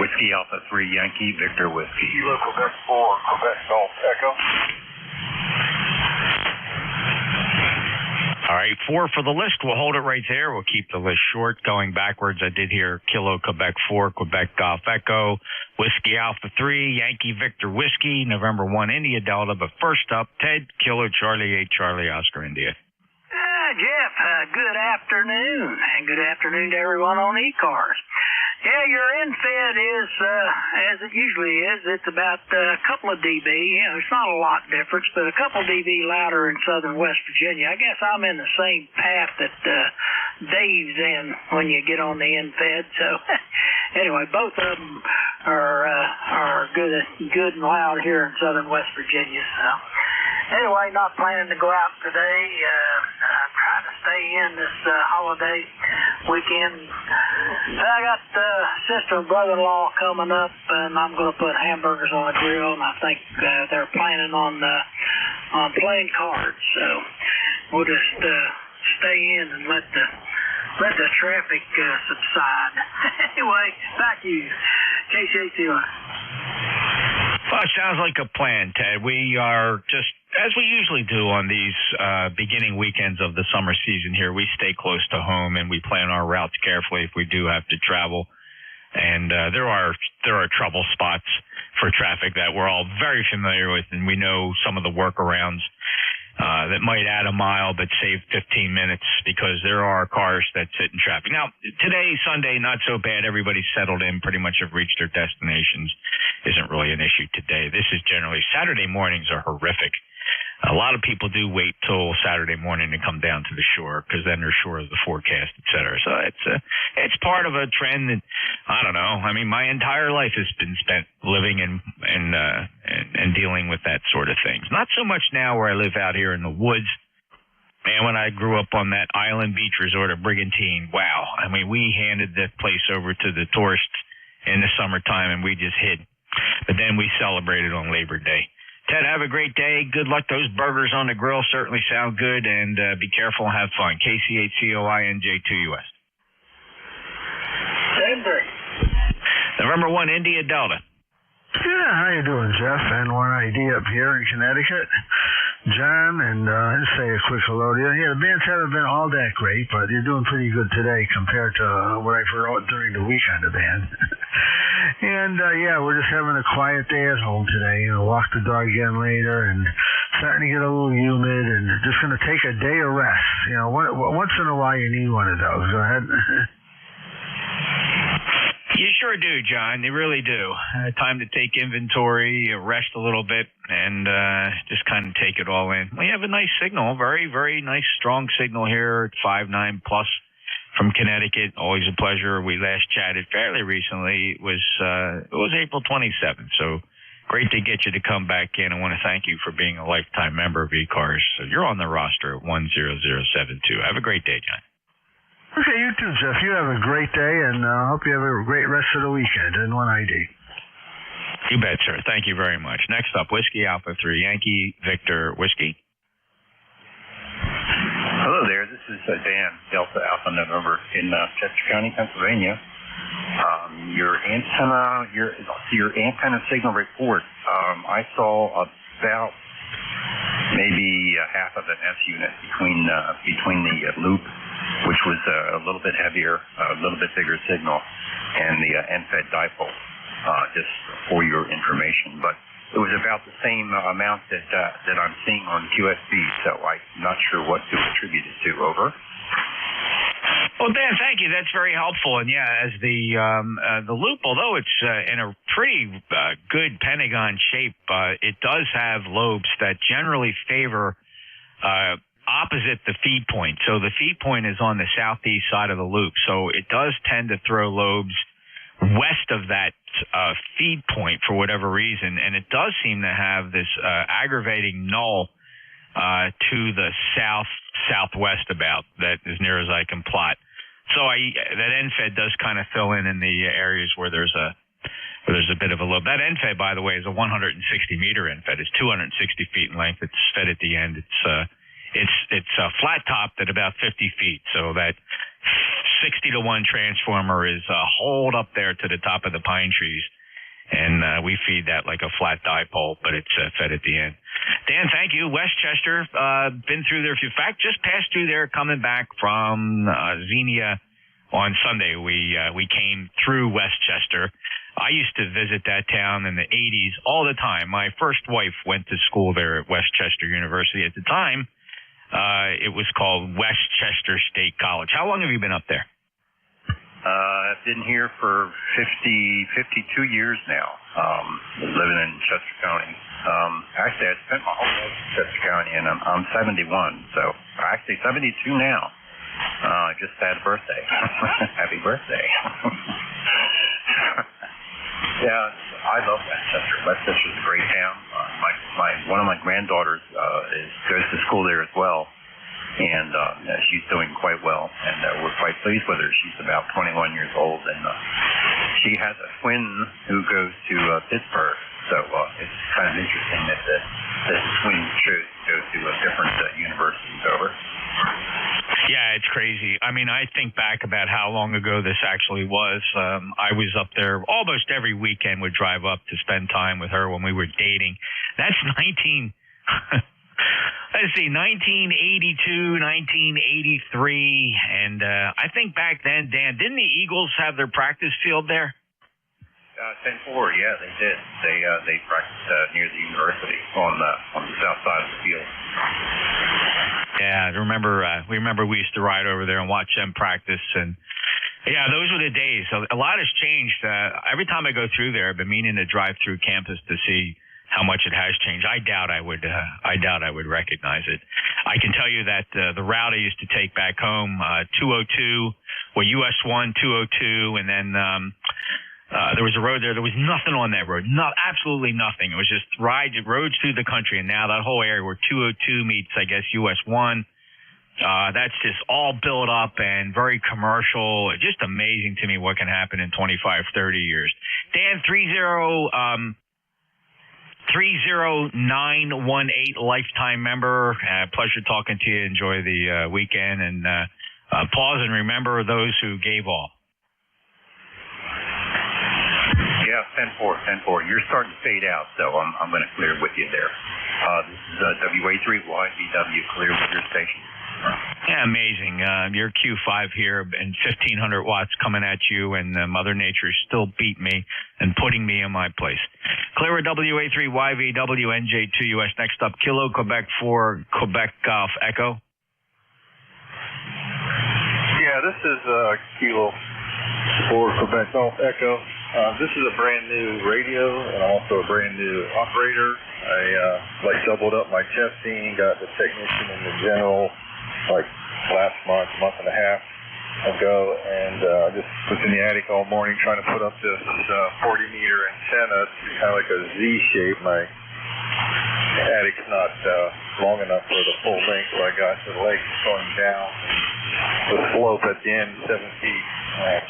Whiskey Alpha 3 Yankee Victor Whiskey. Kilo Quebec 4, Quebec Golf Echo. right, 4 for the list. We'll hold it right there. We'll keep the list short. Going backwards, I did hear Kilo Quebec 4, Quebec Golf Echo, Whiskey Alpha 3, Yankee Victor Whiskey, November 1 India Delta. But first up, Ted, Kilo Charlie 8, Charlie Oscar India. Jeff, good afternoon, and good afternoon to everyone on ECARS. Yeah, your infed is, as it usually is, it's about a couple of dB. It's not a lot difference, but a couple dB louder in southern West Virginia. I guess I'm in the same path that Dave's in when you get on the infed. So, anyway, both of them are good and loud here in southern West Virginia. So, anyway, not planning to go out today. I'm trying to stay in this holiday weekend. I got sister and brother-in-law coming up, and I'm going to put hamburgers on the grill, and I think they're planning on playing cards. So we'll just stay in and let the traffic subside. Anyway, back to you. KCATI. Well, it sounds like a plan, Ted. We are just, as we usually do on these beginning weekends of the summer season here, we stay close to home and we plan our routes carefully if we do have to travel. And there are trouble spots for traffic that we're all very familiar with, and we know some of the workarounds that might add a mile but save 15 minutes because there are cars that sit in traffic. Now, today, Sunday, not so bad. Everybody's settled in, pretty much have reached their destinations. Isn't really an issue today. This is generally, Saturday mornings are horrific. A lot of people do wait till Saturday morning to come down to the shore because then they're sure of the forecast, et cetera. So it's part of a trend that, I don't know. I mean, my entire life has been spent living and dealing with that sort of things. Not so much now where I live out here in the woods. Man, when I grew up on that island beach resort of Brigantine, wow. I mean, we handed the place over to the tourists in the summertime and we just hid. But then we celebrated on Labor Day. Ted, have a great day. Good luck. Those burgers on the grill certainly sound good, and be careful and have fun. KCHCOINJ2US. Denver. November 1, India Delta. Yeah, how you doing, Jeff? N1ID up here in Connecticut. John, and just say a quick hello to you. Yeah, the bands haven't been all that great, but you're doing pretty good today compared to what I've heard during the week on the band. And, yeah, we're just having a quiet day at home today. Walk the dog again later, and starting to get a little humid, and just going to take a day of rest. Once in a while you need one of those. Go ahead. You sure do, John. You really do. Time to take inventory, rest a little bit, and just kind of take it all in. We have a nice signal, very, very nice, strong signal here at 5.9 plus from Connecticut. Always a pleasure. We last chatted fairly recently. It was April 27th, so great to get you to come back in. I want to thank you for being a lifetime member of ECARS. So you're on the roster at 10072. Have a great day, John. Okay, you too, Jeff. You have a great day, and I hope you have a great rest of the weekend. N1ID. You bet, sir. Thank you very much. Next up, Whiskey Alpha 3, Yankee Victor Whiskey. Hello there. This is Dan, Delta Alpha November in Chester County, Pennsylvania. Your antenna signal report. I saw about maybe half of an S unit between the loop, which was a little bit heavier, a little bit bigger signal, and the NFED dipole, just for your information. But it was about the same amount that I'm seeing on QSB, so I'm not sure what to attribute it to. Over. Well, Dan, thank you. That's very helpful. And yeah, as the loop, although it's in a pretty good pentagon shape, it does have lobes that generally favor opposite the feed point. So the feed point is on the southeast side of the loop. So it does tend to throw lobes west of that feed point for whatever reason. And it does seem to have this aggravating null to the southwest about that, as near as I can plot. So that NFED does kind of fill in the areas where there's a bit of a lobe. That NFED, by the way, is a 160 meter NFED. It's 260 feet in length. It's fed at the end. It's flat topped at about 50 feet. So that 60 to 1 transformer is hauled up there to the top of the pine trees. And we feed that like a flat dipole, but it's fed at the end. Dan, thank you. Westchester, been through there. In fact, just passed through there coming back from Xenia on Sunday. We came through Westchester. I used to visit that town in the 80s all the time. My first wife went to school there at Westchester University. At the time, it was called Westchester State College. How long have you been up there? I've been here for 52 years now, living in Chester County. Actually, I spent my whole life in Chester County, and I'm 71, so actually 72 now. I just had a birthday. Happy birthday. Yeah, I love Westchester. Westchester's a great town. One of my granddaughters goes to school there as well, and she's doing quite well, and we're quite pleased with her. She's about 21 years old, and she has a twin who goes to Pittsburgh, so it's kind of interesting that the twin chose to go to different universities over. Yeah, it's crazy. I mean, I think back about how long ago this actually was. I was up there almost every weekend, would drive up to spend time with her when we were dating. That's 1982, 1983. And I think back then, Dan, didn't the Eagles have their practice field there? 10-4, yeah, they did. They practiced near the university on the south side of the field. Yeah, I remember. We used to ride over there and watch them practice, and yeah, those were the days. So a lot has changed. Every time I go through there, I've been meaning to drive through campus to see how much it has changed. I doubt I would recognize it. I can tell you that the route I used to take back home, 202, US 1, 202, and then. There was a road there. There was nothing on that road. Absolutely nothing. It was just roads through the country. And now that whole area where 202 meets, I guess, US 1, that's just all built up and very commercial. It's just amazing to me what can happen in 25, 30 years. Dan, 30918 lifetime member. Pleasure talking to you. Enjoy the weekend. And pause and remember those who gave all. Yeah, 10-4. You're starting to fade out, so I'm going to clear with you there. This is WA3YBW, clear with your station. Yeah, amazing. Your Q5 here and 1,500 watts coming at you, and Mother Nature still beat me and putting me in my place. Clear with WA3YVW, NJ2US. Next up, Kilo, Quebec 4, Quebec Golf Echo. Yeah, this is Kilo 4, Quebec Golf Echo. This is a brand new radio and also a brand new operator. I doubled up my testing, got the technician and the general last month and a half ago, and I just was in the attic all morning trying to put up this 40-meter antenna. It's kind of like a Z shape. My attic's not long enough for the full length, so I got the legs going down. The slope at the end, 7 feet. I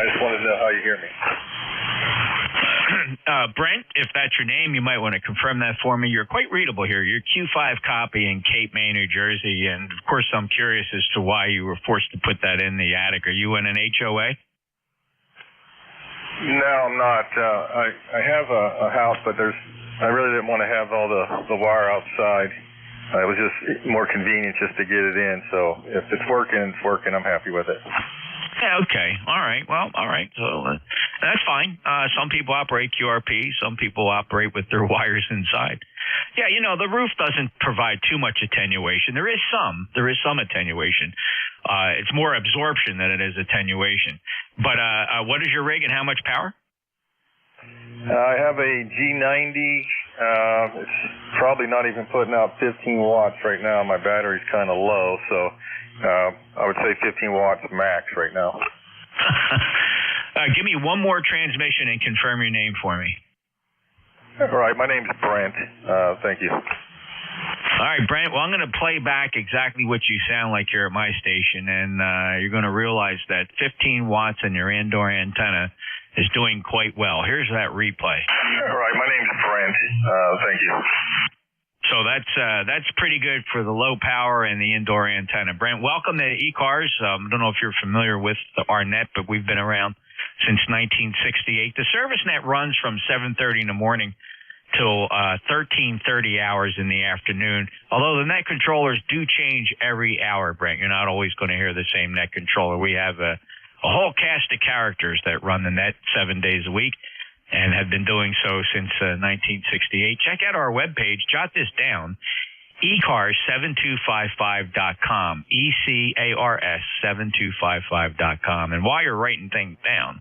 just wanted to know how you hear me. Brent, if that's your name, you might want to confirm that for me. You're quite readable here. You're Q5 copy in Cape May, New Jersey, and of course I'm curious as to why you were forced to put that in the attic. Are you in an HOA? No, I'm not. I have a house, but I really didn't want to have all the wire outside. It was just more convenient just to get it in. So if it's working, it's working. I'm happy with it. Yeah, okay. All right. Well, all right. So that's fine. Some people operate QRP. Some people operate with their wires inside. Yeah, the roof doesn't provide too much attenuation. There is some attenuation. It's more absorption than it is attenuation. But what is your rig and how much power? I have a G90. It's probably not even putting out 15 watts right now. My battery's kind of low, so I would say 15 watts max right now. Give me one more transmission and confirm your name for me. All right, my name's Brent. Thank you. All right, Brent. Well, I'm going to play back exactly what you sound like here at my station, and you're going to realize that 15 watts in your indoor antenna is doing quite well. Here's that replay. All right, my name's Brent. Thank you. So that's pretty good for the low power and the indoor antenna. Brent, welcome to ECARS. I don't know if you're familiar with our net, but we've been around since 1968. The service net runs from 7:30 in the morning till 13:30 hours in the afternoon. Although the net controllers do change every hour, Brent. You're not always going to hear the same net controller. We have a whole cast of characters that run the net 7 days a week and have been doing so since 1968. Check out our webpage. Jot this down. ECARS7255.com. ECARS7255.com. And while you're writing things down,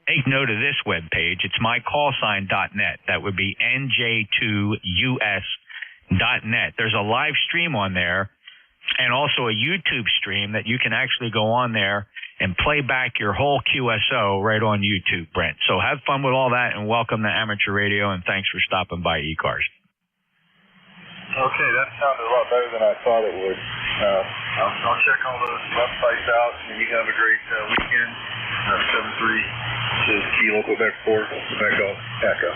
take note of this webpage. It's mycallsign.net. That would be NJ2US.net. There's a live stream on there and also a YouTube stream that you can actually go on there and play back your whole QSO right on YouTube, Brent. So have fun with all that, and welcome to Amateur Radio, and thanks for stopping by ECARS. Okay, that sounded a lot better than I thought it would. I'll check all those websites out, and you have a great weekend. 7-3 says Kilo Quebec 4, Quebec Echo.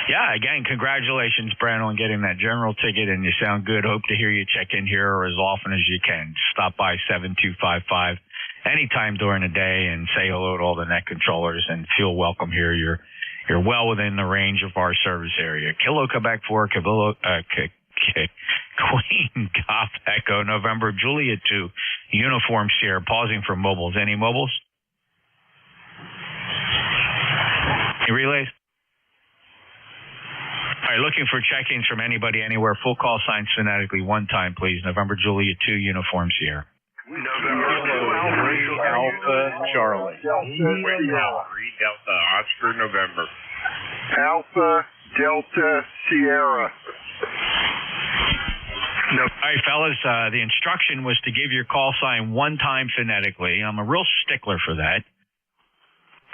Yeah, again, congratulations, Brent, on getting that general ticket, and you sound good. Hope to hear you check in here as often as you can. Stop by 7255 anytime during the day and say hello to all the net controllers and feel welcome here. You're well within the range of our service area. Kilo Quebec 4, Queen Golf Echo, November, Juliet 2, Uniform Sierra, pausing for mobiles. Any mobiles? Any relays? All right, looking for check-ins from anybody, anywhere. Full call signs phonetically one time, please. November, Juliet 2, Uniform Sierra. November 2, Alpha Charlie. Delta Oscar, November. Alpha Delta Sierra. All right, fellas, the instruction was to give your call sign one time phonetically. I'm a real stickler for that.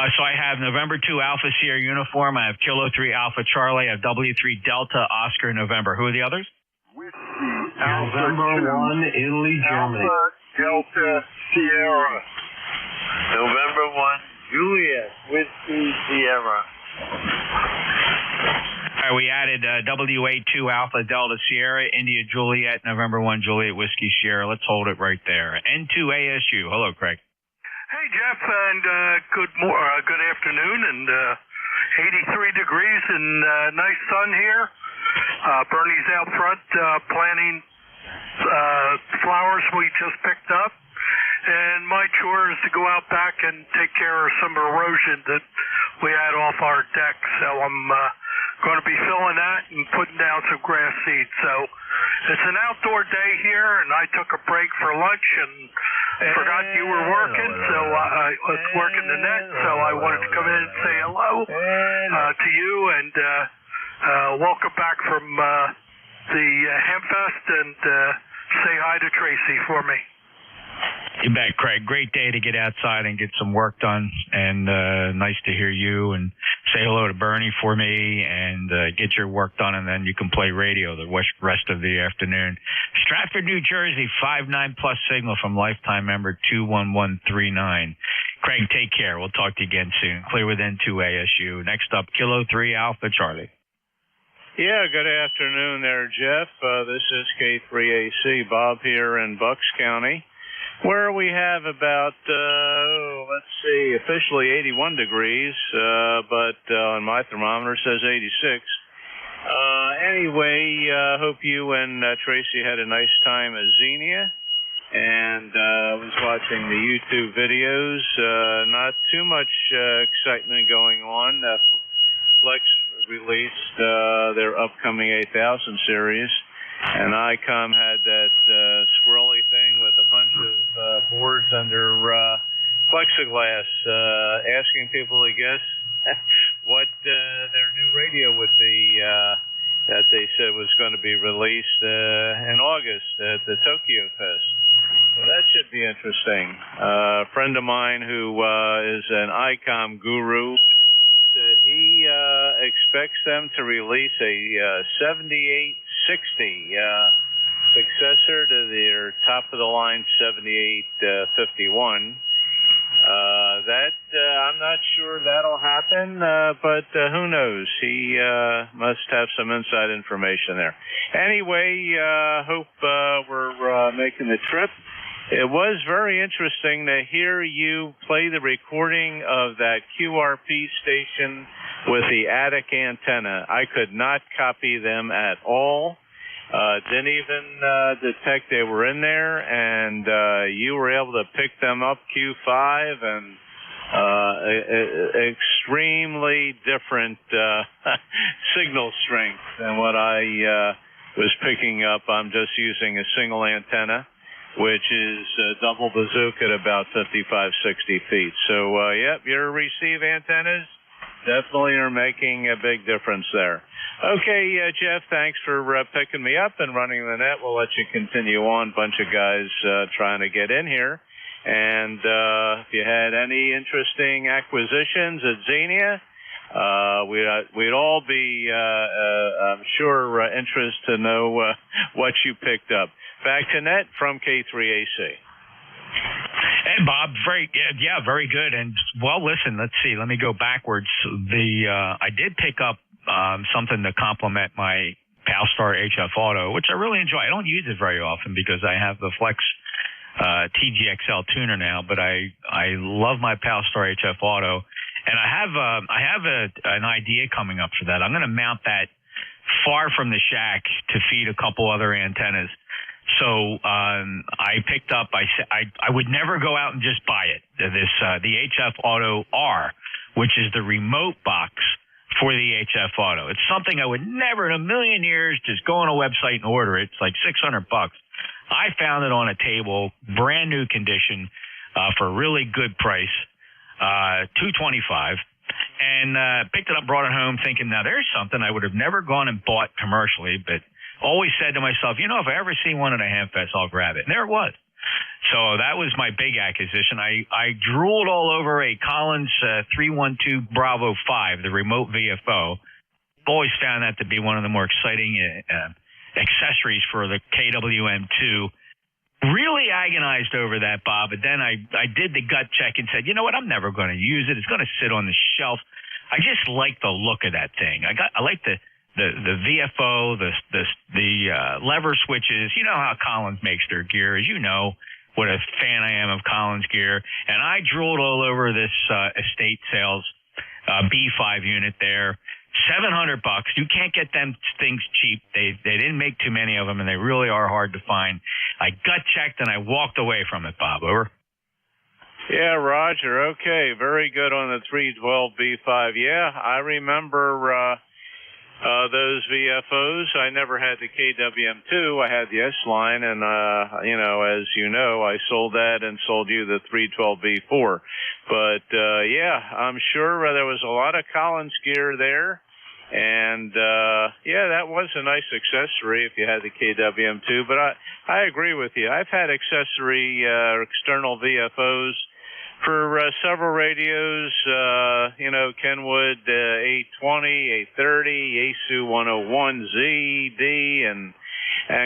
So I have November 2 Alpha Sierra Uniform. I have Kilo 3 Alpha Charlie. I have W3 Delta Oscar November. Who are the others? November 1 Italy, Germany. Alpha Delta Sierra. November 1 Juliet Whiskey Sierra. All right, we added WA2 Alpha Delta Sierra, India Juliet, November 1 Juliet Whiskey Sierra. Let's hold it right there. N2 ASU. Hello, Craig. Hey, Jeff, and good afternoon, and 83 degrees and nice sun here. Bernie's out front planting flowers we just picked up, and my chore is to go out back and take care of some erosion that we had off our deck, so I'm going to be filling that and putting down some grass seed. So it's an outdoor day here, and I took a break for lunch and forgot you were working, so I was working the net, so I wanted to come in and say hello to you, and welcome back from the Hempfest, and say hi to Tracy for me. You bet, Craig. Great day to get outside and get some work done, and nice to hear you, and say hello to Bernie for me, and get your work done, and then you can play radio the rest of the afternoon. Stratford, New Jersey, 59 plus signal from lifetime member 21139. Craig, take care. We'll talk to you again soon. Clear with N2 ASU. Next up, Kilo 3 Alpha Charlie. Yeah, good afternoon there, Jeff. This is K3AC, Bob here in Bucks County, where we have about, officially 81 degrees, but on my thermometer it says 86. Anyway, hope you and Tracy had a nice time at Xenia, and was watching the YouTube videos. Not too much excitement going on. Flex released their upcoming 8000 series. And ICOM had that squirrely thing with a bunch of boards under plexiglass, asking people to guess what their new radio would be that they said was going to be released in August at the Tokyo Fest. So that should be interesting. A friend of mine who is an ICOM guru said he expects them to release a 7860 successor to their top-of-the-line 7851. I'm not sure that'll happen, but who knows? He must have some inside information there. Anyway, hope we're making the trip. It was very interesting to hear you play the recording of that QRP station with the attic antenna. I could not copy them at all. Didn't even detect they were in there, and you were able to pick them up Q5, and extremely different signal strength than what I was picking up. I'm just using a single antenna, which is double bazooka at about 55, 60 feet. So, yep, your receive antennas definitely are making a big difference there. Okay, Jeff, thanks for picking me up and running the net. We'll let you continue on. Bunch of guys trying to get in here. And if you had any interesting acquisitions at Xenia, we'd all be, I'm sure, interested to know what you picked up. Back to net from K3AC. Hey, Bob, very good. And well, listen, let's see. Let me go backwards. I did pick up something to complement my Palstar HF Auto, which I really enjoy. I don't use it very often because I have the Flex TGXL tuner now, but I love my Palstar HF Auto, and I have an idea coming up for that. I'm going to mount that far from the shack to feed a couple other antennas. So I picked up. I would never go out and just buy it. The HF Auto R, which is the remote box for the HF Auto. It's something I would never in a million years just go on a website and order. It's like $600. I found it on a table, brand new condition, for a really good price, $225, and picked it up, brought it home, thinking, now there's something I would have never gone and bought commercially, but always said to myself, if I ever see one at a Hamfest, I'll grab it. And there it was. So that was my big acquisition. I drooled all over a Collins 312 Bravo 5, the remote VFO. Always found that to be one of the more exciting accessories for the KWM2. Really agonized over that, Bob, but then I did the gut check and said, you know what, I'm never going to use it. It's going to sit on the shelf. I just like the look of that thing. I like the VFO, the lever switches. You know how Collins makes their gear. As you know, what a fan I am of Collins gear. And I drooled all over this estate sales B5 unit there. $700. You can't get them things cheap. They didn't make too many of them, and they really are hard to find. I gut checked and I walked away from it, Bob. Over. Yeah, Roger. Okay, very good on the 312 B5. Yeah, I remember those VFOs. I never had the KWM2. I had the S-Line, and, as you know, I sold that and sold you the 312 B4. But, I'm sure there was a lot of Collins gear there. And, that was a nice accessory if you had the KWM2. But I agree with you. I've had accessory external VFOs for several radios, Kenwood 820, 830, Yaesu 101Z, D, and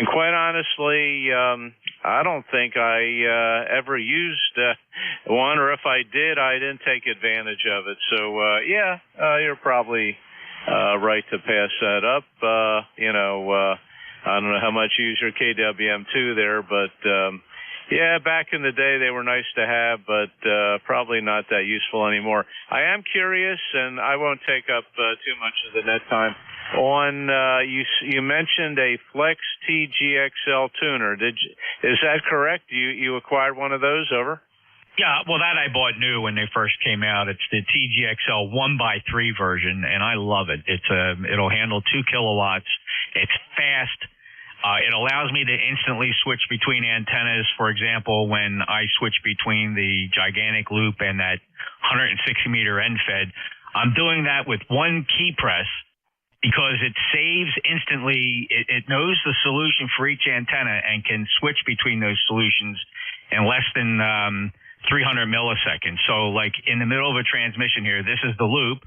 quite honestly, I don't think I ever used one, or if I did, I didn't take advantage of it. So, you're probably right to pass that up. I don't know how much you use your KWM2 there, but back in the day they were nice to have, but probably not that useful anymore. I am curious, and I won't take up too much of the net time. On you mentioned a Flex TGXL tuner. Is that correct? You acquired one of those? Over. Yeah, well, that I bought new when they first came out. It's the TGXL 1x3 version, and I love it. It'll handle 2 kilowatts. It's fast. It allows me to instantly switch between antennas. For example, when I switch between the gigantic loop and that 160-meter end fed, I'm doing that with one key press because it saves instantly. It knows the solution for each antenna and can switch between those solutions in less than 300 milliseconds. So, like in the middle of a transmission here, this is the loop,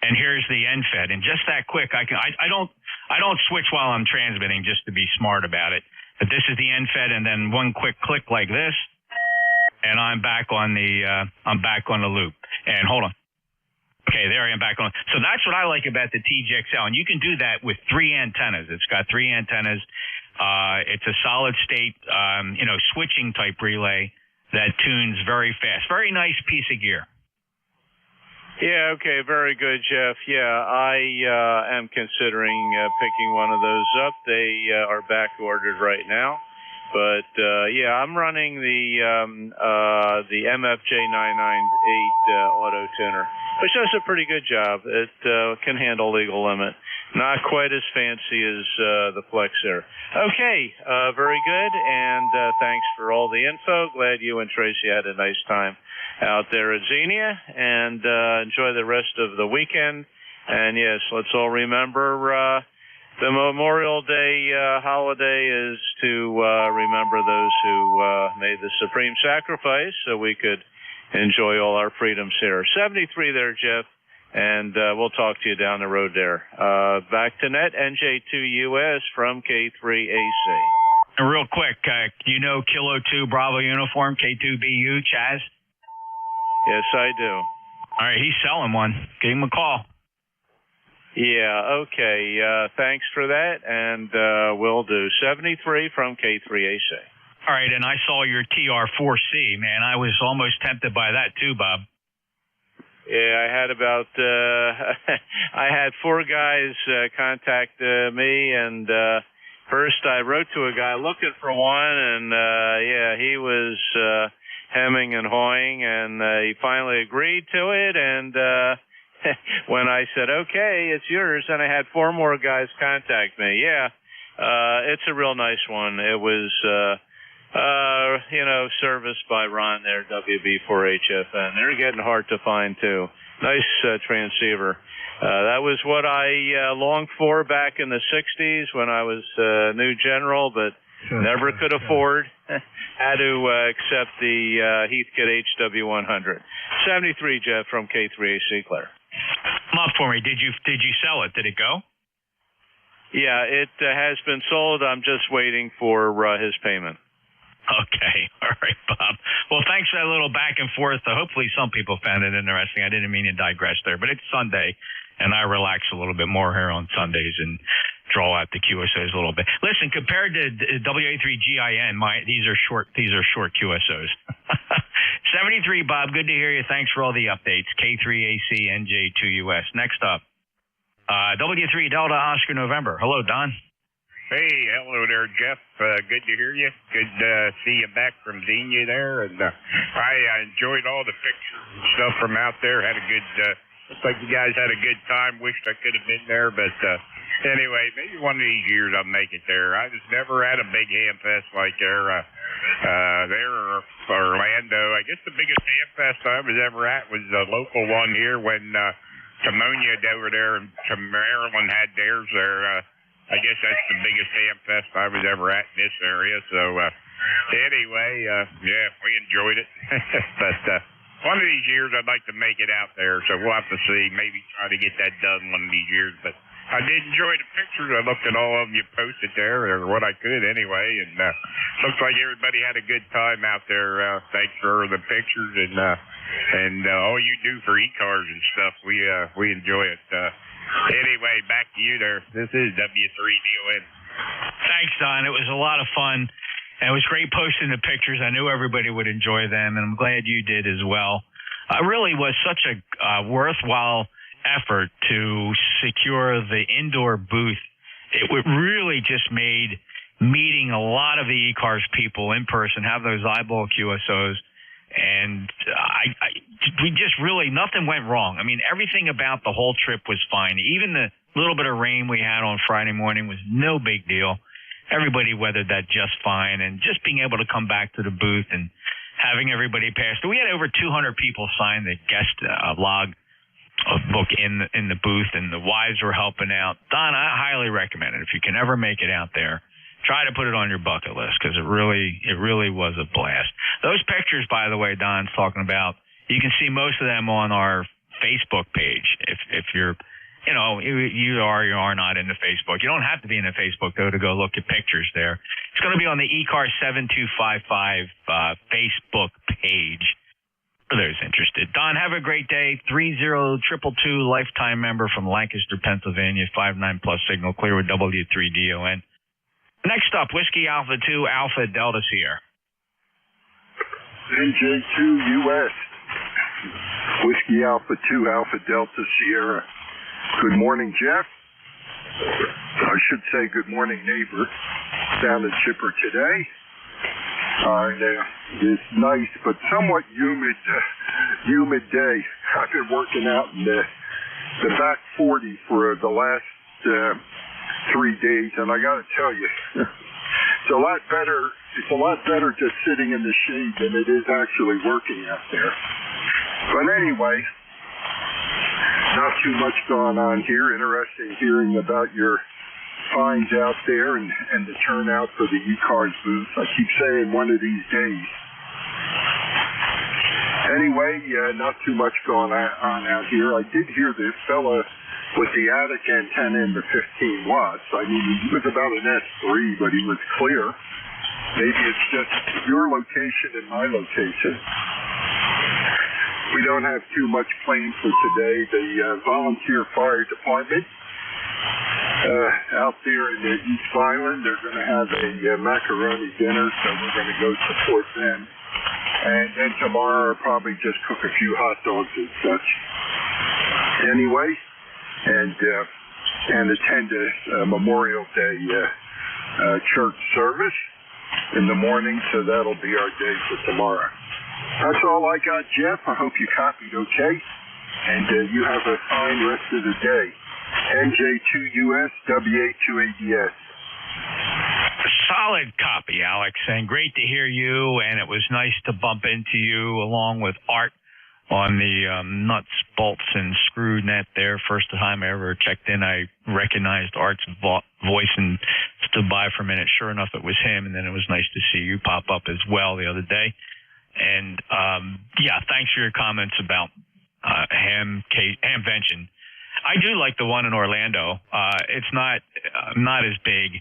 and here's the end fed, and just that quick, I don't switch while I'm transmitting just to be smart about it. But this is the end fed, and then one quick click like this, and I'm back on the loop. And hold on. Okay, there I am back on. So that's what I like about the TGXL, and you can do that with 3 antennas. It's got 3 antennas. It's a solid state, switching type relay that tunes very fast. Very nice piece of gear. Yeah, okay, very good, Jeff. Yeah, I am considering picking one of those up. They are back ordered right now. But yeah, I'm running the MFJ 998 auto tuner, which does a pretty good job. It can handle legal limit. Not quite as fancy as the Flexair. Okay, very good, and thanks for all the info. Glad you and Tracy had a nice time out there at Xenia, and enjoy the rest of the weekend. And yes, let's all remember the Memorial Day holiday is to remember those who made the supreme sacrifice so we could enjoy all our freedoms here. 73 there, Jeff, and we'll talk to you down the road there. Back to net, NJ2US from K3AC. And real quick, you know Kilo 2 Bravo uniform, K2BU, Chaz? Yes, I do. All right, he's selling one. Give him a call. Yeah, okay. Thanks for that, and we'll do 73 from K3AC. All right, and I saw your TR4C, man. I was almost tempted by that too, Bob. Yeah, I had about I had 4 guys contact me, and first I wrote to a guy looking for one, and yeah, he was hemming and hawing, and he finally agreed to it, and when I said, okay, it's yours, and I had 4 more guys contact me. Yeah, it's a real nice one. It was, serviced by Ron there, WB4HFN. They're getting hard to find, too. Nice transceiver. That was what I longed for back in the 60s when I was new general, but never could afford. Had to accept the Heathkit HW100. 73, Jeff, from K3AC, Claire. Come up for me. Did you sell it? Did it go? Yeah, it has been sold. I'm just waiting for his payment. Okay. All right, Bob. Well, thanks for that little back and forth. Hopefully some people found it interesting. I didn't mean to digress there, but it's Sunday, and I relax a little bit more here on Sundays and draw out the QSOs a little bit. Listen, compared to WA3GIN, these are short QSOs. 73, Bob. Good to hear you. Thanks for all the updates. K3AC, NJ2US. Next up, W3 Delta Oscar November. Hello, Don. Hey, hello there, Jeff. Good to hear you. Good to see you back from Xenia there. And I enjoyed all the pictures and stuff from out there. Had a good, looks like you guys had a good time. Wished I could have been there. But anyway, maybe one of these years I'll make it there. I just never had a big ham fest like there. There or Orlando. I guess the biggest ham fest I was ever at was a local one here when Timonium over there in Maryland had theirs there. I guess that's the biggest ham fest I was ever at in this area. So anyway, yeah, we enjoyed it. But one of these years I'd like to make it out there. So we'll have to see. Maybe try to get that done one of these years. But I did enjoy the pictures. I looked at all of them you posted there, or what I could anyway. And looks like everybody had a good time out there. Thanks for the pictures and all you do for ECARS and stuff. We enjoy it. Anyway, back to you there. This is W3DON. Thanks, Don. It was a lot of fun. And it was great posting the pictures. I knew everybody would enjoy them, and I'm glad you did as well. It really was such a worthwhile effort to secure the indoor booth. It really just made meeting a lot of the ECARS people in person, have those eyeball QSOs, and we just really, nothing went wrong. I mean, everything about the whole trip was fine. Even the little bit of rain we had on Friday morning was no big deal. Everybody weathered that just fine, and just being able to come back to the booth and having everybody pass. We had over 200 people sign the guest log book in the booth, and the wives were helping out. Don, I highly recommend it. If you can ever make it out there, try to put it on your bucket list, because it really was a blast. Those pictures, by the way, Don's talking about, you can see most of them on our Facebook page. If you're, you are not into Facebook. You don't have to be into Facebook, though, to go look at pictures there. It's going to be on the ECARS 7255 Facebook page for those interested. Don, have a great day. 30222 lifetime member from Lancaster, Pennsylvania, 59 plus signal clear with W3DON. Next up, Whiskey Alpha 2 Alpha Delta Sierra. NJ2US. Whiskey Alpha 2 Alpha Delta Sierra. Good morning, Jeff. I should say good morning, neighbor. Sounded chipper today. It's nice but somewhat humid day. I've been working out in the back 40 for the last 3 days, and I got to tell you, it's a lot better. It's a lot better just sitting in the shade than it is actually working out there. But anyway, not too much going on here. Interesting hearing about your finds out there and the turnout for the ECARS booth. I keep saying one of these days. Anyway, not too much going on out here. I did hear this fella with the attic antenna in the 15 watts. I mean, he was about an S3, but he was clear. Maybe it's just your location and my location. We don't have too much planned for today. The volunteer fire department out there in the East Island, they're going to have a macaroni dinner, so we're going to go support them. And then tomorrow I'll probably just cook a few hot dogs and such. Anyway, and attend a Memorial Day church service in the morning, so that'll be our day for tomorrow. That's all I got, Jeff. I hope you copied okay, and you have a fine rest of the day. NJ2US, WA2ADS. Solid copy, Alex, and great to hear you, and it was nice to bump into you along with Art on the nuts, bolts, and screw net there. First time I ever checked in, I recognized Art's voice and stood by for a minute. Sure enough, it was him, and then it was nice to see you pop up as well the other day. And, yeah, thanks for your comments about Hamvention. I do like the one in Orlando. It's not as big.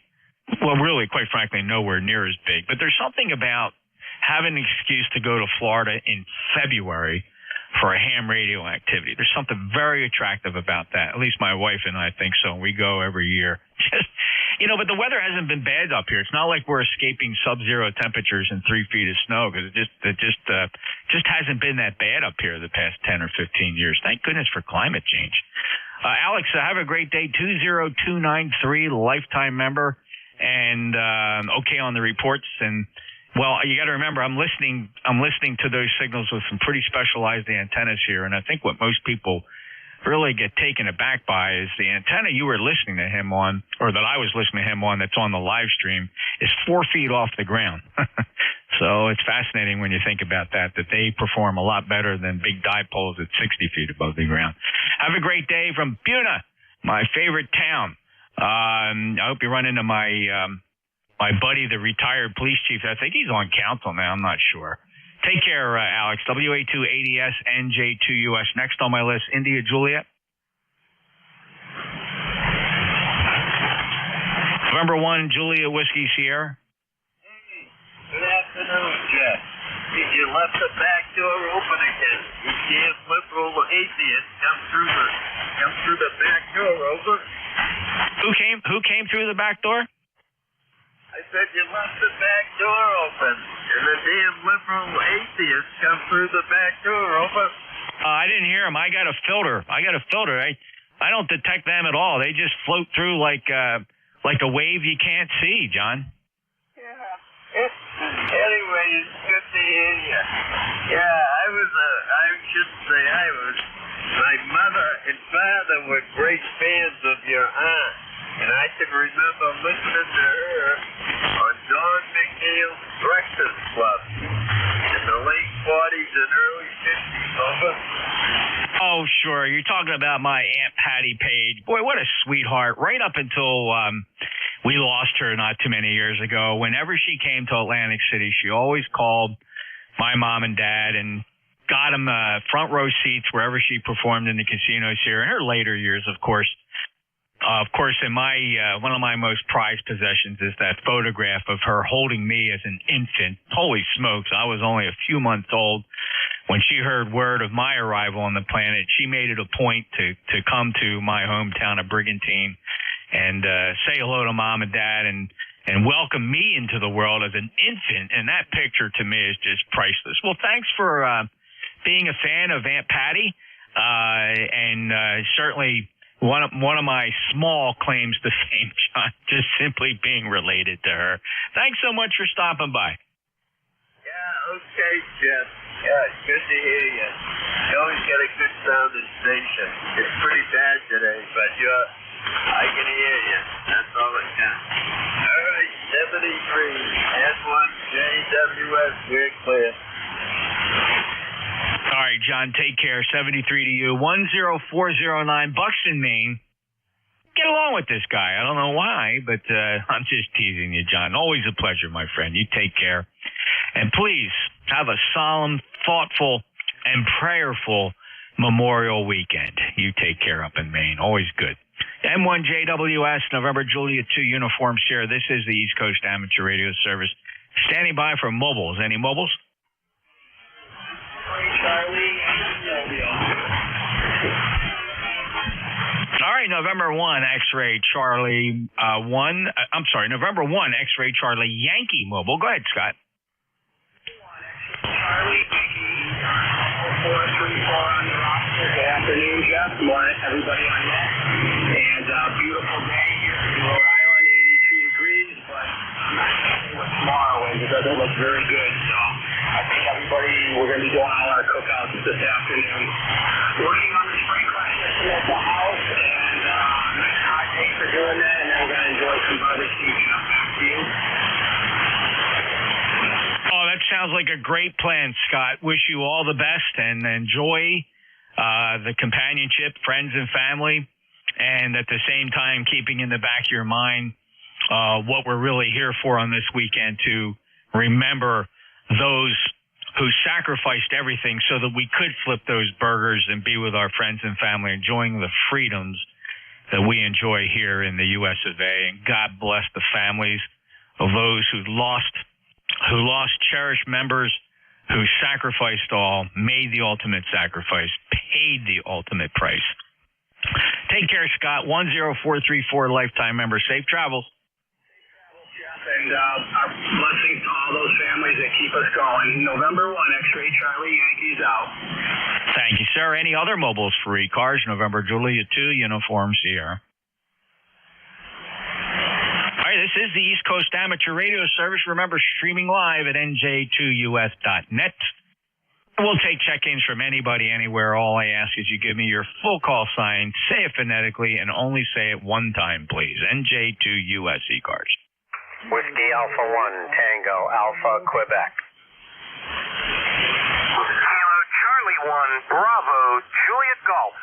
Well, really, quite frankly, nowhere near as big. But there's something about having an excuse to go to Florida in February for a ham radio activity. There's something very attractive about that. At least my wife and I think so. We go every year. But the weather hasn't been bad up here. It's not like we're escaping sub-zero temperatures and 3 feet of snow, because it just hasn't been that bad up here the past 10 or 15 years. Thank goodness for climate change. Alex, have a great day. 20293, lifetime member, and okay on the reports. And well, you got to remember, I'm listening to those signals with some pretty specialized antennas here, and I think what most people really get taken aback by is the antenna you were listening to him on, or that I was listening to him on, that's on the live stream, is 4 feet off the ground. So it's fascinating when you think about that they perform a lot better than big dipoles at 60 feet above the ground. Have a great day from Buna, my favorite town. I hope you run into my buddy, the retired police chief. I think he's on council now. I'm not sure. Take care, Alex. WA2ADS, NJ2US. Next on my list, India Juliet. November 1, Julia Whiskey Sierra. Good afternoon, Jeff. You left the back door open again. You damn liberal atheist come through the back door over. Who came through the back door? I said you left the back door open, and the damn liberal atheists come through the back door over. I didn't hear him. I got a filter. I don't detect them at all. They just float through like a wave you can't see, John. Yeah. Anyway, it's good to hear you. Yeah, my mother and father were great fans of your aunt. And I can remember listening to her on Don McNeil's Breakfast Club in the late 40s and early 50s, over. Oh, sure. You're talking about my Aunt Patty Page. Boy, what a sweetheart. Right up until we lost her not too many years ago. Whenever she came to Atlantic City, she always called my mom and dad and got them front row seats wherever she performed in the casinos here. In her later years, of course. In my one of my most prized possessions is that photograph of her holding me as an infant. Holy smokes, I was only a few months old when she heard word of my arrival on the planet. She made it a point to come to my hometown of Brigantine and say hello to mom and dad and welcome me into the world as an infant. And that picture to me is just priceless. Well, thanks for being a fan of Aunt Patty, and certainly one of my small claims to fame, John, just simply being related to her. Thanks so much for stopping by. Yeah, okay, Jeff. Yeah, it's good to hear you. You always get a good sounding station. It's pretty bad today, but I can hear you. That's all that counts. All right, 73, S1, JWS, we're clear. All right, John, take care. 73 to you. 10409 Buxton, Maine. Get along with this guy. I don't know why, but I'm just teasing you, John. Always a pleasure, my friend. You take care. And please have a solemn, thoughtful, and prayerful Memorial weekend. You take care up in Maine. Always good. M1JWS, November Juliet 2 Uniform Share. This is the East Coast Amateur Radio Service. Standing by for mobiles. Any mobiles? All right, November 1, X-Ray Charlie 1. I'm sorry, November 1, X-Ray Charlie Yankee Mobile. Go ahead, Scott. Charlie, 434 on the roster. Good afternoon, Jeff. Good morning, everybody on net. And beautiful day here in Rhode Island, 82 degrees, but I'm not going to say what tomorrow is. It doesn't look very good, so I think everybody, we're going to be doing all our cookouts this afternoon. Working on the sprinkler system at the house, and nice hot day for doing that, and then we're going to enjoy some barbecue. Jeff, back to you. Oh, that sounds like a great plan, Scott. Wish you all the best and enjoy the companionship, friends and family, and at the same time keeping in the back of your mind what we're really here for on this weekend, to remember those who sacrificed everything so that we could flip those burgers and be with our friends and family, enjoying the freedoms that we enjoy here in the U.S. of A. And God bless the families of those who lost cherished members, who sacrificed all, made the ultimate sacrifice, paid the ultimate price. Take care, Scott. 10434 lifetime member. Safe travels. And our blessings to all those families that keep us going. November 1, X-Ray Charlie, Yankees out. Thank you, sir. Any other mobiles for ECARS? November Juliet 2, Uniform Sierra. All right, this is the East Coast Amateur Radio Service. Remember, streaming live at nj2us.net. We'll take check-ins from anybody, anywhere. All I ask is you give me your full call sign, say it phonetically, and only say it one time, please. NJ2US ECARS. Whiskey Alpha 1, Tango Alpha, Quebec. Kilo Charlie 1, Bravo, Juliet Golf.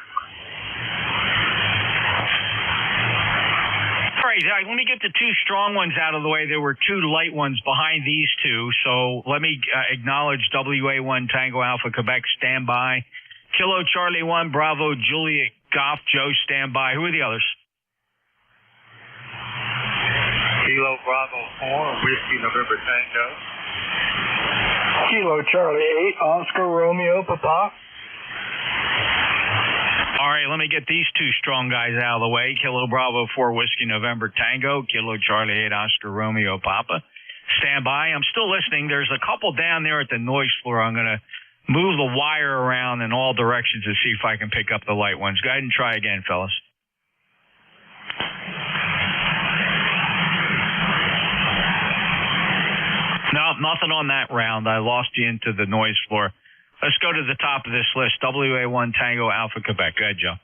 All right, let me get the two strong ones out of the way. There were two light ones behind these two, so let me acknowledge WA1 Tango Alpha Quebec, stand by. Kilo Charlie 1, Bravo, Juliet Golf, Joe, stand by. Who are the others? Kilo Bravo 4, Whiskey November Tango. Kilo Charlie 8, Oscar Romeo Papa. All right, let me get these two strong guys out of the way. Kilo Bravo 4, Whiskey November Tango. Kilo Charlie 8, Oscar Romeo Papa. Stand by. I'm still listening. There's a couple down there at the noise floor. I'm going to move the wire around in all directions to see if I can pick up the light ones. Go ahead and try again, fellas. No, nothing on that round. I lost you into the noise floor. Let's go to the top of this list. WA1 Tango Alpha Quebec. Go ahead, Joe.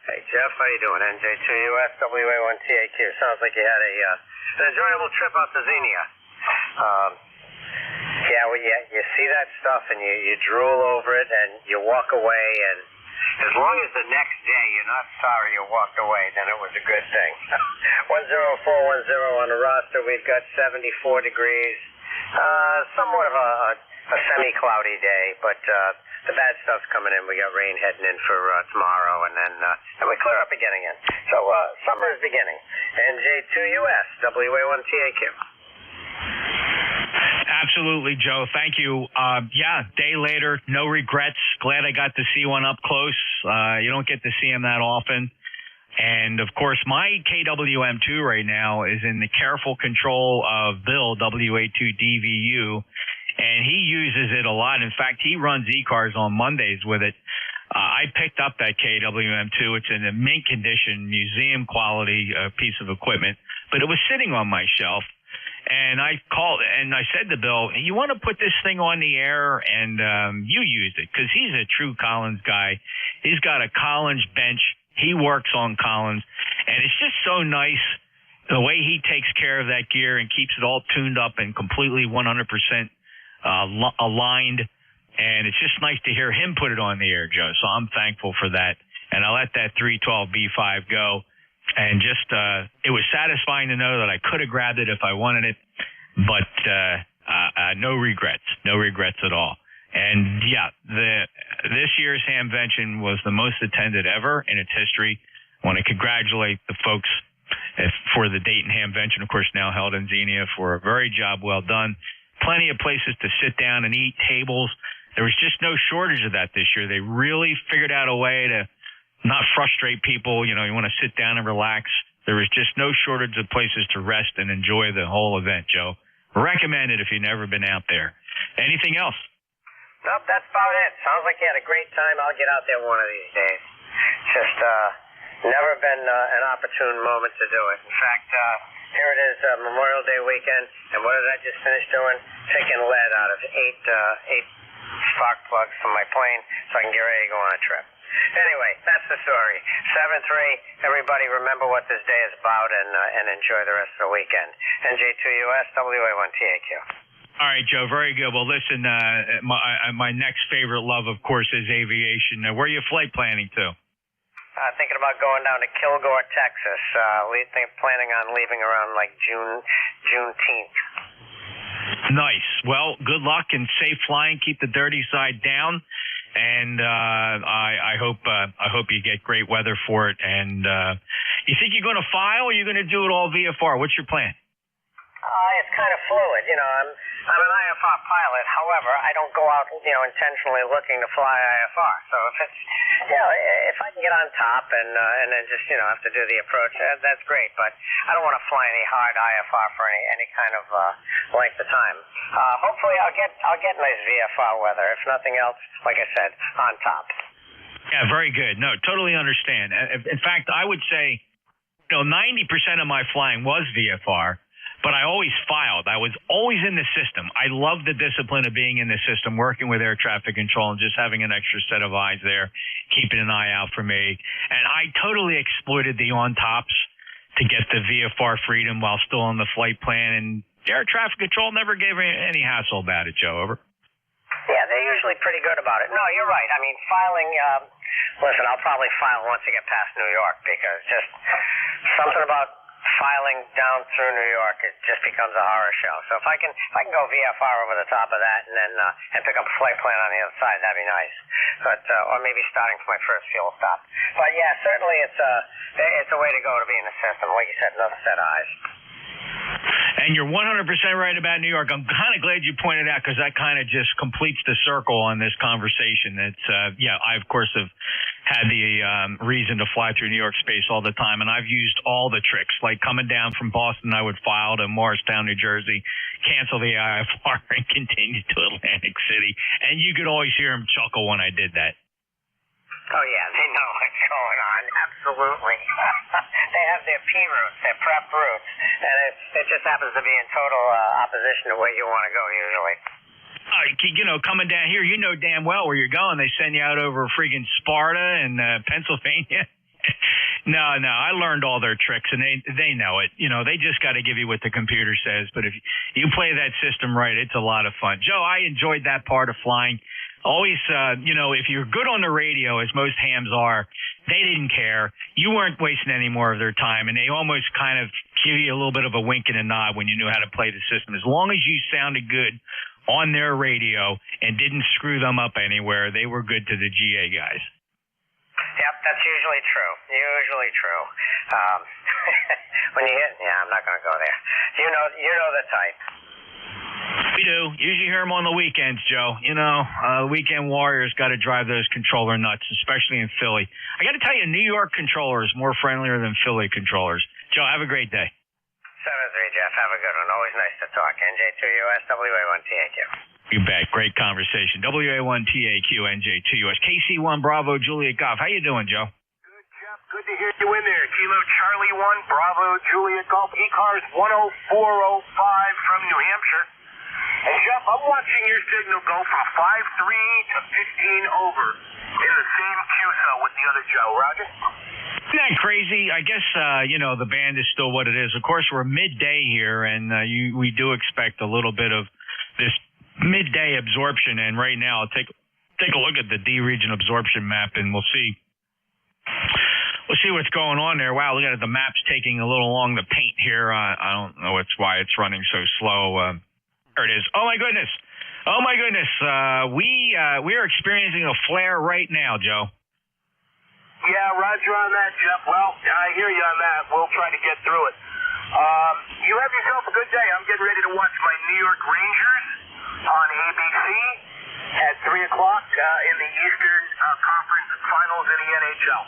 Hey, Jeff, how you doing? NJ2US, WA1 TAQ. Sounds like you had an enjoyable trip out to Xenia. You see that stuff and you drool over it and you walk away, and as long as the next day you're not sorry you walked away, then it was a good thing. 10410 on the roster. We've got 74 degrees. Somewhat of a semi-cloudy day, but the bad stuff's coming in. We got rain heading in for tomorrow, and then we clear up again. So summer is beginning. NJ2US, WA1 TAQ. Absolutely, Joe. Thank you. Day later, no regrets. Glad I got to see one up close. You don't get to see them that often. And, of course, my KWM2 right now is in the careful control of Bill, WA2DVU, and he uses it a lot. In fact, he runs ECARS on Mondays with it. I picked up that KWM2. It's in a mint condition, museum quality piece of equipment, but it was sitting on my shelf. And I called and I said to Bill, you want to put this thing on the air and you use it, because he's a true Collins guy. He's got a Collins bench. He works on Collins, and it's just so nice the way he takes care of that gear and keeps it all tuned up and completely 100% aligned. And it's just nice to hear him put it on the air, Joe. So I'm thankful for that. And I let that 312B5 go. And just, it was satisfying to know that I could have grabbed it if I wanted it, but no regrets at all. And yeah, this year's Hamvention was the most attended ever in its history. I want to congratulate the folks for the Dayton Hamvention, of course, now held in Xenia, for a very job well done. Plenty of places to sit down and eat, tables. There was just no shortage of that this year. They really figured out a way to not frustrate people. You know, you want to sit down and relax. There was just no shortage of places to rest and enjoy the whole event, Joe. Recommend it if you've never been out there. Anything else? Nope, that's about it. Sounds like you had a great time. I'll get out there one of these days. Just never been an opportune moment to do it. In fact, here it is, Memorial Day weekend, and what did I just finish doing? Taking lead out of eight spark plugs from my plane so I can get ready to go on a trip. Anyway, that's the story. 7-3, everybody remember what this day is about and enjoy the rest of the weekend. NJ2US, WA1TAQ. All right, Joe, very good. Well, listen, my next favorite love, of course, is aviation. Where are you flight planning to? Thinking about going down to Kilgore, Texas. Planning on leaving around like Juneteenth. Nice. Well, good luck and safe flying. Keep the dirty side down. And I hope you get great weather for it. And you think you're going to file, or you're going to do it all VFR? What's your plan? It's kind of fluid. You know, I'm an IFR pilot. However, I don't go out, intentionally looking to fly IFR. So if it's, if I can get on top and then just, have to do the approach, that's great. But I don't want to fly any hard IFR for any kind of length of time. Hopefully, I'll get nice VFR weather. If nothing else, like I said, on top. Yeah, very good. No, totally understand. In fact, I would say, 90% of my flying was VFR. But I always filed. I was always in the system. I love the discipline of being in the system, working with air traffic control and just having an extra set of eyes there, keeping an eye out for me. And I totally exploited the on-tops to get the VFR freedom while still on the flight plan. And air traffic control never gave me any hassle about it, Joe. Over. Yeah, they're usually pretty good about it. No, you're right. I mean, filing, listen, I'll probably file once I get past New York, because just something about filing down through New York, it just becomes a horror show. So if I can go VFR over the top of that and then and pick up a flight plan on the other side, that'd be nice. But or maybe starting from my first fuel stop. But yeah, certainly it's a way to go to be in the system. Like you said, another set of eyes. And you're 100% right about New York. I'm kind of glad you pointed out, because that kind of just completes the circle on this conversation. It's I of course have had the reason to fly through New York space all the time, and I've used all the tricks. Like coming down from Boston, I would file to Morristown, New Jersey, cancel the IFR, and continue to Atlantic City. And you could always hear them chuckle when I did that. Oh yeah, they know what's going on. Absolutely. They have their P routes, their prep routes, and it just happens to be in total opposition to where you want to go usually. Coming down here, you know damn well where you're going. They send you out over freaking Sparta and Pennsylvania. No, I learned all their tricks, and they know it. They just got to give you what the computer says. But if you play that system right, it's a lot of fun. Joe, I enjoyed that part of flying. Always, if you're good on the radio, as most hams are, they didn't care. You weren't wasting any more of their time, and they almost kind of give you a little bit of a wink and a nod when you knew how to play the system. As long as you sounded good on their radio and didn't screw them up anywhere, they were good to the GA guys. Yep, that's usually true. When you hit, I'm not going to go there. You know the type. We do. Usually hear them on the weekends, Joe. Weekend warriors got to drive those controller nuts, especially in Philly. I got to tell you, New York controllers more friendlier than Philly controllers. Joe, have a great day. 7-3. agree, Jeff. Have a good one. Always nice to talk. NJ2US, WA1TAQ. You bet. Great conversation. WA1TAQ, NJ2US. KC1 Bravo, Juliet Golf. How you doing, Joe? Good to hear you in there. Kilo Charlie 1, Bravo, Juliet Golf, ECARS 10405 from New Hampshire. And Jeff, I'm watching your signal go from 5-3 to 15 over in the same QSO with the other Joe. Roger? Isn't that crazy? I guess, the band is still what it is. Of course, we're midday here, and we do expect a little bit of this midday absorption. And right now, take a look at the D region absorption map, and we'll see what's going on there. Wow, look at it. The map's taking a little long to paint here. I don't know why it's running so slow. There it is. Oh my goodness. We are experiencing a flare right now, Joe. Yeah, roger on that, Jeff. Well, I hear you on that. We'll try to get through it. You have yourself a good day. I'm getting ready to watch my New York Rangers on ABC at 3 o'clock in the Eastern Conference Finals in the NHL.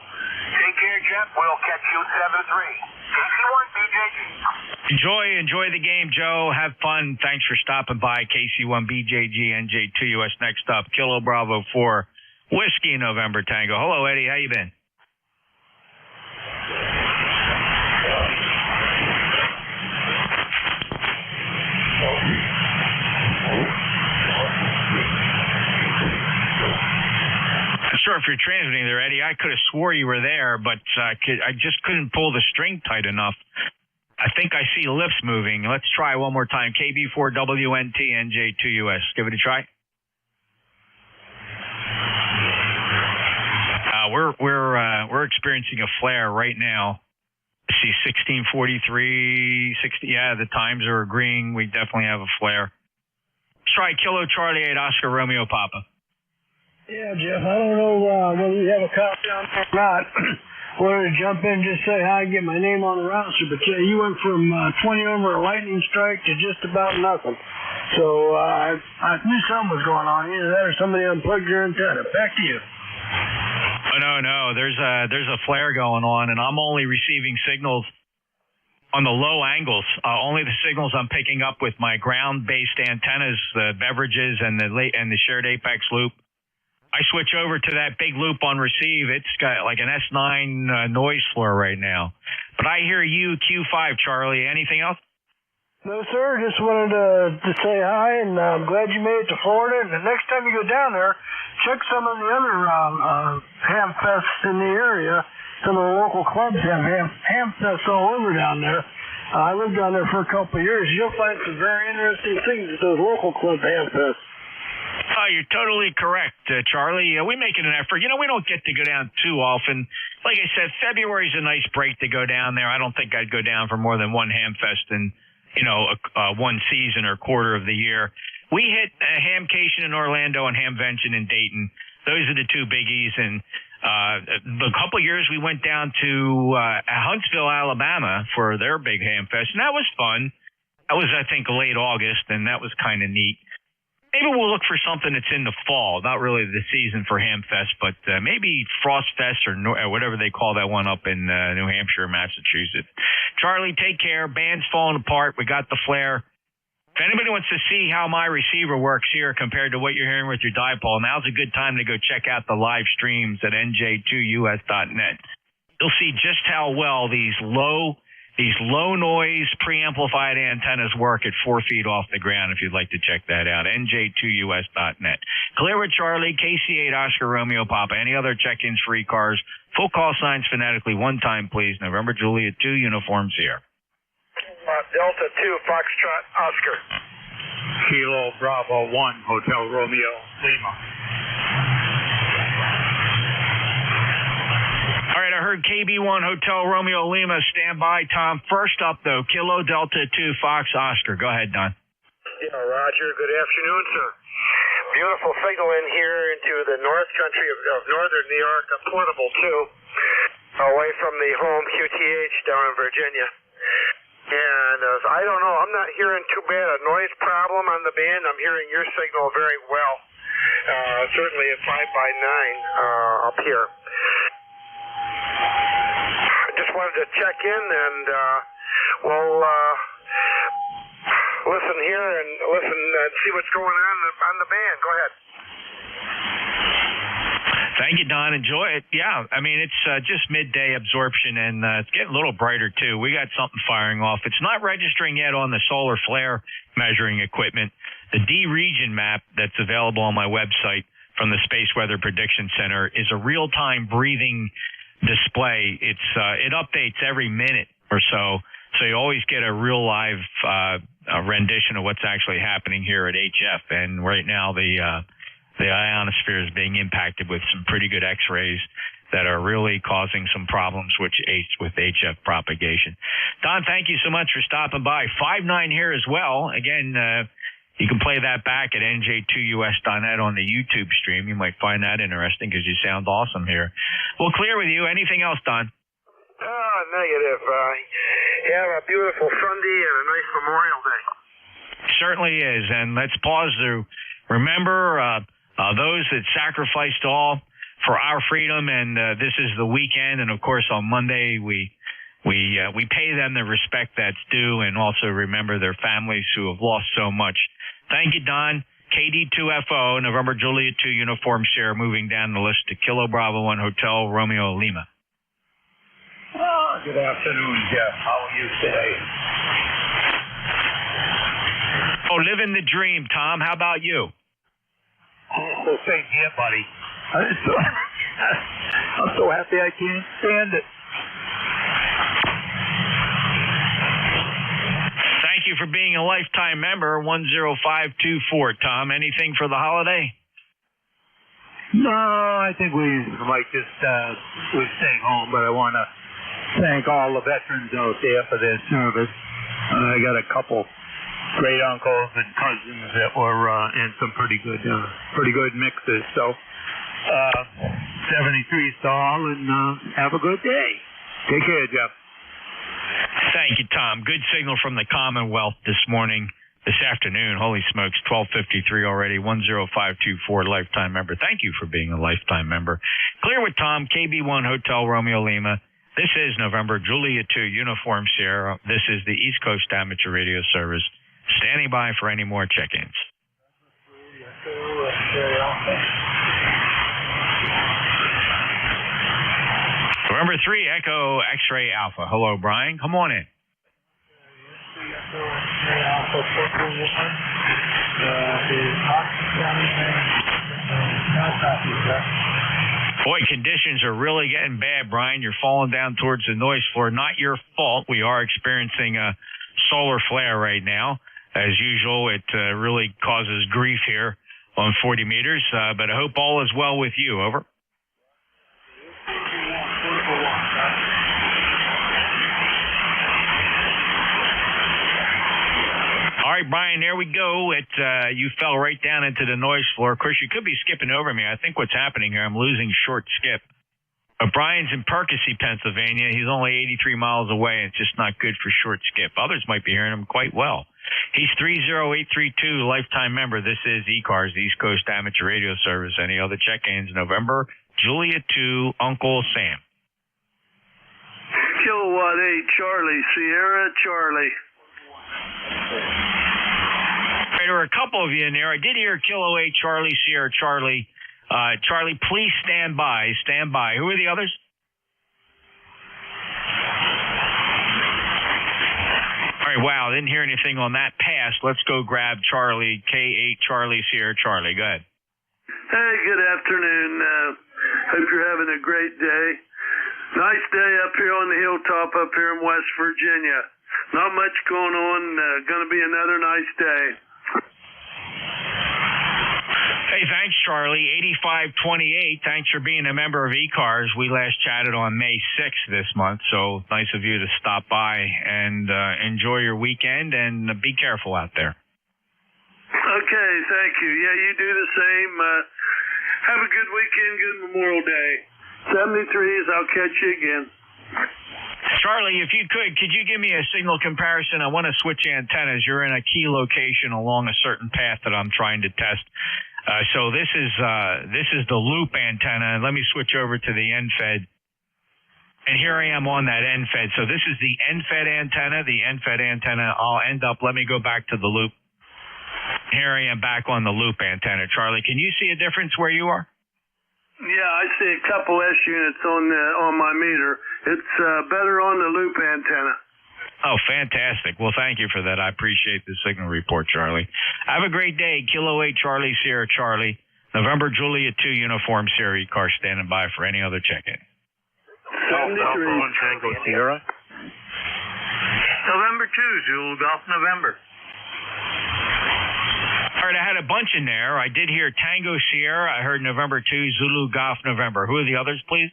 Take care, Jeff. We'll catch you 7-3. KC1 BJG. Enjoy the game, Joe. Have fun. Thanks for stopping by. KC1 BJG NJ2US. Next up, Kilo Bravo 4 Whiskey November Tango. Hello, Eddie. How you been? Sure, if you're transmitting there, Eddie, I could have swore you were there, but I just couldn't pull the string tight enough. I think I see lips moving. Let's try one more time. KB4WNT NJ2US. Give it a try. We're experiencing a flare right now. I see 1643, 60. Yeah, the times are agreeing. We definitely have a flare. Let's try Kilo Charlie 8 Oscar Romeo Papa. Yeah, Jeff, I don't know whether you have a copy on or not. Wanted to jump in, just say hi, get my name on the roster, but you went from 20 over a lightning strike to just about nothing. So I knew something was going on. Either that or somebody unplugged your antenna. Back to you. Oh, no. There's a flare going on, and I'm only receiving signals on the low angles. Only the signals I'm picking up with my ground-based antennas, the beverages, and the shared apex loop. I switch over to that big loop on receive. It's got like an S9 noise floor right now. But I hear you, Q5, Charlie. Anything else? No, sir. Just wanted to say hi, and I'm glad you made it to Florida. And the next time you go down there, check some of the other ham fests in the area. Some of the local clubs have ham fests all over down there. I lived down there for a couple of years. You'll find some very interesting things at those local club ham fests. Oh, you're totally correct, Charlie. We're making an effort. We don't get to go down too often. Like I said, February's a nice break to go down there. I don't think I'd go down for more than one Hamfest in, one season or quarter of the year. We hit Hamcation in Orlando and Hamvention in Dayton. Those are the two biggies. And a couple of years we went down to Huntsville, Alabama for their big Hamfest, and that was fun. That was, I think, late August, and that was kind of neat. Maybe we'll look for something that's in the fall, not really the season for Hamfest, but maybe Frostfest or whatever they call that one up in New Hampshire, Massachusetts. Charlie, take care. Band's falling apart. We got the flare. If anybody wants to see how my receiver works here compared to what you're hearing with your dipole, now's a good time to go check out the live streams at nj2us.net. You'll see just how well these low noise preamplified antennas work at 4 feet off the ground if you'd like to check that out. nj2us.net. Clear with Charlie, KC8 Oscar Romeo Papa. Any other check-ins for ECARS? Full call signs phonetically. One time, please. November Juliet 2 uniforms here. Delta 2 Foxtrot Oscar. Kilo Bravo 1 Hotel Romeo Lima. All right, I heard KB1 Hotel Romeo Lima. Stand by, Tom. First up, though, Kilo Delta 2 Fox Oscar. Go ahead, Don. Yeah, Roger. Good afternoon, sir. Beautiful signal in here into the north country of northern New York, a portable too, away from the home QTH down in Virginia. And I don't know, I'm not hearing too bad a noise problem on the band. I'm hearing your signal very well. Certainly at 5x9 up here. I just wanted to check in and Well, listen here and listen and see what's going on the band. Go ahead. Thank you, Don. Enjoy it. Yeah, I mean, it's just midday absorption, and it's getting a little brighter, too. We got something firing off. It's not registering yet on the solar flare measuring equipment. The D region map that's available on my website from the Space Weather Prediction Center is a real-time breathing display. It updates every minute or so you always get a real live rendition of what's actually happening here at HF. And right now, the ionosphere is being impacted with some pretty good X-rays that are really causing some problems with HF propagation. Don, thank you so much for stopping by. 5-9 here as well. Again, you can play that back at nj2us.net on the YouTube stream. You might find that interesting because you sound awesome here. We'll clear with you. Anything else, Don? Oh, negative. Have a beautiful Sunday and a nice Memorial Day. Certainly is. And let's pause to remember those that sacrificed all for our freedom, and this is the weekend. And of course, on Monday we pay them the respect that's due, and also remember their families who have lost so much. Thank you, Don. KD2FO, November Juliet 2 Uniform Sierra, moving down the list to Kilo Bravo 1 Hotel Romeo Lima. Oh, good afternoon, Jeff. How are you today? Oh, living the dream, Tom. How about you? Oh, same here, buddy. I'm so happy I can't stand it. Thank you for being a lifetime member, 10524, Tom. Anything for the holiday? No, I think we might just we're staying home, but I want to thank all the veterans out there for their service. I got a couple great uncles and cousins that were in some pretty good mixes. So, 73 Saul, and have a good day. Take care, Jeff. Thank you, Tom. Good signal from the Commonwealth this afternoon. Holy smokes, 12:53 already. 10524 lifetime member. Thank you for being a lifetime member. Clear with Tom, KB1 Hotel Romeo Lima. This is November Juliet 2 Uniform Sierra. This is the East Coast Amateur Radio Service. Standing by for any more check-ins. November 3, Echo X-Ray Alpha. Hello, Brian. Come on in. Boy, conditions are really getting bad, Brian. You're falling down towards the noise floor. Not your fault. We are experiencing a solar flare right now. As usual, it really causes grief here on 40 meters, but I hope all is well with you. Over. All right, Brian, there we go. You fell right down into the noise floor. Of course, you could be skipping over me. I think what's happening here, I'm losing short skip. Brian's in Percy, Pennsylvania. He's only 83 miles away, and it's just not good for short skip. Others might be hearing him quite well. He's 30832, lifetime member. This is ECARS, the East Coast Amateur Radio Service. Any other check-ins? November, Juliet 2, Uncle Sam. Kilowatt 8, Charlie, Sierra, Charlie. Right, there were a couple of you in there. I did hear Kilo 8, Charlie, Sierra, Charlie. Charlie, please stand by. Stand by. Who are the others? All right, wow, didn't hear anything on that pass. Let's go grab Charlie, K8, Charlie, Sierra, Charlie. Go ahead. Hey, good afternoon. Hope you're having a great day. Nice day up here on the hilltop up here in West Virginia. Not much going on. Going to be another nice day. Hey, thanks, Charlie. 8528, thanks for being a member of ECARS. We last chatted on May 6th this month, so nice of you to stop by and enjoy your weekend and be careful out there. Okay, thank you. Yeah, you do the same. Have a good weekend, good Memorial Day. 73s, I'll catch you again. Charlie, if you could you give me a signal comparison? I want to switch antennas. You're in a key location along a certain path that I'm trying to test. So this is the loop antenna. Let me switch over to the end fed. And here I am on that end-fed. So this is the end-fed antenna. The end-fed antenna, I'll end up, let me go back to the loop. Here I am back on the loop antenna. Charlie, can you see a difference where you are? Yeah, I see a couple S units on my meter. It's better on the loop antenna. Oh, fantastic. Well, thank you for that. I appreciate the signal report, Charlie. Have a great day. Kilo 8 Charlie Sierra Charlie. November Juliet 2 Uniform Sierra ECARS standing by for any other check-in. Alpha 1 Tango Sierra. November 2, Zulu Golf November. All right, I had a bunch in there. I did hear Tango Sierra. I heard November 2, Zulu Golf November. Who are the others, please?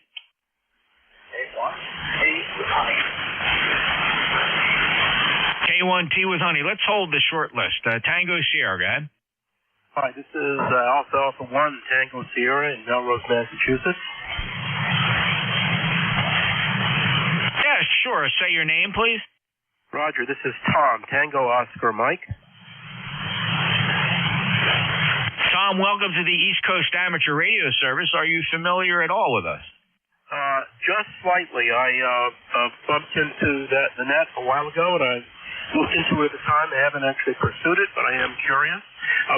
K1T with honey. Let's hold the short list. Tango Sierra, go ahead. Hi, this is Alpha 1 Tango Sierra in Melrose, Massachusetts. Yeah, sure. Say your name, please. Roger, this is Tom, Tango Oscar Mike. Tom, welcome to the East Coast Amateur Radio Service. Are you familiar at all with us? Just slightly. I bumped into the net a while ago, and I looked into it at the time. I haven't actually pursued it, but I am curious.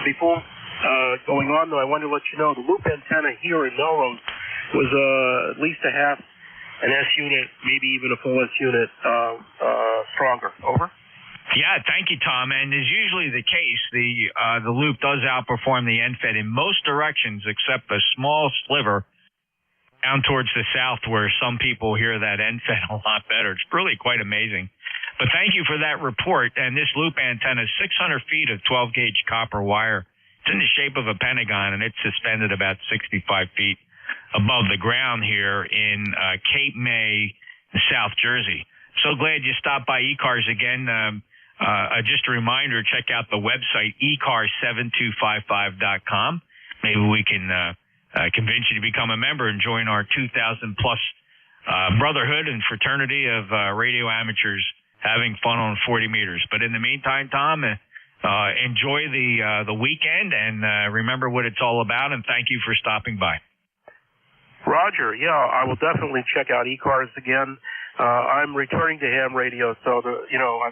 Before going on, though, I wanted to let you know the loop antenna here in Melrose was at least a half an S unit, maybe even a full S unit stronger. Over. Yeah, thank you, Tom. And as usually the case, the loop does outperform the end-fed in most directions except a small sliver down towards the south where some people hear that end-fed a lot better. It's really quite amazing. But thank you for that report. And this loop antenna is 600 feet of 12-gauge copper wire. It's in the shape of a pentagon, and it's suspended about 65 feet above the ground here in Cape May, South Jersey. So glad you stopped by ECARS again. Just a reminder, check out the website, ECARS7255.com. Maybe we can convince you to become a member and join our 2,000-plus brotherhood and fraternity of radio amateurs having fun on 40 meters. But in the meantime, Tom, enjoy the weekend and remember what it's all about, and thank you for stopping by. Roger. Yeah, I will definitely check out ECARS again. I'm returning to ham radio, so I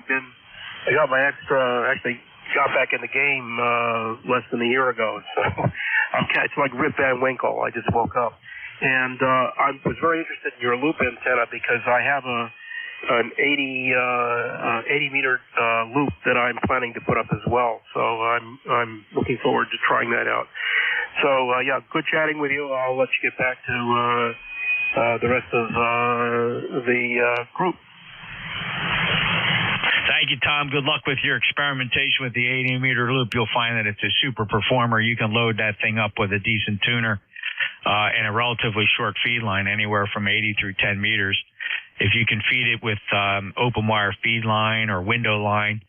got my actually got back in the game less than a year ago. So it's like Rip Van Winkle. I just woke up. And I was very interested in your loop antenna because I have an 80-meter loop that I'm planning to put up as well. So I'm looking forward to trying that out. So, yeah, good chatting with you. I'll let you get back to the rest of the group. Thank you, Tom. Good luck with your experimentation with the 80-meter loop. You'll find that it's a super performer. You can load that thing up with a decent tuner and a relatively short feed line, anywhere from 80 through 10 meters. If you can feed it with open wire feed line or window line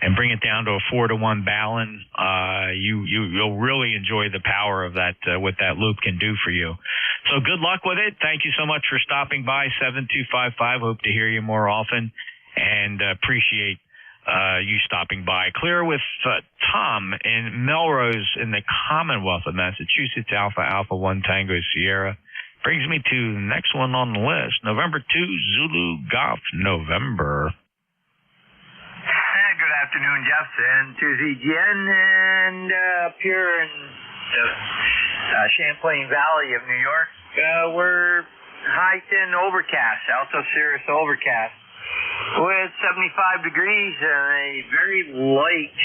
and bring it down to a 4-to-1 balun, you'll really enjoy the power of that, what that loop can do for you. So good luck with it. Thank you so much for stopping by, 7255. Hope to hear you more often. And appreciate you stopping by. Clear with Tom in Melrose in the Commonwealth of Massachusetts, Alpha 1 Tango Sierra. Brings me to the next one on the list, November 2, Zulu Golf November. Good afternoon, Jeff, and to ZGN, and up here in the Champlain Valley of New York, we're high thin overcast, Alto Cirrus overcast, with 75 degrees and a very light,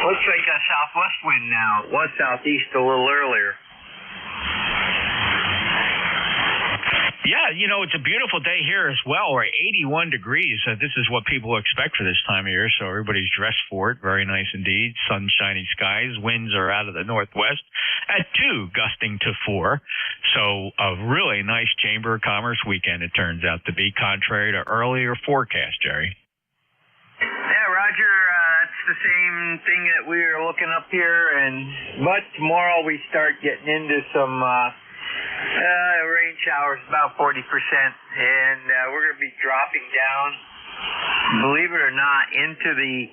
looks like a southwest wind now. It was southeast a little earlier. Yeah, it's a beautiful day here as well. We're 81 degrees. This is what people expect for this time of year, so everybody's dressed for it. Very nice indeed. Sunshiny skies. Winds are out of the northwest at 2, gusting to 4. So a really nice Chamber of Commerce weekend it turns out to be, contrary to earlier forecast, Jerry. Yeah, Roger, it's the same thing that we were looking up here, but tomorrow we start getting into some rain showers, about 40%, and we're going to be dropping down, believe it or not, into the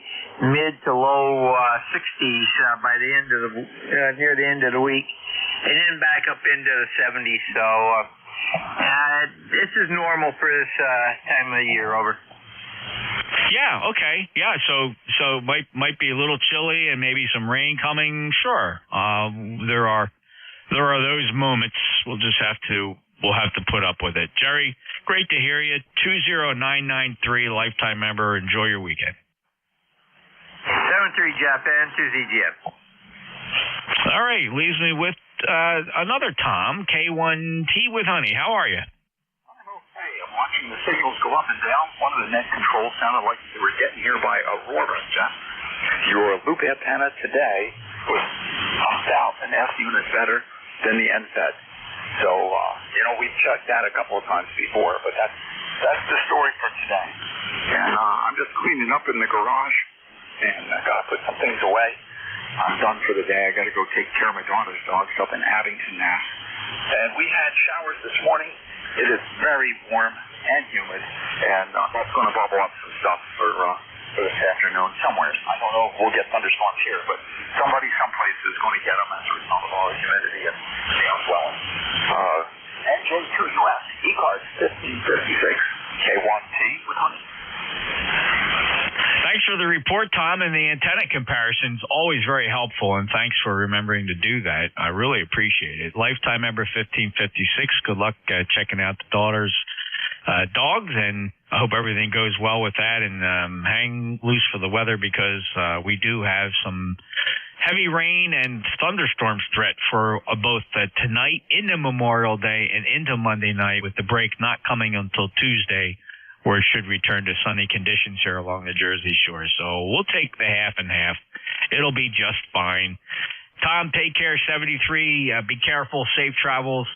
mid to low 60s by the end of near the end of the week, and then back up into the 70s. So This is normal for this time of the year. Over. Yeah. Okay. Yeah. So might be a little chilly and maybe some rain coming. Sure. There are those moments. We'll have to put up with it. Jerry, great to hear you. 20993 lifetime member. Enjoy your weekend. 7-3 Jeff and 2Z Jeff. All right. Leaves me with another Tom, K1T with Honey. How are you? Hey, I'm watching the signals go up and down. One of the net controls sounded like they were getting here by Aurora, Jeff. Your loop antenna today was pumped out an S unit better than the NFED. So, we've checked that a couple of times before, but that's the story for today. And I'm just cleaning up in the garage, and I got to put some things away. I'm done for the day. I got to go take care of my daughter's dogs up in Abington, Mass. And we had showers this morning. It is very warm and humid, and that's going to bubble up some stuff for this afternoon somewhere. I don't know if we'll get thunderstorms here, but somebody someplace is going to get them as a result of all the humidity and swelling. NJ2US, ECARS 1556, K1T with Honey. Thanks for the report, Tom, and the antenna comparisons. Always very helpful, and thanks for remembering to do that. I really appreciate it. Lifetime member 1556. Good luck checking out the daughter's dogs, and I hope everything goes well with that. And hang loose for the weather, because we do have some heavy rain and thunderstorms threat for both tonight into Memorial Day and into Monday night, with the break not coming until Tuesday, where it should return to sunny conditions here along the Jersey Shore. So we'll take the half and half. It'll be just fine. Tom, take care. 73. Be careful. Safe travels.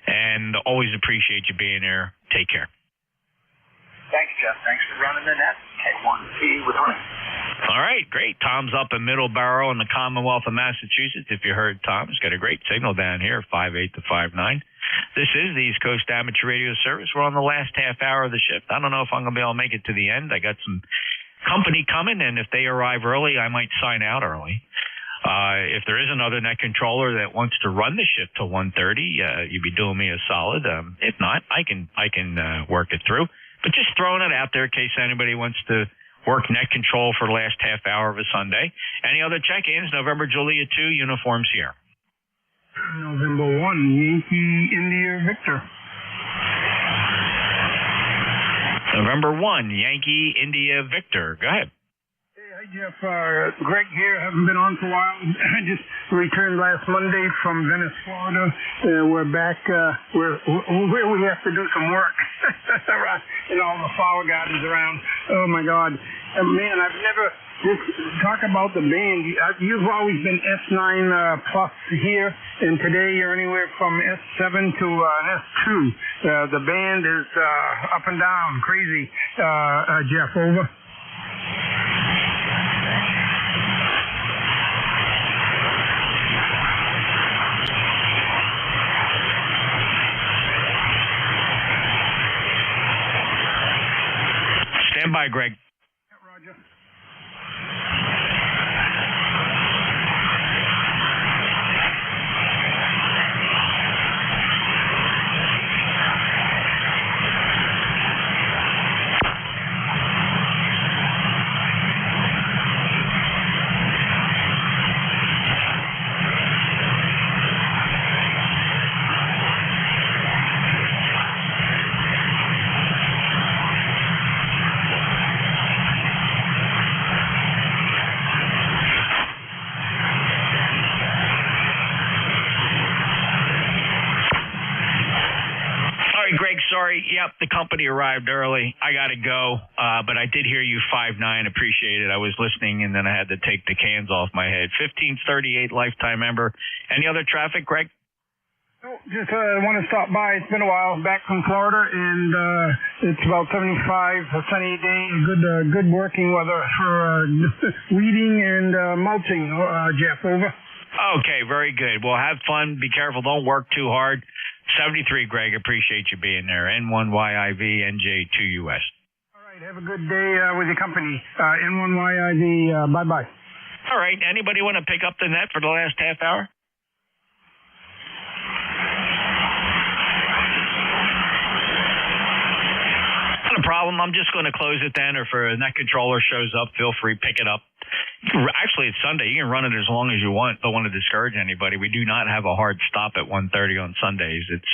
And always appreciate you being there. Take care. Thanks, Jeff. Thanks for running the net. K1T with Honey. All right, great. Tom's up in Middleborough in the Commonwealth of Massachusetts. If you heard Tom, he's got a great signal down here, 5.8 to 5.9. This is the East Coast Amateur Radio Service. We're on the last half hour of the shift. I don't know if I'm going to be able to make it to the end. I got some company coming, and if they arrive early, I might sign out early. If there is another net controller that wants to run the shift till 1:30, you'd be doing me a solid. If not, I can work it through. But just throwing it out there in case anybody wants to work net control for the last half hour of a Sunday. Any other check-ins? November Julia 2, uniforms here. November 1, Yankee India Victor. November 1, Yankee India Victor. Go ahead. Hi, Jeff. Greg here. Haven't been on for a while. I just returned last Monday from Venice, Florida. We're back where we have to do some work in all the flower gardens around. Oh, my God. Man, I've never... Just talk about the band. You've always been S9 plus here, and today you're anywhere from S7 to S2. The band is up and down, crazy. Jeff, over. Stand by, Greg. Roger. Sorry. Yep, the company arrived early. I got to go, but I did hear you 5.9. Appreciate it. I was listening, and then I had to take the cans off my head. 1538 lifetime member. Any other traffic, Greg? Oh, just want to stop by. It's been a while. Back from Florida, and it's about 75, a sunny day, good working weather for weeding and mulching. Jeff, over. Okay, very good. Well, have fun. Be careful. Don't work too hard. 73, Greg. Appreciate you being there. N1YIV, NJ2US. All right. Have a good day with your company. N1YIV, bye-bye. All right. Anybody want to pick up the net for the last half hour? problem. I'm just going to close it then, or if a net controller shows up, feel free, pick it up. Actually, it's Sunday. You can run it as long as you want. Don't want to discourage anybody. We do not have a hard stop at 1:30 on Sundays. It's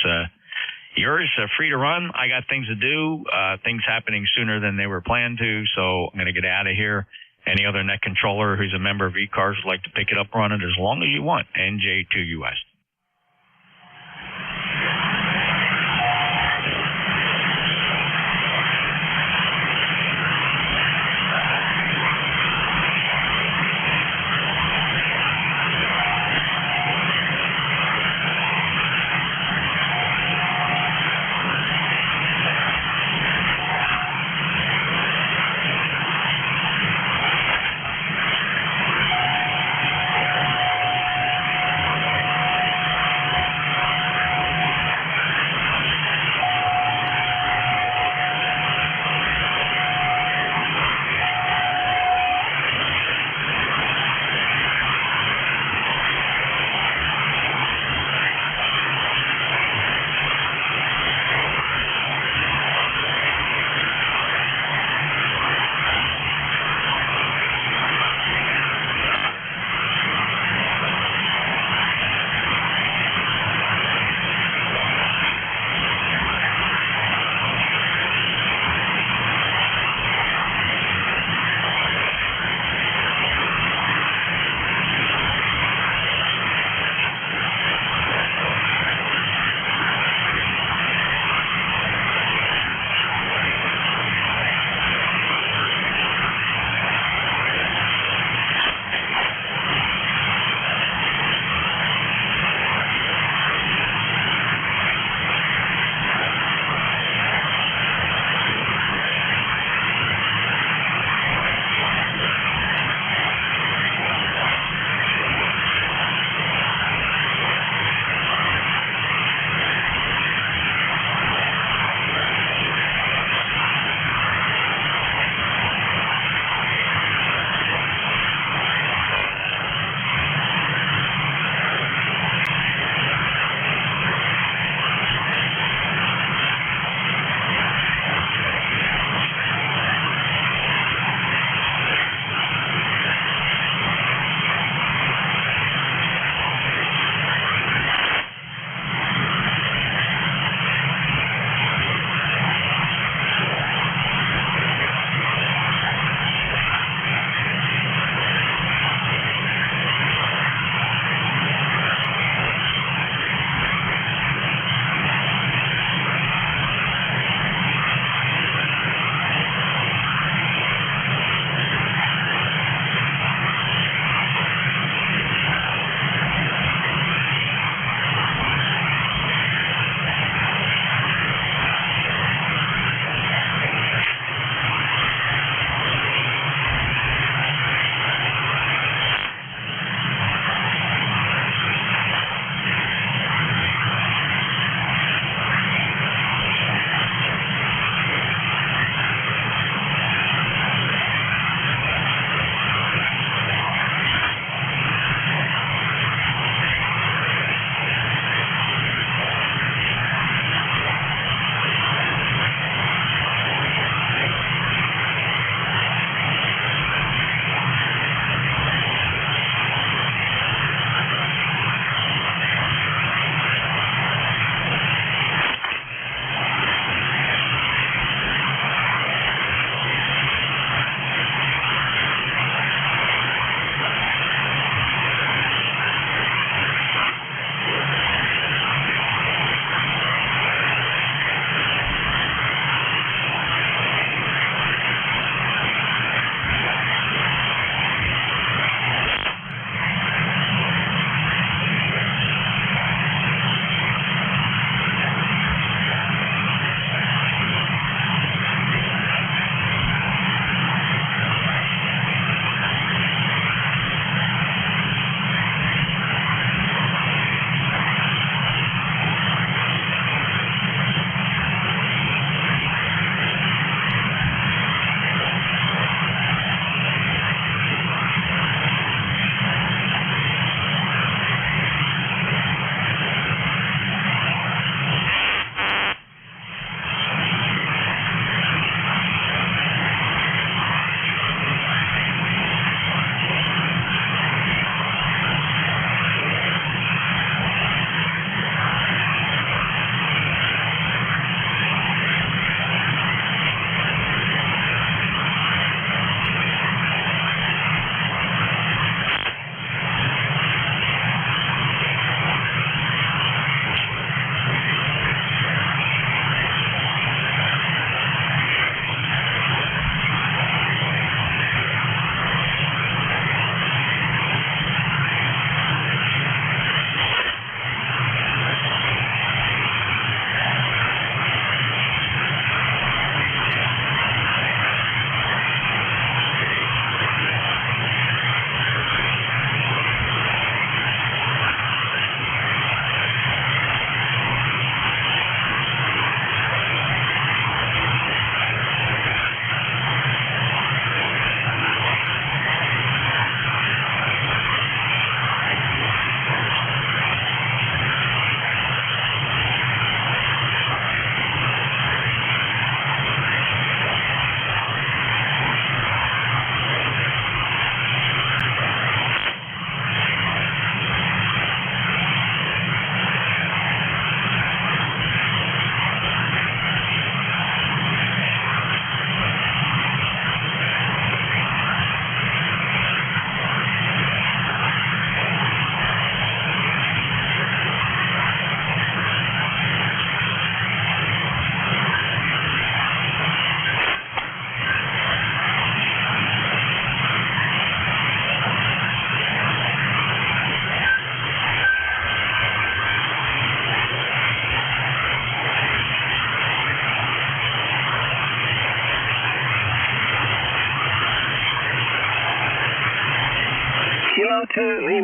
yours, free to run. I got things to do, things happening sooner than they were planned to, so I'm going to get out of here. Any other net controller who's a member of ECARS would like to pick it up, run it as long as you want. NJ2US.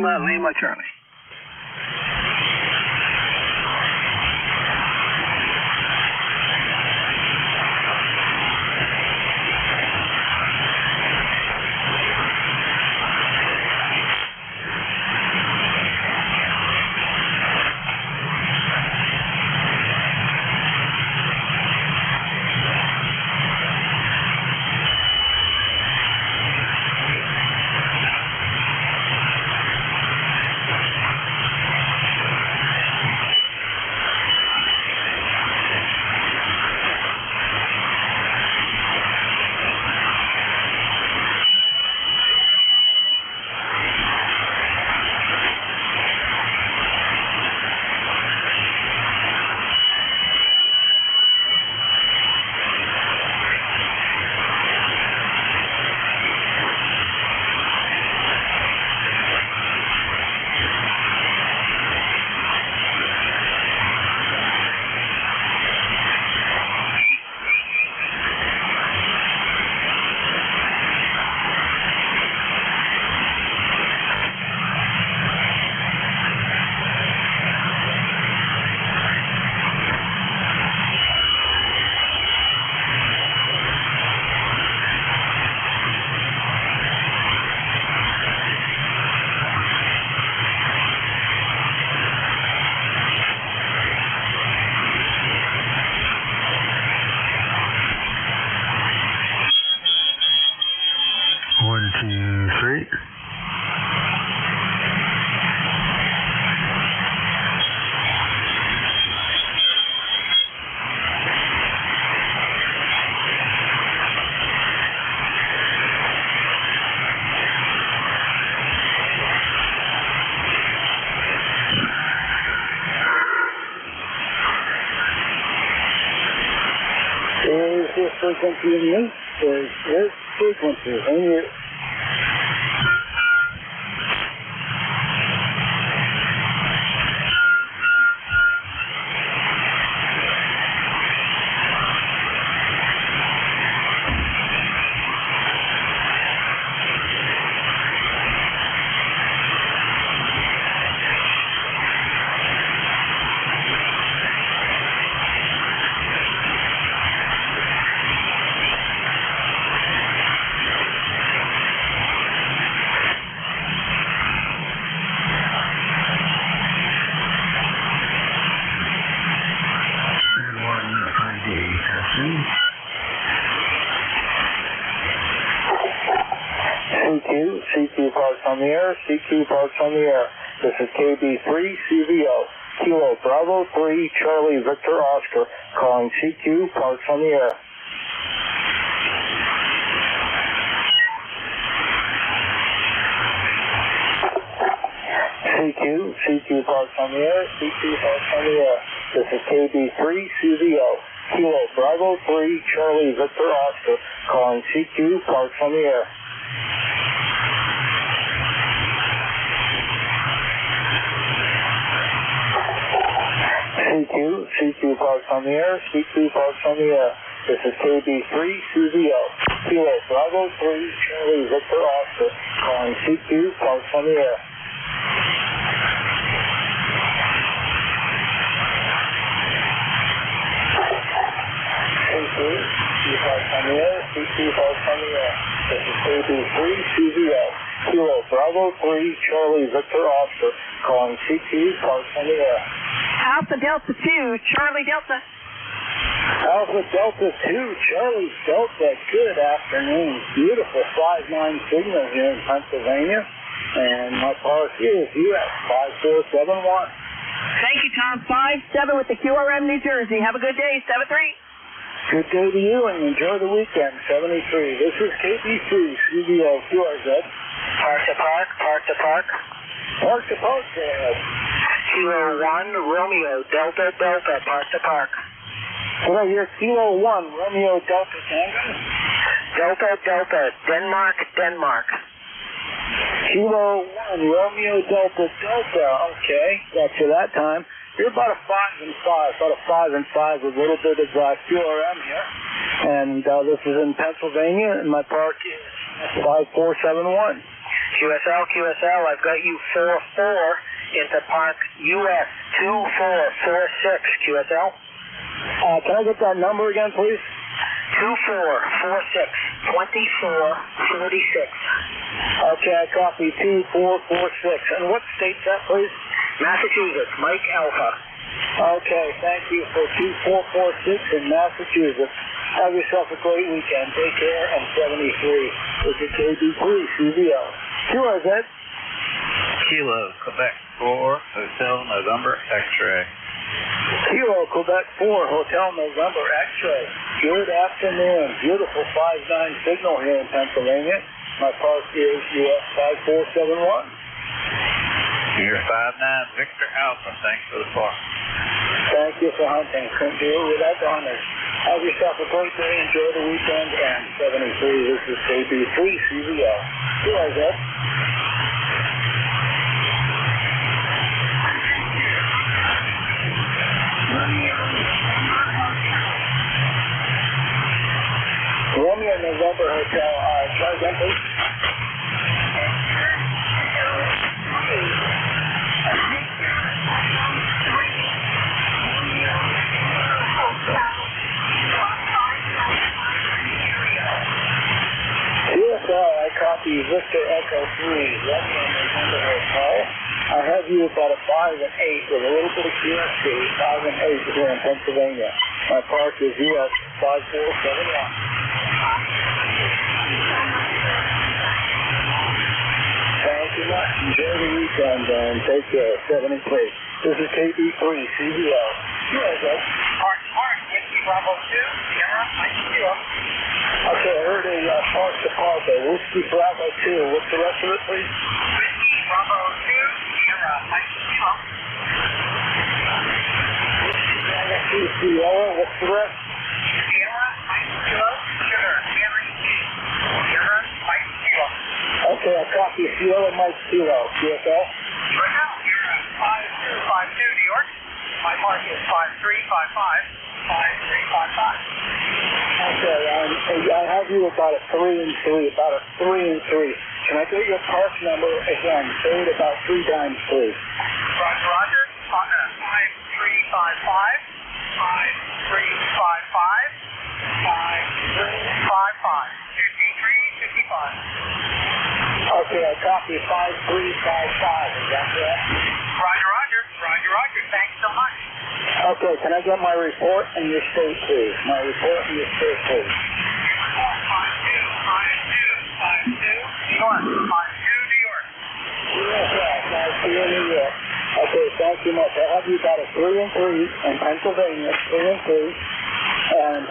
Lima, Charlie. Is this frequency in use? Is this frequency in use? CQ parks on the air, CQ parks on the air. This is KB3 CVO, Kilo Bravo 3 Charlie Victor Oscar, calling CQ parks on the air. CQ parks on the air, CQ parks on the air. This is KB3 CVO, Kilo Bravo 3 Charlie Victor Oscar, calling CQ parks on the air. CQ parks on the air, CQ parks on the air. This is KB3 CVO, Kilo Bravo 3 Charlie Victor Oscar, calling CQ parks on the air. CQ parks on the air, CQ parks on the air. This is KB3 CVO, Kilo Bravo 3 Charlie Victor Oscar, calling CQ parks on the air. Alpha Delta 2, Charlie Delta. Alpha Delta 2, Charlie Delta, good afternoon. Beautiful 5-9 signal here in Pennsylvania. And my policy is US 5471. Thank you, Tom. 57 with the QRM New Jersey. Have a good day, 73. Good day to you and enjoy the weekend, 73. This is KB3, CVO, QRZ. Park to park, park to park. Park to park, go ahead. Kilo 1, Romeo, Delta, Delta, park to park. Did I hear Kilo 1, Romeo, Delta, Tango? Delta, Delta, Denmark, Denmark. Kilo 1, Romeo, Delta, Delta. Okay, got you that time. You're about a 5 and 5, about a 5 and 5 with a little bit of QRM here. And this is in Pennsylvania, and my park is 5471. QSL, I've got you 4-4 into Park US 2446, QSL. Can I get that number again, please? 2446, 2446. Okay, I copy 2446. And what state's that, please? Massachusetts, Mike Alpha. Okay, thank you for 2446 in Massachusetts. Have yourself a great weekend. Take care, and 73. This is KB3, CVO. QRZ. Kilo, Quebec 4, Hotel November X-ray. Kilo, Quebec 4, Hotel November X-ray. Good afternoon. Beautiful 5-9 signal here in Pennsylvania. My park is US 5471. You're 5-9 Victor Alpha. Thanks for the park. Thank you for hunting. Couldn't do it without the hunters. Have yourself a great day. Enjoy the weekend. And 73, this is KB3 CVO. QRZ. Romeo November Hotel. Try again, please. I copy Victor Echo 3, Romeo November Hotel. I have you about a 5 and 8 with a little bit of QSC, 5 and 8 here in Pennsylvania. My park is US 5471. Thank you much. Enjoy the weekend and take care. 73. This is KB3, CVO. Park, Whiskey Bravo 2, Sierra, Mike Kilo. Okay, I heard a Park to Park, Whiskey Bravo 2. What's the rest of it, please? Whiskey Bravo 2, Sierra, Mike Kilo. Whiskey Bravo 2, what's the rest? Sierra, Mike Kilo, Sugar, Sierra, Sierra, Mike Kilo. Okay, I copy Sierra, Mike Kilo. QSL? Right now, you're at 5252, New York. My mark is 5355. 5355. Okay, I have you about a 3 and 3, about a 3 and 3. Can I get your park number again? Say it about 3 times, please. Roger. 5355. 5355. 5355. 5355. Okay, I copy 5355. Is that correct? Roger. Thanks so much. Okay, can I get my report and your state, please? My report and your state, please. 52, New York. 52, New York. Yes, New York. Okay, thank you much. I have you about a 3 and 3 in Pennsylvania, 3 and 3. And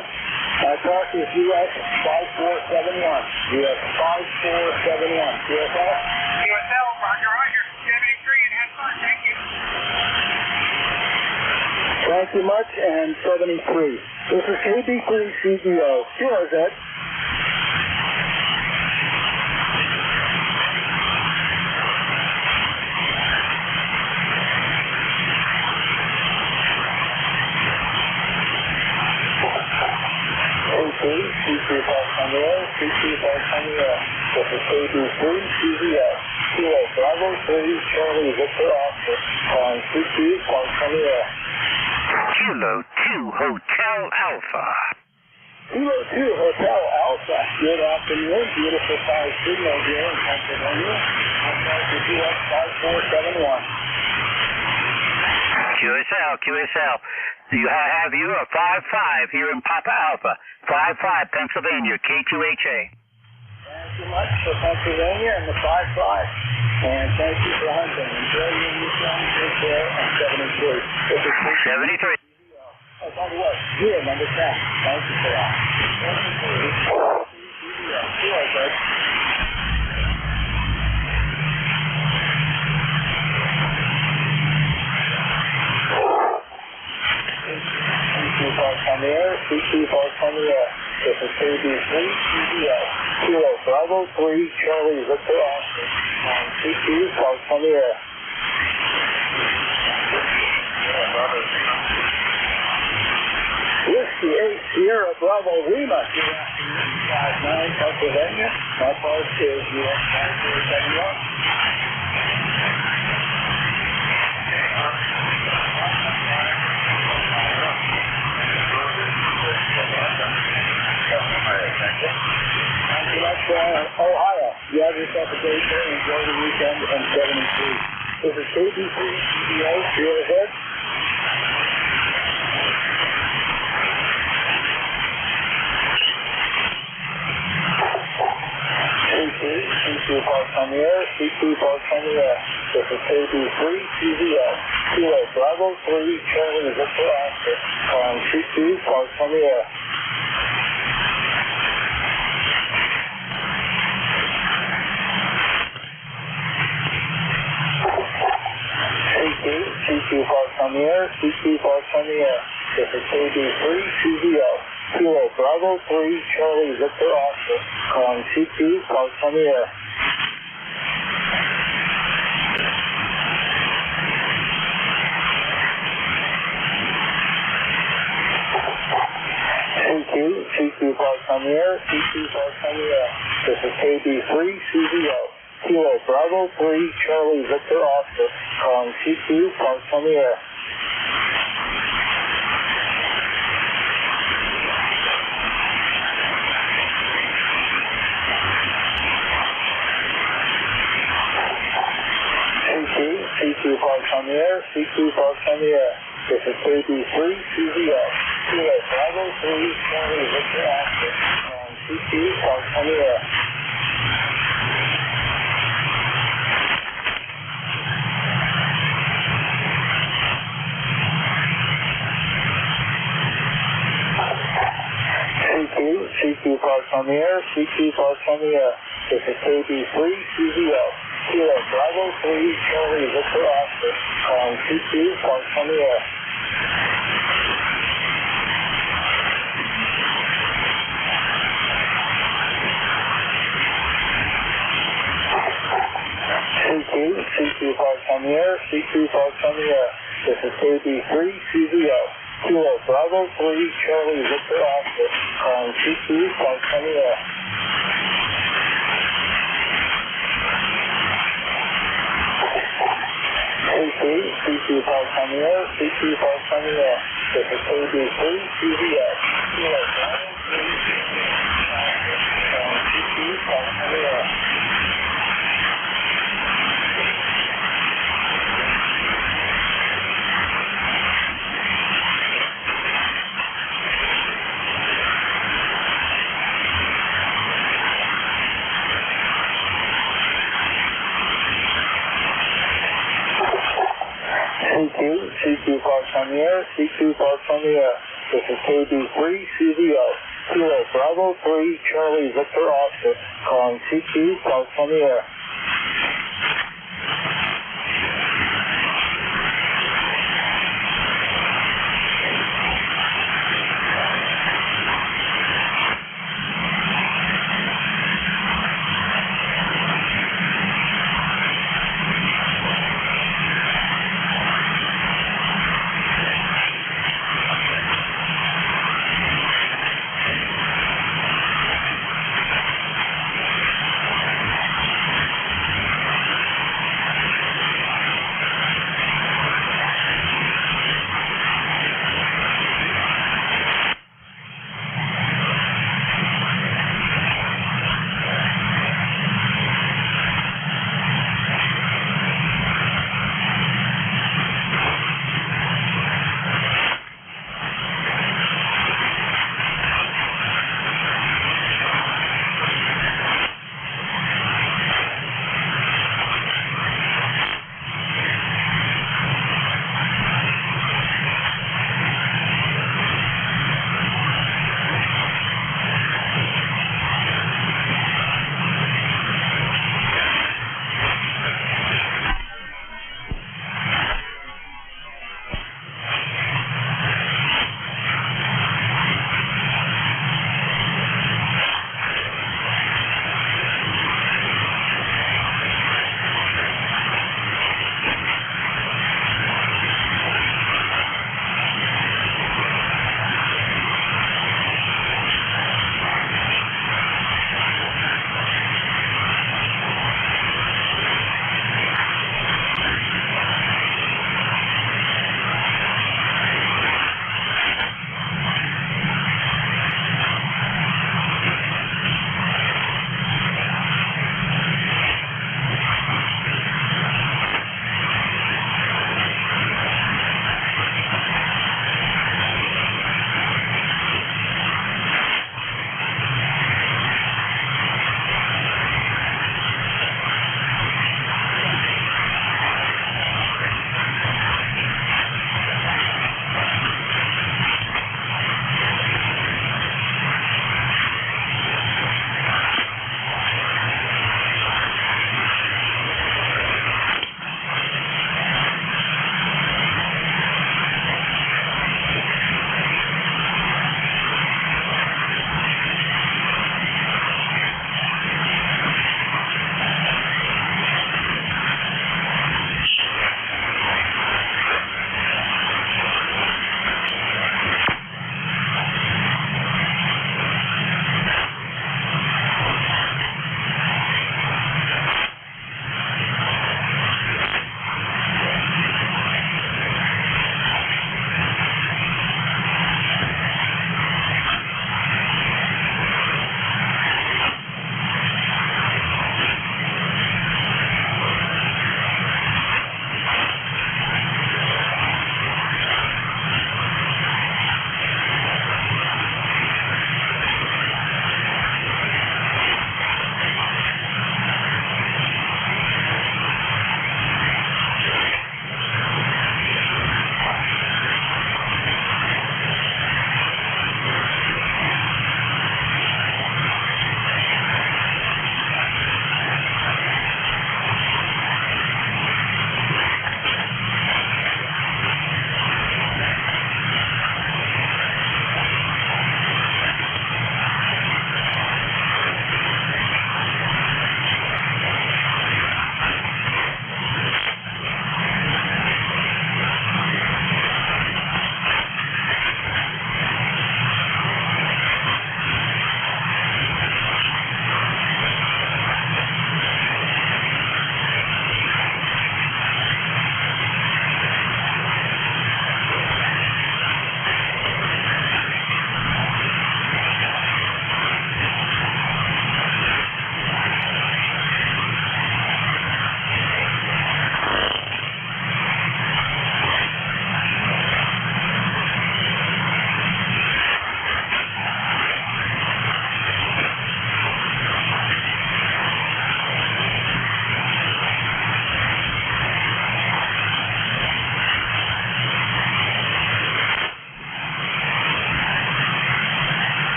my park is US 5471. US 5471. QSL? QSL, Roger. 73 and have fun. Thank you. Thank you much, and 73. This is KB3 CVO. QRZ. This is KB3 CVO. Kilo Bravo 3, Charlie Victor Oscar, on CQ, Park Premier. Kilo 2 Hotel Alpha. Kilo 2 Hotel Alpha. Good afternoon. Beautiful 5 signal here in Pennsylvania. I'm going to US 5471. QSL. You have you a 5-5 here in Papa Alpha. 5-5 Pennsylvania, K2HA. Thank you much for Pennsylvania and the 5-5. And thank you for hunting. Enjoy your weekend. Take care. And 73. 73. Oh, by the way, year number 10. Thank you for that. 72 Park on the air. This is KB3 CBO. Kilo Bravo 3, Charlie Victor Oscar. On CQ Park on the air. Whiskey 8 Sierra Sierra Bravo Lima, good afternoon, 59 Pennsylvania. My park is US 5071. Ohio. You have yourself a great day. Enjoy the weekend and 73. This is KBC CBO. You're ahead. C2 Parks on the air. C2 Parks on the air. This is KB3 CBO. Kilo Bravo 3 Charlie Victor Oscar. On C2 Parks on the air. C2 Parks on the air, C2 Parks on the air. This is KB3 CBO. Kilo Bravo 3 Charlie Victor Oscar. Calling C2 Parks on the air. C2 Parks on the air, C2 Parks on the air. This is KB3 CBO. Kilo Bravo 3 Charlie Victor Oscar. Calling C2 Parks on the air. C2 Parks on the air, C2 Parks on the air. This is KB3 CBO. Kilo Bravo 3 Charlie Victor Oscar. Calling C2 Parks on the air. C2 Parks on the air, C2 Parks on the air. This is KB3 CBO. Kilo Bravo 3 Charlie Victor Oscar. Calling C2 Parks on the air. C2 Parks on the air, C2 Parks on the air. This is KB3 CBO. Kilo Bravo 3 Charlie Victor Oscar. Calling C2 Parks on the air. C2 Parks on the air, C2 Parks on the air. This is KB3 CBO. Kilo Bravo 3 calling C2 Parks on the air. C2 Parks on the air, C2 Parks on the air. This is KB3 CBO. Kilo Bravo 3 Charlie Victor Oscar. Calling C2 Parks on the air.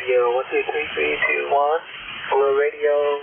radio, 1233321. Hello, radio.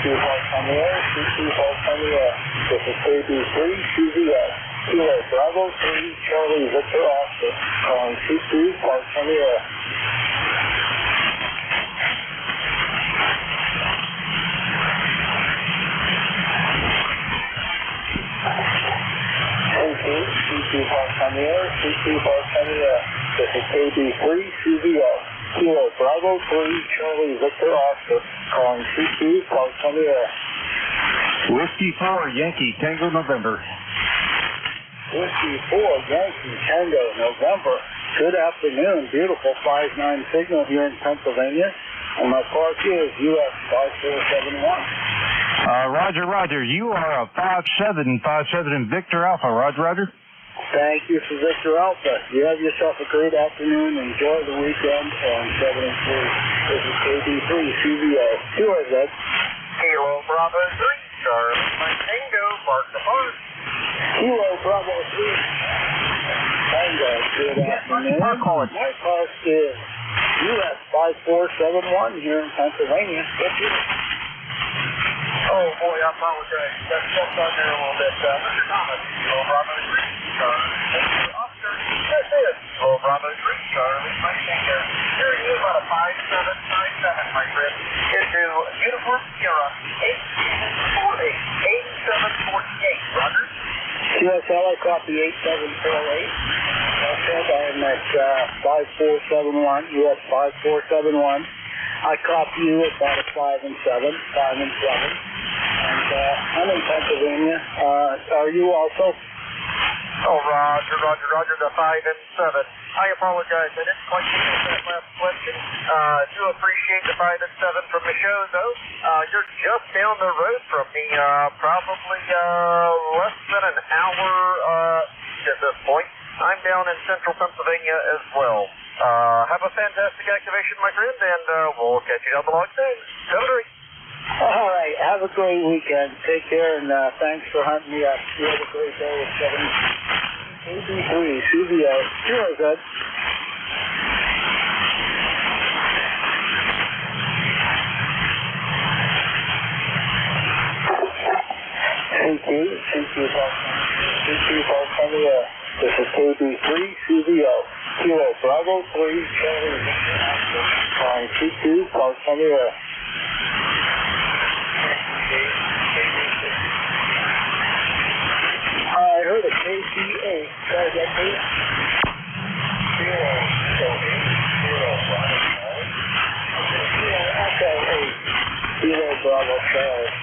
False on the air, CQ False on the air. This is KB3, CVO. Kilo Bravo 3, Charlie Victor Oscar. Calling CQ False on the air. CQ False on the air, CQ False on the air. This is KB3, CVO. Kilo Bravo 3, Charlie Victor Oscar. Calling CQ False on the air. Whiskey 4, Yankee, Tango, November. Whiskey 4, Yankee Tango, November. Good afternoon. Beautiful 5-9 signal here in Pennsylvania. And my park is US 5471. Roger. You are a 57 Victor Alpha. Roger. Thank you for Victor Alpha. You have yourself a great afternoon. Enjoy the weekend on 73. This is KB3 CVO. QRZ. Kilo Bravo 3, Charlie Mike Tango, Park the Park. Kilo Bravo 3. Tango, good afternoon. My park is US 5471 here in Pennsylvania. Oh boy, I apologize. Got stepped on there a little bit. Mr. Thomas, Kilo Bravo 3, Charlie Oscar. That's it. Kilo Bravo 3, Charlie Mike Tango. Hearing you about a 5797, my friend. Into Uniform Sierra 8748. Roger. QSL, I copy 8748. I said I'm at 5471, US 5471. I copy you about a 5 and 7. And I'm in Pennsylvania. Are you also? Oh, Roger, the 5 and 7. I apologize. I didn't quite get that last question. Do appreciate the 5 and 7 from the show, though. You're just down the road from me, probably less than an hour at this point. I'm down in central Pennsylvania as well. Have a fantastic activation, my friend, and we'll catch you down the log soon. 7-3. All right. Have a great weekend. Take care, and thanks for hunting me up. You have a great day with 783 CVO. You're good. CQ False on the air. This is KB3 CVO. Kilo Bravo 3, Charlie Victor Oscar. Calling CQ False on the air. I heard a KCA. Try that, please. Kilo Bravo Charlie.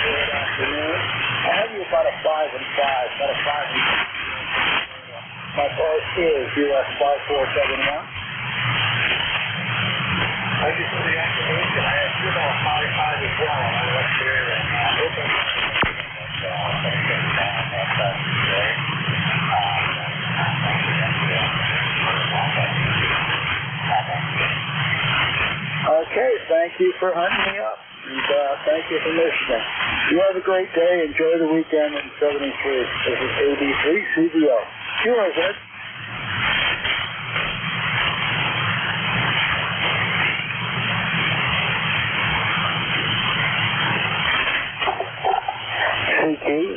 Good afternoon. I have you about a 5 and 5. About a 5 and 5. My park is US 5471. Thank you for the activation. I have you about a 5 as well. I left here and Okay, thank you for hunting me up, and thank you for listening. You have a great day. Enjoy the weekend in 73. This is KB3 CVO. Sure, good.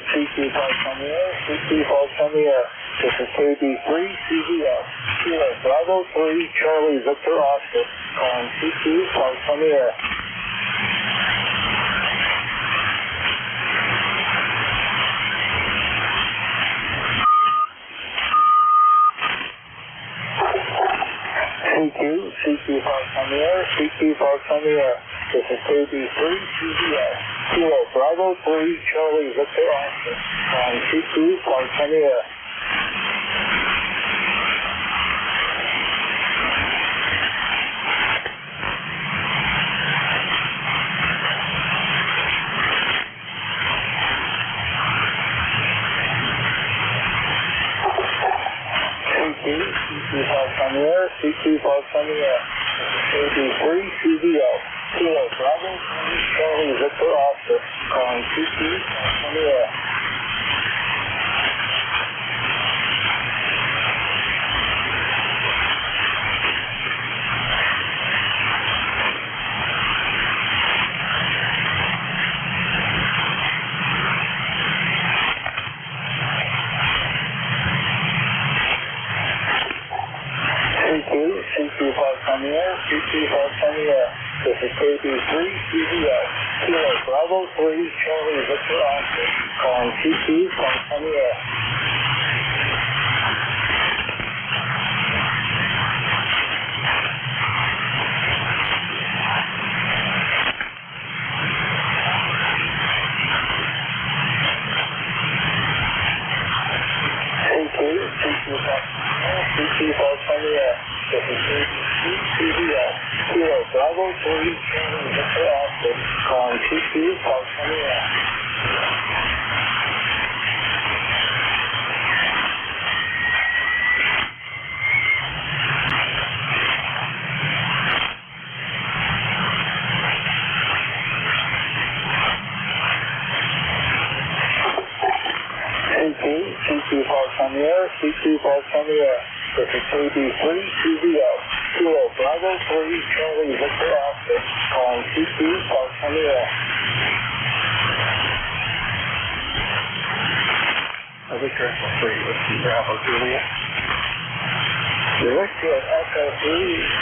CQ False on the air, CQ False on the air. This is KB3 CVO. Kilo Bravo 3, Charlie Victor Oscar. Calling CQ False on the air. CQ False on the air, CQ False on the air. This is KB3 CVO. Kilo Bravo 3, Charlie Victor Oscar. Calling CQ False on the air. CQ False on the air, CQ False on the air. KB3 CVO. Kilo Bravo 3, Charlie Victor Oscar. Calling CQ False on the air. KB3 CVO. Kilo Bravo 3, Charlie Victor Oscar. Calling CQ, calling on the air. CQ, calling on the air. This is CVO. Kilo Bravo 3, Charlie Victor Oscar. Calling CQ, calling on the air. CQ Parks on the air, CQ Parks on the air. This is KB3 CVO. Kilo Bravo 3, Charlie Victor Oscar. Calling CQ Parks on the air. Victor Echo 3, Whiskey Bravo Juliet. The Whiskey at Echo 3,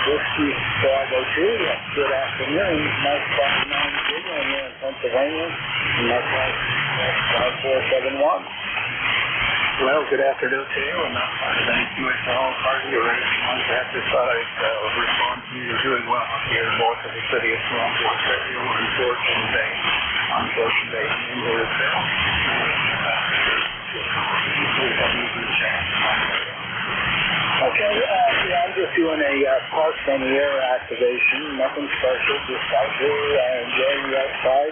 Whiskey Bravo Juliet. Good afternoon. Nice 59 signal here in Pennsylvania. Nice 5471. Well, good afternoon to you. I'm not part of any QSL party or anything like that. Just thought I'd respond to you. You're doing well here north of the city of Toronto, Ontario, on Fortune Bay, in your sale. Okay, I'm just doing a Parks on the Air activation. Nothing special, just out here enjoying the outside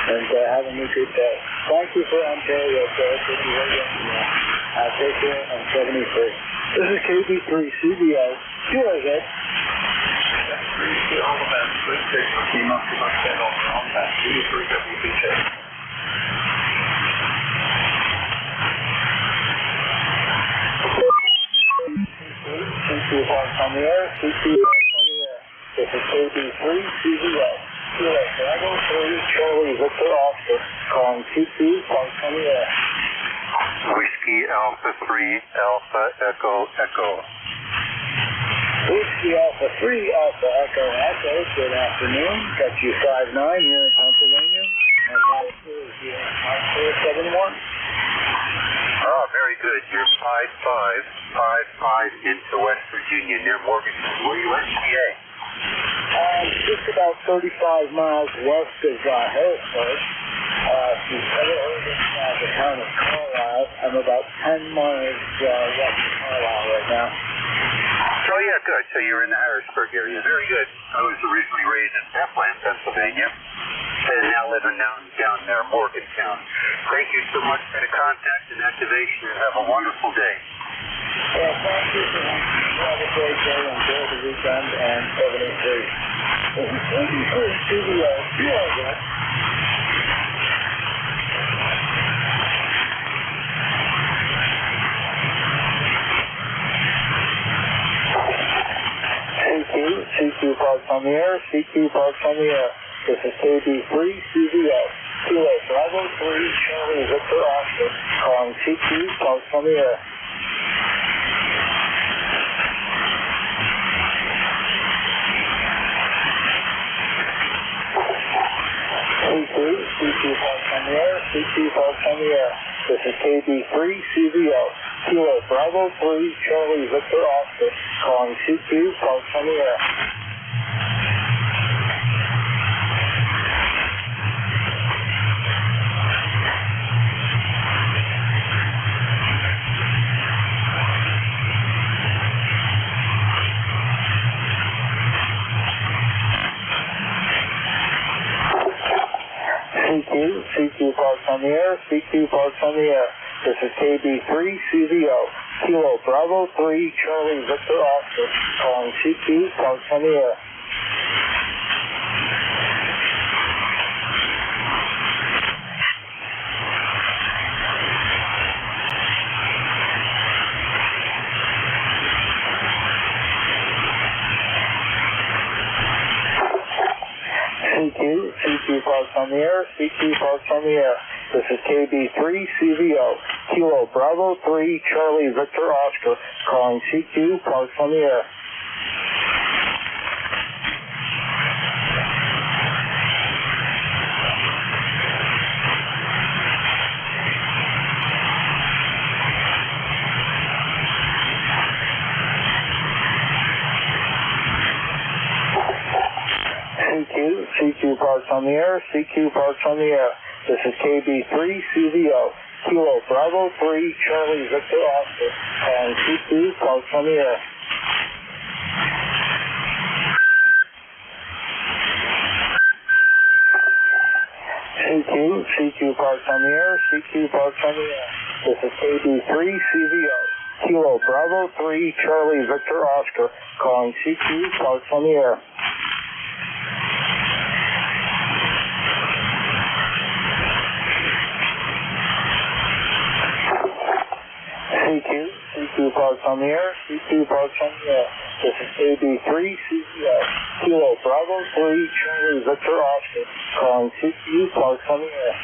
and having a good day. Thank you for Ontario, sir. Take care, I'm 73. This is KB3 CBO. Sure, is it? All the best. Good signal. Came up to my head over on that. KB3 WBJ. CQ Parks on the air, CQ Parks on the air. This is KB3 CVO. Kilo Bravo 3, Charlie Victor Oscar. Calling CQ Parks on the air. Whiskey Alpha 3, Alpha Echo Echo. Whiskey Alpha 3, Alpha Echo Echo. Good afternoon. Got you 5-9 here in Pennsylvania. And that is here 5471. Oh, very good. You're 55 into West Virginia near Morgantown. Where are you at? PA? Just about 35 miles west of Harrisburg. If you've ever heard of the town of Carlisle, I'm about 10 miles west of Carlisle right now. Oh, yeah, good. So you're in the Harrisburg area. Very good. I was originally raised in Bethlehem, Pennsylvania, and now living down there, Morgantown. Thank you so much for the contact and activation, and have a wonderful day. Yeah, thank you for have a great day, enjoy the weekend, and 73. This is 23 CBO. You are good. CQ Parks on the air, CQ Parks on the air. This is KB3 CVO. Kilo Bravo 3, Charlie Victor Oscar. Calling CQ Parks on the air. CQ Parks on the air, CQ Parks on the air. This is KB3 CVO. Kilo Bravo 3, Charlie Victor Oscar. Calling CQ Parks on the air. CQ Parks on the air, CQ Parks on the air. This is KB3 CVO. Kilo Bravo 3, Charlie Victor Oscar. Calling CQ Parks on the air. CQ Parks on the air, CQ Parks on the air. This is KB3 CVO. Kilo Bravo 3, Charlie Victor Oscar. Calling CQ Parks on the air. CQ parks on the air, CQ parks on the air. This is KB3 CVO, Kilo Bravo 3, Charlie Victor Oscar, and CQ parks on the air. CQ parks on the air, CQ parks on the air. This is KB3 CVO, Kilo Bravo 3, Charlie Victor Oscar, calling CQ parks on the air. CQ parks on the air, CQ parks on the air. This is KB3 CVO, Kilo Bravo 3, Charlie Victor Oscar, calling CQ parks on the air.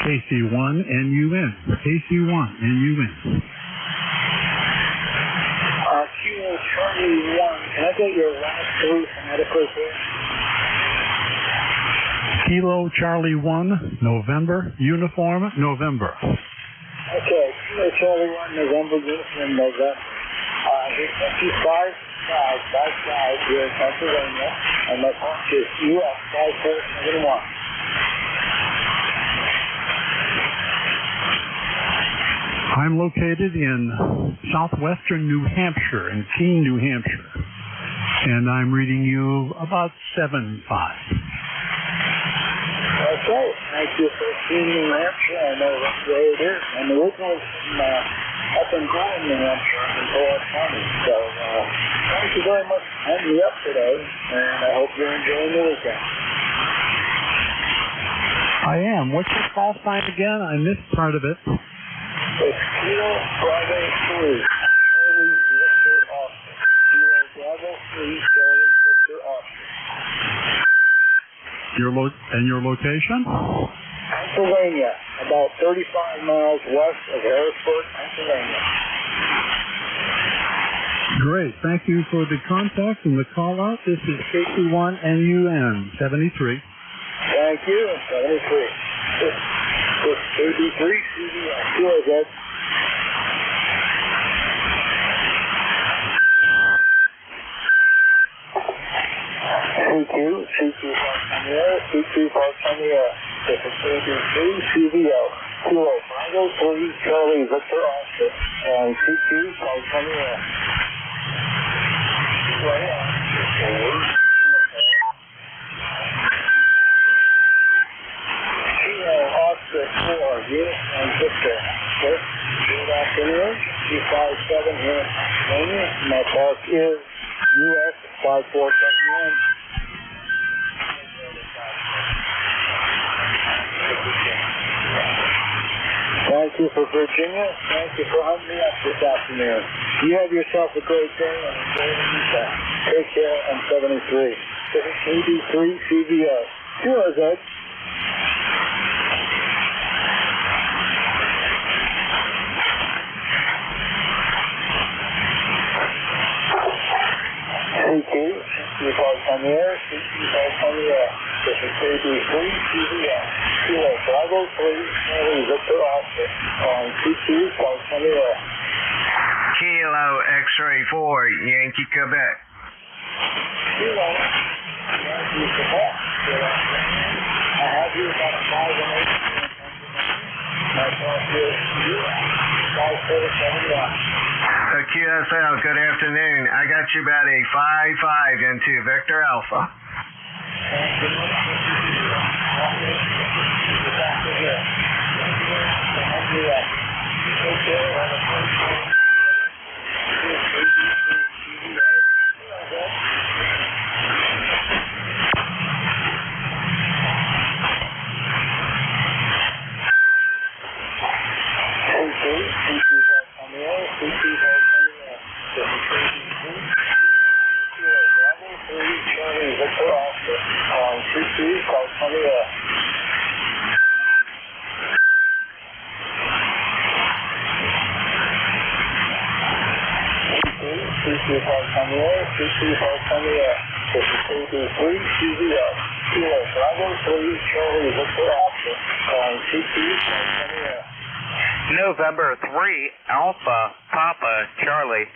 KC1 NUN, KC1 NUN. Kilo Charlie 1, can I get your last three phonetically, please? Kilo Charlie 1, November, uniform, November. Okay, Kilo Charlie 1, November, uniform, November. Here's 55 here in Pennsylvania, and my punch is US 5471. I'm located in southwestern New Hampshire, in Keene, New Hampshire, and I'm reading you about 7.5. Okay, thank you for Keene, New Hampshire. I know that's the way it is. I'm originally from up in Groton, New Hampshire, in Port County. So thank you very much for having me up today, and I hope you're enjoying the weekend. I am. What's your call sign again? I missed part of it. It's Kilo Bravo 3, Charlie Victor Oscar. Kilo Bravo 3, Charlie Victor Oscar. Your location? Pennsylvania, about 35 miles west of Harrisburg, Pennsylvania. Great. Thank you for the contact and the call out. This is KC1 NUN 73. Thank you, 73. It's KB3 CVO. Go ahead. CQ parks on the air, CQ parks on the air. This is KB3 CVO, Kilo Bravo 3, Charlie Victor Oscar, and CQ parks on the air. Oscar 4, unit and Victor. Good afternoon. 257 here in Pennsylvania. My park is US 5471. Thank you for Virginia. Thank you for hunting me up this afternoon. You have yourself a great day and enjoy the weekend. Take care. I'm 73. This is KB3 CVO. Cheers, Ed. CQ parks on the air, CQ parks on the air. This is KB3 CVO, Kilo Bravo 3, Charlie Victor Oscar, on CQ parks on the air. Kilo X-ray 4, Yankee, Quebec. Kilo, Yankee, Quebec. I have you about 5 and 8 in Pennsylvania. My park is US 5471. QSL, good afternoon. I got you about a 5-5 into Victor Alpha. November 3, Alpha Papa Charlie.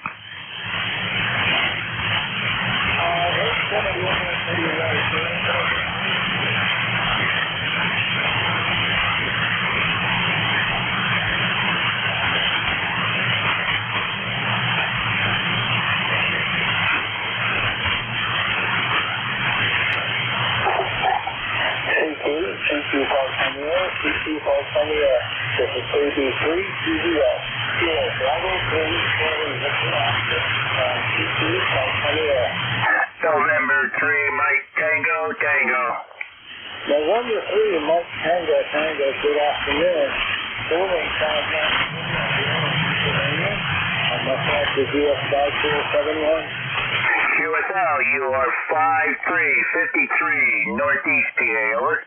CQ falls on the air, CQ falls on the air. This is KB3, CZO. Kilo Bravo 3, Charlie Victor Oscar. CQ falls on the air. November 3, Mike Tango Tango. November 3, Mike Tango Tango, good afternoon. Moving 5-9, and my flight is US 5471. QSL, you are 5353 Northeast PA, over.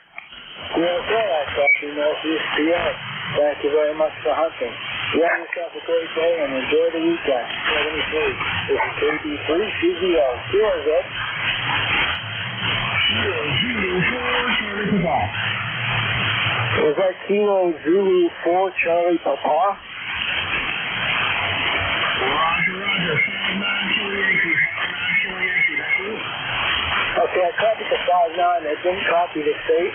QSL, I copy Northeast PA. Thank you very much for hunting. You have yourself a great day and enjoy the weekend. 73. This is KB3 CZO. Cheers, Ed. Was that Kilo Zulu 4 Charlie Papa? Okay, I copied the 5-9. I didn't copy the state.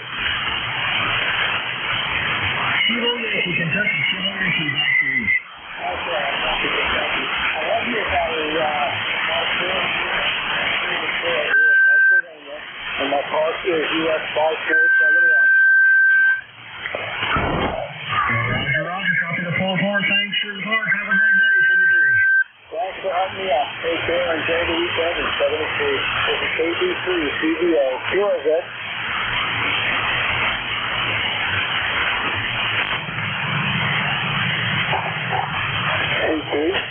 Kilo Yankee, Kentucky. Kilo Yankee, back to you. Okay, I copied the Kentucky. I love you about Pennsylvania, and my park is US 5471. Roger, copy the 4-4. Thanks for the park. Have a great day, 73. Thanks for having me up. Take care and enjoy the weekend in 73. This is KB3 CBO. Yours, Ed.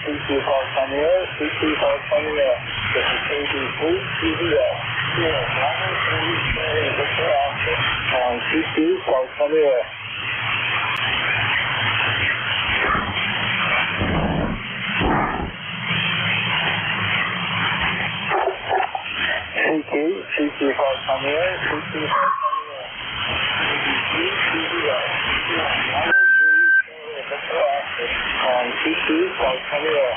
CQ falls on the air. CQ falls on the air. This is KB3 CBO. Yours, Bravo 3, Charlie Victor Oscar. CQ falls on the air. CQ falls on the air, CQ falls on the air. CQ falls on the air.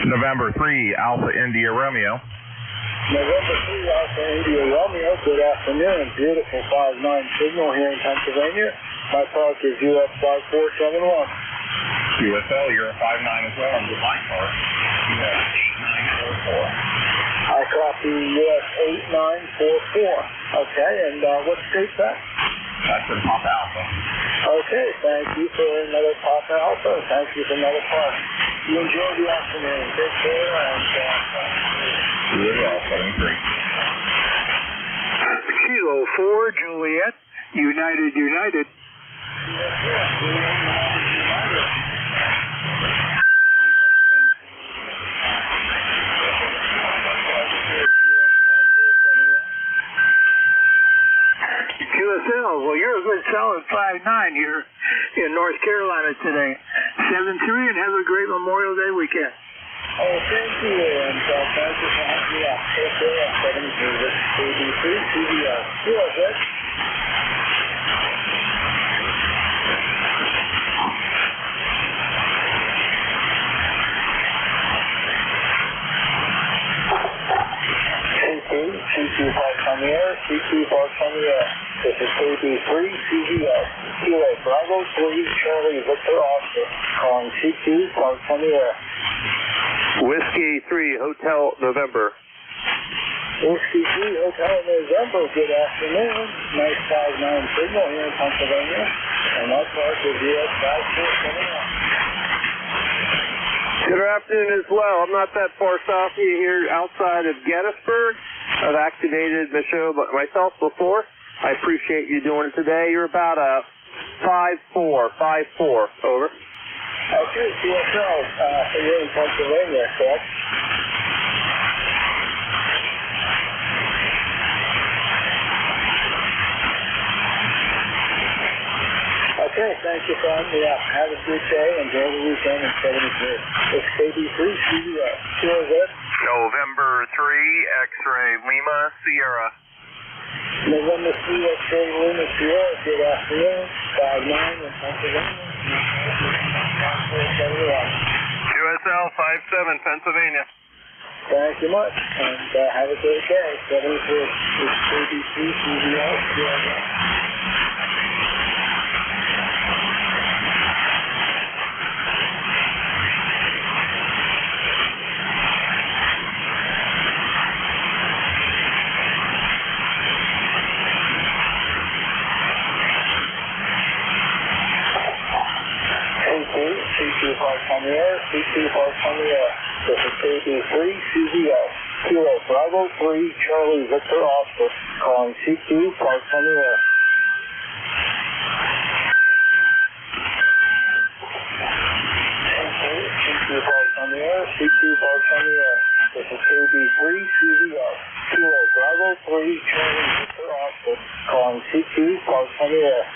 November 3, Alpha India Romeo. November 3, Alpha India Romeo, good afternoon. Beautiful 5-9 signal here in Pennsylvania. My park is US 5471. QSL, you're a 5-9 as well, and with my park, US 8944. I copy US 8944. Okay, and what state's that? That's in Papa Alpha. Okay, thank you for another Papa Alpha. Thank you for another part. You enjoy the afternoon. Take care and you as well, 73. Kilo 4, Juliet, United. QSL, well, you're a good solid 5-9 here in North Carolina today. 7-3, and have a great Memorial Day weekend. Oh, thank you, and thank you for having me up. Take care, 73. This is KB3 CBO. Yours, Ed. CQ falls on the air, CQ falls on the air. This is KB3 CBO. Kilo Bravo 3, Charlie Victor Oscar. Calling CQ falls on the air. Whiskey 3, Hotel November. Whiskey 3, Hotel November, good afternoon. Nice 5-9 signal here in Pennsylvania. And my park is US 5471. Good afternoon as well. I'm not that far south of you here outside of Gettysburg. I've activated the show myself before. I appreciate you doing it today. You're about a 5-4. Over. Okay, QSL, so you're in Pennsylvania, correct? Okay, thank you for having me up. Have a good day. Enjoy the weekend in 73. It's KB3 CBO. Cheers, Ed. November 3, X-Ray Lima Sierra. November 3, X-Ray Lima Sierra. Good afternoon. 5-9 in Pennsylvania. 57, Pennsylvania. Thank you much, and have a great day. 73 is KBC, CVO, C2 Park on the air, C2 Park on the air. This is KB3 CVO, Kilo Bravo 3 Charlie Victor Oscar, calling C2 Park on the air. C2 Park on the air, C2 Park on the air. This is KB3 CVO, Kilo Bravo 3 Charlie Victor Oscar, calling C2 Park on the air.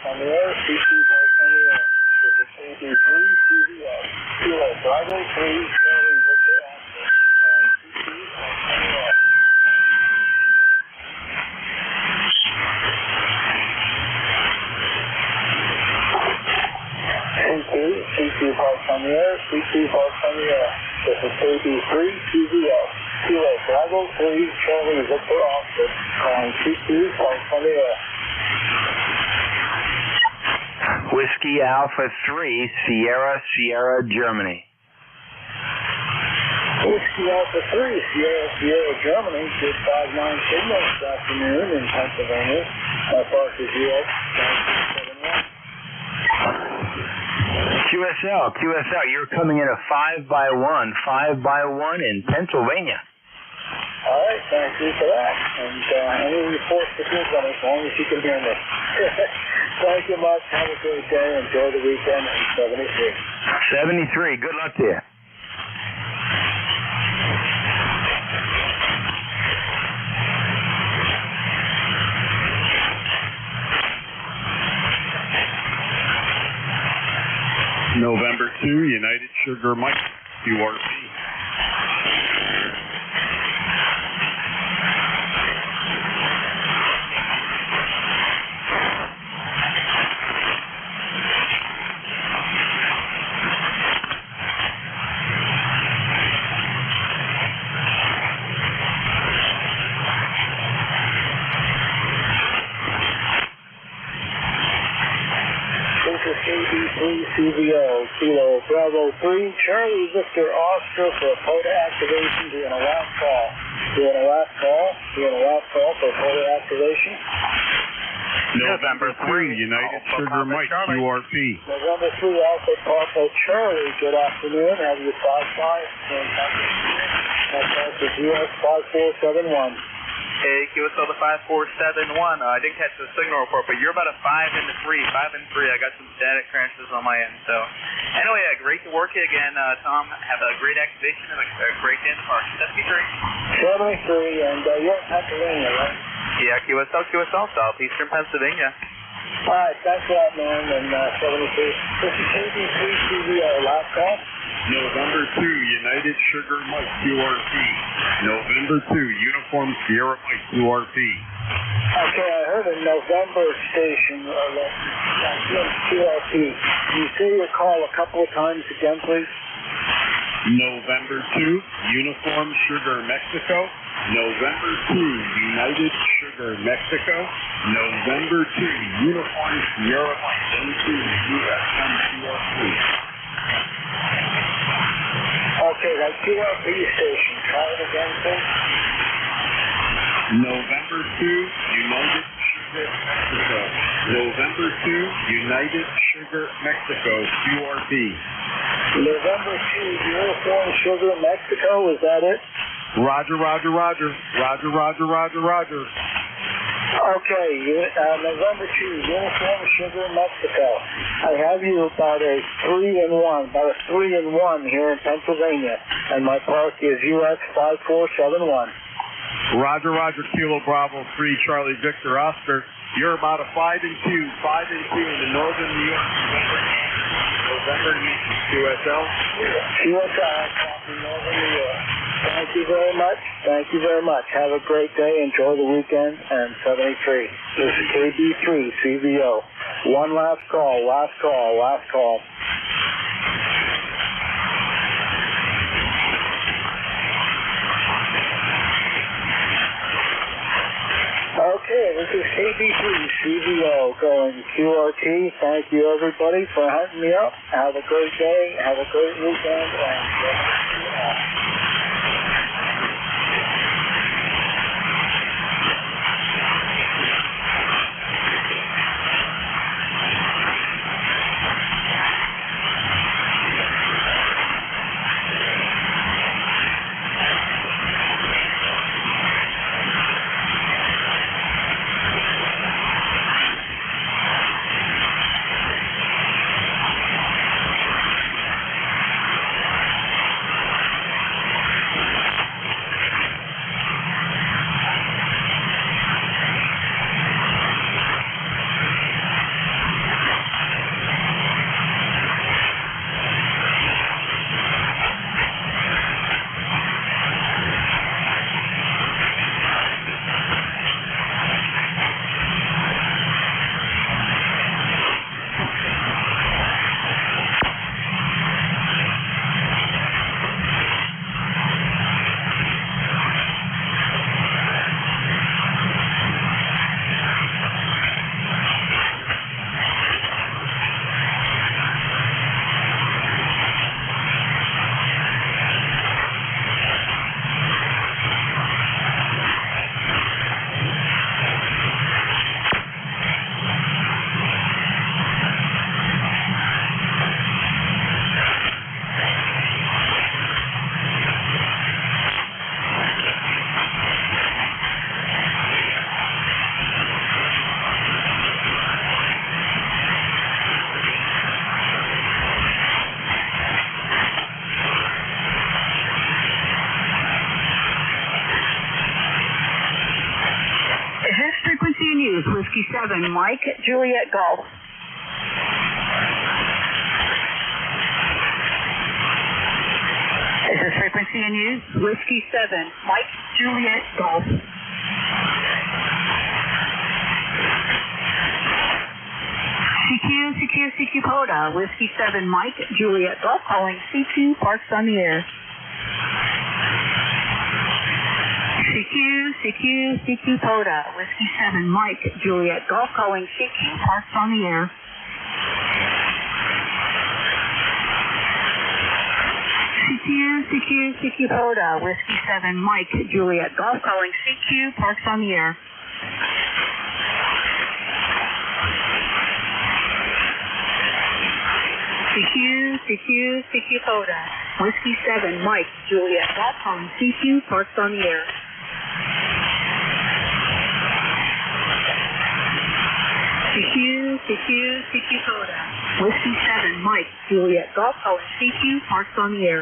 On the air, C2 Park on the air. This is KB3 CVO, Kilo Bravo 3 Charlie Victor Oscar, and C2 Park on the air. C2 Park on the air, C2 Park on the air. This is KB3 CVO, Kilo Bravo 3 Charlie Victor Oscar, calling C2 Park on the air. Whiskey Alpha 3, Sierra, Germany. Whiskey Alpha 3, Sierra, Germany. Good 5-9 signal this afternoon in Pennsylvania. My park is US 971. QSL, you're coming in a 5x1 in Pennsylvania. All right, thank you for that. And any reports to give on as long as you can hear me. Thank you much. Have a great day. Enjoy the weekend. 73. 73. Good luck to you. November 2, United Sugar Mike, URP. KB3 CVO, Kilo Bravo 3, Charlie Victor Oscar for photo activation. Doing a last call. Doing a last call for photo activation. November 3, United Sugar Mike, URP. November 3, Alpha Papa Charlie. Good afternoon. Have you 5-5? That's US 5471. Hey, QSL the 5471. I didn't catch the signal report, but you're about a 5 into 3. 5 and 3. I got some static crashes on my end. So, anyway, great to work you again, Tom. Have a great activation and a great day in the park. 73, and you're in Pennsylvania, right? Yeah, QSL, southeastern Pennsylvania. All right, thanks a lot, man. And 73. This is KB3 CVO. Last call. November 2, United Sugar Mike, URP. November 2, Uniform Sierra Mike, URP. Okay, I heard a November station, QRP. Can you say your call a couple of times again, please? November 2, Uniform Sugar Mexico. November 2, United Sugar Mexico. November 2, Uniform Sierra Mike, N2, USM QRP. Okay, that QRP station. Try it again, please. November 2, United Sugar Mexico. November 2, United Sugar Mexico, QRP. November 2, Uniform Sugar Mexico, is that it? Roger. Okay, November 2, Uniform Sugar Mexico. I have you about a 3-1 here in Pennsylvania, and my park is US 5471. Roger, Kilo Bravo 3, Charlie Victor Oscar. You're about a 5 and 2 in the northern New York. November QSL. QSL, northern New York. Thank you very much. Thank you very much. Have a great day. Enjoy the weekend. And 73. This is KB3 CVO. One last call. Last call. Last call. Okay, this is KB3 CVO going QRT. Thank you, everybody, for hunting me up. Have a great day. Have a great weekend. And Whiskey 7, Mike, Juliet Golf. Is this frequency in use? Whiskey 7, Mike, Juliet Golf. CQ Coda, Whiskey 7, Mike, Juliet Golf, calling CQ, parks on the air. CQ Coda, Whiskey 7, Mike, Juliet Golf, calling CQ, parks on the air. CQ Coda, Whiskey 7, Mike, Juliet Golf, calling CQ, parks on the air. CQ Coda, Whiskey 7, Mike, Juliet Golf, calling CQ, parks on the air. CQ Coda, Whiskey 7, Mike, Juliet Golf, calling CQ, parks on the air.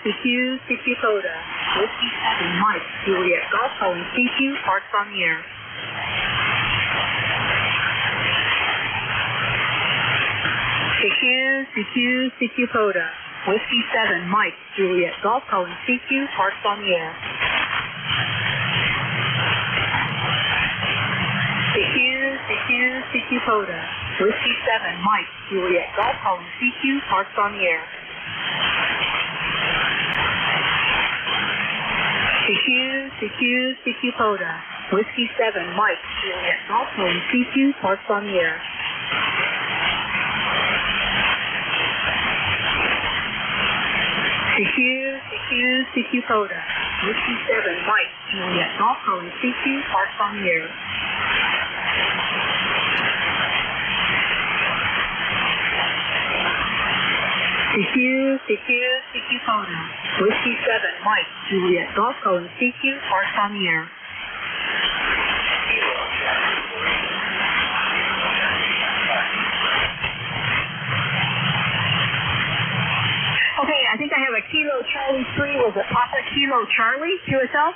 CQ Coda, Whiskey 7, Mike, Juliet Golf, calling CQ, parks on the air. CQ Coda, Whiskey 7, Mike, Juliet Golf, calling CQ, parks on the air. CQ Coda, Whiskey 7, Mike, Juliet Golf, calling CQ, parks on the air. CQ Coda, Whiskey 7, Mike, Juliet Golf, calling CQ, parks on the air. CQ Coda, Whiskey 7, Mike, Juliet Golf, calling CQ, parks on the air. CQ Coda, Whiskey 7, Mike, Juliet Golf, calling CQ, parks on the air. Okay, I think I have a Kilo Charlie 3. Was it Papa Kilo Charlie, QSL?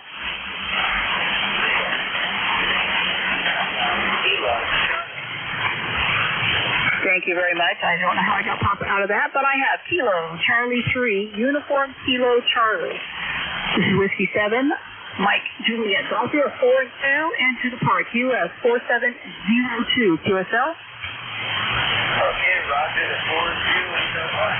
Thank you very much. I don't know how I got popped out of that, but I have Kilo Charlie 3, Uniform Kilo Charlie. This is Whiskey 7, Mike Juliet Golf here, 4-2, into the park, US 4702, QSL. Okay, Roger, the 4-2 into the park.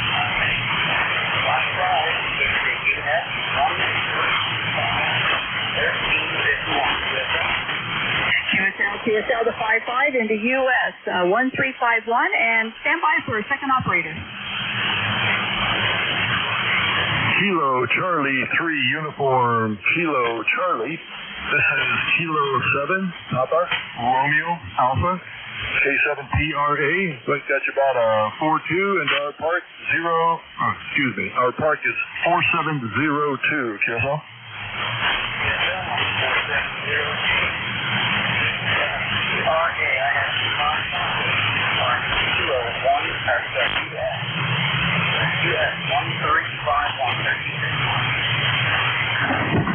QSL to 5-5 into US 1351, and stand by for a second operator. Kilo Charlie 3 Uniform Kilo Charlie. This is Kilo 7 Papa Romeo Alpha K7PRA. Got you about a 4-2, and our park our park is 4702. QSL.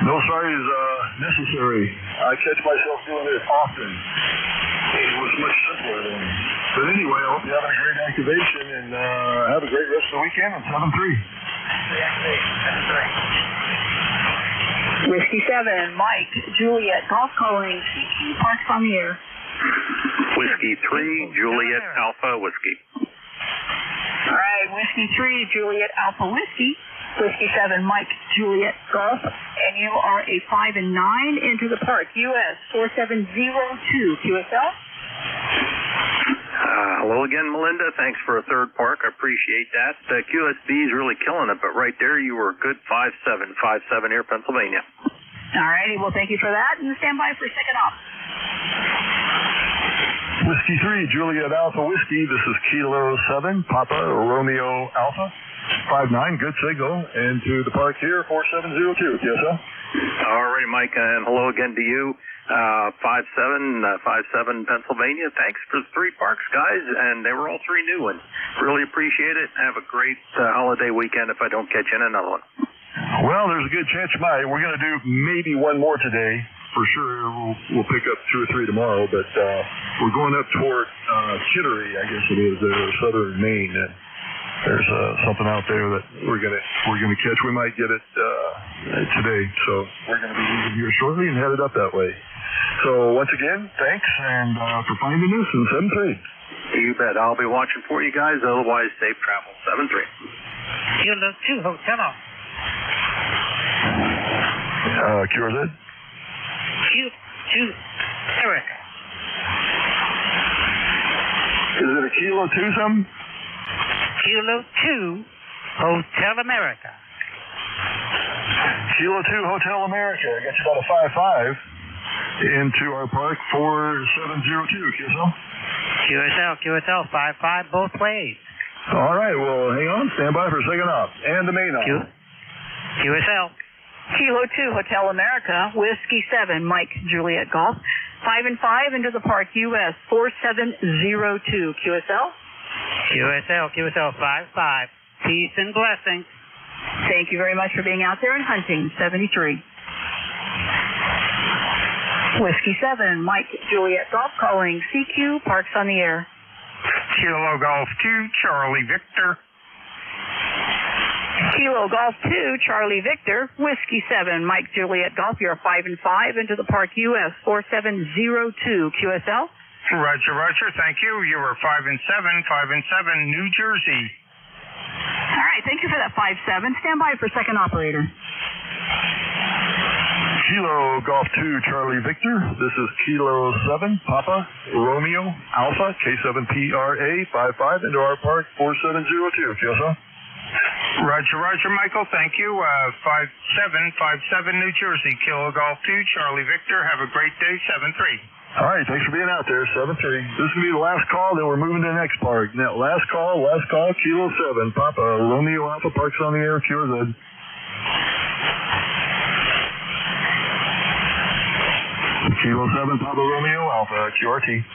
No sorries necessary. I catch myself doing it often. It was much simpler then. But anyway, I hope you're having a great activation, and have a great rest of the weekend on 7-3. Whiskey 7, Mike Juliet Golf calling CQ Parks on the air. Whiskey 3, Juliet Alpha Whiskey. All right, Whiskey 3, Juliet Alpha Whiskey. Whiskey 7, Mike Juliet Golf, and you are a 5-9 into the park, US 4702, QSL. Hello again, Melinda. Thanks for a third park. I appreciate that. QSB is really killing it, but right there you were a good 5-7 here, Pennsylvania. All righty, well, thank you for that, and stand by for a second off. Whiskey 3, Juliet Alpha Whiskey. This is Kilo 7, Papa Romeo Alpha. 5-9, good signal, and to the park here, 4702, QSL. All right, Mike, and hello again to you. 5-7, Pennsylvania. Thanks for the 3 parks, guys, and they were all 3 new ones. Really appreciate it. Have a great holiday weekend if I don't catch you in another one. Well, there's a good chance you might. We're going to do maybe one more today. For sure, we'll pick up 2 or 3 tomorrow, but we're going up toward Kittery, I guess it is, southern Maine. And there's something out there that we're gonna catch. We might get it today, so we're gonna be leaving here shortly and headed up that way. So once again, thanks and for finding us in 7-3. You bet. I'll be watching for you guys. Otherwise, safe travel. 7-3. Kilo 2 Hotel. QRZ. Q2 Erica. Is it a Kilo 2 something? Kilo 2 Hotel America. Kilo 2 Hotel America. I got you about a 5-5 into our park 4702. QSL 5-5 both ways. All right, well, hang on. Stand by for a second off. And the main off. QSL. Kilo 2 Hotel America, Whiskey 7, Mike Juliet Golf. 5-5 into the park, US 4702. QSL. QSL 5-5. Peace and blessings. Thank you very much for being out there and hunting. 73. Whiskey 7, Mike Juliet Golf calling CQ Parks on the air. Kilo Golf 2, Charlie Victor. Kilo Golf 2, Charlie Victor. Whiskey 7, Mike Juliet Golf. You're 5-5 into the park, US 4702. QSL. Roger. Thank you. You were 5-7, New Jersey. All right. Thank you for that 5-7. Stand by for second operator. Kilo Golf 2, Charlie Victor. This is Kilo 7, Papa Romeo Alpha K7PRA 5-5 into our park 4702. QSL. Roger, Michael. Thank you. 5-7, New Jersey. Kilo Golf 2, Charlie Victor. Have a great day. 7-3. All right, thanks for being out there, 7-3. This is going to be the last call, then we're moving to the next park. Now, last call, Kilo 7, Papa Romeo Alpha Parks on the air, QRZ. Kilo 7, Papa Romeo Alpha, QRT.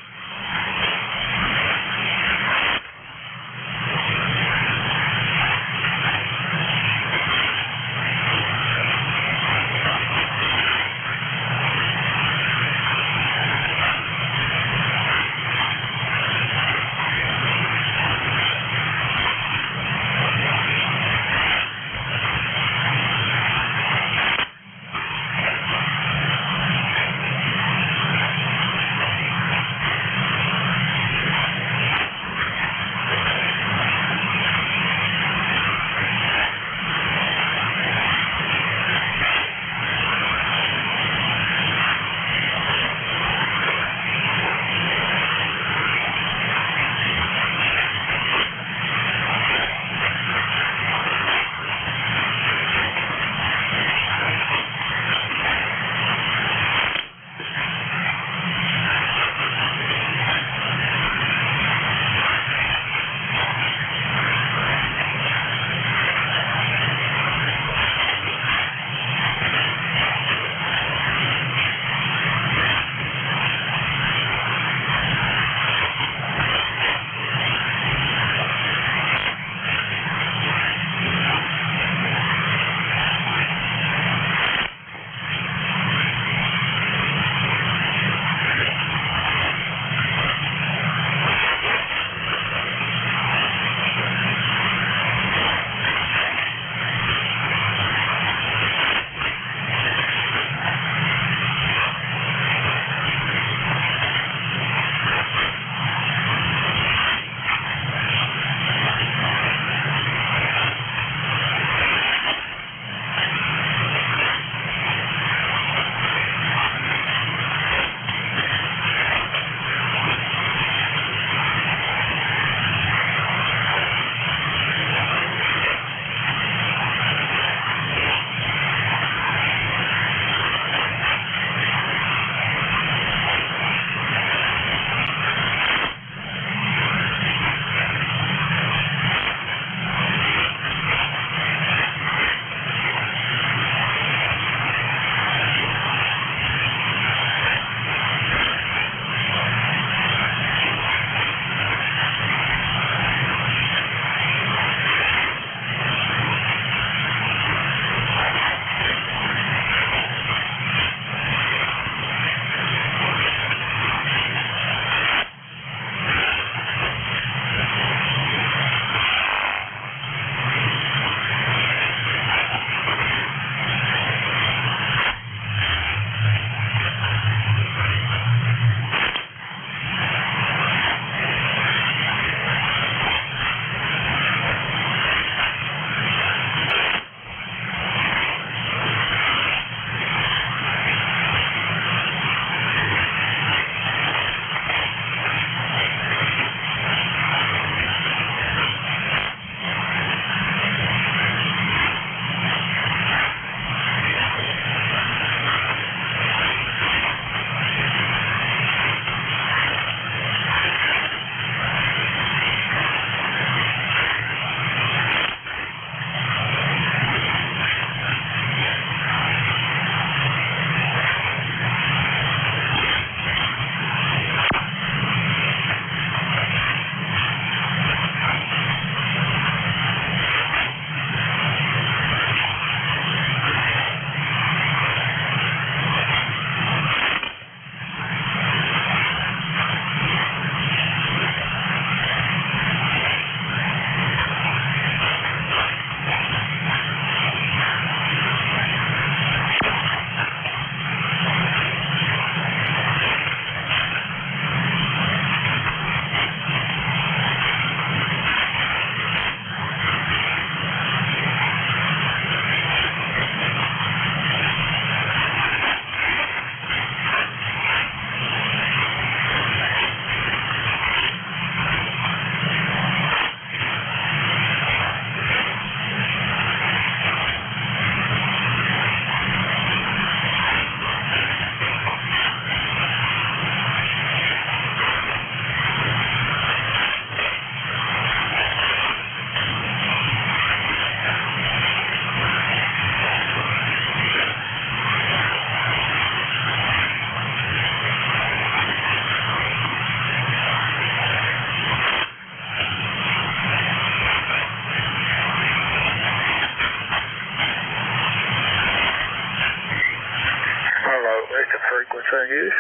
frequency in use.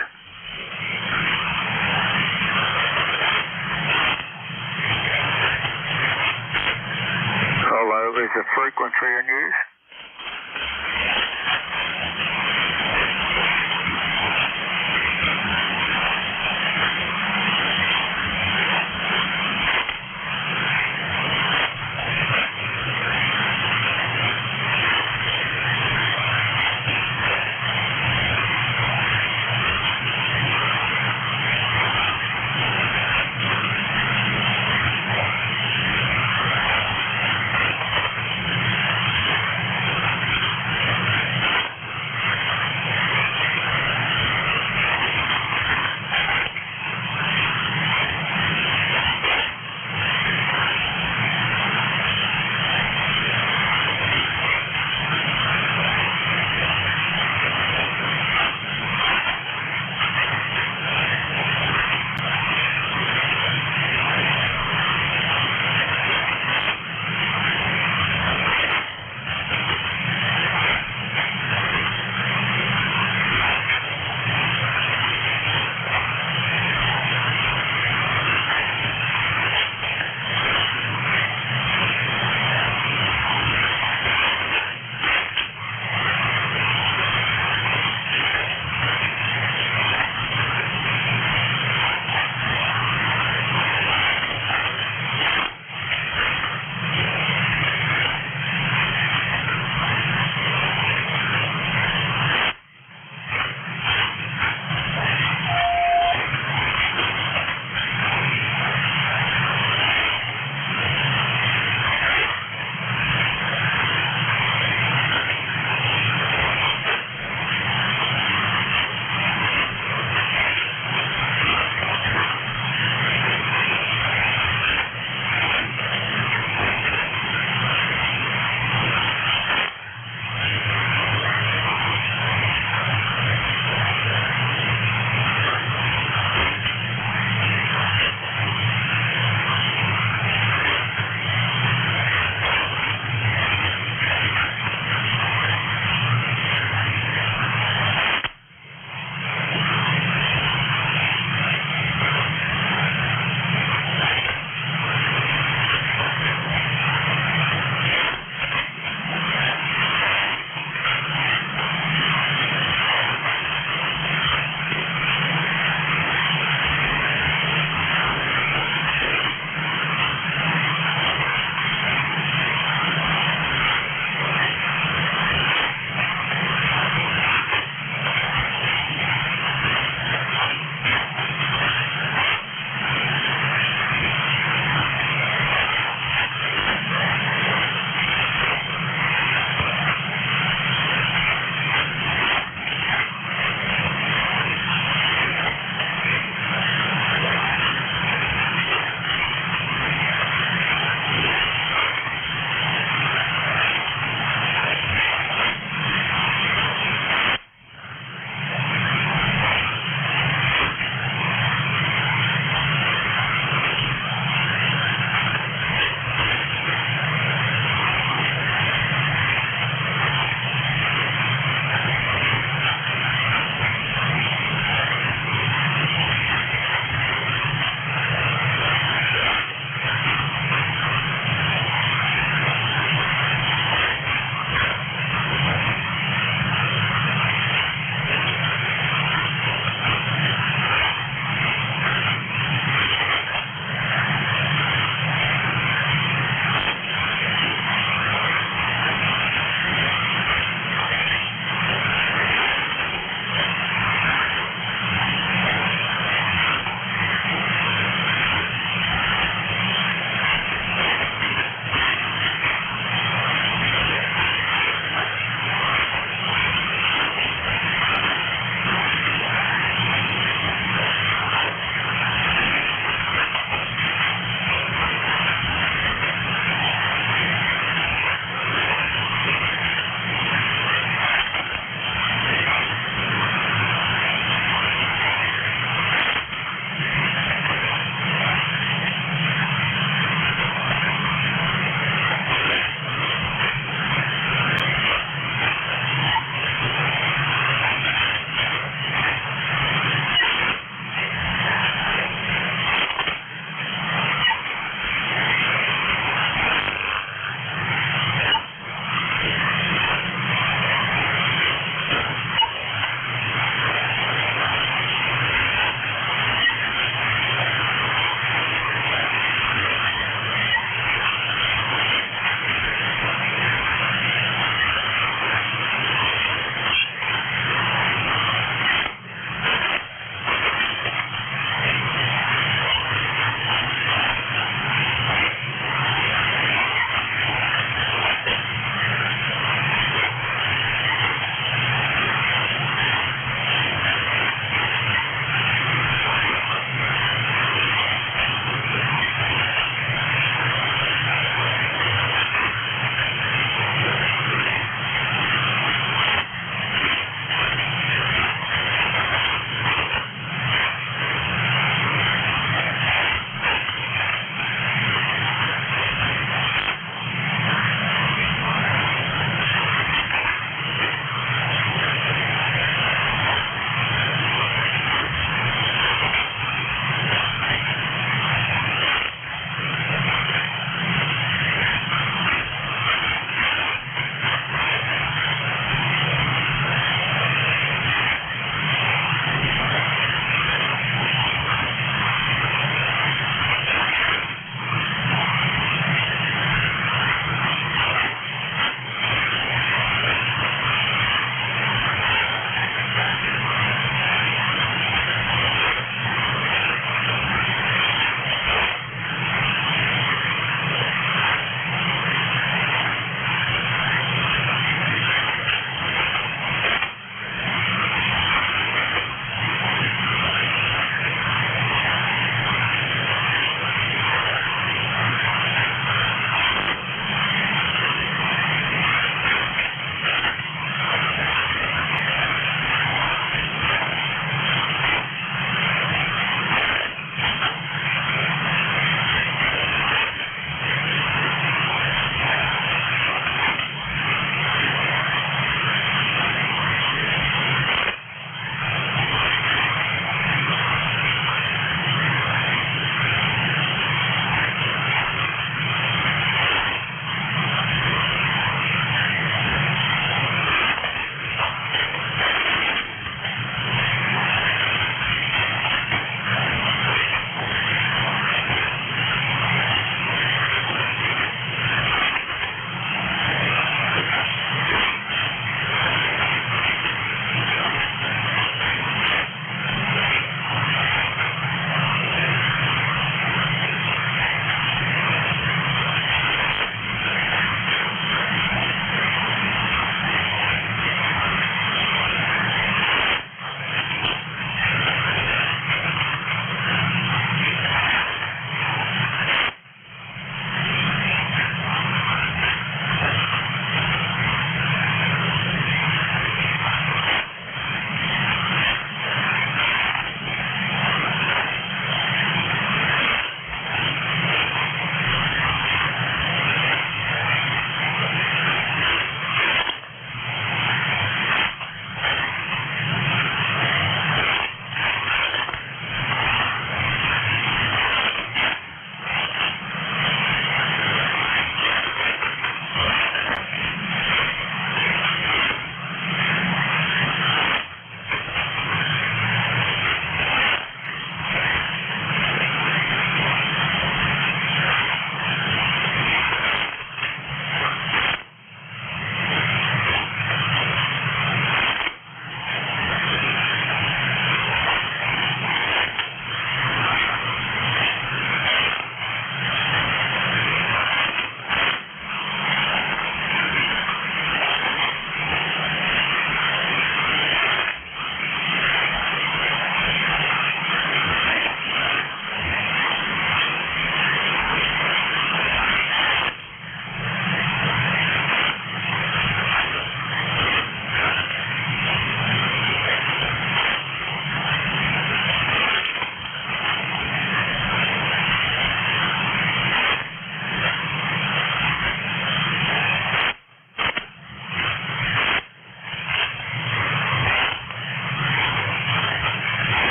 Hello, is the frequency in use?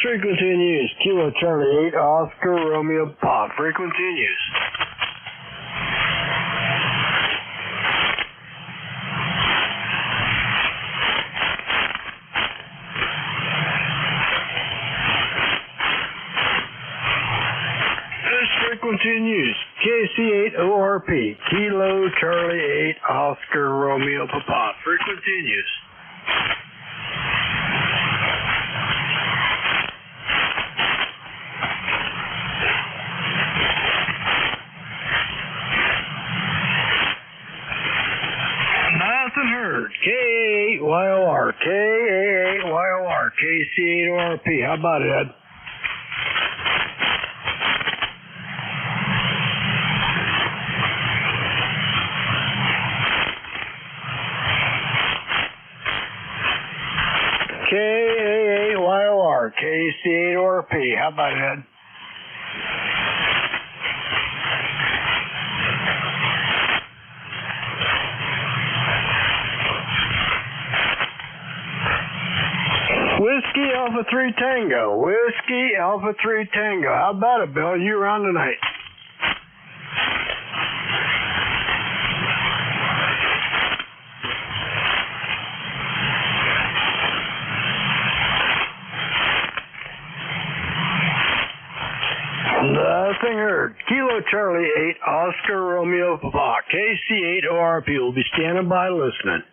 frequency in use. Kilo Charlie 8, Oscar Romeo Pop. Frequency in use. Frequency in use. KC8ORP. Kilo Charlie 8 Oscar Romeo Papa. Frequency in use. Nothing heard. K8YOR. K8YOR. KC8ORP. How about it, Ed? KAAYOR, KC8ORP. How about it, Ed? Whiskey Alpha 3 Tango. Whiskey Alpha 3 Tango. How about it, Bill? You around tonight? Nothing heard. Kilo Charlie 8, Oscar Romeo Papa. KC8ORP will be standing by listening.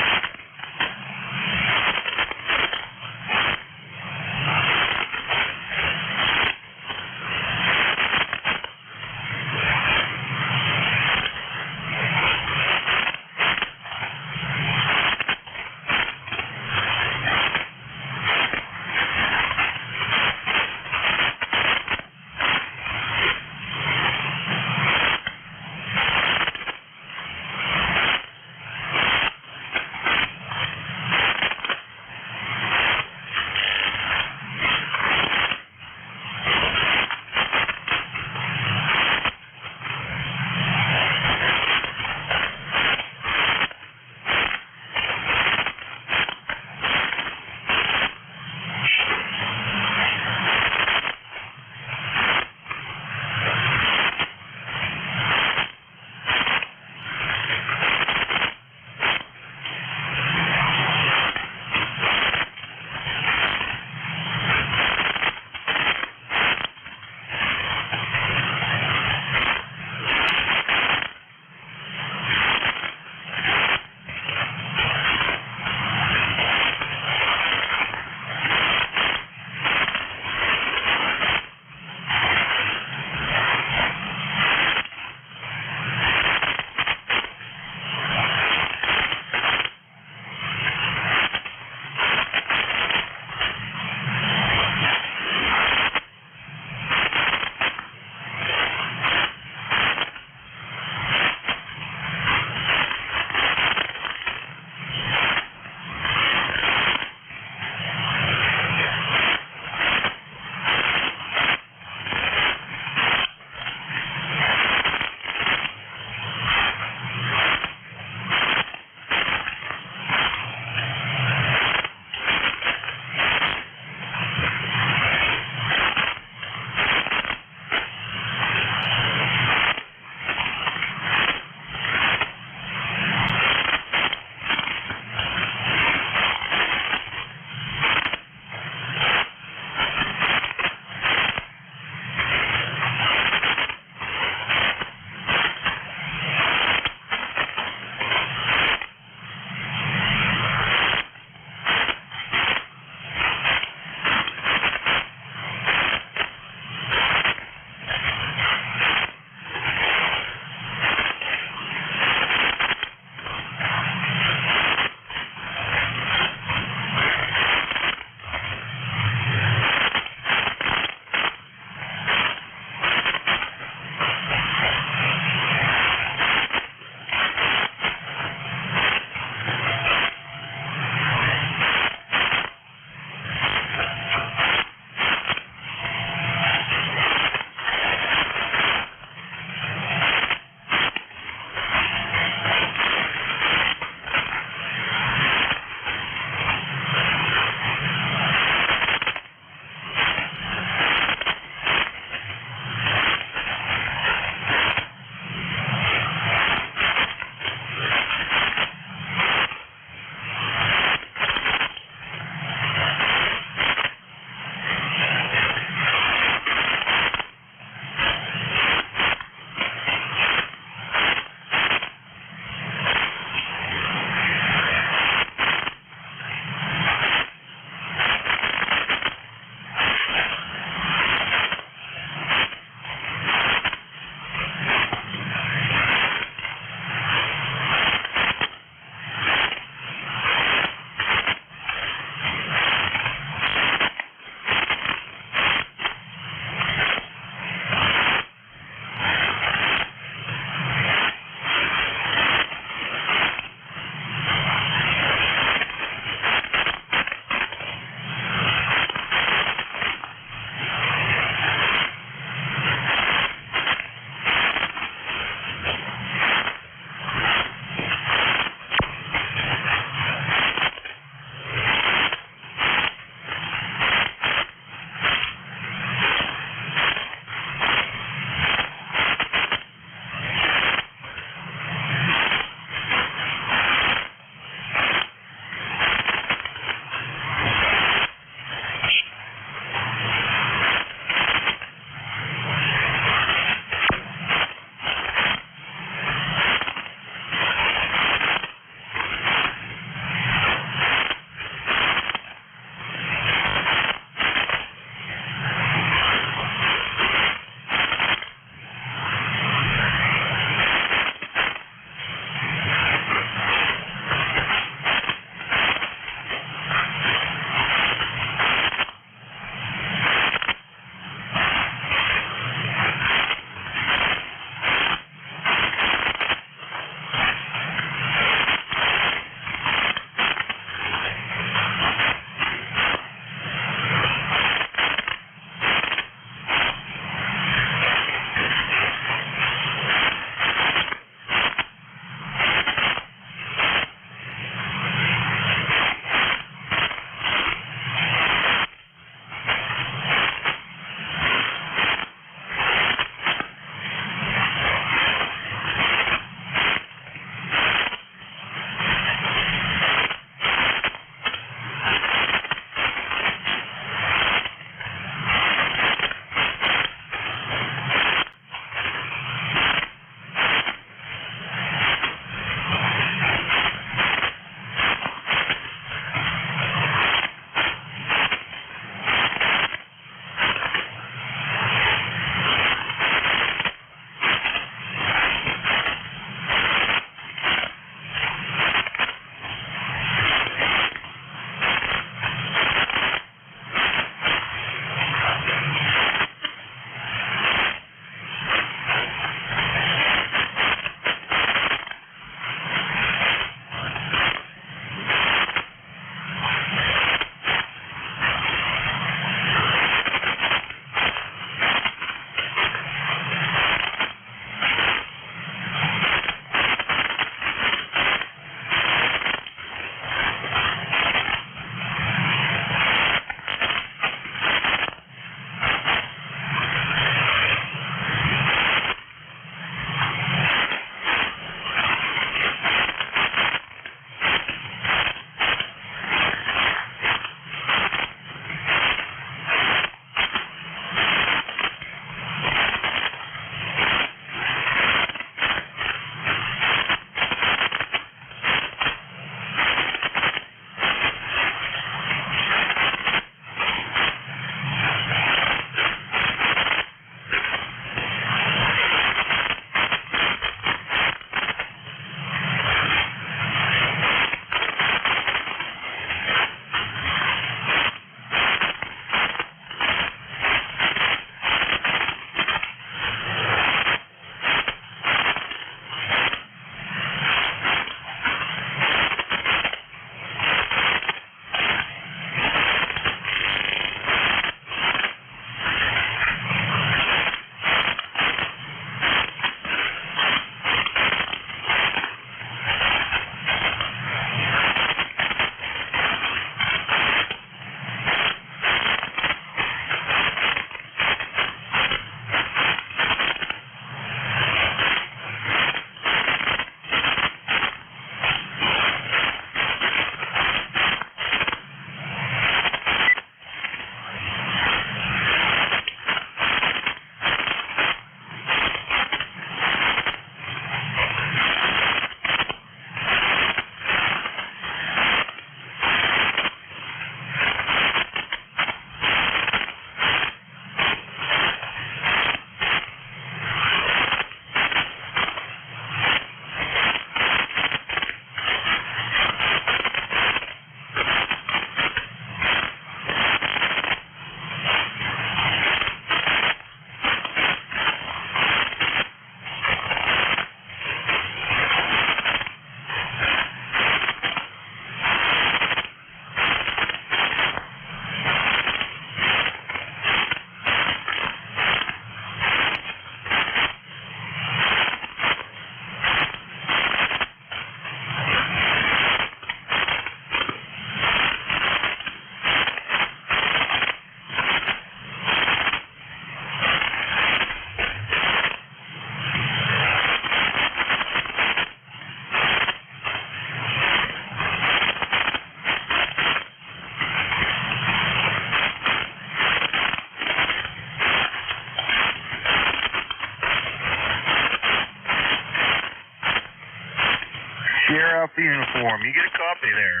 uniform. You get a copy there.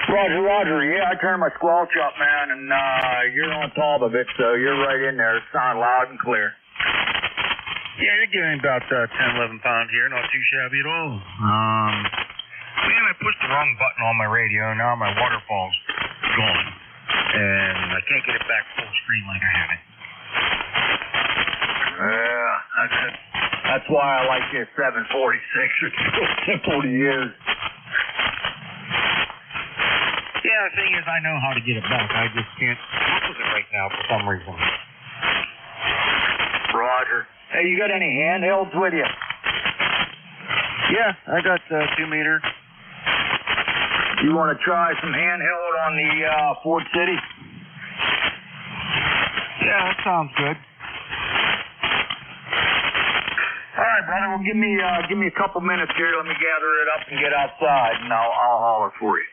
Roger, Roger. Yeah, I turned my squelch up, man, and you're on top of it, so you're right in there. It sounds loud and clear. Yeah, you're getting about 10, 11 pounds here. Not too shabby at all. Man, I pushed the wrong button on my radio. Now my waterfall's gone. And I can't get it back full screen like I had it. Yeah, that's why I like this 746. It's so simple to use. Yeah, the thing is, I know how to get it back. I just can't work with it right now for some reason. Roger. Hey, you got any handhelds with you? Yeah, I got 2 meter. You want to try some handheld on the Ford City? Yeah, that sounds good. All right, brother. Well, give me a couple minutes here. Let me gather it up and get outside, and I'll holler for you.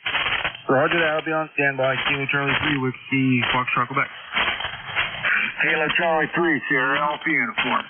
Roger that. I'll be on standby. Kilo Charlie 3, Whiskey, Foxtrot, Quebec. Kilo Charlie 3, Sierra Alpha uniform.